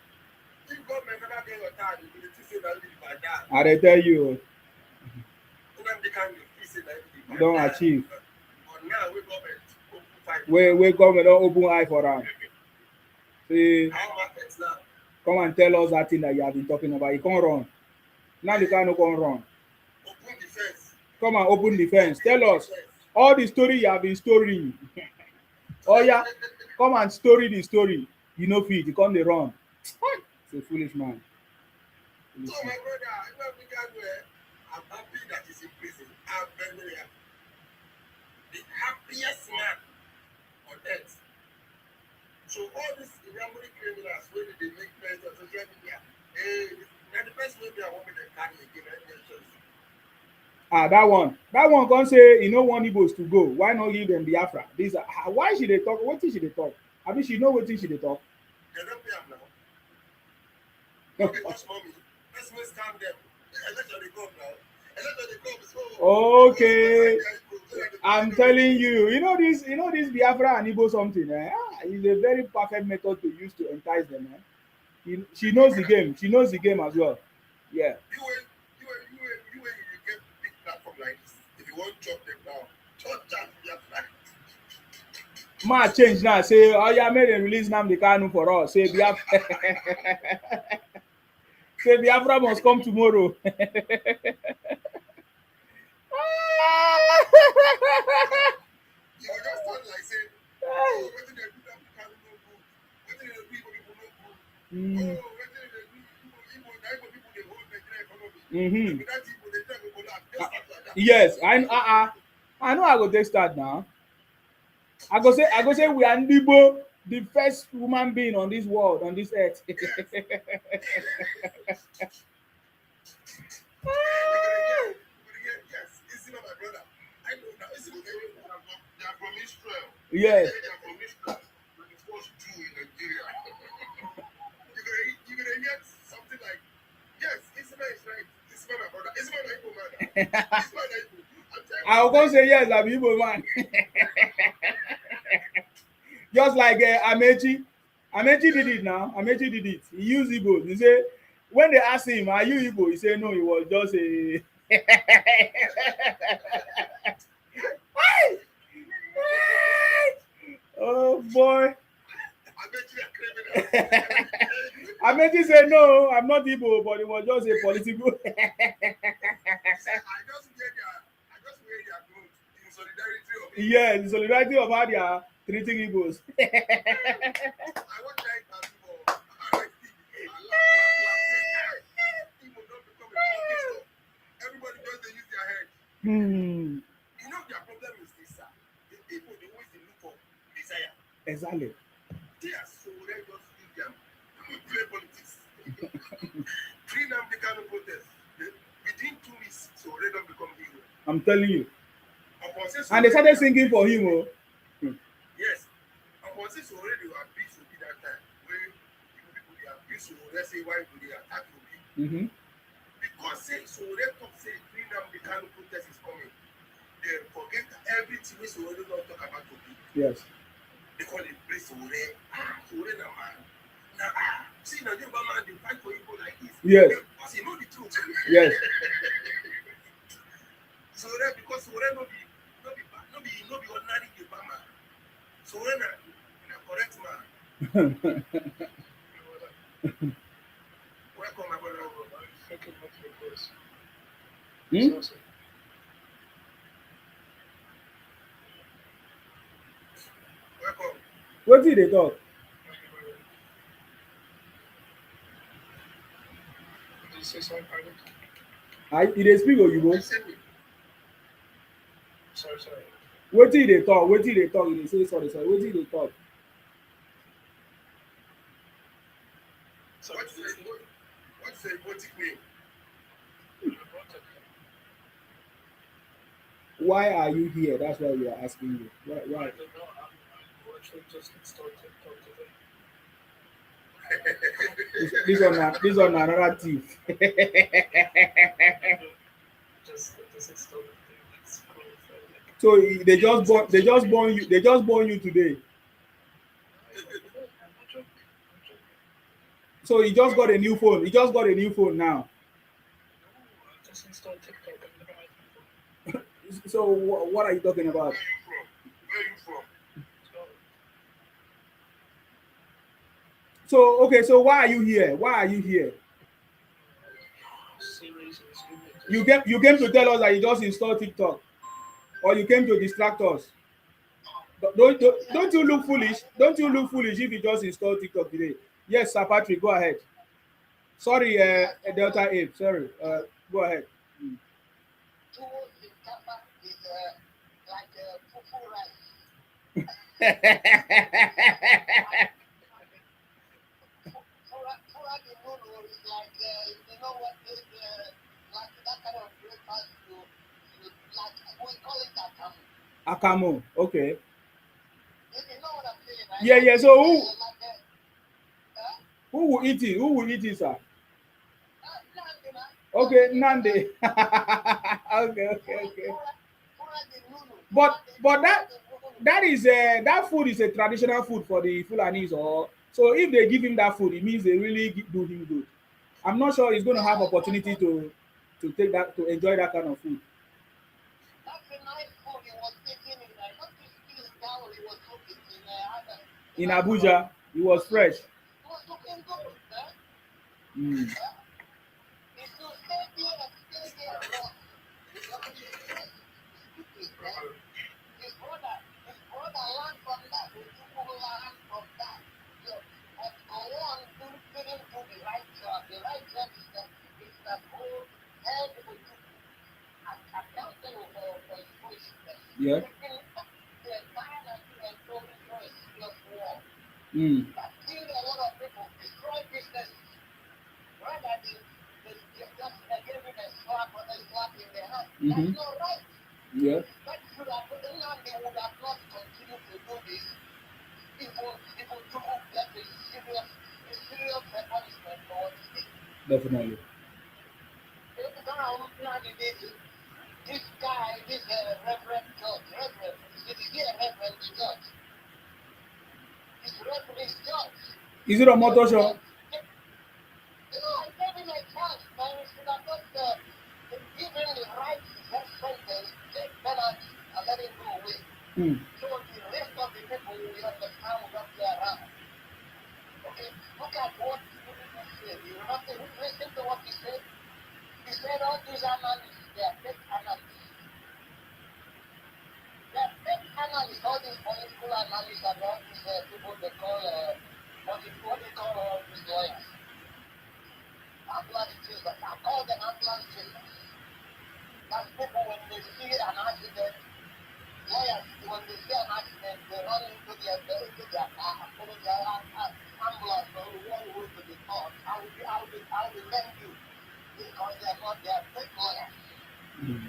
if government never get your time, you will say that you by that. I dey tell you, You have the kind of say that you don't achieve. But now we government open fight. We government don open eye for am. Say, How markets now? come and tell us that thing that you have been talking about. You can't run. Now the can no come run. Open the fence. Come and open the fence. Tell us all the story you have been storying. Oh yeah, come and story the story. You know fit, you come dey run. It's a foolish man. So my brother, you know because I'm happy that he's in prison. I'm very, very happy. The happiest man on earth. So all these irregular criminals, when they make friends on social media, now the first way they are women they carry again, Ah, that one come say he no want Igbos to go. Why not give them Biafra? This why should they talk? Wetin she dey talk? I mean, she know wetin she dey talk. They don't pay them now. No, because mommy, let's scam them. Election they come now. Election they come. So Okay, I'm telling you, you know this Biafra and Igbo something. It's a very perfect method to use to entice them. She knows the game. She knows the game as well. Yeah. You get big platform like this. If you want to chop them now, chop that Biafra. Ma change now. Say, oh yeah, made them release Nnamdi Kanu for us. Say Biafra. Say Biafra must come tomorrow. You go just start like saying, oh, whether they do that Kanu no good, whether they do Igbo people no good, oh, whether they do Igbo people they hold Nigeria economy. But that Igbo they try to collapse. Just start like that. Yes, I know I go take start now. I go say we are Igbo, the first human being on this world, on this earth. Yes, Isi my brother. I know that Isi they are from Israel. Yes. They are from Israel. We're the first Jew in Nigeria. You're gonna get something like, yes, Isi is right. Isi my brother. Isi my Igbo man. Isi my Igbo. I will go say yes, I'm Igbo man. Just like Amechi. Amechi did it now. Amechi did it. He used Igbo. He say when they asked him, "Are you Igbo?" He said no. He was just a. Oh boy. Amechi said no, I'm not Igbo, but it was just a political. I just wear their clothes in solidarity of Yeah, in solidarity of how they are treating Igbos. I want that for people don't become a monkey. Everybody just they use their head. You know their problem is this, sir. The people they always look for desire. Exactly. They are so they just use them play politics. Free them they can't protest. Within 2 weeks, so they don't become hero. I'm telling you. And they started singing for him. Oh. Yes. Upon this already were abuse will be that time where people they abuse will let's say why do they attack Obi? Because say so they talk say free them the kind of protest is coming. They forget everything we so already don't talk about Obi. Yes. They call it place Sore. Sore na man. Now see now you man they fight for people like this. Yes. Because you know the truth. Yes. So because Sore no be ordinary Obama. So when a correct man. Welcome, my brother. Thank you for the course. Welcome. What did they talk? Did you say something? They speak Oyibo. Sorry. What did they talk? They say sorry. What did they talk? What's the exotic name? Why are you here? That's why we are asking you. Why? I don't know. I'm actually just started talking today. This one another thief. Just started. So they just born you today. So he just got a new phone. He just got a new phone now. Just install TikTok and the right. So what are you talking about? Where are you from? So okay, so why are you here? Why are you here? You came to tell us that you just installed TikTok, or you came to distract us. Don't you look foolish? Don't you look foolish if you just installed TikTok today? Yes, Sir Patrick, go ahead. Sorry, Delta Ape. Sorry, go ahead. Mm. Tuwo shinkafa is like fufu rice. Fura the noodle is like, you know what, is like that kind of breakfast you like, we call it akamu. Akamo, okay. You know what I'm saying, right? Yeah, yeah. So Like, who will eat it? Who will eat it, sir? Nandina. Okay, Nande. Okay. Fura the noodle. But that is that food is a traditional food for the Fulanis, or so if they give him that food, it means they really do him good. I'm not sure he's going to have opportunity to take that to enjoy that kind of food. That's a nice food he was taking in. I not this cow he was cooking In Abuja, it was fresh. He was looking good, man. Mm. If you stay there and stay there long, you're going to be stupid, man. His brother learned from that. His people learned from that. So, and one didn't do the right job. The right job is that whole help people do accounting for his foolishness. Yeah. The environment and going through a serious war. Mm. That killed a lot of people, destroyed businesses. Rather than just giving a slap in the hand. That's not right. Yeah. That should have put them on, they would have not continued to do this. People do get a serious punishment for what they did. Definitely. This guy, this Reverend Judge, is he a Reverend Judge? He's Judge. Is it a motor show? You know, I gave him a chance, man. He should have not given the right sentence, take penalty, and let him go away. Mm. So the rest of the people will understand what they are around. Okay, look at what Tinubu said. You have to listen to what he said. He said all these analysts, they are fake analysts. They are fake analysts, all these political analysts and all these people they call, what they call all these lawyers. Ambulance chasers. I call them ambulance chasers. That's people when they see an accident, lawyers, when they see an accident, they run into their car and follow their ambulance or run away to the court. I will lend you because they are fake lawyers. Mm.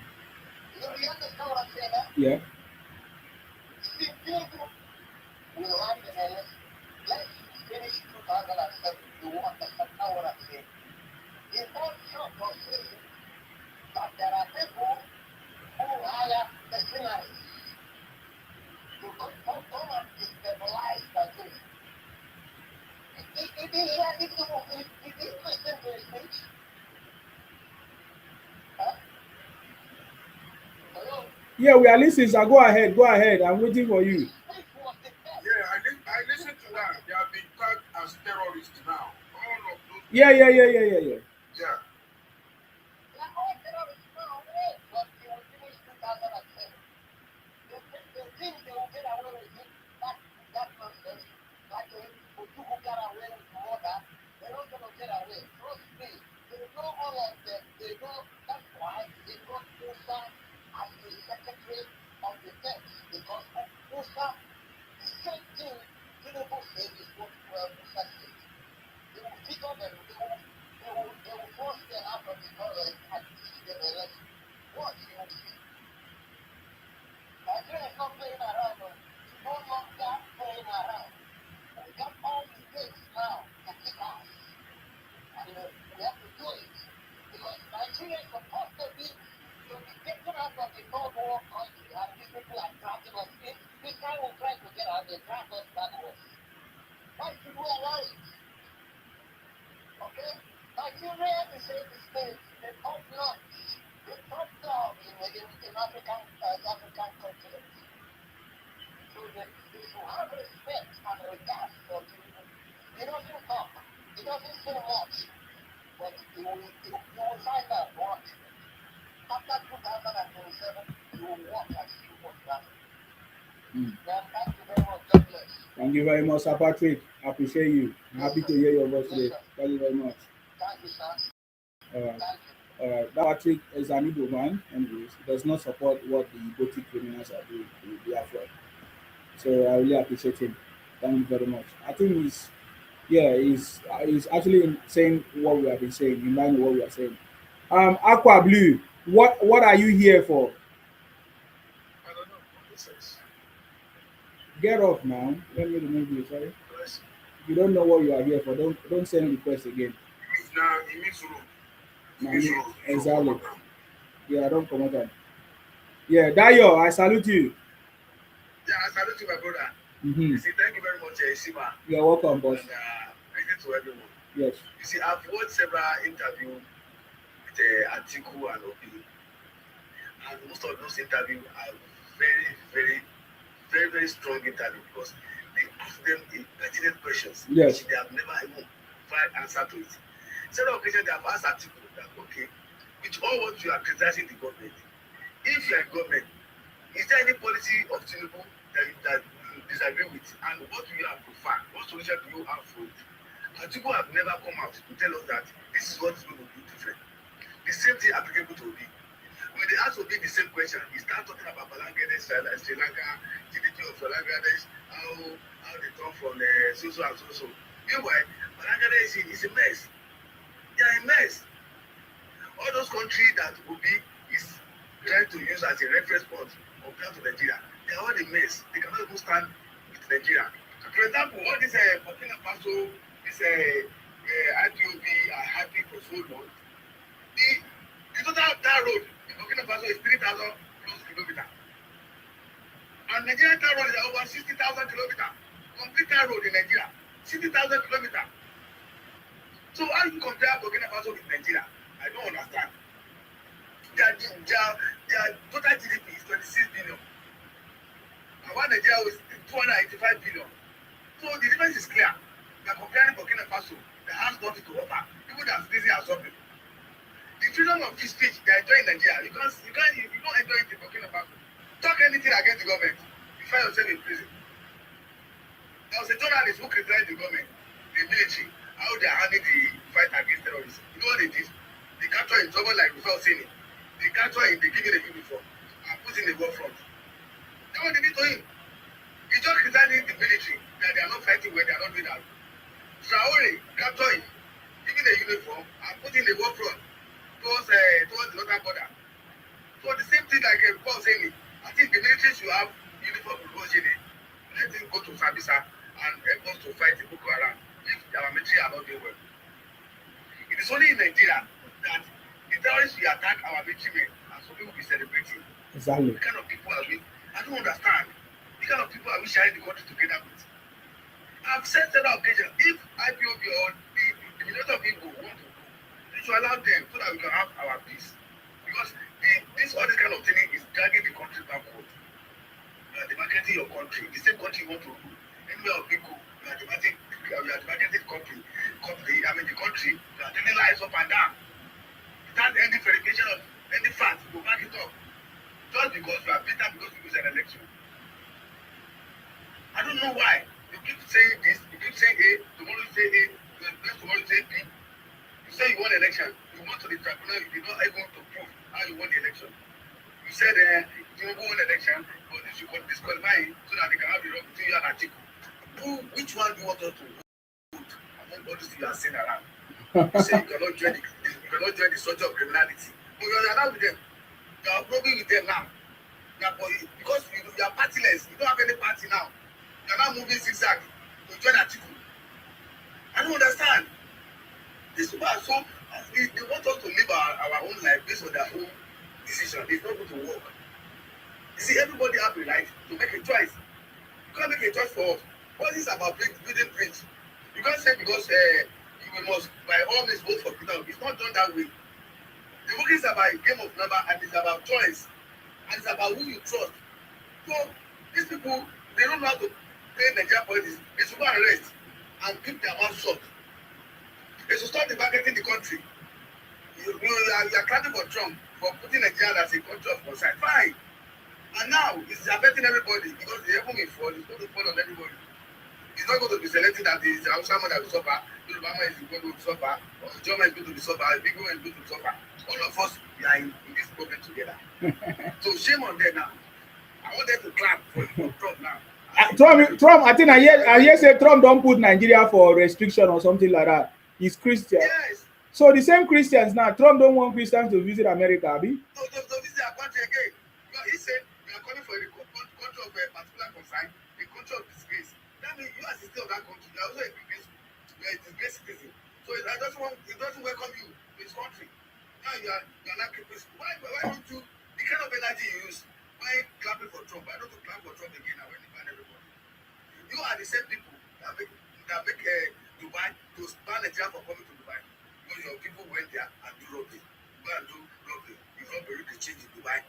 You understand what I'm saying? Yeah. See, people will learn the lesson. Let's finish 2007. You will understand what I'm saying. It's not short of saying that there are people who hire mercenaries to come and destabilize the country. Did you listen to his speech? Huh? Hello? Yeah, we are listening, sir. Go ahead. I'm waiting for you. His speech was the best. Yeah, I listened to that. They have been tagged as terrorists now. All of those. Yeah. Yeah. They are all terrorists now, but they will finish 2007. The thing they will get away with it, that nonsense, like Otuku got away with murder, they're not going to get away. Trust me, they know all of them. They know, that's why they got Musa as the Secretary of Defense, because Musa, the same thing Tinubu said is what Musa said. They will figure them, they will poor country, and these people are trapping us. If this time we try to get out, they trap us backwards. Why should we allow it? Okay? Nigeria is a state, the top notch, the top dog in African continent. So they should have respect and regard for Tinubu. He doesn't talk, he doesn't say much, but you will find out what. After 2027, you will walk and see what's happening. Then thank you very much. God bless. Thank you very much, Sir Patrick. I appreciate you. I'm happy to hear your voice today. Thank you very much. Thank you, sir. All right. Thank you. All right. That Patrick is an Igbo man, anyways. He does not support what the Igbo criminals are doing to Biafra. So I really appreciate him. Thank you very much. I think he's actually saying what we have been saying, in line with what we are saying. Aqua Blue, what are you here for? I don't know what this is. Get off now. Let me remove you, sorry. You don't know what you are here for. Don't send request again. Now, he means room. Nah, exactly. Yeah, don't come out. Yeah, Dayo, I salute you. Yeah, I salute you, my brother. Mm-hmm. You see, thank you very much, Sima. You're welcome, boss. And greetings to everyone. Yes. You see, I've watched several interviews with Atiku and Obi, and most of those interviews are very strong interviews because they ask them pertinent questions Yes. which they have never even found answer to it. Several occasions they have asked Atiku that, okay, with all what you are criticizing the government, if you are government, is there any policy of Tinubu that you disagree with, and what do you have prefer? What solution do you have for it? Atiku have never come out to tell us that this is what is going to do different. The same thing applicable to Obi. When they ask Obi the same question, he starts talking about Bangladesh, Sri Lanka, GDP of Bangladesh, how they come from so and so. Meanwhile, Bangladesh is a mess. They are a mess. All those countries that Obi is trying to use as a reference point compared to Nigeria, they are all a mess. They cannot even stand with Nigeria. For example, all this Burkina Faso, this IPOB are happy for so long. The total tar road in Burkina Faso is 3,000 plus kilometers. And Nigerian tar road is over 60,000 kilometers. Complete tar road in Nigeria, 60,000 kilometers. So how you compare Burkina Faso with Nigeria? I don't understand. Their total GDP is 26 billion. And one Nigeria was 285 billion. So the difference is clear. We are comparing Burkina Faso that has nothing to offer. People that are busy absorbing. The freedom of free speech they are enjoying in Nigeria. You don't enjoy it in Burkina Faso. Talk anything against the government, you find yourself in prison. There was a journalist who criticized the government, the military, how they are handling the fight against terrorism. You know what they did? They capture him, someone like without saying it. They capture him, they give him a uniform and put in the war front. That's what they did to him. He just criticizing the military that they are not fighting well, they are not doing that. Traore capture him, give him a uniform and put in the war front towards the northern border. So the same thing like Paul saying, I think the military should have uniform promotion. Let him go to Sabisa and help us to fight the Boko Haram if our military are not doing well. It is only in Nigeria that the terrorists will attack our military men and so people will be celebrating. Exactly. The kind of people are we? I don't understand. The kind of people are we sharing the country together with? I've said several occasions, if IPOB or the majority of people want to go, they should allow them so that we can have our peace. Because all this kind of thing is dragging the country backward. You are demarcating your country, the same country you want to rule. Anywhere of people, you are demarcating country. The country, you are telling lies up and down. Without any verification of any fact, you go back it up. Just because you are better because you lose an election. I don't know why. You keep saying this, you keep saying A, tomorrow you say A, tomorrow you say B. You say you won election, you went to the tribunal, you did not even to prove how you won the election. You said you won election, but you should disqualify it so that they can have the right between you and Atiku. Which one do you want us to vote among all these you are saying around? You say you cannot join the structure of criminality. But you are allowed with them. You are probably with them now. Because you are partyless, you don't have any party now. You are now moving zigzag to join Atiku. I don't understand. These people are so they want us to live our own life based on their own decision. It's not going to work. You see, everybody have a right to make a choice. You can't make a choice for us. What is about building bridge? You can't say because you must by all means vote for Peter. It's not done that way. Democracy is about a game of number and it's about choice and it's about who you trust. So these people, they don't know how to play Nigerian politics. They should go and rest and keep their mouth shut. They should start demarketing the country. You are clapping for Trump for putting Nigeria as a country of concern. Fine. And now it's affecting everybody because the heaven will fall. It's going to fall on everybody. It's not going to be selected that the Hausa man that will suffer, the Yoruba man is going to suffer, or the German is going to be suffer, the Igbo man is going to suffer. All of us we are in this problem together. So shame on them now. I want them to clap for Trump now. Trump, I think I hear say Trump don't put Nigeria for restriction or something like that. He's Christian. Yes. So the same Christians now, Trump don't want Christians to visit America, abi? No, to visit our country again. Because he said we are coming for the country of a particular concern, the country of disgrace. That means you are a citizen of that country. You are also a disgrace. You are a disgrace citizen. So it doesn't welcome you to his country. Now you are not keeping. Why don't you the kind of energy you use? Why clapping for Trump? Why don't you clap for Trump again and when you ban everybody? You are the same people that make Dubai to ban Nigeria for coming to Dubai. Because your people went there and do robbery. Go and do robbery. You robbery the change in Dubai.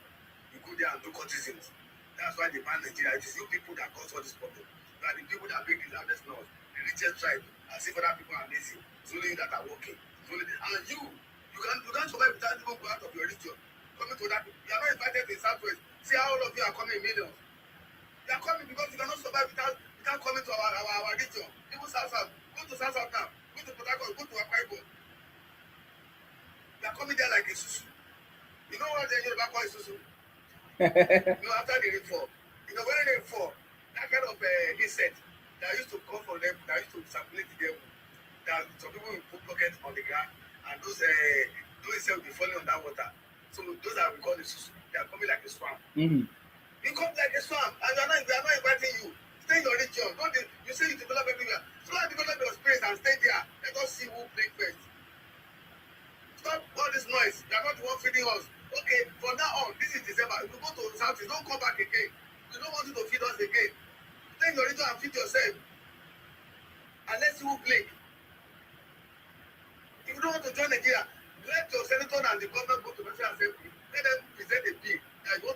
You go there and do courtesans. That's why they ban Nigeria. It is you people that cause all this problem. You are the people that make the loudest noise, the richest tribe, as if other people are lazy. It's only you that are working. And you can't survive without even go out of your region. Coming to that people. You are not invited to the Southwest. See how all of you are coming in millions. You are coming because you cannot survive without coming to our region. Even South. Go to South now. Go to Port Harcourt. Go to Akwa Ibom. You are coming there like a susu. You know what the Yoruba call susu? After the rainfall. When rainfall, that kind of insect that used to come from them, that used to circulate them, that some people will put buckets on the ground, and those insects will be falling on that water. So those are we call the susu. They are coming like a swamp. Mm-hmm. You come like a swamp, and we are not inviting you. Stay in your region. You say you develop everywhere. Stop develop your space and stay there. Let us see who play first. Stop all this noise. You are not the one feeding us. Okay, from now on, this is December. If you go to the south, don't come back again. We don't want you to feed us again. Stay in your region and feed yourself. And let's see who play. If you don't want to join Nigeria, let your senator and the government go to the National Assembly. Let them present a bill that you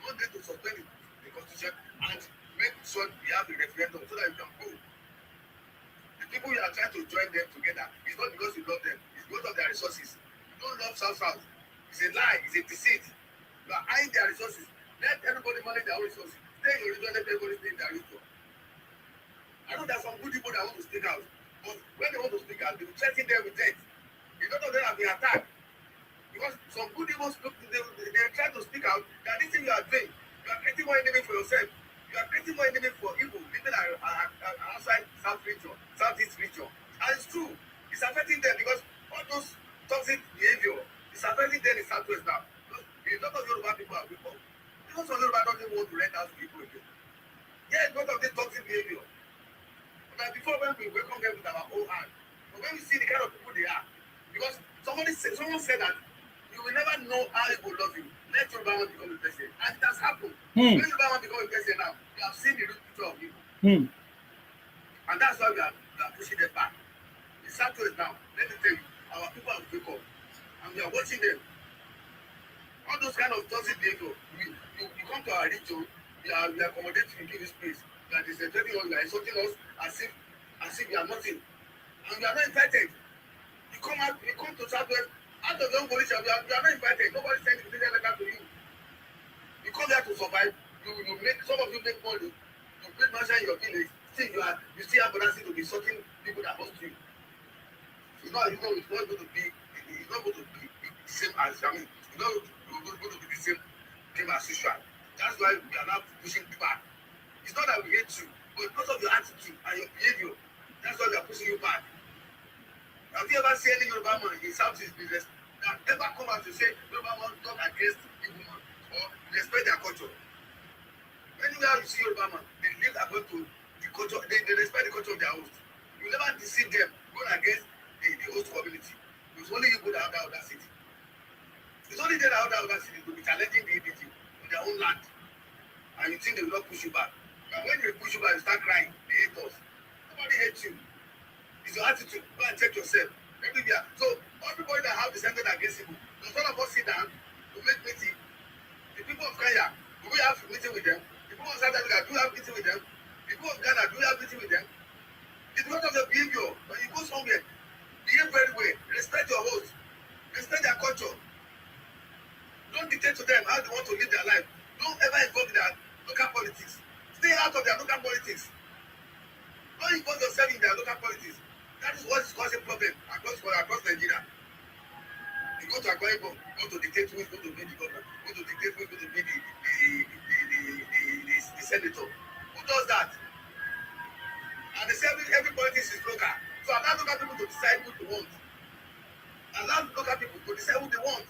want them to suspend the constitution and make sure we have a referendum so that you can go. The people you are trying to join them together, it's not because you love them, it's because of their resources. You don't love South. It's a lie, it's a deceit. You are eyeing their resources. Let everybody manage their own resources. Stay in your region, let everybody stay in their region. I know there are some good people that want to speak out, but when they want to speak out, they will threaten them with death. A lot of them have been attacked. Because some good people they try to speak out that this thing you are doing, you are creating more enemy for yourself. You are creating more enemy for evil. People are outside Southeast region. And it's true. It's affecting them because all those toxic behavior is affecting them in Southwest now. Because a lot of Yoruba people are people. Because some Yoruba don't even want to rent out people again. Yeah, because of this toxic behavior. But before when we welcome them with our own hand, but when we see the kind of people they are, because someone said that you will never know how it will love you. Let Yoruba man become a president. And it has happened. When Yoruba man become a president now, you have seen the real picture of people. And that's why we are pushing them back. The Southwest now, let me tell you, our people have wake up. And we are watching them. All those kind of toxic behavior. You come to our region, we are accommodating you, give you space. You are disrespecting us, you are insulting us as if we are nothing. And we are not invited. You come to Southwest, out of your own position, you are not invited. Nobody sends a letter to you. You come here to survive. You make some of you make money. You build mansion in your village. You still have other things to be insulting people that host you. It's not going to be the same as it's not going to be the same thing as usual. That's why we are now pushing back. It's not that we hate you, but because of your attitude and your behavior, that's why we are pushing you back. Have you ever seen any Yoruba man in Southeast business that ever come out to say Yoruba man talk against Igbo man or respect their culture? Anywhere you see Yoruba man, they live according to the culture, they respect the culture of their host. You never deceive them going against the host community. It's only you go to other city. It's only there that other city to be challenging the EDG on their own land. and you think they will not push you back. But when they push you back, you start crying. They hate us. Nobody hates you. It's your attitude. Go and check yourself. So everybody that have descended against him, does all of us sit down to make meeting? The people of Kenya, do we have meeting with them? The people of South Africa, do we have meeting with them? The people of Ghana, do we have meeting with them? It's because of the behavior. When you go somewhere, behave very well. Respect your host. Respect their culture. Don't dictate to them how they want to live their life. Don't ever involve in their local politics. Stay out of their local politics. Don't involve yourself in their local politics. That is what is causing problem across Nigeria. You go to Akwa Ibom, you want to dictate who is going to be the governor, you want to dictate who is going to be the senator. Who does that? And they say every politics is local. So allow local people to decide who they want. Allow local people to decide who they want.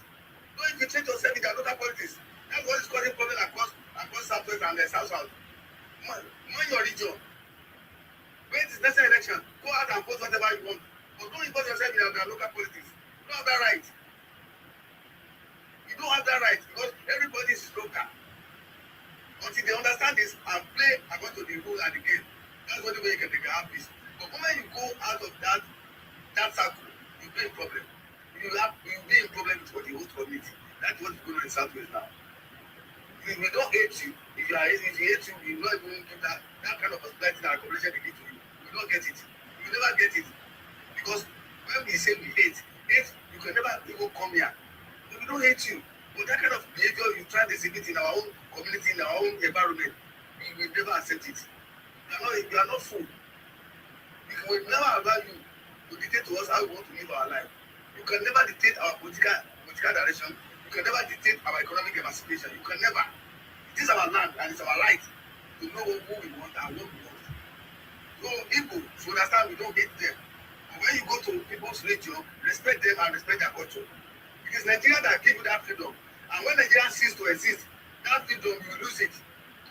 Don't infiltrate yourself in their local politics. That's what is causing problem across Southwest and South. Mind your region. When it is next election, go out and vote whatever you want. But don't involve yourself in their local politics. You don't have that right. You don't have that right because everybody is local. Until they understand this and play according to the rule and the game, that's the only way you can have peace. But when you go out of that circle, you'll be in problem. You'll be in problem for the whole community. That's what is going on in Southwest now. We don't hate you. If you hate you, we will not even give that kind of hospitality and accommodation they give to you. We don't get it. We will never get it. Because when we say we hate, you can never even come here. We don't hate you. But that kind of behavior you try to exhibit in our own community, in our own environment, we will never accept it. You are not fool. We will never allow you to dictate to us how we want to live our life. You can never dictate our political direction. You can never dictate our economic emancipation. You can never. It is our land and it's our right to know who we want and what we want. So people should understand we don't hate them. But when you go to people's region, respect them and respect their culture. It is Nigeria that give you that freedom. And when Nigeria ceases to exist, that freedom, you lose it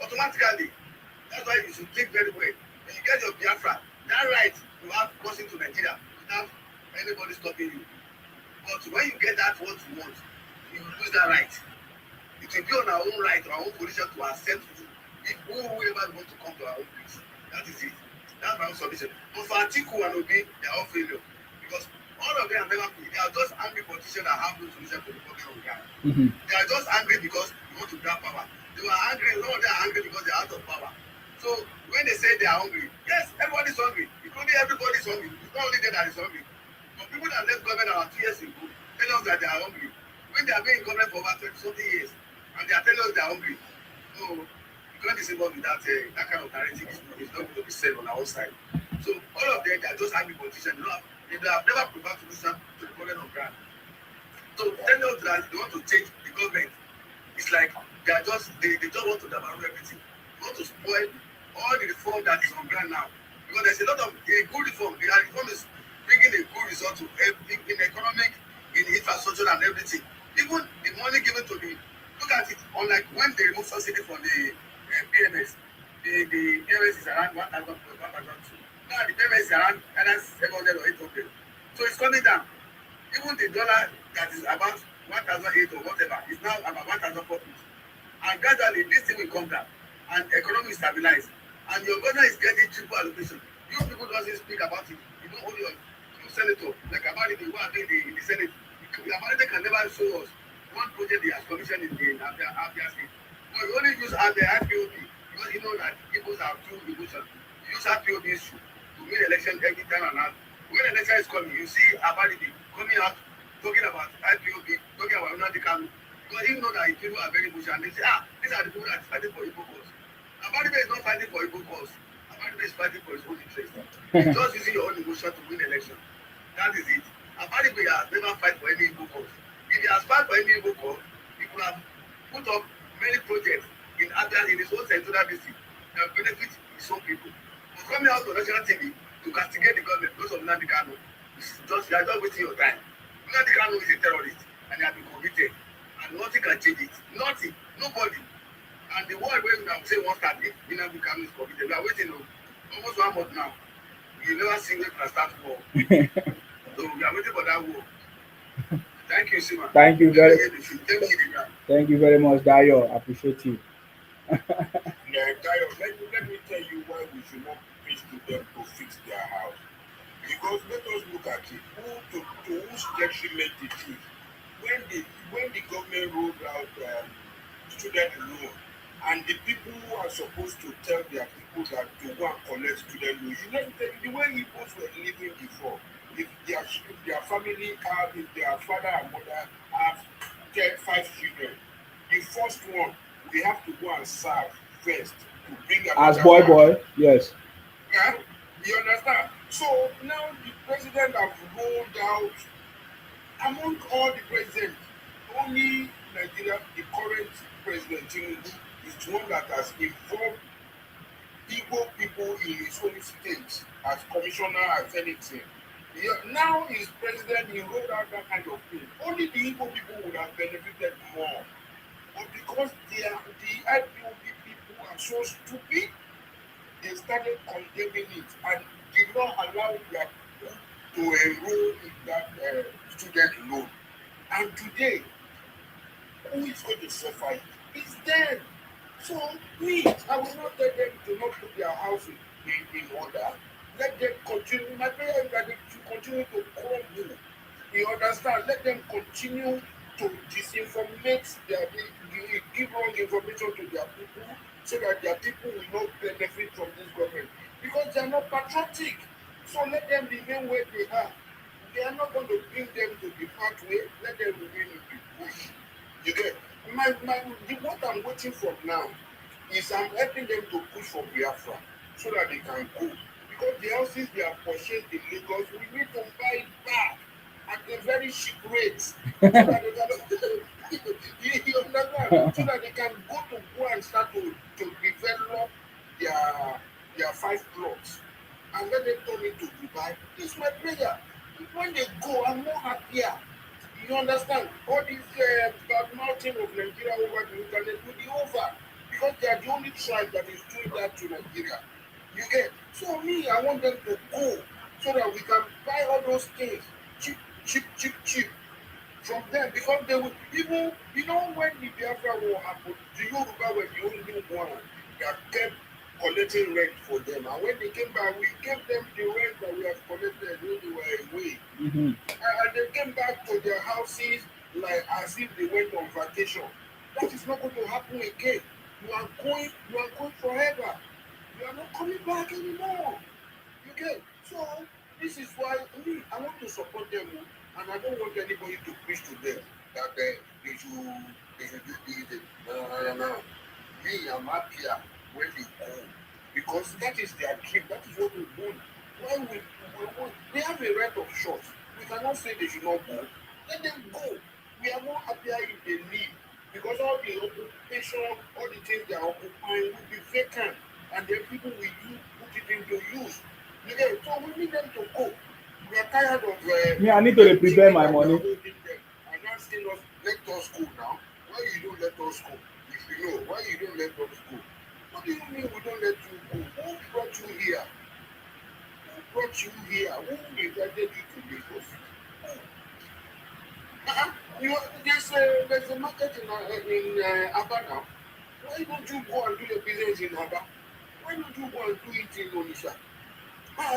automatically. That's why you should think very well. When you get your Biafra, that right to have crossing to Nigeria without anybody stopping you. But when you get that what you want, you will lose that right. It will be on our own right, our own position to accept whoever wants to come to our own place. That is it. That's my own submission. But for Atiku and Obi, they are all failure. Because all of them are never free. They are just angry politicians that have no solution to the problem of Ghana. They are just angry because they want to grab power. They were angry, no, they are angry because they are out of power. So when they say they are hungry, yes, everybody is hungry. Including everybody is hungry. It's not only them that is hungry. But people that left government about 2 years ago tell us that they are hungry. When they have been in government for about 20-something years, and they are telling us they are hungry. So you can't deceive us with that kind of narrative. It's not going to be said on our side. So all of them, they are just angry politicians. They have never provided solution to the problem of Ghana. So telling us that they want to change the government, it's like they just want to devour everything. They want to spoil all the reform that is on ground now. Because there's a lot of good reform. The reform is bringing a good result to in economic, in infrastructure and everything. Even the money given to the, look at it, unlike when they remove subsidy from the PMS, the PMS is around 1,000 plus 1,002. Now the PMS is around either 700 or 800. So it's coming down. Even the dollar that is about 1,008 or whatever is now about 1,040. And gradually this thing will come down and economy is stabilized. And your governor is getting triple allocation. You people doesn't speak about it. You don't only your senator, like about it, who are doing in the Senate. They can never show us one project they have commissioned in Abia State. But you only use the IPOB because you know that people are too emotional. You use IPOB issue to win election every time and now. When election is coming, you see Abaribi coming out talking about IPOB, talking about Nnamdi Kanu. Because he know that people are very emotional and they say, these are the people that are fighting for Igbo cause. Abaribi is not fighting for Igbo cause. Abaribi is fighting for his own interest. He's just using your own emotion to win election. That is it. Abaribi has never fight for any Igbo cause. If he has fight for any Igbo cause, he could have put up many projects in Abia, in his own central district that benefit his own people. But coming out to national TV to castigate the government because of Nnamdi Kanu, you are just wasting your time. Nnamdi Kanu is a terrorist and he has been convicted. And nothing can change it. Nothing. Nobody. And the world where we now say one start, if Nnamdi Kanu is convicted, we are waiting almost 1 month now. You never see when we can start war. So we are waiting for that war. Thank you, Sima. Thank you very much, Dayo. I appreciate you. let me tell you why we should not preach to them to fix their house. Because let us look at it. To whose detriment it is. When the government rolled out student loan, and the people who are supposed to tell their people that to go and collect student loan, you know the way Igbos were living before. If their family have, if their father and mother have 5 children, the first one we have to go and serve first to bring As another boy, yes. yeah, you understand? So now the president have rolled out among all the presidents, only Nigeria, the current President Tinubu, is the one that has involved Igbo people in his own state as commissioner, as anything. Now he's president, he rolled out that kind of thing. Only the Igbo people would have benefited more. But because the IPOB people are so stupid, they started condemning it and did not allow their people to enroll in that student loan. And today, who is going to suffer it? It's them. So me, I will not tell them to not put their house in order. Let them continue. My prayer is that they should continue to crumble. You understand? Let them continue to disinformate give wrong information to their people so that their people will not benefit from this government. Because they are not patriotic. So let them remain where they are. They are not going to bring them to the pathway. Let them remain in the bush. You get what I'm waiting for now is I'm helping them to push for Biafra so that they can go. Because the houses they have purchased in Lagos, we need to buy it back at a very cheap rate. So that they can, you understand? So that they can go and start to develop their 5 plots and let them turn it to Dubai. It's my prayer. When they go, I'm more happier. You understand? All this bad mouthing of Nigeria over the internet will be over because they are the only tribe that is doing that to Nigeria. You get? So me, I want them to go so that we can buy all those things cheap from them because they will even, when the Biafra war happened, the Yoruba were the only one that kept collecting rent for them. And when they came back, we gave them the rent that we have collected when they were away. Mm-hmm. And they came back to their houses like as if they went on vacation. That is not going to happen again. You are going forever. You are not coming back anymore. You get? So this is why I want to support them, and I don't want anybody to preach to them that they should do this. No. Me, I'm happier when they go because that is their dream. That is what we want. Why they have a right of choice. We cannot say they should not go. Let them go. We are more happier if they leave because all the occupation, all the things they are occupying will be vacant, and then people will put it into use. You know, so we need them to go. We are tired of. Me, I need to prepare my money. And asking us, let us go now. Why you don't let us go? If you know, why you don't let us go? What do you mean we don't let you go? Who brought you here? Who brought you here? Who invited you to Lagos? There's a market in Aba now. Why don't you go and do your business in Aba? Why don't you go and do it in Onitsha?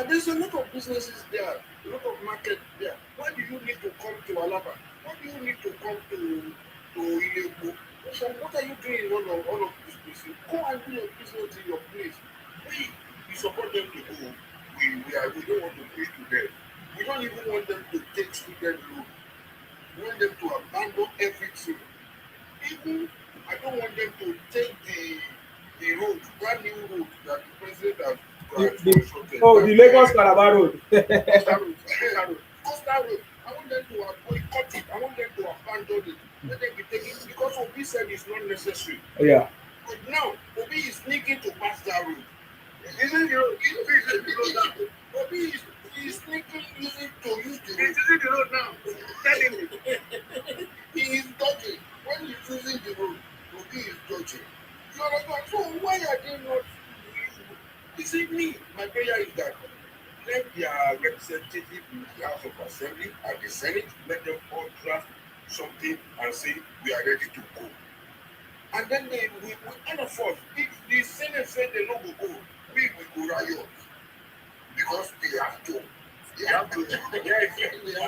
There's a lot of businesses there, a lot of market there. Why do you need to come to Alaba? Why do you need to come to Ilebo? So what are you doing in all of these places? Go and do your business in your place. We support them to go. We don't want to preach to them. We don't even want them to take student loan. We want them to abandon everything. Even I don't want them to take the road, brand new road that the president has. The Lagos Calabar Road. Coastal Road. I want them to boycott it. I want them to abandon it. Let them be taken because Obi said it's not necessary. Yeah. But now Obi is sneaking to pass that road. Isn't the road? Obi is sneaking using to use the road. He's using the road now. Tell him. He is dodging. When he's using the road, Obi is dodging. You understand? So why are they not? You see, me, my prayer is that let their representative in the House of Assembly and the Senate, let them all draft something and say we are ready to go. And then all of us, if the Senate said they no go go. We go riot because they have to. They have to.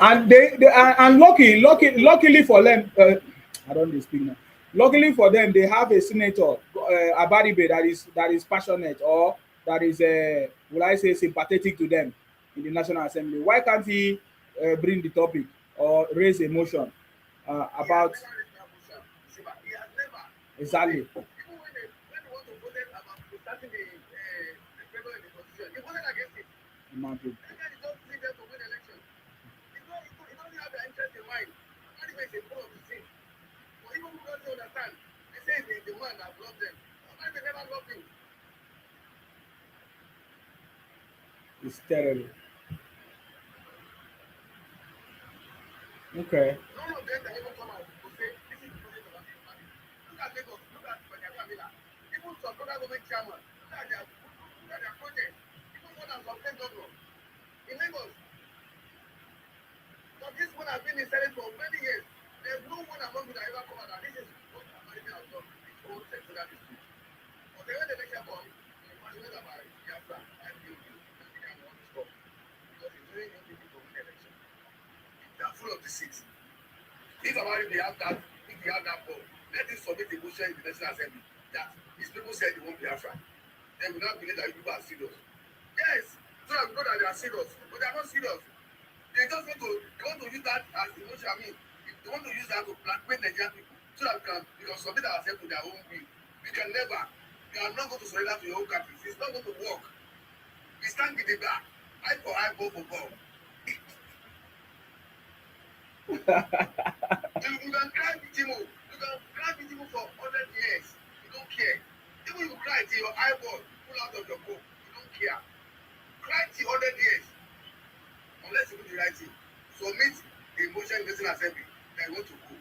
And and luckily for them, I don't speak now. Luckily for them, they have a senator, Abaribe, that is passionate, or that is, will I say, sympathetic to them in the National Assembly. Why can't he bring the topic or raise a motion about He has never. exactly? Even when they want to vote about starting the federal in the constitution, they voted against it. Imagine. And then he just leave them to win election. He don't have their interest in mind. Not even a part of the thing. But even who doesn't understand, they say it's the man that loves them. Why they never love him? It's terrible. Okay. None of them that ever come out to say this is the project of African. Look at Lagos, look at Banyamila. Even some local government chairman, look at their project. Even more than some state governors. In Lagos, but this one has been in Senate for many years. There's no one among you that ever come out and this is what America has done. It's all sectoral dispute. But then when the election comes, the president of Biafra and you can want to stop. Because it's very young people to win the election. They are full of deceit. If Amari have that ball, let him submit a motion in the National Assembly that his people said they won't Biafra. Then we now believe that you people are serious. Yes, so that we know that they are serious, but they are not serious. They just want to use that as emotion. I mean, they want to use that to blackmail Nigerian people so that we can submit ourselves to their own will. We can never. You are not going to surrender to your own country. It's not going to work. We stand with the back. Eye for eye, ball for ball. You can cry Bitimo. You can cry Bitimo for 100 years. You don't care. Even you cry till your eyeball pull out of your book. You don't care. Cry till 100 years. Unless you do the right thing. Submit the motion in the National Assembly that you want to go.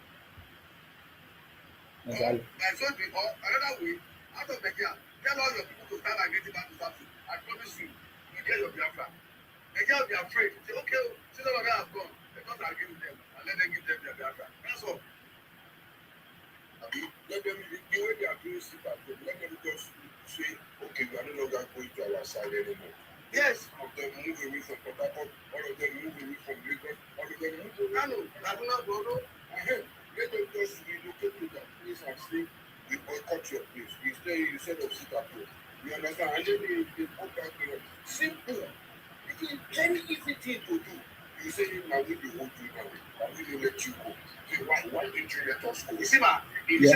Exactly. Or another way, out of Nigeria, tell all your people to stand and get back to something. I promise you, you get your Biafra. Nigeria will be afraid. Say, okay, since all of them have gone, let us agree with them and let them give them their Biafra. That's all. Let them, the way they are doing it, let them just say, okay, we are no longer going to our side anymore. Yes. All of them move away from Port Harcourt, all of them move away from Lagos, all of them move to Kano, Kaduna, Borno. Let them just relocate to that place and say, we boycott your place. We stay instead of sit at home. You understand? And then they put that there. Simple. It is very easy thing to do. You say, now we will hold you now. I will let you go. Say, why didn't you let us go? You see, when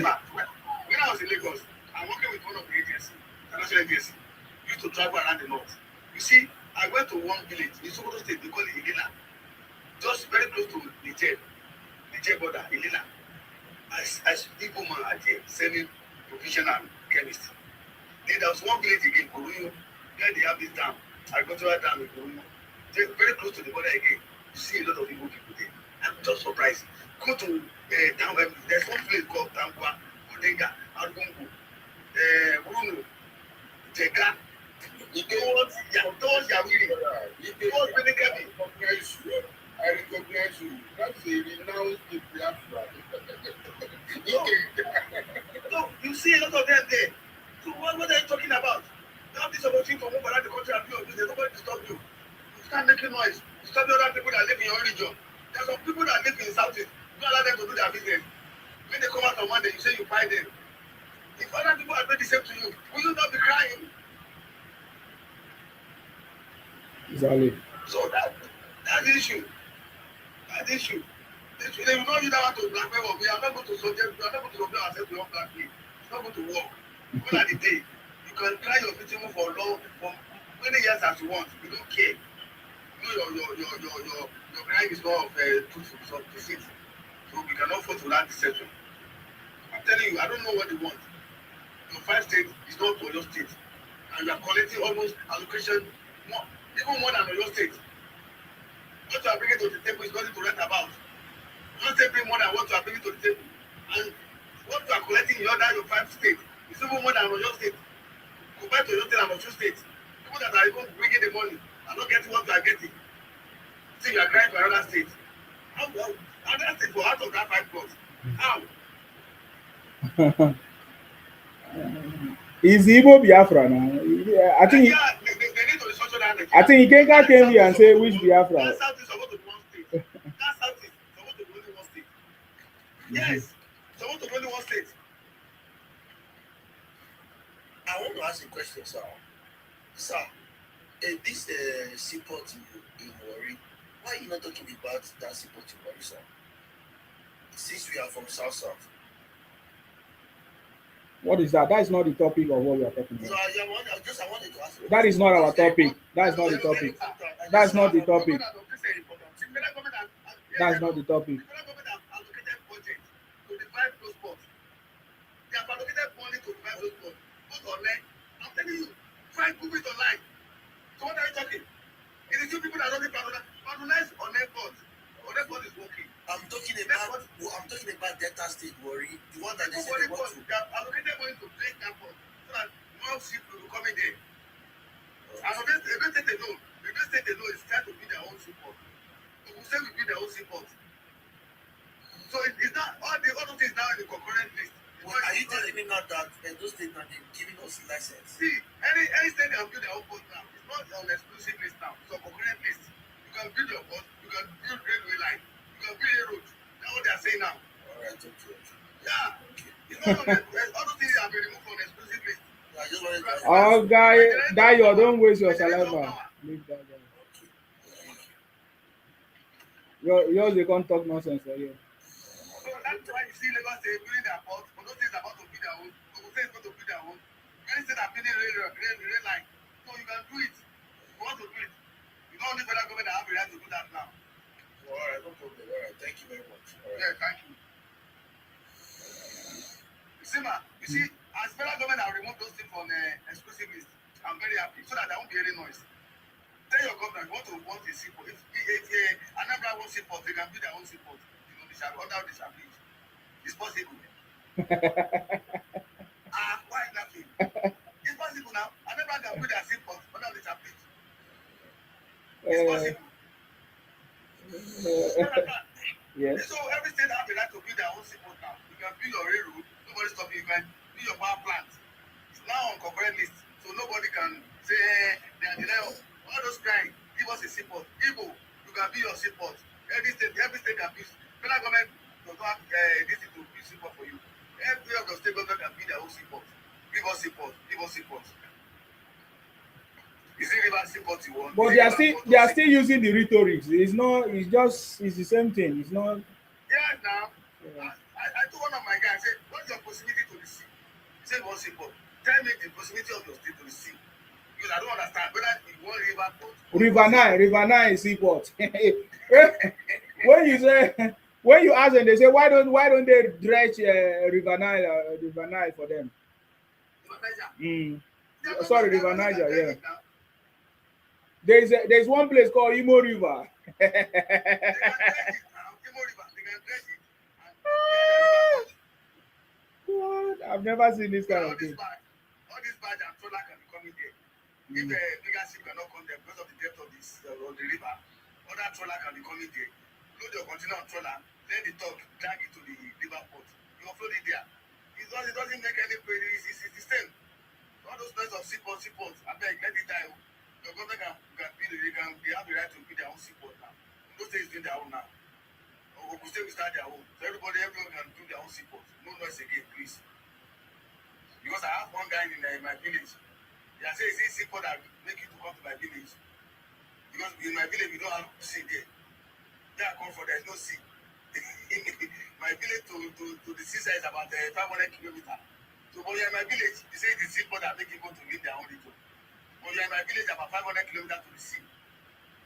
I was in Lagos, I'm working with one of the agencies, international agency. We used to travel around the north. You see, I went to one village in Sokoto State, they call it Ilina. Just very close to Niger border, Ilina. As people are there selling provision and chemist. Then there was one village again, Korunyo. Then they have this dam, agricultural dam in Korunyo. They're very close to the border again. You see a lot of Igbo people there. I'm just surprised. Go to down where there's one place called Tankwa, Odenga, Argungu, Bruno, Jega. Towards Yawiri. Towards Benekami. I recognize you. That's a renowned Biafra. No, you see a lot of them there. So what are you talking about? You have this opportunity to move around the country and do your business. Nobody to stop you. You start making noise. You stop the other people that live in your region. There are some people that live in Southeast. You don't allow them to do their business. When they come out on Monday, you say you find them. If other people are doing the same to you, will you not be crying? Exactly. So that's the issue. That's the issue. They will not use that one to blackmail us. We are not going to subject. We are not going to subject ourselves to your blackmail. It's not going to work. One at the day, you can cry your victim for many years as you want. You don't care. You know your crime is more of truthful, so deceit. So we cannot afford to that deception. I'm telling you, I don't know what they want. Your 5 states is not for your state, and you are collecting almost allocation more, even more than your state. What you are bringing to the table is nothing to write about. You don't bring more than what you are bringing to the table, and what you are collecting in your 5 states is even more than your state. Compared to your state and your state, people that are even bringing the money are not getting what you are getting. See, you are crying for another state. How another state for out of that 5 plus? How? Is Igbo Biafra now? I think Yeah, they need to restructure that I Nigeria. think Ikenga came here and say which Biafra. That South is supposed to be one state. That South is supposed to be only one state. Yes, supposed to be only one state. I want to ask a question, sir. Sir, this seaport in Warri, why are you not talking about that seaport in Warri, sir? Since we are from South. What is that? That is not the topic of what we are talking So about. I wanted to ask. That is not our topic. That is not the topic. That's not the topic. That's not the topic. The federal government have allocated budget to revive those ports. They have allocated money to revive those ports. Both online. I'm telling you, try and Google it online. So what are you talking? It is you people that are only patronize online ports. Online port is working. I'm talking about Delta State Warri, the one that they say they want to. They have allocated money to break that port so that more ships will be coming there. And Edo State alone, is trying to build their own seaport. So we say we build their own seaport. So it's not all those things now in the concurrent list. Well, are you telling me now that those states are giving us license? See, any state that build their own port now, it's not on exclusive list now. It's on concurrent list. You can build your port, you can build railway line, you can build a road. That's what they are saying now. All right, okay. Yeah. It's not on all those things have been removed from the exclusive list. I just wanted to ask. Oh, guy, Dayo, don't waste your saliva. Leave that guy. Yours, they can't talk nonsense for you. So that's why you see Lagos State building their port, but those things are about to build their own. Ogun State is going to build their own. Many states are building rail line. So you can do it. You want to do it. You don't only federal government that have the right to do that now. All right, no problem. All right, thank you very much. All right. Yeah, thank you. You see, ma, you see, as federal government have removed those things from the exclusive list, I'm very happy so that there won't be any noise. Tell your government you want a seaport. If Anambra wants seaport, they can build their own seaport. You know, they shall under the shall bridge. It's possible. Why is that thing? It's possible now. Anambra can build their seaport under the shall bridge. It's possible. Yes. So every state have the right to build their own seaport now. You can build your railroad, nobody stop you. You can build your power plant. It's now on concurrent list, so nobody can say they are denying all those crying. Give us a seaport. Igbo, you can build your seaport. Every state can build. Federal government does not have this to build seaport for you. Every of the state government can build their own seaport. Give us seaport. Give us seaport. Is it river seaport you want? But they are still using the rhetoric. It's the same thing. It's not. Yeah, now. Yeah. I told one of my guys, I said, what's your proximity to the sea? He said, one seaport. Tell me the proximity of your state to the sea. Because I don't understand whether you want river port. River Nile is seaport. When you ask them, they say, why don't they dredge River Nile for them? Sorry, River Niger, yeah. There's one place called Imo River. They can dredge it now. Imo River, they can dredge it. What? I've never seen this kind of thing. All these barge and trawler can be coming there. If the bigger ship cannot come there because of the depth of the river, other trawler can be coming there. Load your container on trawler, let the tug drag it to the river port. You offload it there. It doesn't make any way. It's the same. All those kinds of seaport, I beg, let it die. The government can build it. They have the right to build their own seaport now. Those states doing their own now. Ogun State will start their own. So everyone can do their own seaport. No noise again, please. Because I have one guy in my village. They are saying it's seaport that make you to come to my village. Because in my village we don't have sea there. There I come from, there is no sea. My village to the seaside is about 500 kilometers. So when you're in my village, you say it's the seaport that make people to leave their own region. When you're in my village about 500 kilometers to the sea.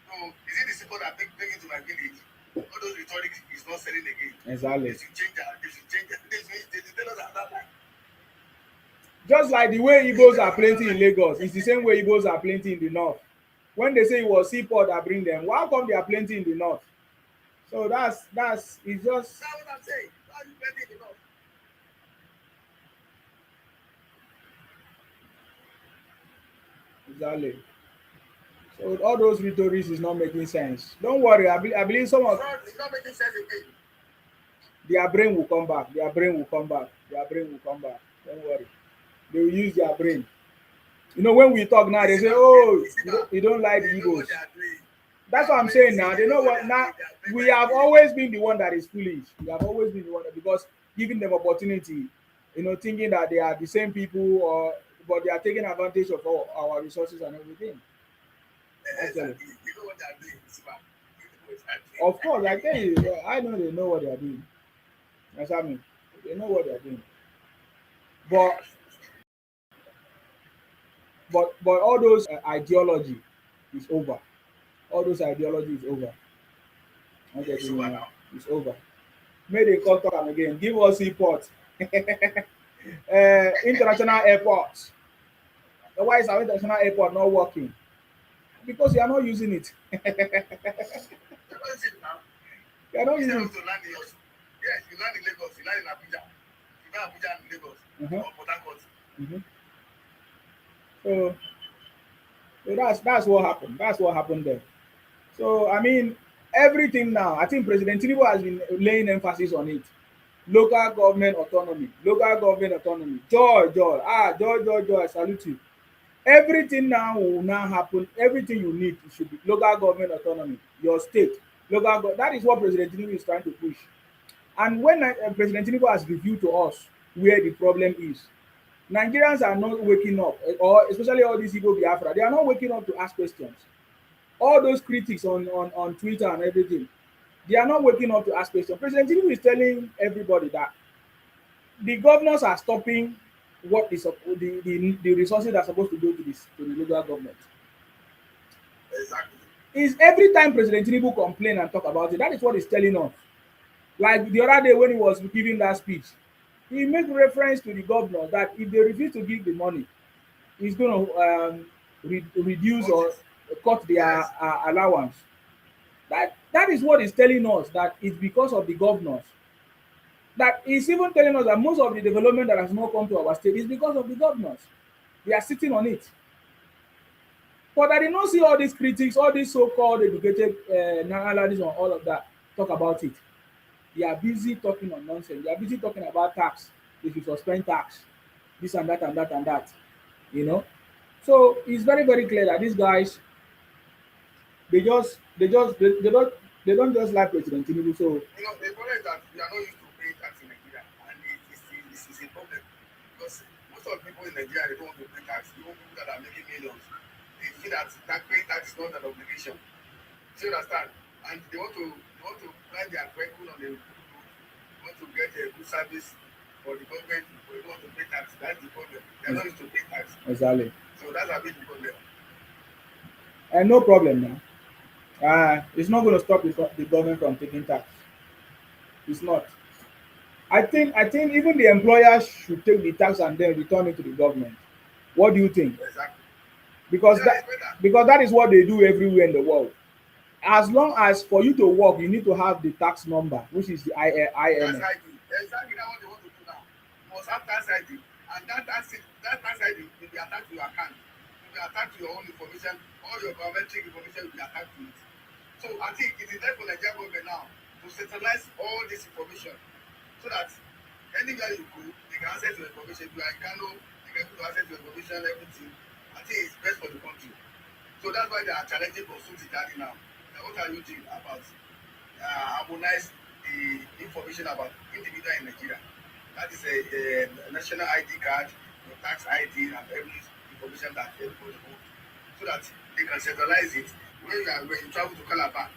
So is it the seaport that bring you to my village? All those rhetoric is not selling again. Exactly. They should change that. They should tell us that like. Just like the way Igbos are plenty in Lagos, it's the same way Igbos are plenty in the north. When they say it was seaport that bring them, why come they are plenty in the north? So it's just. That's what I'm saying. Why are you plenty in the north? Exactly. So all those rhetorics is not making sense. Don't worry. I believe some of It's not making sense again. their brain will come back. Don't worry. They will use their brain. You know, when we talk now, they say, "Oh, you don't like the They know what Igbos." they are doing. That's what I'm saying now. They know what now. We have always been the one that is foolish. We have always been the one that, because giving them opportunity, thinking that they are the same people, or but they are taking advantage of our resources and everything. Actually, Exactly. You know what they are doing, Siba. You know what they are doing. of course, I tell you, I know they know what they are doing. That's what I mean. They know what they are doing. But but all those ideology is over. All those ideology is over. I'm It's getting over you. now. It's over. May they come talk am again. Give us seaport. International airport. Why is our international airport not working? Because you are not using it. You know it's it now. You are not Instead using of to land in Osun. Yes, you land in Lagos, you land in Abuja. You land Abuja and Lagos it. Uh-huh. or Port Harcourt. Mhm. So, that's what happened. That's what happened there. So I mean, everything now. I think President Tinubu has been laying emphasis on it. Local government autonomy. Local government autonomy. Joy, joy. Joy, joy, joy. I salute you. Everything now will now happen. Everything you need should be local government autonomy. Your state, that is what President Tinubu is trying to push. And when President Tinubu has reviewed to us where the problem is, Nigerians are not waking up, or especially all these Igbo Biafra, they are not waking up to ask questions. All those critics on Twitter and everything, they are not waking up to ask questions. President Tinubu is telling everybody that the governors are stopping what is the resources that are supposed to go to the local government. Exactly. Is every time President Tinubu complain and talk about it, that is what he's telling us. Like the other day when he was giving that speech, he made reference to the governor that if they refuse to give the money, he's going to reduce Got or it. cut their Yes. allowance. That is what he's telling us, that it's because of the governors. That he's even telling us that most of the development that has not come to our state is because of the governors. They are sitting on it. But I did not see all these critics, all these so-called educated analysts on all of that talk about it. They are busy talking on nonsense. They are busy talking about tax. They should suspend tax, this and that and that and that. You know. So it's very very clear that these guys, they don't just like President Tinubu. So You know, the problem is that we are not used to paying tax in Nigeria, and it's a problem because most of the people in Nigeria they don't want to pay tax. Even people that are making millions, they feel that paying tax is not an obligation. Do you understand? And they want to ride their vehicle on a good road, want to get a good service for the government, but they don't want to pay tax. That's the problem. They are not used to pay tax. exactly, So that's a big problem. and no problem now. It's not going to stop the government from taking tax. It's not. I think even the employers should take the tax and then return it to the government. What do you think? Exactly. Because Yeah, it's better. that is what they do everywhere in the world. As long as for you to work, you need to have the tax number, which is the That's INN. ID. Exactly that's what they want to do now. You must have tax ID. And that tax ID will be attached to your account. It will be attached to your own information. All your biometric information will be attached to it. So I think it is time for Nigerian government now to centralize all this information so that anywhere you go, they can access your information. If you are in Kano, they can go to access your information, everything. I think it's best for the country. So that's why they are challenging Consulti Daddy now. Now, what are you doing about harmonize the information about individual in Nigeria? That is a national ID card, your tax ID, and every information that everybody wants. So that they can centralize it. When you travel to Calabar,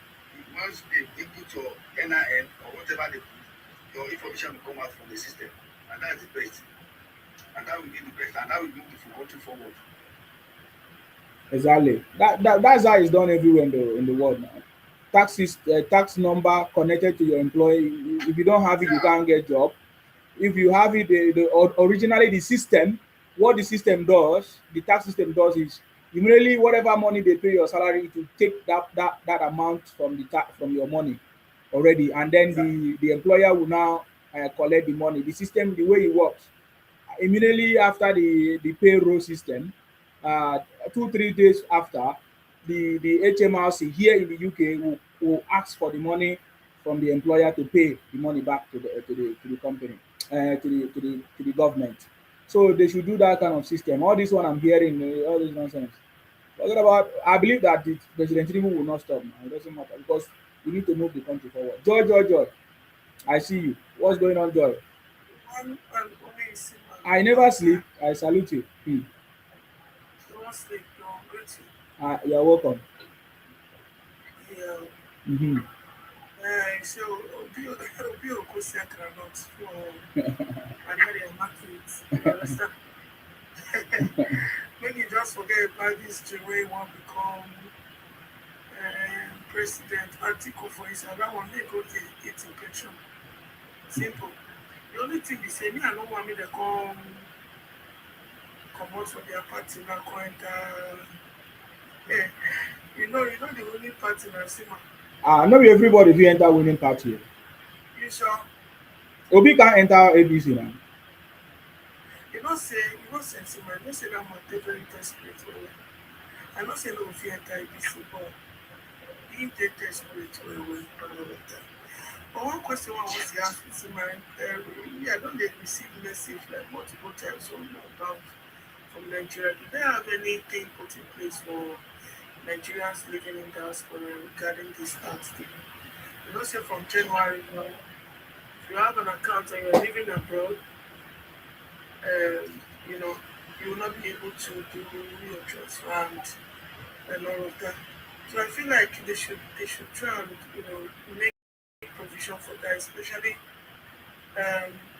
once they input your NIN or whatever they put, your information will come out from the system. And that is the best. And that will be the best. And that will move the country forward. Exactly. That's how it's done everywhere in the world now. Tax number connected to your employee. If you don't have it, you Yeah, can't get job. If you have it, originally the system, what the system does, the tax system does is immediately whatever money they pay your salary to take that amount from from your money already, and then exactly. the employer will now collect the money. The system, the way it works, immediately after the payroll system, uh, 2 3 days after, the HMRC here in the UK will ask for the money from the employer to pay the money back to the company, to the government. So they should do that kind of system. All this one I'm hearing, all this nonsense. Forget about. I believe that the President Tinubu will not stop now. It doesn't matter because we need to move the country forward. Joy, joy, joy. I see you. What's going on, Joy? One and only Sima. I never sleep. I salute you. You won't sleep, you're greeting. You're welcome. Yeah. Mm-hmm. So, Obi Okosi cannot for another market. You understand? When you just forget about this the way you want to become President Atiku for his that one, they go to it in pension. Simple. The only thing they say, me, I don't want me to come out for their party now, go enter. Yeah. You know the only party now, Sima. No be everybody fit enter winning party. You sure? Obi can't enter ABC now. Sima, you know say that man dey very desperate. Well. I know say no fit enter ABC, but he dey desperate well. But one question I want to ask is, me, I don't receive message like multiple times from Nigeria. Do they have anything put in place for Nigerians living in diaspora regarding this tax thing? You know, say from January now, if you have an account and you're living abroad, you know, you will not be able to do your transfer and all of that. So I feel like they should try and make provision for that, especially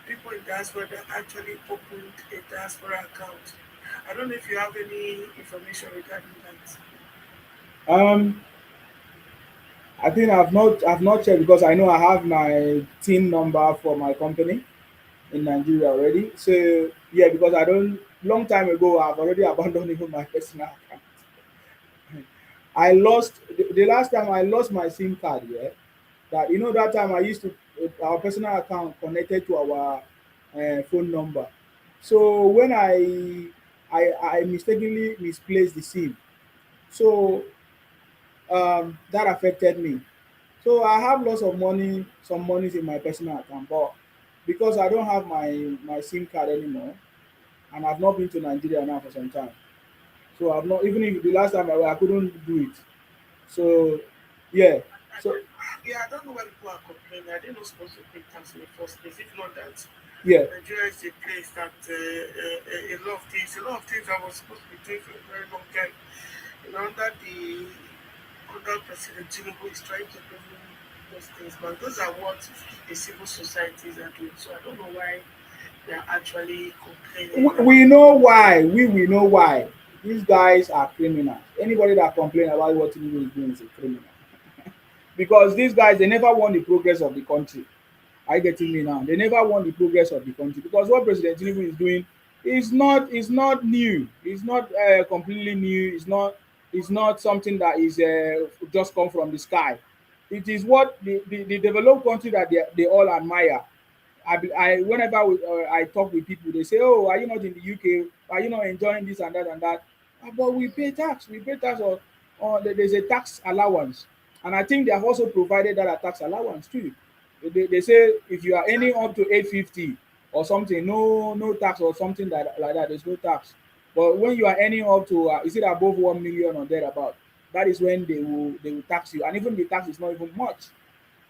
people in diaspora that actually opened a diaspora account. I don't know if you have any information regarding that. I think I've not checked because I know I have my TIN number for my company in Nigeria already. So yeah, because I don't long time ago I've already abandoned even my personal account. I lost the last time I lost my SIM card, yeah. That that time I used to our personal account connected to our phone number. So when I mistakenly misplaced the SIM, so that affected me. So I have lots of money, some monies in my personal account, but because I don't have my SIM card anymore, and I've not been to Nigeria now for some time, so I've not even if the last time I couldn't do it. So yeah, so Yeah, I don't know why people are complaining. I didn't know supposed to pay tax in the first place. If not that, yeah, Nigeria is a place that a lot of things I was supposed to be doing for a very long time. Under President Tinubu is trying to bring those things, but those are what the civil societies are doing. So I don't know why they are actually complaining. we know why. We know why. These guys are criminals. Anybody that complain about what Tinubu is doing is a criminal. Because these guys they never want the progress of the country. Are you getting me now? They never want the progress of the country because what President Tinubu is doing is not new. It's not completely new. It's not something that is just come from the sky. It is what the developed country that they all admire. Whenever I talk with people, they say, "Oh, are you not in the UK? Are you not enjoying this and that and that?" But we pay tax. We pay tax on there's a tax allowance, and I think they have also provided that a tax allowance too. They say if you are earning up to 850 or something, no tax or something like that. There's no tax. But when you are earning up to is it above 1 million or thereabout, that is when they will tax you, and even the tax is not even much.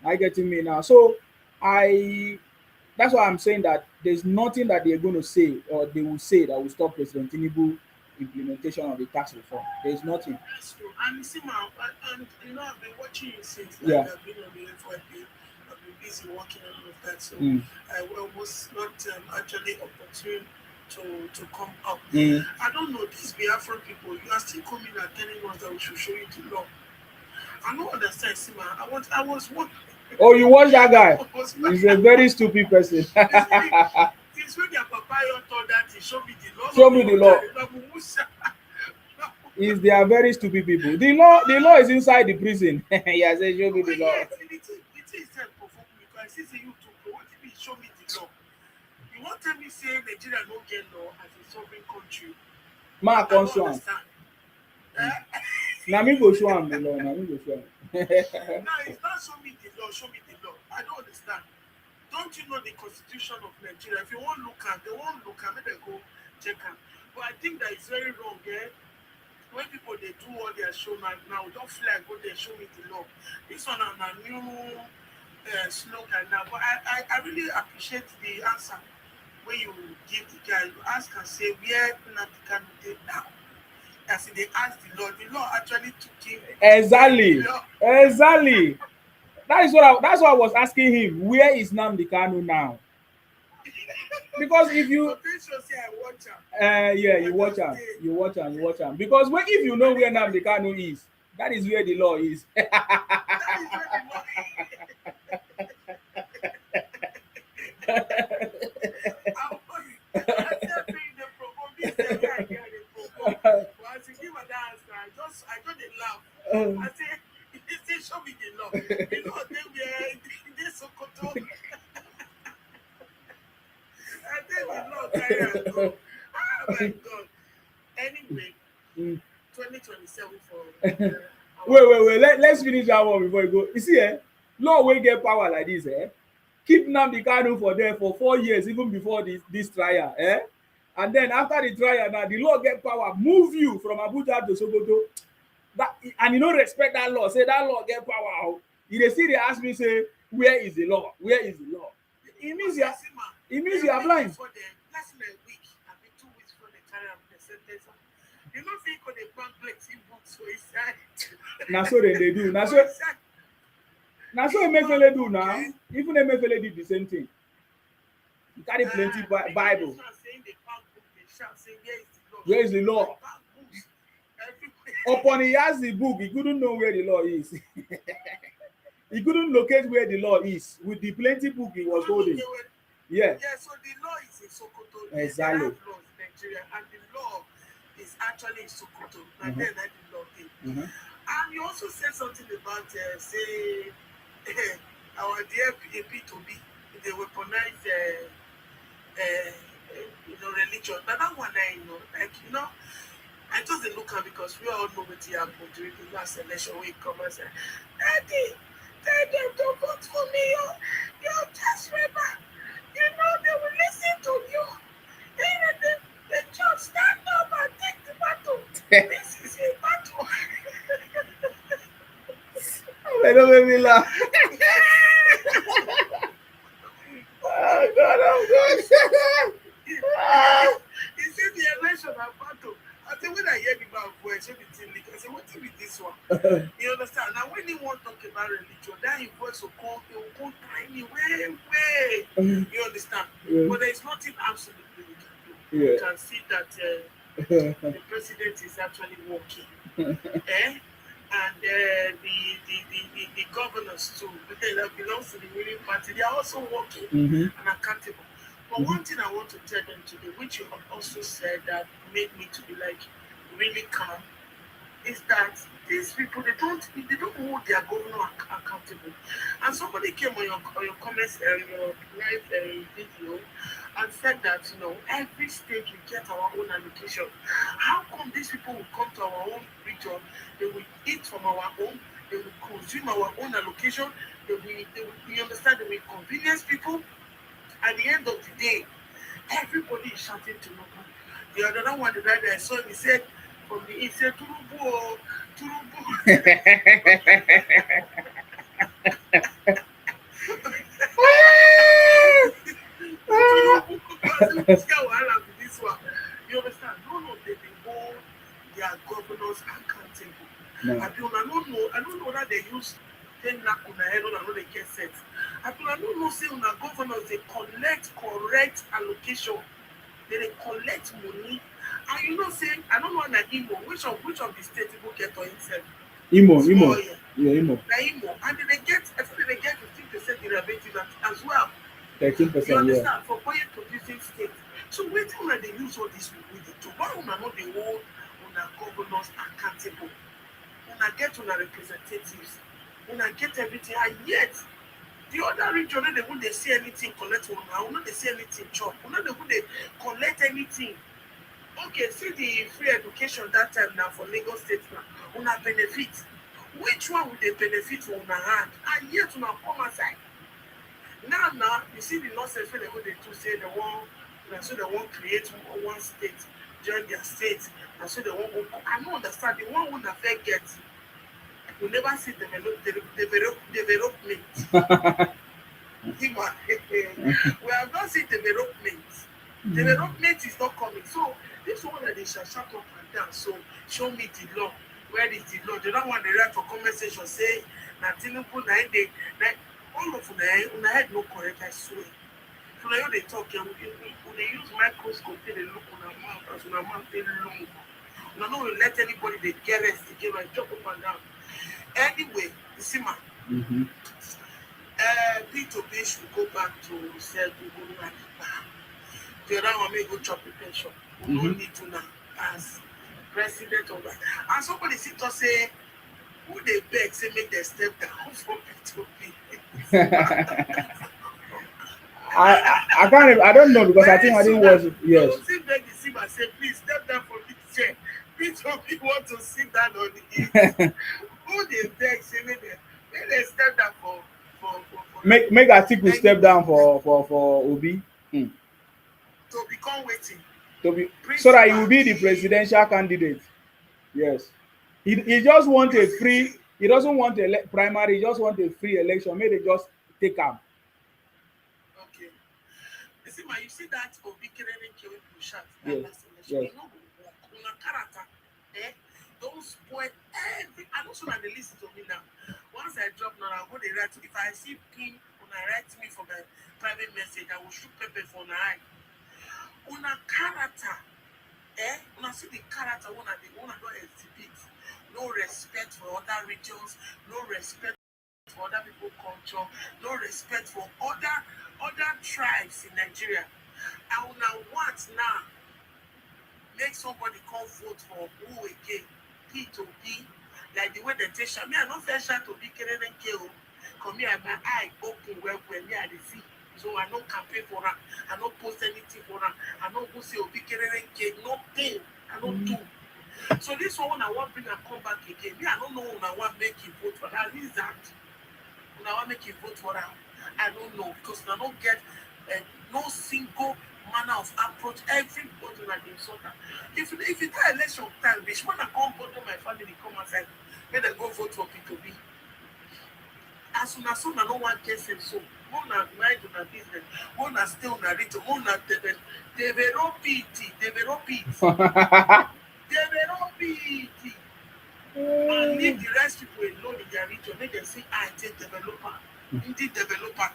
Are you getting me now? So I that's why I'm saying that there's nothing that they're going to say or they will say that will stop President Tinubu implementation of the tax reform. There's nothing. That's true. And Sima, and I've been watching you since Yeah. I've been on the FYP. I've been busy working on all of that, so Mm. I was not actually opportune to come up. Mm. I don't know these Biafran people. You are still coming and telling us that we should show you the law. I don't understand, Sima. I was working. Oh, you watch that guy? I was He's a very stupid person. Since when your papa told that he show me the law. Show me the law. They are very stupid people. The law is inside the prison. Yeah, say show me the law. Yes, it is provoke me because I see you to what if you show me the law. You won't tell me say Nigeria no get law as a sovereign country. Mark I on don't Swan. understand. Now me go show him the law. Now me go show him. Now it's not show me the law, show me the law. I don't understand. don't you know the constitution of Nigeria? If you won't look at, they won't look at, maybe they go check out. But I think that it's very wrong, eh? When people they do all their show now, don't feel like go there, show me the law. This one on a new slogan now. But I really appreciate the answer when you give the guy, you ask and say, where Nnamdi Kanu dey now? As they ask the law actually took him. Exactly. Exactly. That's what I was asking him. Where is Nnamdi Kanu now? Because if you yeah, you watch him. Because if you know where Nnamdi Kanu is, that is where the law is. I don't laugh. I say, show me the law. The law, they were in this Sokoto. I think the law carry and go. Oh my God. Anyway, 2027 for. Wait. Let's finish that one before you go. You see, law will get power like this, Keep Nnamdi Kanu for there for 4 years, even before this trial, And then after the trial, now the law get power, move you from Abuja to Sokoto. That, and you don't respect that law. Say that law get power. You dey still dey ask me, say, where is the law? Where is the law? It means you are blind. For the less than a week, I mean 2 weeks for the carry of the sentence. You know, think of the complex in books for his side. Na so they do. Na so Emefiele do now. Even Emefiele did the same thing. You carry plenty Bible. Where is the law? Upon he has the book, he couldn't know where the law is. He couldn't locate where the law is with the plenty book he was holding. Yeah. Yeah, so the law is in Sokoto. Exactly. They have laws in Nigeria, and the law is actually in Sokoto. And then that the law is. And you also said something about, say, our dear P2B, they weaponize, religion. But that one, I just look at because we all know what happened during the last election when it comes and say, Daddy, tell them to vote for me, you're just rebel. You know they will listen to you. The church stand up and take the battle. This is a battle. They don't make me laugh. Oh God. He said the election and battle. I said, when I hear the man voice, I said, what is this one? You understand? Now, when he want to talk about religion, that his voice will come tiny, way. You understand? Yeah. But there is nothing absolutely we can do. Yeah. You can see that the president is actually working. And the governors too, that belongs to the ruling party, they are also working and accountable. But one thing I want to tell them today, which you have also said that made me to be like really calm, is that these people they don't hold their governor accountable. And somebody came on your comments, your live video, and said that every state we get our own allocation. How come these people will come to our own region? They will eat from our own. They will consume our own allocation. They will you understand? They will convenience people. At the end of the day, everybody is shouting to Tinubu. The other one, the guy that I saw, he said, he said, Tinubu. This one. You understand? No, they hold their governors accountable. No. I don't know that they use 10 lakh on their head, I know they get set. I don't know, say, una governors, they collect correct allocation. They collect money. And say, I don't know, Imo, which of the states people get on himself? Imo. Yeah, Imo. And they get 15% derivative as well. 13%, you understand? For oil producing states. So wait till they use all this with it. Why una not the hold una governors accountable? Una get una representatives. Una get everything, and yet the other region, they won't see anything collect one now, not they see anything chop, not they won't collect anything. Okay, see the free education that time now for Lagos State now, una benefit. Which one would they benefit for una hand? And yet una come aside. Now, you see the nonsense when they go they do say they want, so they want create one state, join their state, and so they want go. I don't understand. The one who never get, we never see development. We have not seen development. Development is not coming. So this one that they shall shut up and down. So show me the law. Where is the law? They don't want the right for conversation. Say na Tinubu na they na all of una head no correct. I swear. So now they talk. When they use microscope, they look on a mouth as on a mouth they long. No, no, will let anybody they get rest again and jump up and down. Anyway, you see man. P2B should go back to sell Google and the other one may go chop the pension. We don't need to now as president of that. And somebody sit to say, who they beg say make them step down from P2B. I can't. I don't know because I think I didn't watch it. Yes. You see, beg the sim and say, please step down from this chair. P2B want to sit down on it. Who they beg say make them step down for make Atiku step down for Obi. To become waiting. To be so that he will be the presidential candidate. Yes. He just want a free. He doesn't want a primary. He just want a free election. Maybe they just take him. Okay. You see, man, you see that Obi Kerenen Kewe Pushat. Yes. Yes. Character. Don't spoil every. I don't know that they listen to me now. Once I drop now, I'll go to write. If I see pin, when I write me for my private message, I will shoot pepper for an eye. Una character, una see the character una don't exhibit. No respect for other regions, no respect for other people's culture, no respect for other tribes in Nigeria. And una want now make somebody come vote for who again? P2B, like the way they take shot. Me, I don't fair shot to be Kerenen KO. Come here, my eye open well, me I see. So I don't campaign for her. I don't post anything for her. I don't go say Obi Kerenen K. Nothing. I don't do. So this one I want bring and come back again. Me, I don't know when I want make you vote for her. At least that. When I want make you vote for her, I don't know because I don't get no single manner of approach. Everybody like insult her. If you tell election time, bitch, when I come vote my family come outside, may they go vote for P2B. As soon as I don't want to say so. One na mind on a business, one na stay on a retail, one na develop it. And leave the rest people alone in their region. Make them say, I take developer. Indeed developer.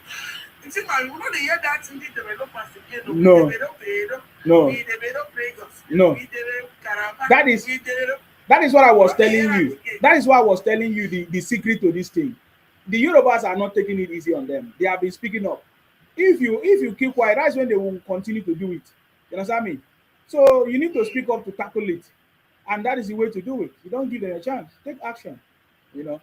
You see, man, you know they hear that indeed developers again. No. No. We develop Lagos. No. We develop Caravan. That is what I was telling you. That is why I was telling you the secret to this thing. The Yorubas are not taking it easy on them. They have been speaking up. If you keep quiet, that's when they will continue to do it. You understand me? So you need to speak up to tackle it. And that is the way to do it. You don't give them a chance. Take action. You know.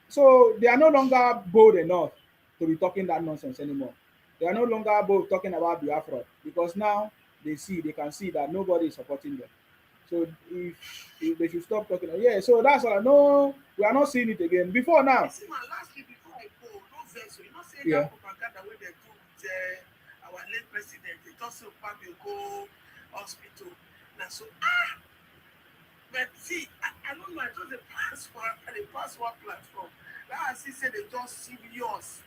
So they are no longer bold enough to be talking that nonsense anymore. They are no longer bold talking about Biafra because now they can see that nobody is supporting them. So if they should stop talking, yeah. So that's all I know. We are not seeing it again. Before now. You see, man, last week before they go, no verse. You know, say that propaganda where they do with our late president. They just say Pablo go hospital. Now so but see, I don't know. I just the password platform. That as he said, they just serious.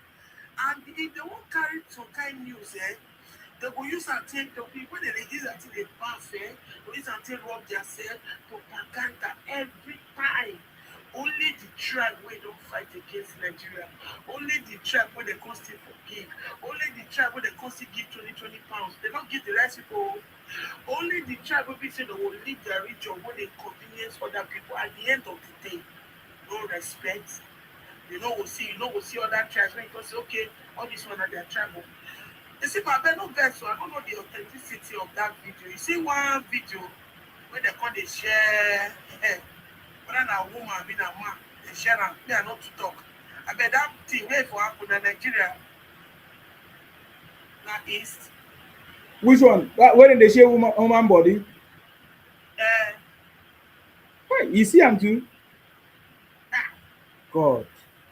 And if they won't carry some kind news, they will use and take the people when they use until they pass, they use until rob themselves, propaganda every time. Only the tribe where don't fight against Nigeria. Only the tribe where they constantly forgive. Only the tribe where they constantly give 20 pounds. They don't give the rest people. Only the tribe will be saying they will leave their region where they convenience other people. At the end of the day, no respect. We'll see other tribes when you say, okay, all this one are their tribe. You see, but I don't know so I don't know the authenticity of that video. You see one video where they call they share whether a woman, I mean a man, they share and they are not to talk. I bet that thing wait for happen in Nigeria. Not East. Which one? Where did they share woman body? Hey, you see him too? God.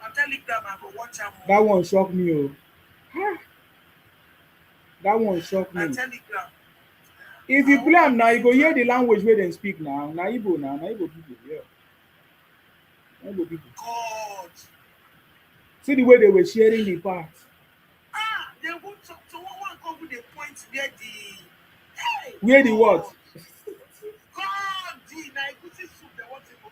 I'm telling them I go watch him. That one shocked me. Oh. That one shock na me. Telegram. If you play am now, you go hear the language wey dem speak now. Na Igbo now, na Igbo people. Yeah, na Igbo people. God. See the way they were sharing the part. They won't talk to one couple, they point where the hey, Where the what? God, the Naikuti soup they want to go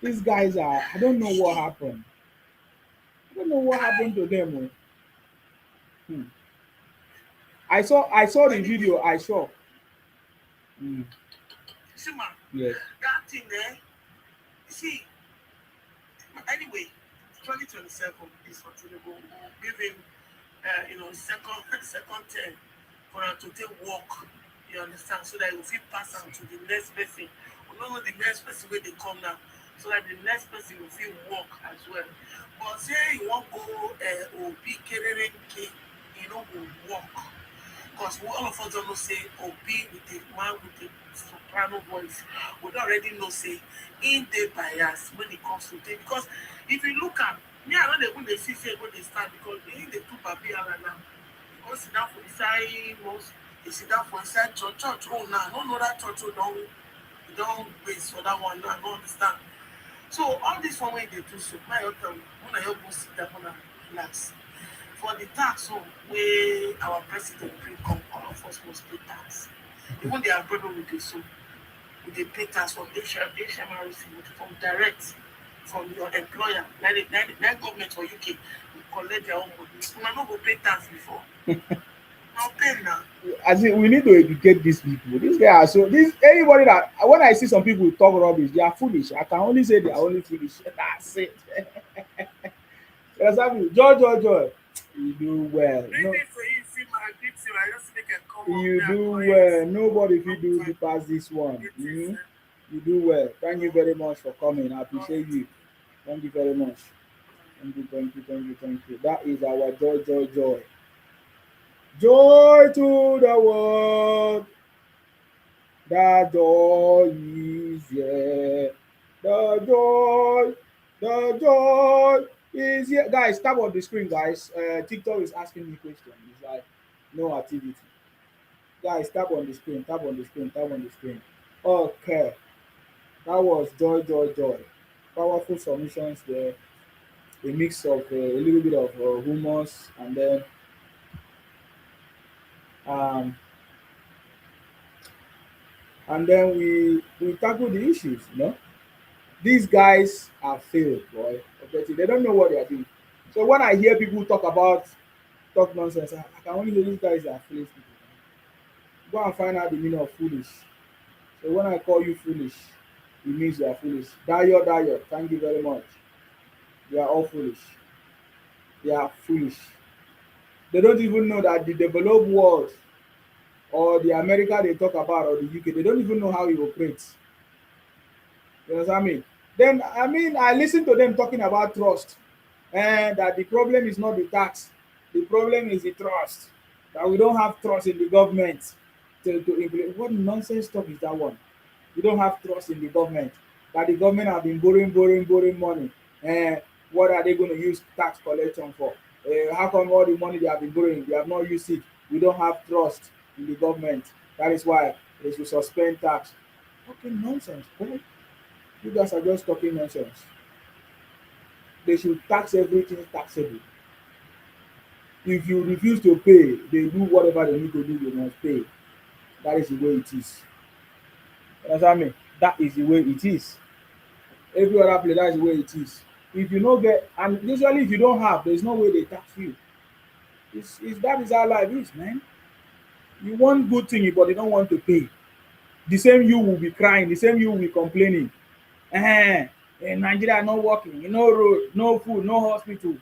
These guys are. I don't know what happened. I don't know what happened to them. Oh. Hmm. I saw the video. I saw. Mm. See, man, Yes. that thing there, see, anyway, 2027 is for Tinubu, giving, second term for her to take work, you understand, so that he will fit pass on to the next person. We don't know the next person where they come now, so that the next person will fit work as well. But say you want go Obi Kerere you know, will work. Because all of us don't know say Obi with the man with the soprano voice, we don't already know say in the bias when it comes to things. Because if you look at me, I don't even they see say when they start because they in the two Babiala now. Go sit down for the side most, they sit down for the side church. Oh now, I don't know that church don't base for that one now, I don't understand. So all this one way they do so, my hotel, when I help go sit down, when I relax. For the tax home where our president bring come, all of us must pay tax. Even their brother with the so with the pay tax from HMRC from direct from your employer. Like government for UK will collect their own money. You might not go pay tax before. Now pay now. As in, we need to educate these people. These guys are so. This anybody that when I see some people talk rubbish, they are foolish. I can only say they are only foolish. That's it. Exactly. Joy. You do well. Maybe No, for you, see my greet you. I just make a come up you there. do well. Nobody fit do the pass this one. You do well. Thank you very much for coming. I appreciate you. Thank you very much. Thank you. That is our joy. Joy to the world. The joy is here. The joy is here. Guys, tap on the screen, guys. TikTok is asking me questions. It's like no activity. Guys, tap on the screen. Okay, that was joy. Powerful submissions there. A mix of a little bit of hummus, um, and then we tackle the issues. These guys are failed, boy. Okay, they don't know what they are doing. So when I hear people talk nonsense, I can only say these guys are foolish people. Go and find out the meaning of foolish. So when I call you foolish, it means you are foolish. Dayo, thank you very much. They are all foolish. They are foolish. They don't even know that the developed world or the America they talk about or the UK, they don't even know how it operates. You understand me? Then I listen to them talking about trust and that the problem is not the tax, the problem is the trust. That we don't have trust in the government to implement. What nonsense talk is that one? We don't have trust in the government. That the government have been borrowing money. And what are they going to use tax collection for? How come all the money they have been borrowing, they have not used it? We don't have trust in the government. That is why they should suspend tax. Talking nonsense, boy. You guys are just talking nonsense. They should tax everything taxable. If you refuse to pay, they do whatever they need to do, you must pay. That is the way it is. You understand me? That is the way it is. Every other place, that is the way it is. If you don't get, and usually if you don't have, there's no way they tax you. That is how life is, man. You want good thing, but you don't want to pay. The same you will be crying, the same you will be complaining. In Nigeria not working, no road, no food, no hospital.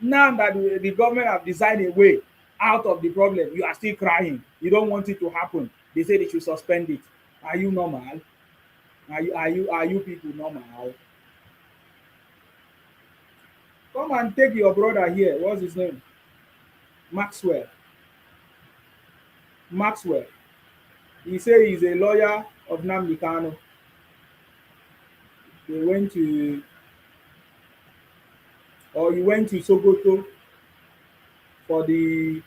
Now that the government have designed a way out of the problem, you are still crying. You don't want it to happen. They say they should suspend it. Are you normal? Are you people normal? Come and take your brother here. What's his name? Maxwell. He say he's a lawyer of Nnamdi Kanu. They went to, or he went to Sokoto for the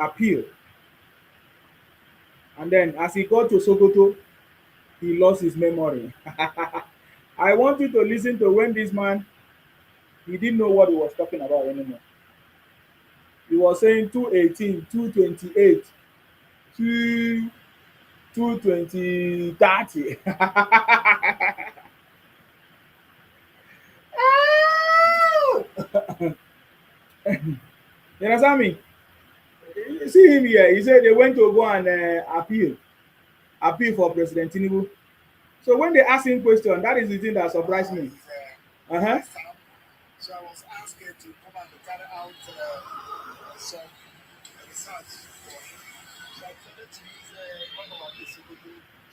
appeal. And then as he got to Sokoto, he lost his memory. I want you to listen to when this man, he didn't know what he was talking about anymore. He was saying 218, 228, 2, 220, 30. You understand me? You see him here. He said they went to go and appeal for President Tinubu. So when they ask him question, that is the thing that surprised me. Uh-huh. So I was asked to come and carry out some research for him. So I decided to use one of our people.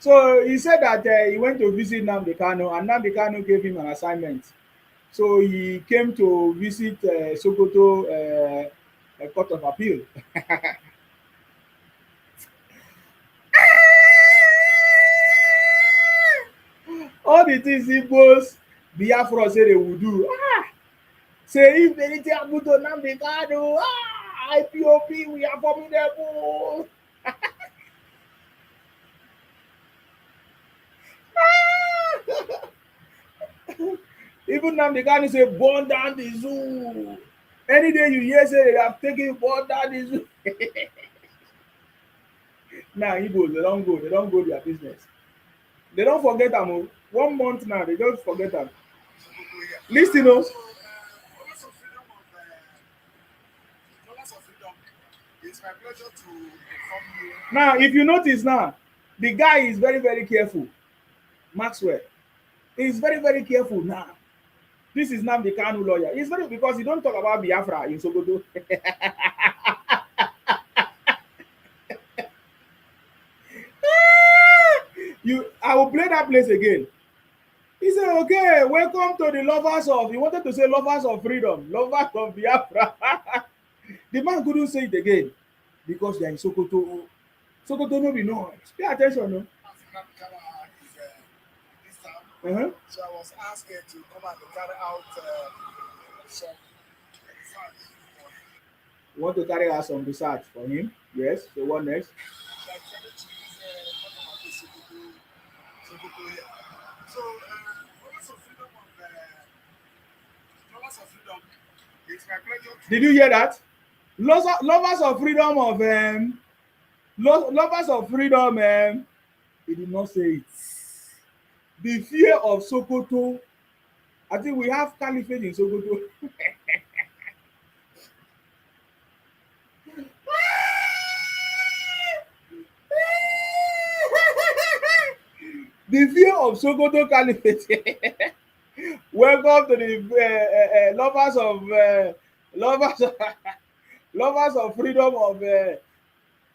So he said that he went to visit Nnamdi Kanu, and Nnamdi Kanu gave him an assignment. So he came to visit Sokoto Court of Appeal. All the things Igbos, Biafra say they will do. Say if anything happen to Nnamdi Kanu, IPOP, we are formidable. Even Nnamdi Kanu say burn down the zoo. Any day you hear say they have taken burn down the zoo. Now Igbos, they don't go their business. They don't forget them. 1 month now, they don't forget them. Listen, Dollars of freedom. It's my pleasure to inform you. now if you notice now, the guy is very, very careful. Maxwell. He's very, very careful now. This is Nnamdi Kanu lawyer. He's very, because he don't talk about Biafra in Sokoto. I will play that place again. He said, okay, welcome to the lovers of, he wanted to say lovers of freedom, lovers of Biafra. The man couldn't say it again because they are in Sokoto. Sokoto no be noise. Pay attention, no? Uh-huh. So I was asked to come and carry out some research for him. You want to carry out some research for him? Yes. So what next? So I decided to use Sokoto here. So Lovers of Freedom, it's my pleasure to... Did you hear that? Lovers of freedom of lovers of freedom, he did not say it. The fear of Sokoto. I think we have caliphate in Sokoto. The fear of Sokoto caliphate. Welcome to the lovers of freedom of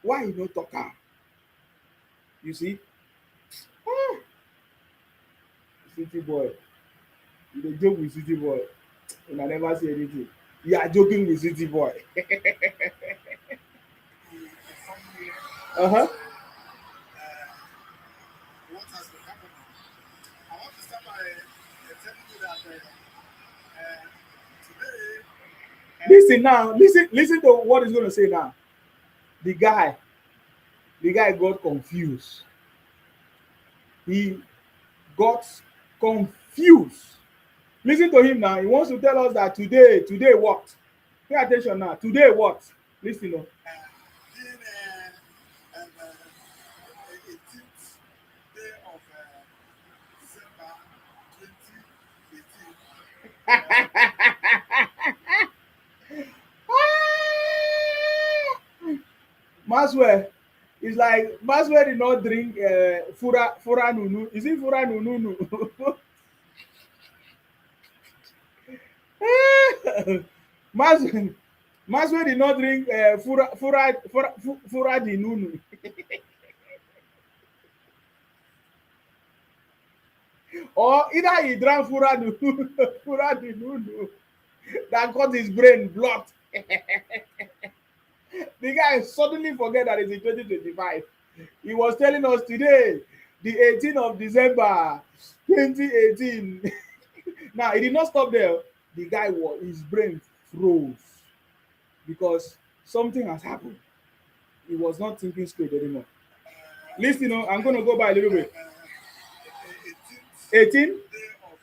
why you no talk am? You see? City boy. You dey joke with city boy. Una never say anything. You are joking with city boy. Uh-huh. What has been happening? I want to start by telling you that today... Listen now. Listen to what he's going to say now. The guy got confused. He got confused. Listen to him now. He wants to tell us that today what? Pay attention now. Today what? Listen now. Being 18th day of December 2018. Maxwell, it's like Maxwell did not drink Fura Nunu. Is it Fura Nunu? Maxwell did not drink Fura di Nunu. Or either he drank Fura di Nunu that got his brain blocked. The guy suddenly forget that it's in 2025. He was telling us today, the 18th of December, 2018. Now, he did not stop there. The guy, his brain froze. because something has happened. He was not thinking straight anymore. Listen, I'm going to go by a little bit. 18? day of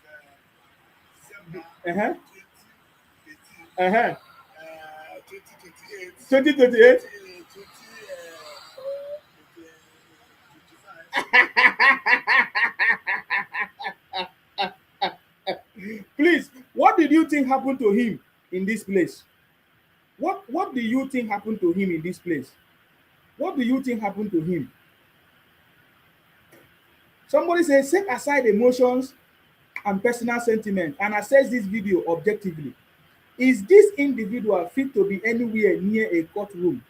December Uh-huh. 2018, Uh-huh. 2028, 2028? 2025. Please, what did you think happened to him in this place? What do you think happened to him in this place? What do you think happened to him? Somebody says, set aside emotions and personal sentiment and assess this video objectively. Is this individual fit to be anywhere near a courtroom,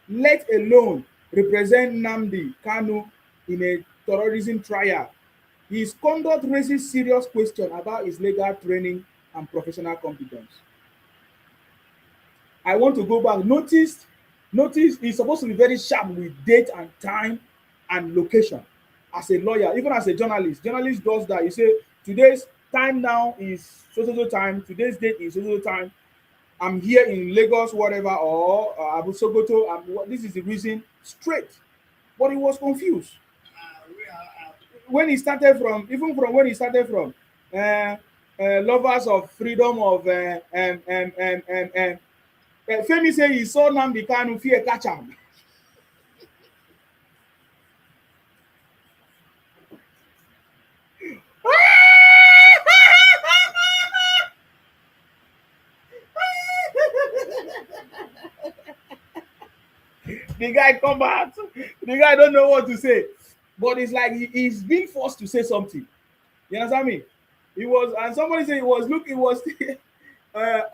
let alone represent Nnamdi Kanu in a terrorism trial? His conduct raises serious questions about his legal training and professional competence. I want to go back. Notice he's supposed to be very sharp with date and time and location. As a lawyer, even as a journalist does that. You say today's time now is so time, today's date is so time. I'm here in Lagos, whatever, or Abu Sokoto, this is the reason, straight. But he was confused. When he started from, lovers of freedom of Femi say he saw Nnamdi Kanu fear catch am. The guy come out. The guy don't know what to say. But it's like he's being forced to say something. You understand me? And somebody said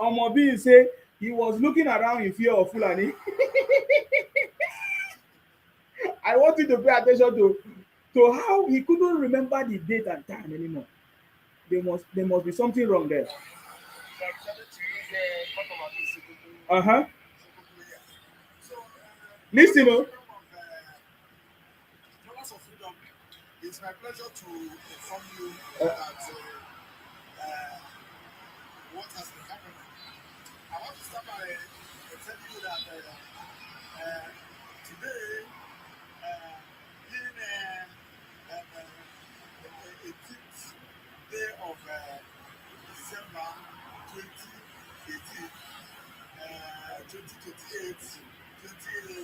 Omobi say he was looking around in fear of Fulani. I want you to pay attention to how he couldn't remember the date and time anymore. There must be something wrong there. Uh-huh. Listen, it's my pleasure to inform you that what has been happening. I want to start by telling you that today, being the 18th day of December 2018, 2028, 2055.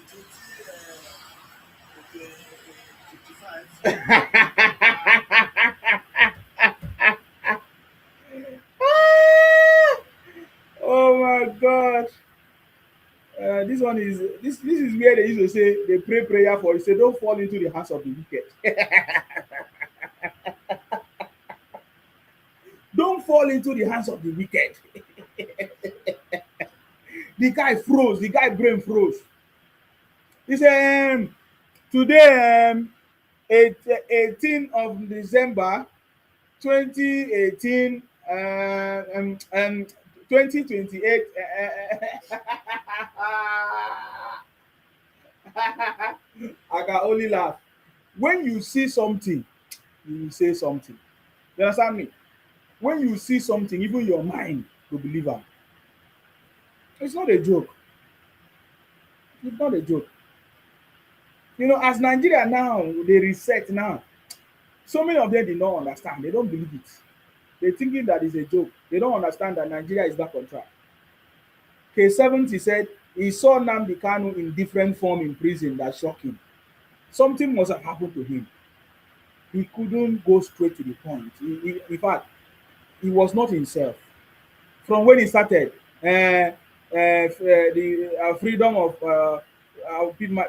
Oh my God. This one is this is where they used to say they pray prayer for you. Say don't fall into the hands of the wicked. Don't fall into the hands of the wicked. The guy froze. The guy brain froze. He said, today, 18th of December, 2018, 2028. I can only laugh. When you see something, you will say something. You understand me? When you see something, even your mind will believe it. It's not a joke. It's not a joke. You know, as Nigeria now, they reset now. So many of them did not understand. They don't believe it. They're thinking that it's a joke. They don't understand that Nigeria is back on track. K70 said he saw Nnamdi Kanu in different form in prison that shocked him. Something must have happened to him. He couldn't go straight to the point. In fact, he was not himself. From when he started, the freedom of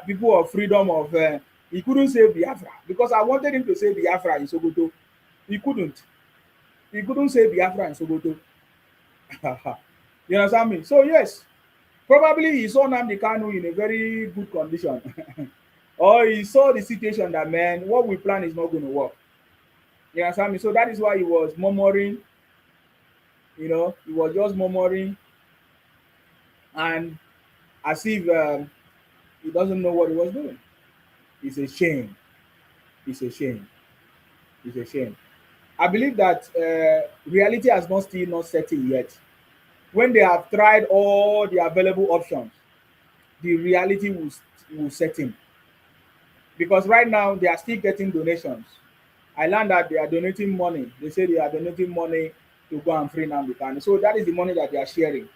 people of freedom of, he couldn't say Biafra because I wanted him to say Biafra in Sokoto. He couldn't. He couldn't say Biafra in Sokoto. You understand me? So yes, probably he saw Nnamdi Kanu in a very good condition. Or he saw the situation that, man, what we plan is not going to work. You understand me? So that is why he was murmuring. You know, he was just murmuring and as if he doesn't know what he was doing. It's a shame. It's a shame. It's a shame. I believe that reality has not still not settled yet. When they have tried all the available options, the reality will set in. Because right now they are still getting donations. I learned that they are donating money. They say they are donating money to go and free Nnamdi Kanu. So that is the money that they are sharing.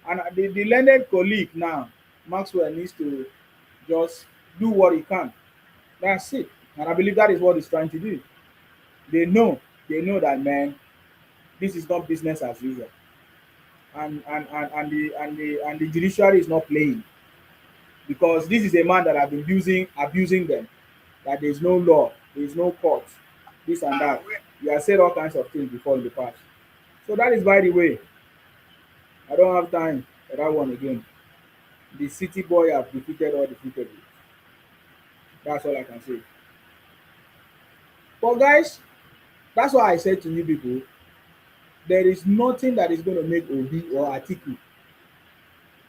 And the learned colleague now, Maxwell, needs to just do what he can. That's it. And I believe that is what he's trying to do. They know, that, man, this is not business as usual. And the judiciary is not playing, because this is a man that have been abusing them. That there is no law, there is no court, this and that. He has said all kinds of things before in the past. So that is by the way. I don't have time for that one again. The city boy have defeated all defeated. That's all I can say. But guys, that's why I said to you people, there is nothing that is going to make Obi or Atiku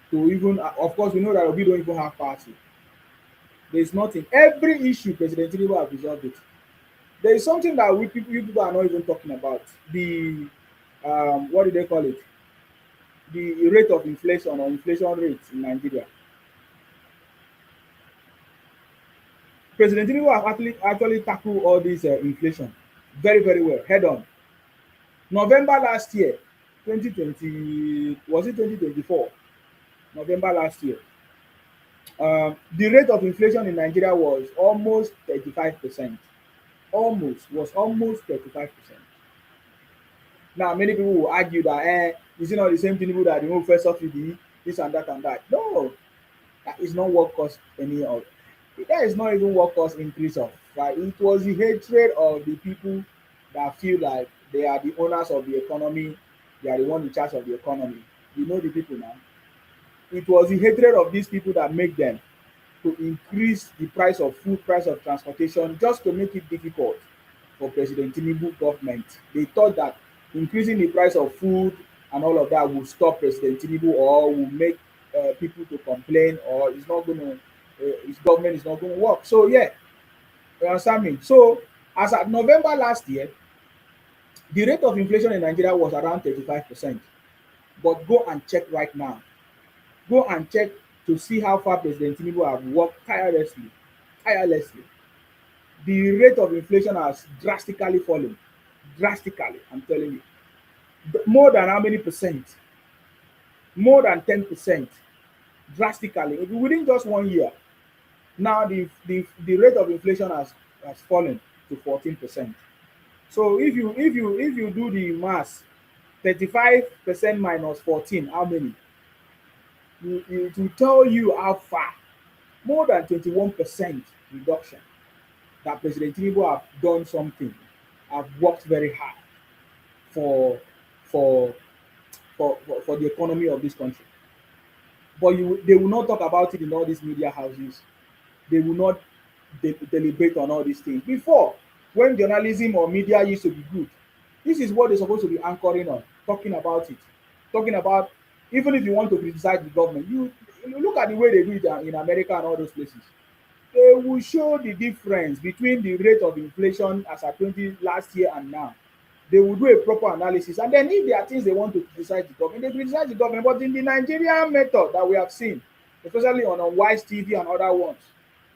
to even, of course, we know that Obi don't even have party. There is nothing. Every issue, President Tinubu has resolved it. There is something that you people are not even talking about. The, what do they call it? The rate of inflation or inflation rate in Nigeria. President Tinubu have actually tackled all this inflation very, very well, head on. November last year, 2020, was it 2024? November last year. The rate of inflation in Nigeria was almost 35%. Almost 35%. Now, many people will argue that, is it not the same Tinubu that removed first subsidy, this and that and that? No, that is not what caused any of. That is not even what caused increase of. Right? It was the hatred of the people that feel like they are the owners of the economy, they are the one in charge of the economy. You know the people now. It was the hatred of these people that make them to increase the price of food, price of transportation, just to make it difficult for President Tinubu government. They thought that increasing the price of food and all of that will stop President Tinubu, or will make people to complain, or it's not going to, his government is not going to work. So yeah, you understand me? So as at November last year, the rate of inflation in Nigeria was around 35%. But go and check right now. Go and check to see how far President Tinubu have worked tirelessly. The rate of inflation has drastically fallen. Drastically, I'm telling you. More than how many percent? More than 10%. Drastically. Within just 1 year. Now the rate of inflation has fallen to 14%. So if you do the math, 35% minus 14, how many? It will tell you how far. More than 21% reduction. That President Tinubu have done something, have worked very hard for for for the economy of this country. But they will not talk about it in all these media houses. They will not deliberate on all these things. Before, when journalism or media used to be good, this is what they're supposed to be anchoring on, talking about it, talking about, even if you want to criticize the government, you look at the way they do it in America and all those places. They will show the difference between the rate of inflation as at 20 last year and now. They will do a proper analysis, and then if there are things they want to criticize the government, they criticize the government. But in the Nigerian method that we have seen, especially on Wise TV and other ones,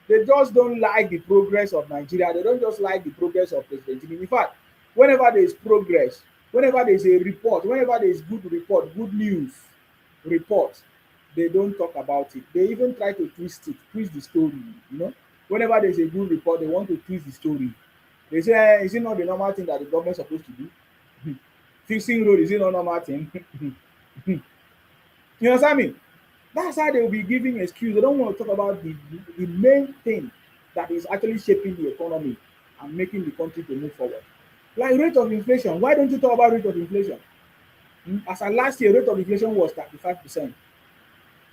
they just don't like the progress of Nigeria. They don't just like the progress of President Tinubu. In fact, whenever there is progress, whenever there is a report, whenever there is good report, good news report, they don't talk about it. They even try to twist the story. You know, whenever there is a good report, they want to twist the story. They say, is it not the normal thing that the government is supposed to do? Fixing road, is it not normal thing? You understand me? That's how they will be giving excuse. They don't want to talk about the main thing that is actually shaping the economy and making the country to move forward. Like rate of inflation. Why don't you talk about rate of inflation? As at last year, rate of inflation was 35%.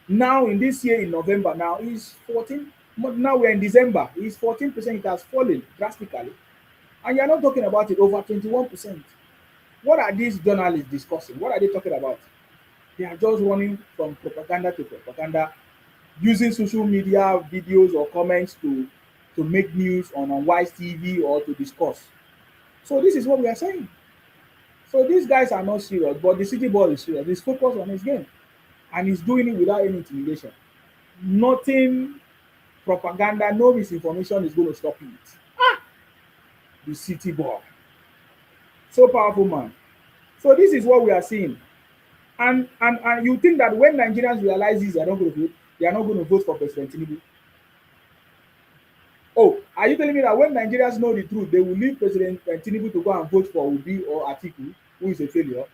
Now in this year, in November, now is 14. Now we're in December, it's 14%. It has fallen drastically. And you're not talking about it, over 21%. What are these journalists discussing? What are they talking about? They are just running from propaganda to propaganda, using social media videos or comments to make news on Wise TV or to discuss. So this is what we are saying. So these guys are not serious, but the city boy is serious. He's focused on his game, and he's doing it without any intimidation. Nothing propaganda, no misinformation is going to stop it. The city boy, so powerful man. So this is what we are seeing, and you think that when Nigerians realize this, they are not going to vote. They are not going to vote for President Tinubu. Oh, are you telling me that when Nigerians know the truth, they will leave President Tinubu to go and vote for Obi or Atiku, who is a failure?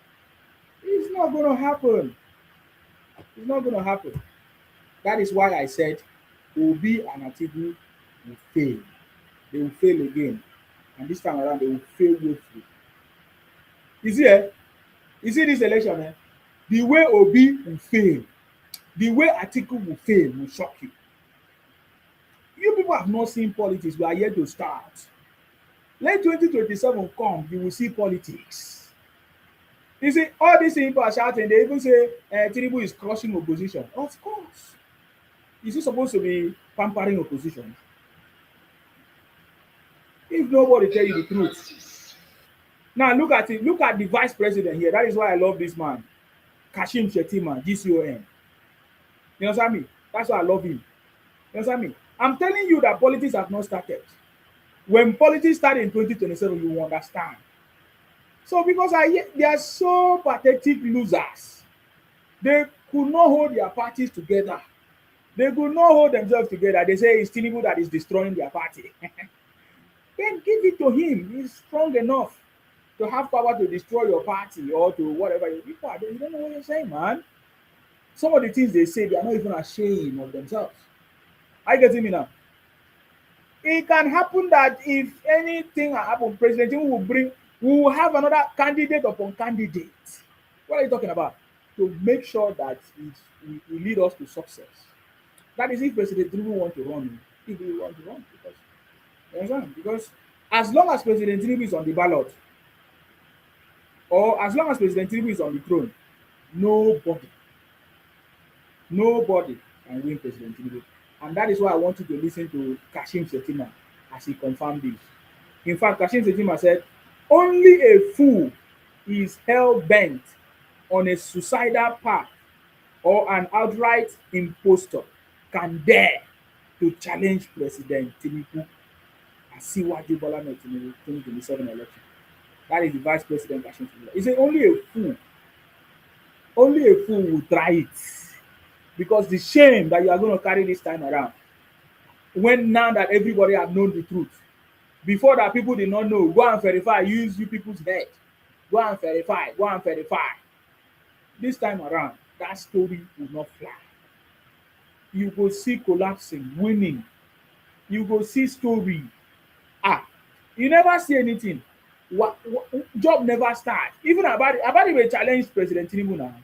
It's not going to happen. It's not going to happen. That is why I said Obi and Atiku will fail. They will fail again. And this time around, they will fail woefully. You see, you see this election, the way Obi will fail, the way Atiku will fail will shock you. You people have not seen politics. We are yet to start. Let 2027 come, you will see politics. You see, all these people are shouting. They even say Tinubu is crushing opposition. Of course. Is he supposed to be pampering opposition? If nobody tell you the truth. Now look at it. Look at the vice president here. That is why I love this man. Kashim Shettima, GCON. You understand me? That's why I love him. You understand me? I'm telling you that politics have not started. When politics start in 2027, you will understand. So because they are so pathetic losers, they could not hold their parties together. They could not hold themselves together. They say it's Tinubu that is destroying their party. Then give it to him. He's strong enough to have power to destroy your party or to whatever. You don't know what you're saying, man. Some of the things they say, they are not even ashamed of themselves. Are you getting me now? It can happen that if anything happen, President Tinubu we will have another candidate upon candidate. What are you talking about? To make sure that it will lead us to success. That is if President Tinubu want to run. If he want to run, because as long as President Tinubu is on the ballot, or as long as President Tinubu is on the throne, nobody can win President Tinubu. And that is why I want you to listen to Kashim Shettima as he confirmed this. In fact, Kashim Shettima said, only a fool is hell-bent on a suicidal path or an outright impostor can dare to challenge President Tinubu and see what Bola Tinubu 2027 election. That is the Vice President Kashim Shettima. He said only a fool will try it. Because the shame that you are going to carry this time around, when now that everybody have known the truth, before that people did not know, go and verify, use you people's head. Go and verify. This time around, that story will not fly. You go see collapsing, winning. You go see story. You never see anything. Job never start. Even Abadi will challenge President Tinubu now.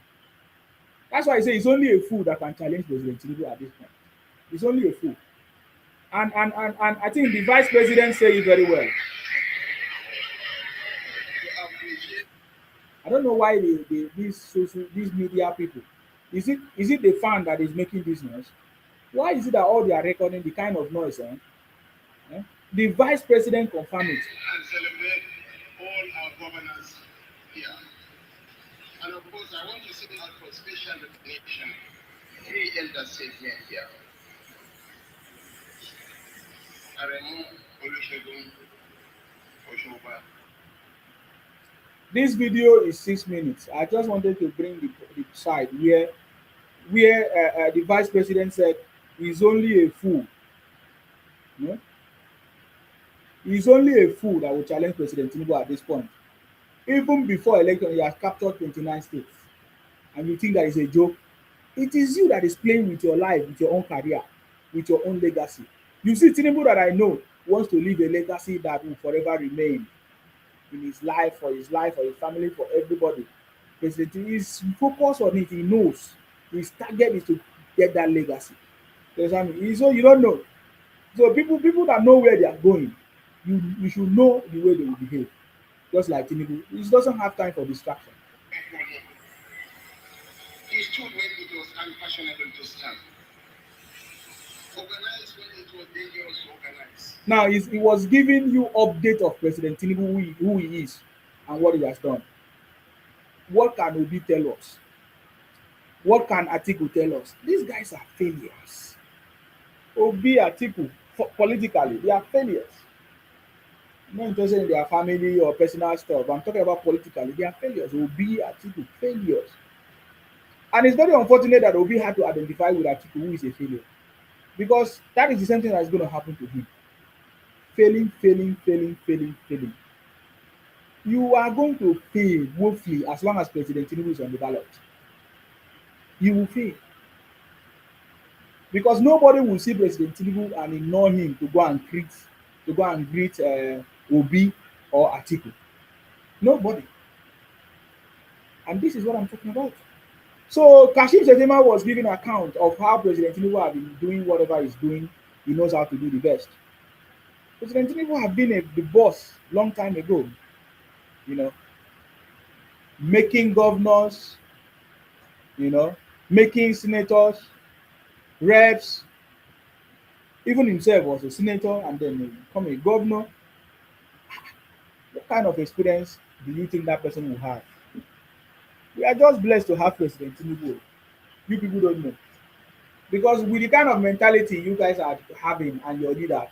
That's why I say it's only a fool that can challenge President Tinubu at this point. It's only a fool. And I think the vice president said it very well. I don't know why these media people, is it the fan that is making this noise? Why is it that all they are recording the kind of noise? The vice president confirmed it. And celebrate all our governors here. And of course, I want to sing out for special recognition. 3 elders said here. Aremu Olusegun Oshoba. This video is 6 minutes. I just wanted to bring the side where the vice president said he's only a fool. He's only a fool that will challenge President Tinubu at this point. Even before election, he has captured 29 states. And you think that is a joke? It is you that is playing with your life, with your own career, with your own legacy. You see, Tinubu that I know wants to leave a legacy that will forever remain in his life, for his family, for everybody. President is focused on it. He knows his target is to get that legacy. So you don't know. So people that know where they are going, you should know the way they will behave. Just like Tinubu, he doesn't have time for distraction. He stood when it was unfashionable to stand. Organized when it was dangerous to organize. Now, he was giving you update of President Tinubu, who he is and what he has done. What can Obi tell us? What can Atiku tell us? These guys are failures. Obi, Atiku, politically, they are failures. I'm not interested in their family or personal stuff. I'm talking about politically. They are failures. Obi, Atiku, failures. And it's very unfortunate that Obi had to identify with Atiku, who is a failure. Because that is the same thing that is going to happen to him. Failing, failing, failing, failing, failing. You are going to fail woefully as long as President Tinubu is on the ballot. You will fail. Because nobody will see President Tinubu and ignore him to go and greet Obi or Atiku. Nobody. And this is what I'm talking about. So Kashim Shettima was giving account of how President Tinubu has been doing whatever he's doing. He knows how to do the best. President Tinubu have been the boss long time ago, you know, making governors, you know, making senators, reps, even himself was a senator and then become a governor. What kind of experience do you think that person will have? We are just blessed to have President Tinubu. You people don't know. Because with the kind of mentality you guys are having and your leader,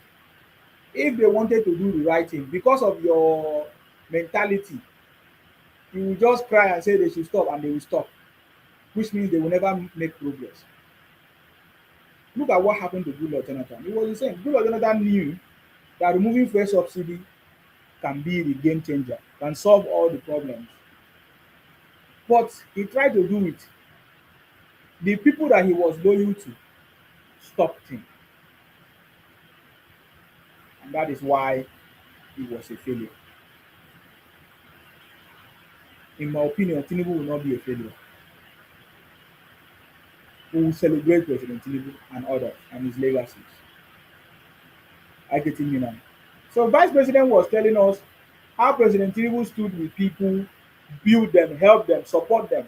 if they wanted to do the right thing, because of your mentality, you will just cry and say they should stop and they will stop, which means they will never make progress. Look at what happened to Goodluck Jonathan. It was the same. Goodluck Jonathan knew that removing fuel subsidy can be the game changer, can solve all the problems. But he tried to do it. The people that he was loyal to stopped him. And that is why he was a failure. In my opinion, Tinubu will not be a failure. We will celebrate President Tinubu and others and his legacies. I get it now. So Vice President was telling us how President Tinubu stood with people, build them, help them, support them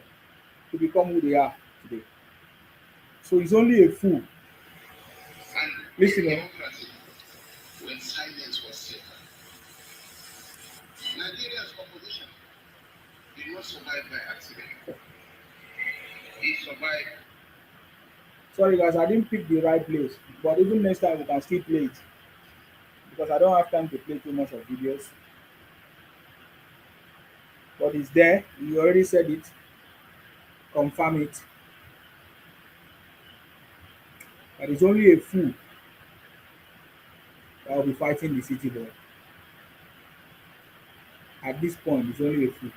to become who they are today. So he's only a fool. Listen, when silence was safer. Nigeria's opposition did not survive by accident. He survived. Sorry guys, I didn't pick the right place, but even next time we can still play it because I don't have time to play too much of videos. But it's there. You already said it. Confirm it. That is only a fool that will be fighting the city boy. At this point, it's only a fool.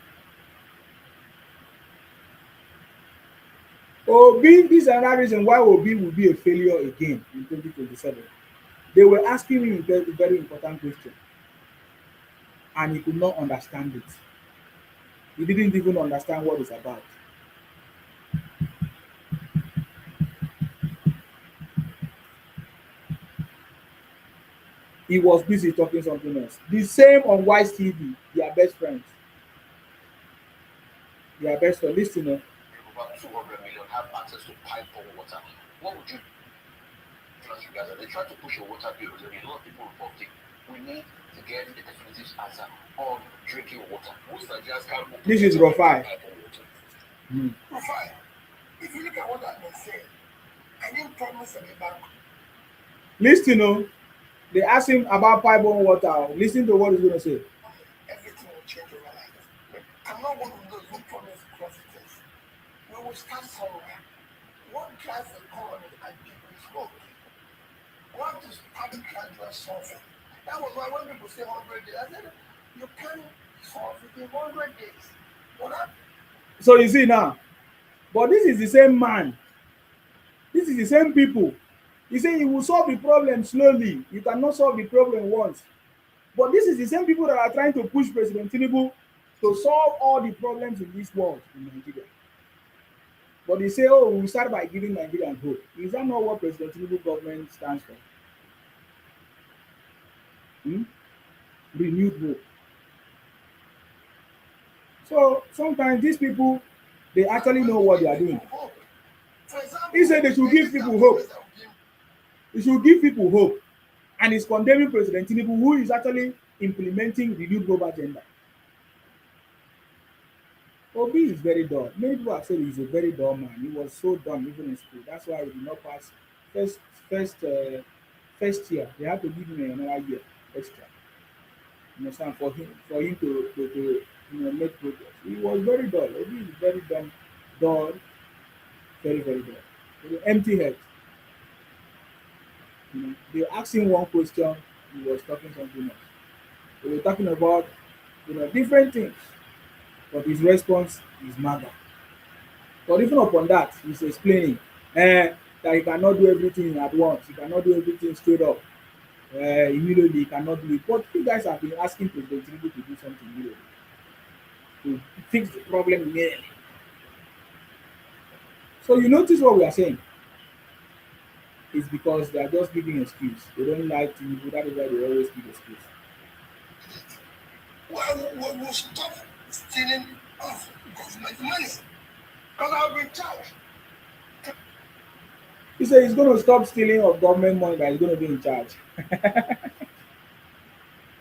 Obi, this is another reason why Obi will be a failure again in 2027. They were asking him a very important question, and he could not understand it. He didn't even understand what it's about. He was busy talking something else. The same on Wise TV, they are best friends. They are best friends. Listen, About 200 million have access to pipe-borne water. What would you do as regards that? They try to push a water bill. There will be a lot of people reporting. We need to get a definitive answer on drinking water. Most Nigerians can't. This is Rufai. Rufai, if you look at what I've been saying, I didn't promise anybody. Listen, they asked him about pipe-borne water. Listen to what he's going to say. Everything will change overnight. I'm not one of those who promise promises. We will start somewhere. What drives the economy and people is hope. We have to start gradual solving. That was why when people say 100 days, I said, you can solve it in 100 days. What happened? So you see now, but this is the same man. This is the same people. He said he will solve the problem slowly. You cannot solve the problem once. But this is the same people that are trying to push President Tinubu to solve all the problems in this world in Nigeria. But they say, oh, we start by giving Nigerians hope. Is that not what President Tinubu government stands for? Renewed hope. So sometimes these people, they actually know what they are doing. He said they should give people hope. He should give people hope. And he's condemning President Tinubu, who is actually implementing renewed hope agenda. Obi is very dull. Many people have said he's a very dull man. He was so dumb even in school. That's why he did not pass first first uh, first year. They had to give him another year extra. You understand? For him to make progress. He was very dull. Obi is very dumb, dull, very dull. With an empty head. They asked him one question, he was talking something else. They were talking about different things, but his response is maga. But even upon that, he's explaining that he cannot do everything at once. He cannot do everything straight up. Immediately, he cannot do it. But you guys have been asking President Tinubu to do something immediately to fix the problem immediately. So you notice what we are saying is because they are just giving excuse. They don't like Tinubu. That is why they always give excuse. Well, we'll stop stealing of government money. Because I'll be charged. He said he's going to stop stealing of government money that he's going to be in charge.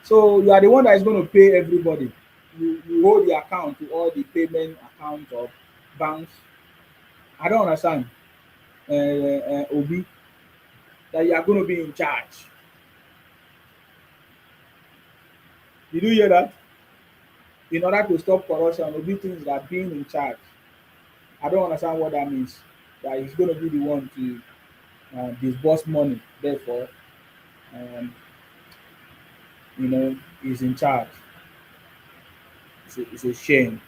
So you are the one that is going to pay everybody. You hold the account to all the payment accounts of banks. I don't understand, Obi, that you are going to be in charge. Did you hear that? In order to stop corruption, Obi thinks that being in charge. I don't understand what that means. That he's going to be the one to disburse money. Therefore, um, he's in charge. It's a shame.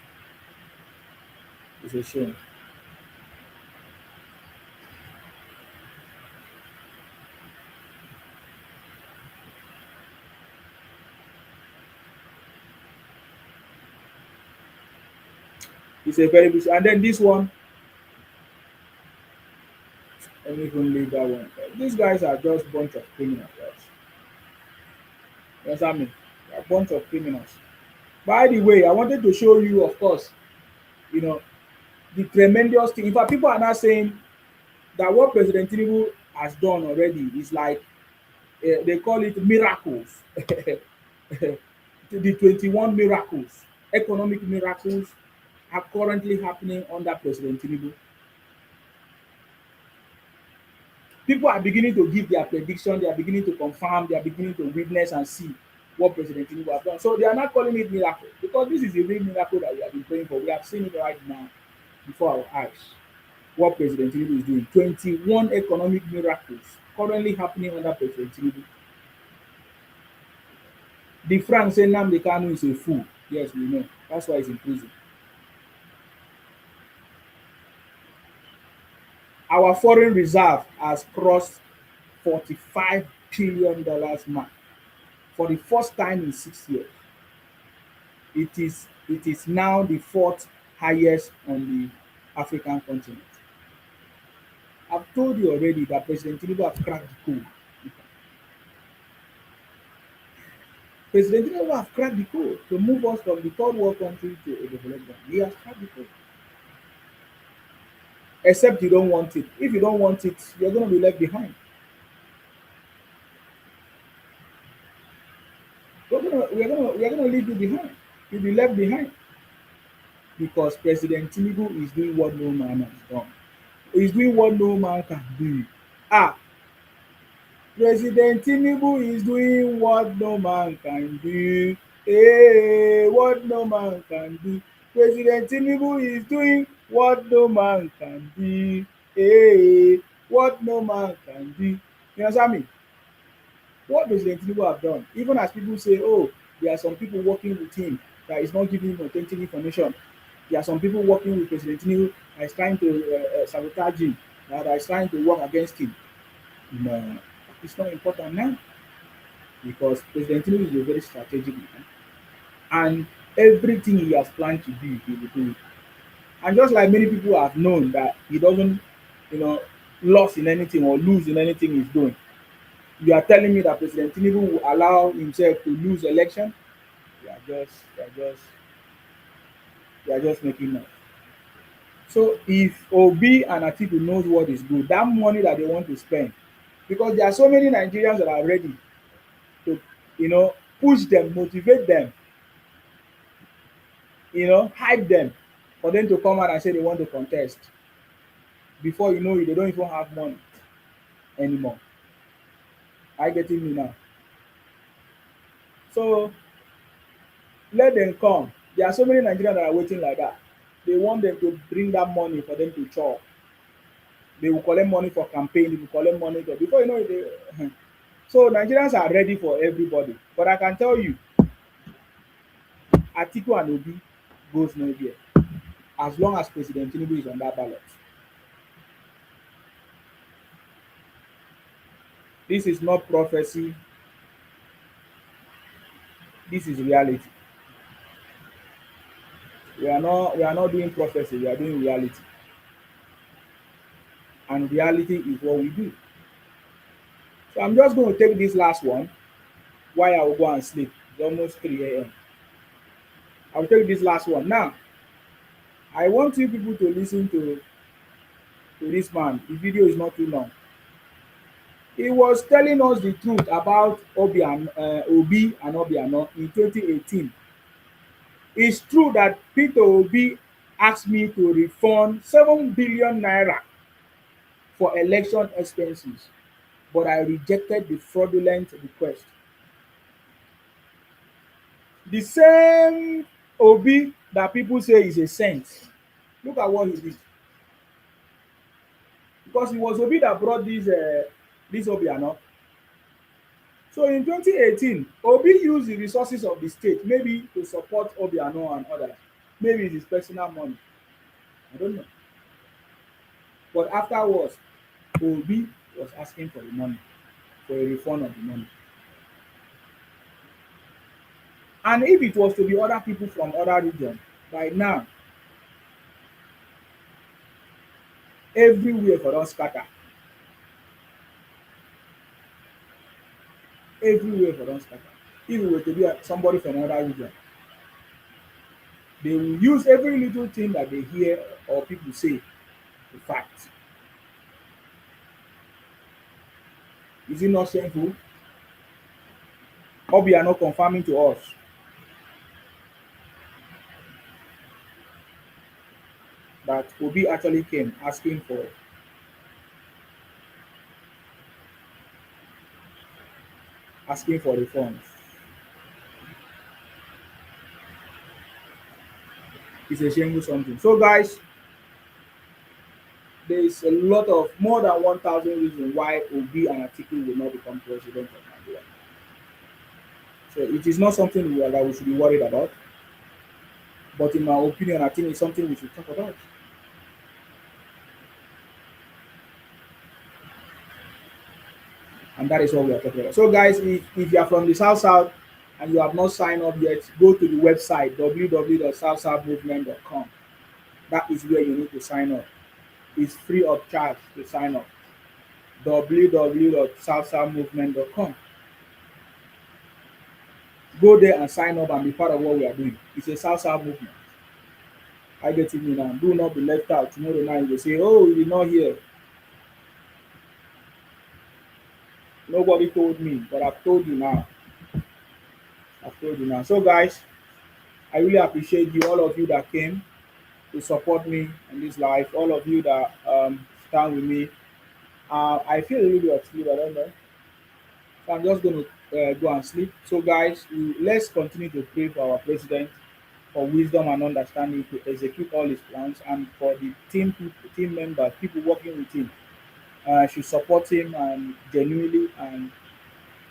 It's a shame. It's a very big. And then this one, let me even leave that one. These guys are just bunch of criminals. Guys. You understand me? They're a bunch of criminals. By the way, I wanted to show you, of course, you know, the tremendous thing. In fact, people are now saying that what President Tinubu has done already is like they call it miracles. The 21 miracles, economic miracles, are currently happening under President Tinubu. People are beginning to give their prediction, they are beginning to confirm, they are beginning to witness and see what President Tinubu has done. So they are not calling it miracle because this is a real miracle that we have been praying for. We have seen it right now before our eyes. What President Tinubu is doing. 21 economic miracles currently happening under President Tinubu. The Frank say Nnamdi Kanu is a fool. Yes, we know. That's why he's in prison. Our foreign reserve has crossed $45 billion mark for the first time in 6 years. It is now the fourth highest on the African continent. I've told you already that President Tinubu has cracked the code. President Tinubu has cracked the code to move us from the third world country to a developed one. He has cracked the code. Except you don't want it. If you don't want it, you're going to be left behind. We're gonna leave you behind. You'll be left behind because President Tinubu is doing what no man has done. He's doing what no man can do. Ah, President Tinubu is doing what no man can do. Hey, what no man can do. President Tinubu is doing what no man can do. Hey, what no man can do. You understand me? What President Tinubu have done, even as people say, oh, there are some people working with him that is not giving him authentic information. There are some people working with President Tinubu that is trying to sabotage him, that is trying to work against him. No, it's not important now because President Tinubu is a very strategic man. And everything he has planned to do, he will do it. And just like many people have known that he doesn't, lose in anything or lose in anything he's doing. You are telling me that President Tinubu will allow himself to lose election? You are just making noise. So if Obi and Atiku knows what is good, that money that they want to spend, because there are so many Nigerians that are ready to, push them, motivate them, hype them for them to come out and say they want to contest. Before you know it, they don't even have money anymore. I getting me now. So let them come. There are so many Nigerians that are waiting like that. They want them to bring that money for them to chop. They will collect money for campaign. They will collect money for before you know it. They, so Nigerians are ready for everybody. But I can tell you, Atiku and Obi goes nowhere as long as President Tinubu is on that ballot. This is not prophecy. This is reality. We are not doing prophecy. We are doing reality. And reality is what we do. So I'm just going to take this last one while I will go and sleep. It's almost 3 a.m. I'll take this last one. Now, I want you people to listen to this man. The video is not too long. He was telling us the truth about Obi and Obiano in 2018. It's true that Peter Obi asked me to refund 7 billion naira for election expenses, but I rejected the fraudulent request. The same Obi that people say is a saint, look at what he did. Because it was Obi that brought this Obiano. So in 2018, Obi used the resources of the state maybe to support Obiano and others. Maybe it's his personal money. I don't know. But afterwards, Obi was asking for the money, for a refund of the money. And if it was to be other people from other regions, by now, everywhere for us scatter. Everywhere for us scatter. If it were to be somebody from another region, they will use every little thing that they hear or people say to fact. Is it not shameful? Obi are not confirming to us that Obi actually came asking for refunds. It's a shameful something. So guys, there is a lot of more than 1,000 reasons why Obi and Atiku will not become president of Nigeria. So it is not something that we should be worried about. But in my opinion, I think it's something we should talk about. And that is what we are talking about. So guys, if you are from the South and you have not signed up yet, go to the website www.southsouthmovement.com. That is where you need to sign up. It's free of charge to sign up. www.southsouthmovement.com. Go there and sign up and be part of what we are doing. It's a South movement. I get it now. Do not be left out. Tomorrow night you will say, oh, you're not here. Nobody told me, but I've told you now. So guys, I really appreciate you, all of you that came to support me in this life, all of you that stand with me. I feel a little bit of sleep, I don't know. So I'm just going to go and sleep. So guys, let's continue to pray for our president for wisdom and understanding to execute all his plans, and for the team members, people working with him. Should support him and genuinely and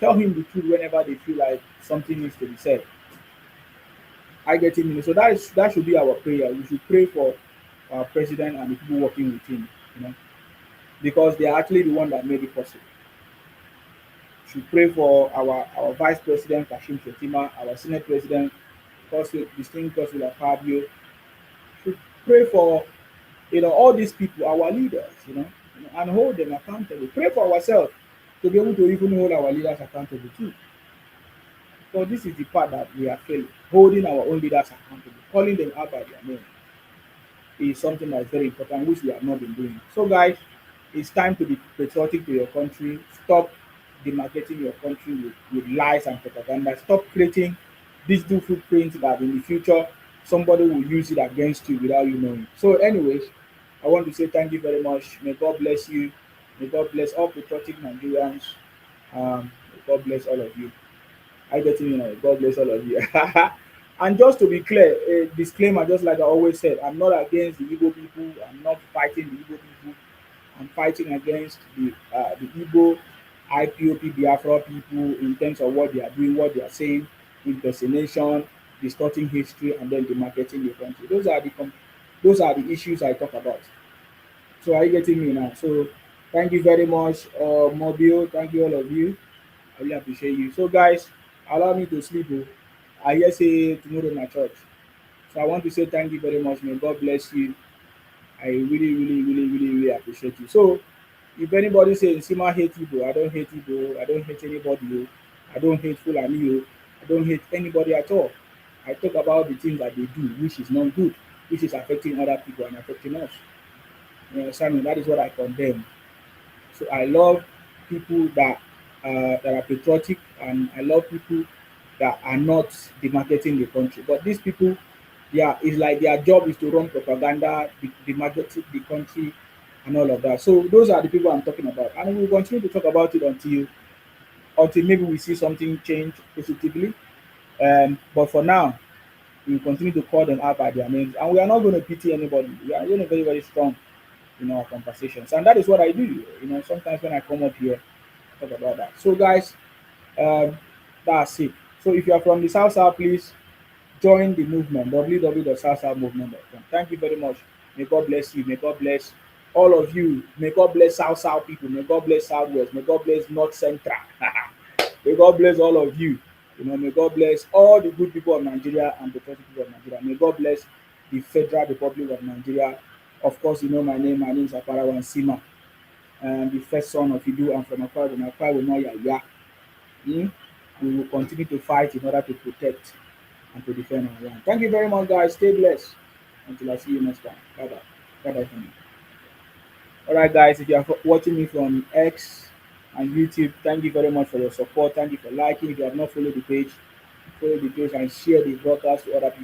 tell him the truth whenever they feel like something needs to be said. I get him. So that should be our prayer. We should pray for our president and the people working with him, because they are actually the one that made it possible. We should pray for our vice president Kashim Shettima, our senate president, distinguished Consul Fabio. Should pray for all these people, our leaders, and hold them accountable. Pray for ourselves to be able to even hold our leaders accountable too. So this is the part that we are failing. Holding our own leaders accountable, calling them out by their name is something that is very important, which we have not been doing. So guys, it's time to be patriotic to your country. Stop demarcating your country with lies and propaganda. Stop creating digital footprints that in the future somebody will use it against you without you knowing. So, anyways, I want to say thank you very much. May God bless you. May God bless all patriotic Nigerians. May God bless all of you. I get you know, God bless all of you. And just to be clear, a disclaimer, just like I always said, I'm not against the Igbo people. I'm not fighting the Igbo people. I'm fighting against the Igbo IPOP Biafra people in terms of what they are doing, what they are saying, impersonation, distorting history, and then demarketing the country. Those are the issues I talk about. So are you getting me now? So thank you very much, Mobile. Thank you all of you. I really appreciate you. So guys, allow me to sleep. Oh. I hear say tomorrow na church. So I want to say thank you very much. May God bless you. I really appreciate you. So if anybody say Nsima hate Igbo, I don't hate Igbo, I don't hate anybody, oh. I don't hate Fulani, oh. I don't hate anybody at all. I talk about the things that they do, which is not good, which is affecting other people and affecting us. You understand me? That is what I condemn. So I love people that are patriotic, and I love people that are not demarketing the country. But these people, yeah, it's like their job is to run propaganda, demarket the country, and all of that. So those are the people I'm talking about, and we'll continue to talk about it until maybe we see something change positively. But for now, we continue to call them out by their names, and we are not going to pity anybody. We are going to be very strong in our conversations, and that is what I do. You know, sometimes when I come up here, talk about that. So, guys, um, that's it. So, if you are from the South South, please join the movement www.southsouthmovement.com. Thank you very much. May God bless you. May God bless all of you. May God bless South South people. May God bless Southwest. May God bless North Central. May God bless all of you. You know, may God bless all the good people of Nigeria and the positive people of Nigeria. May God bless the Federal Republic of Nigeria. Of course, you know my name. My name is Aparawan Sima. The first son of Idu. I'm from Akwa Ibom. Akwa Ibom, Yaya. Hmm? We will continue to fight in order to protect and to defend our land. Thank you very much, guys. Stay blessed. Until I see you next time. Bye bye. Bye bye for me. All right, guys. If you are watching me from X and YouTube, thank you very much for your support. Thank you for liking. If you have not followed the page and share the broadcast to other people.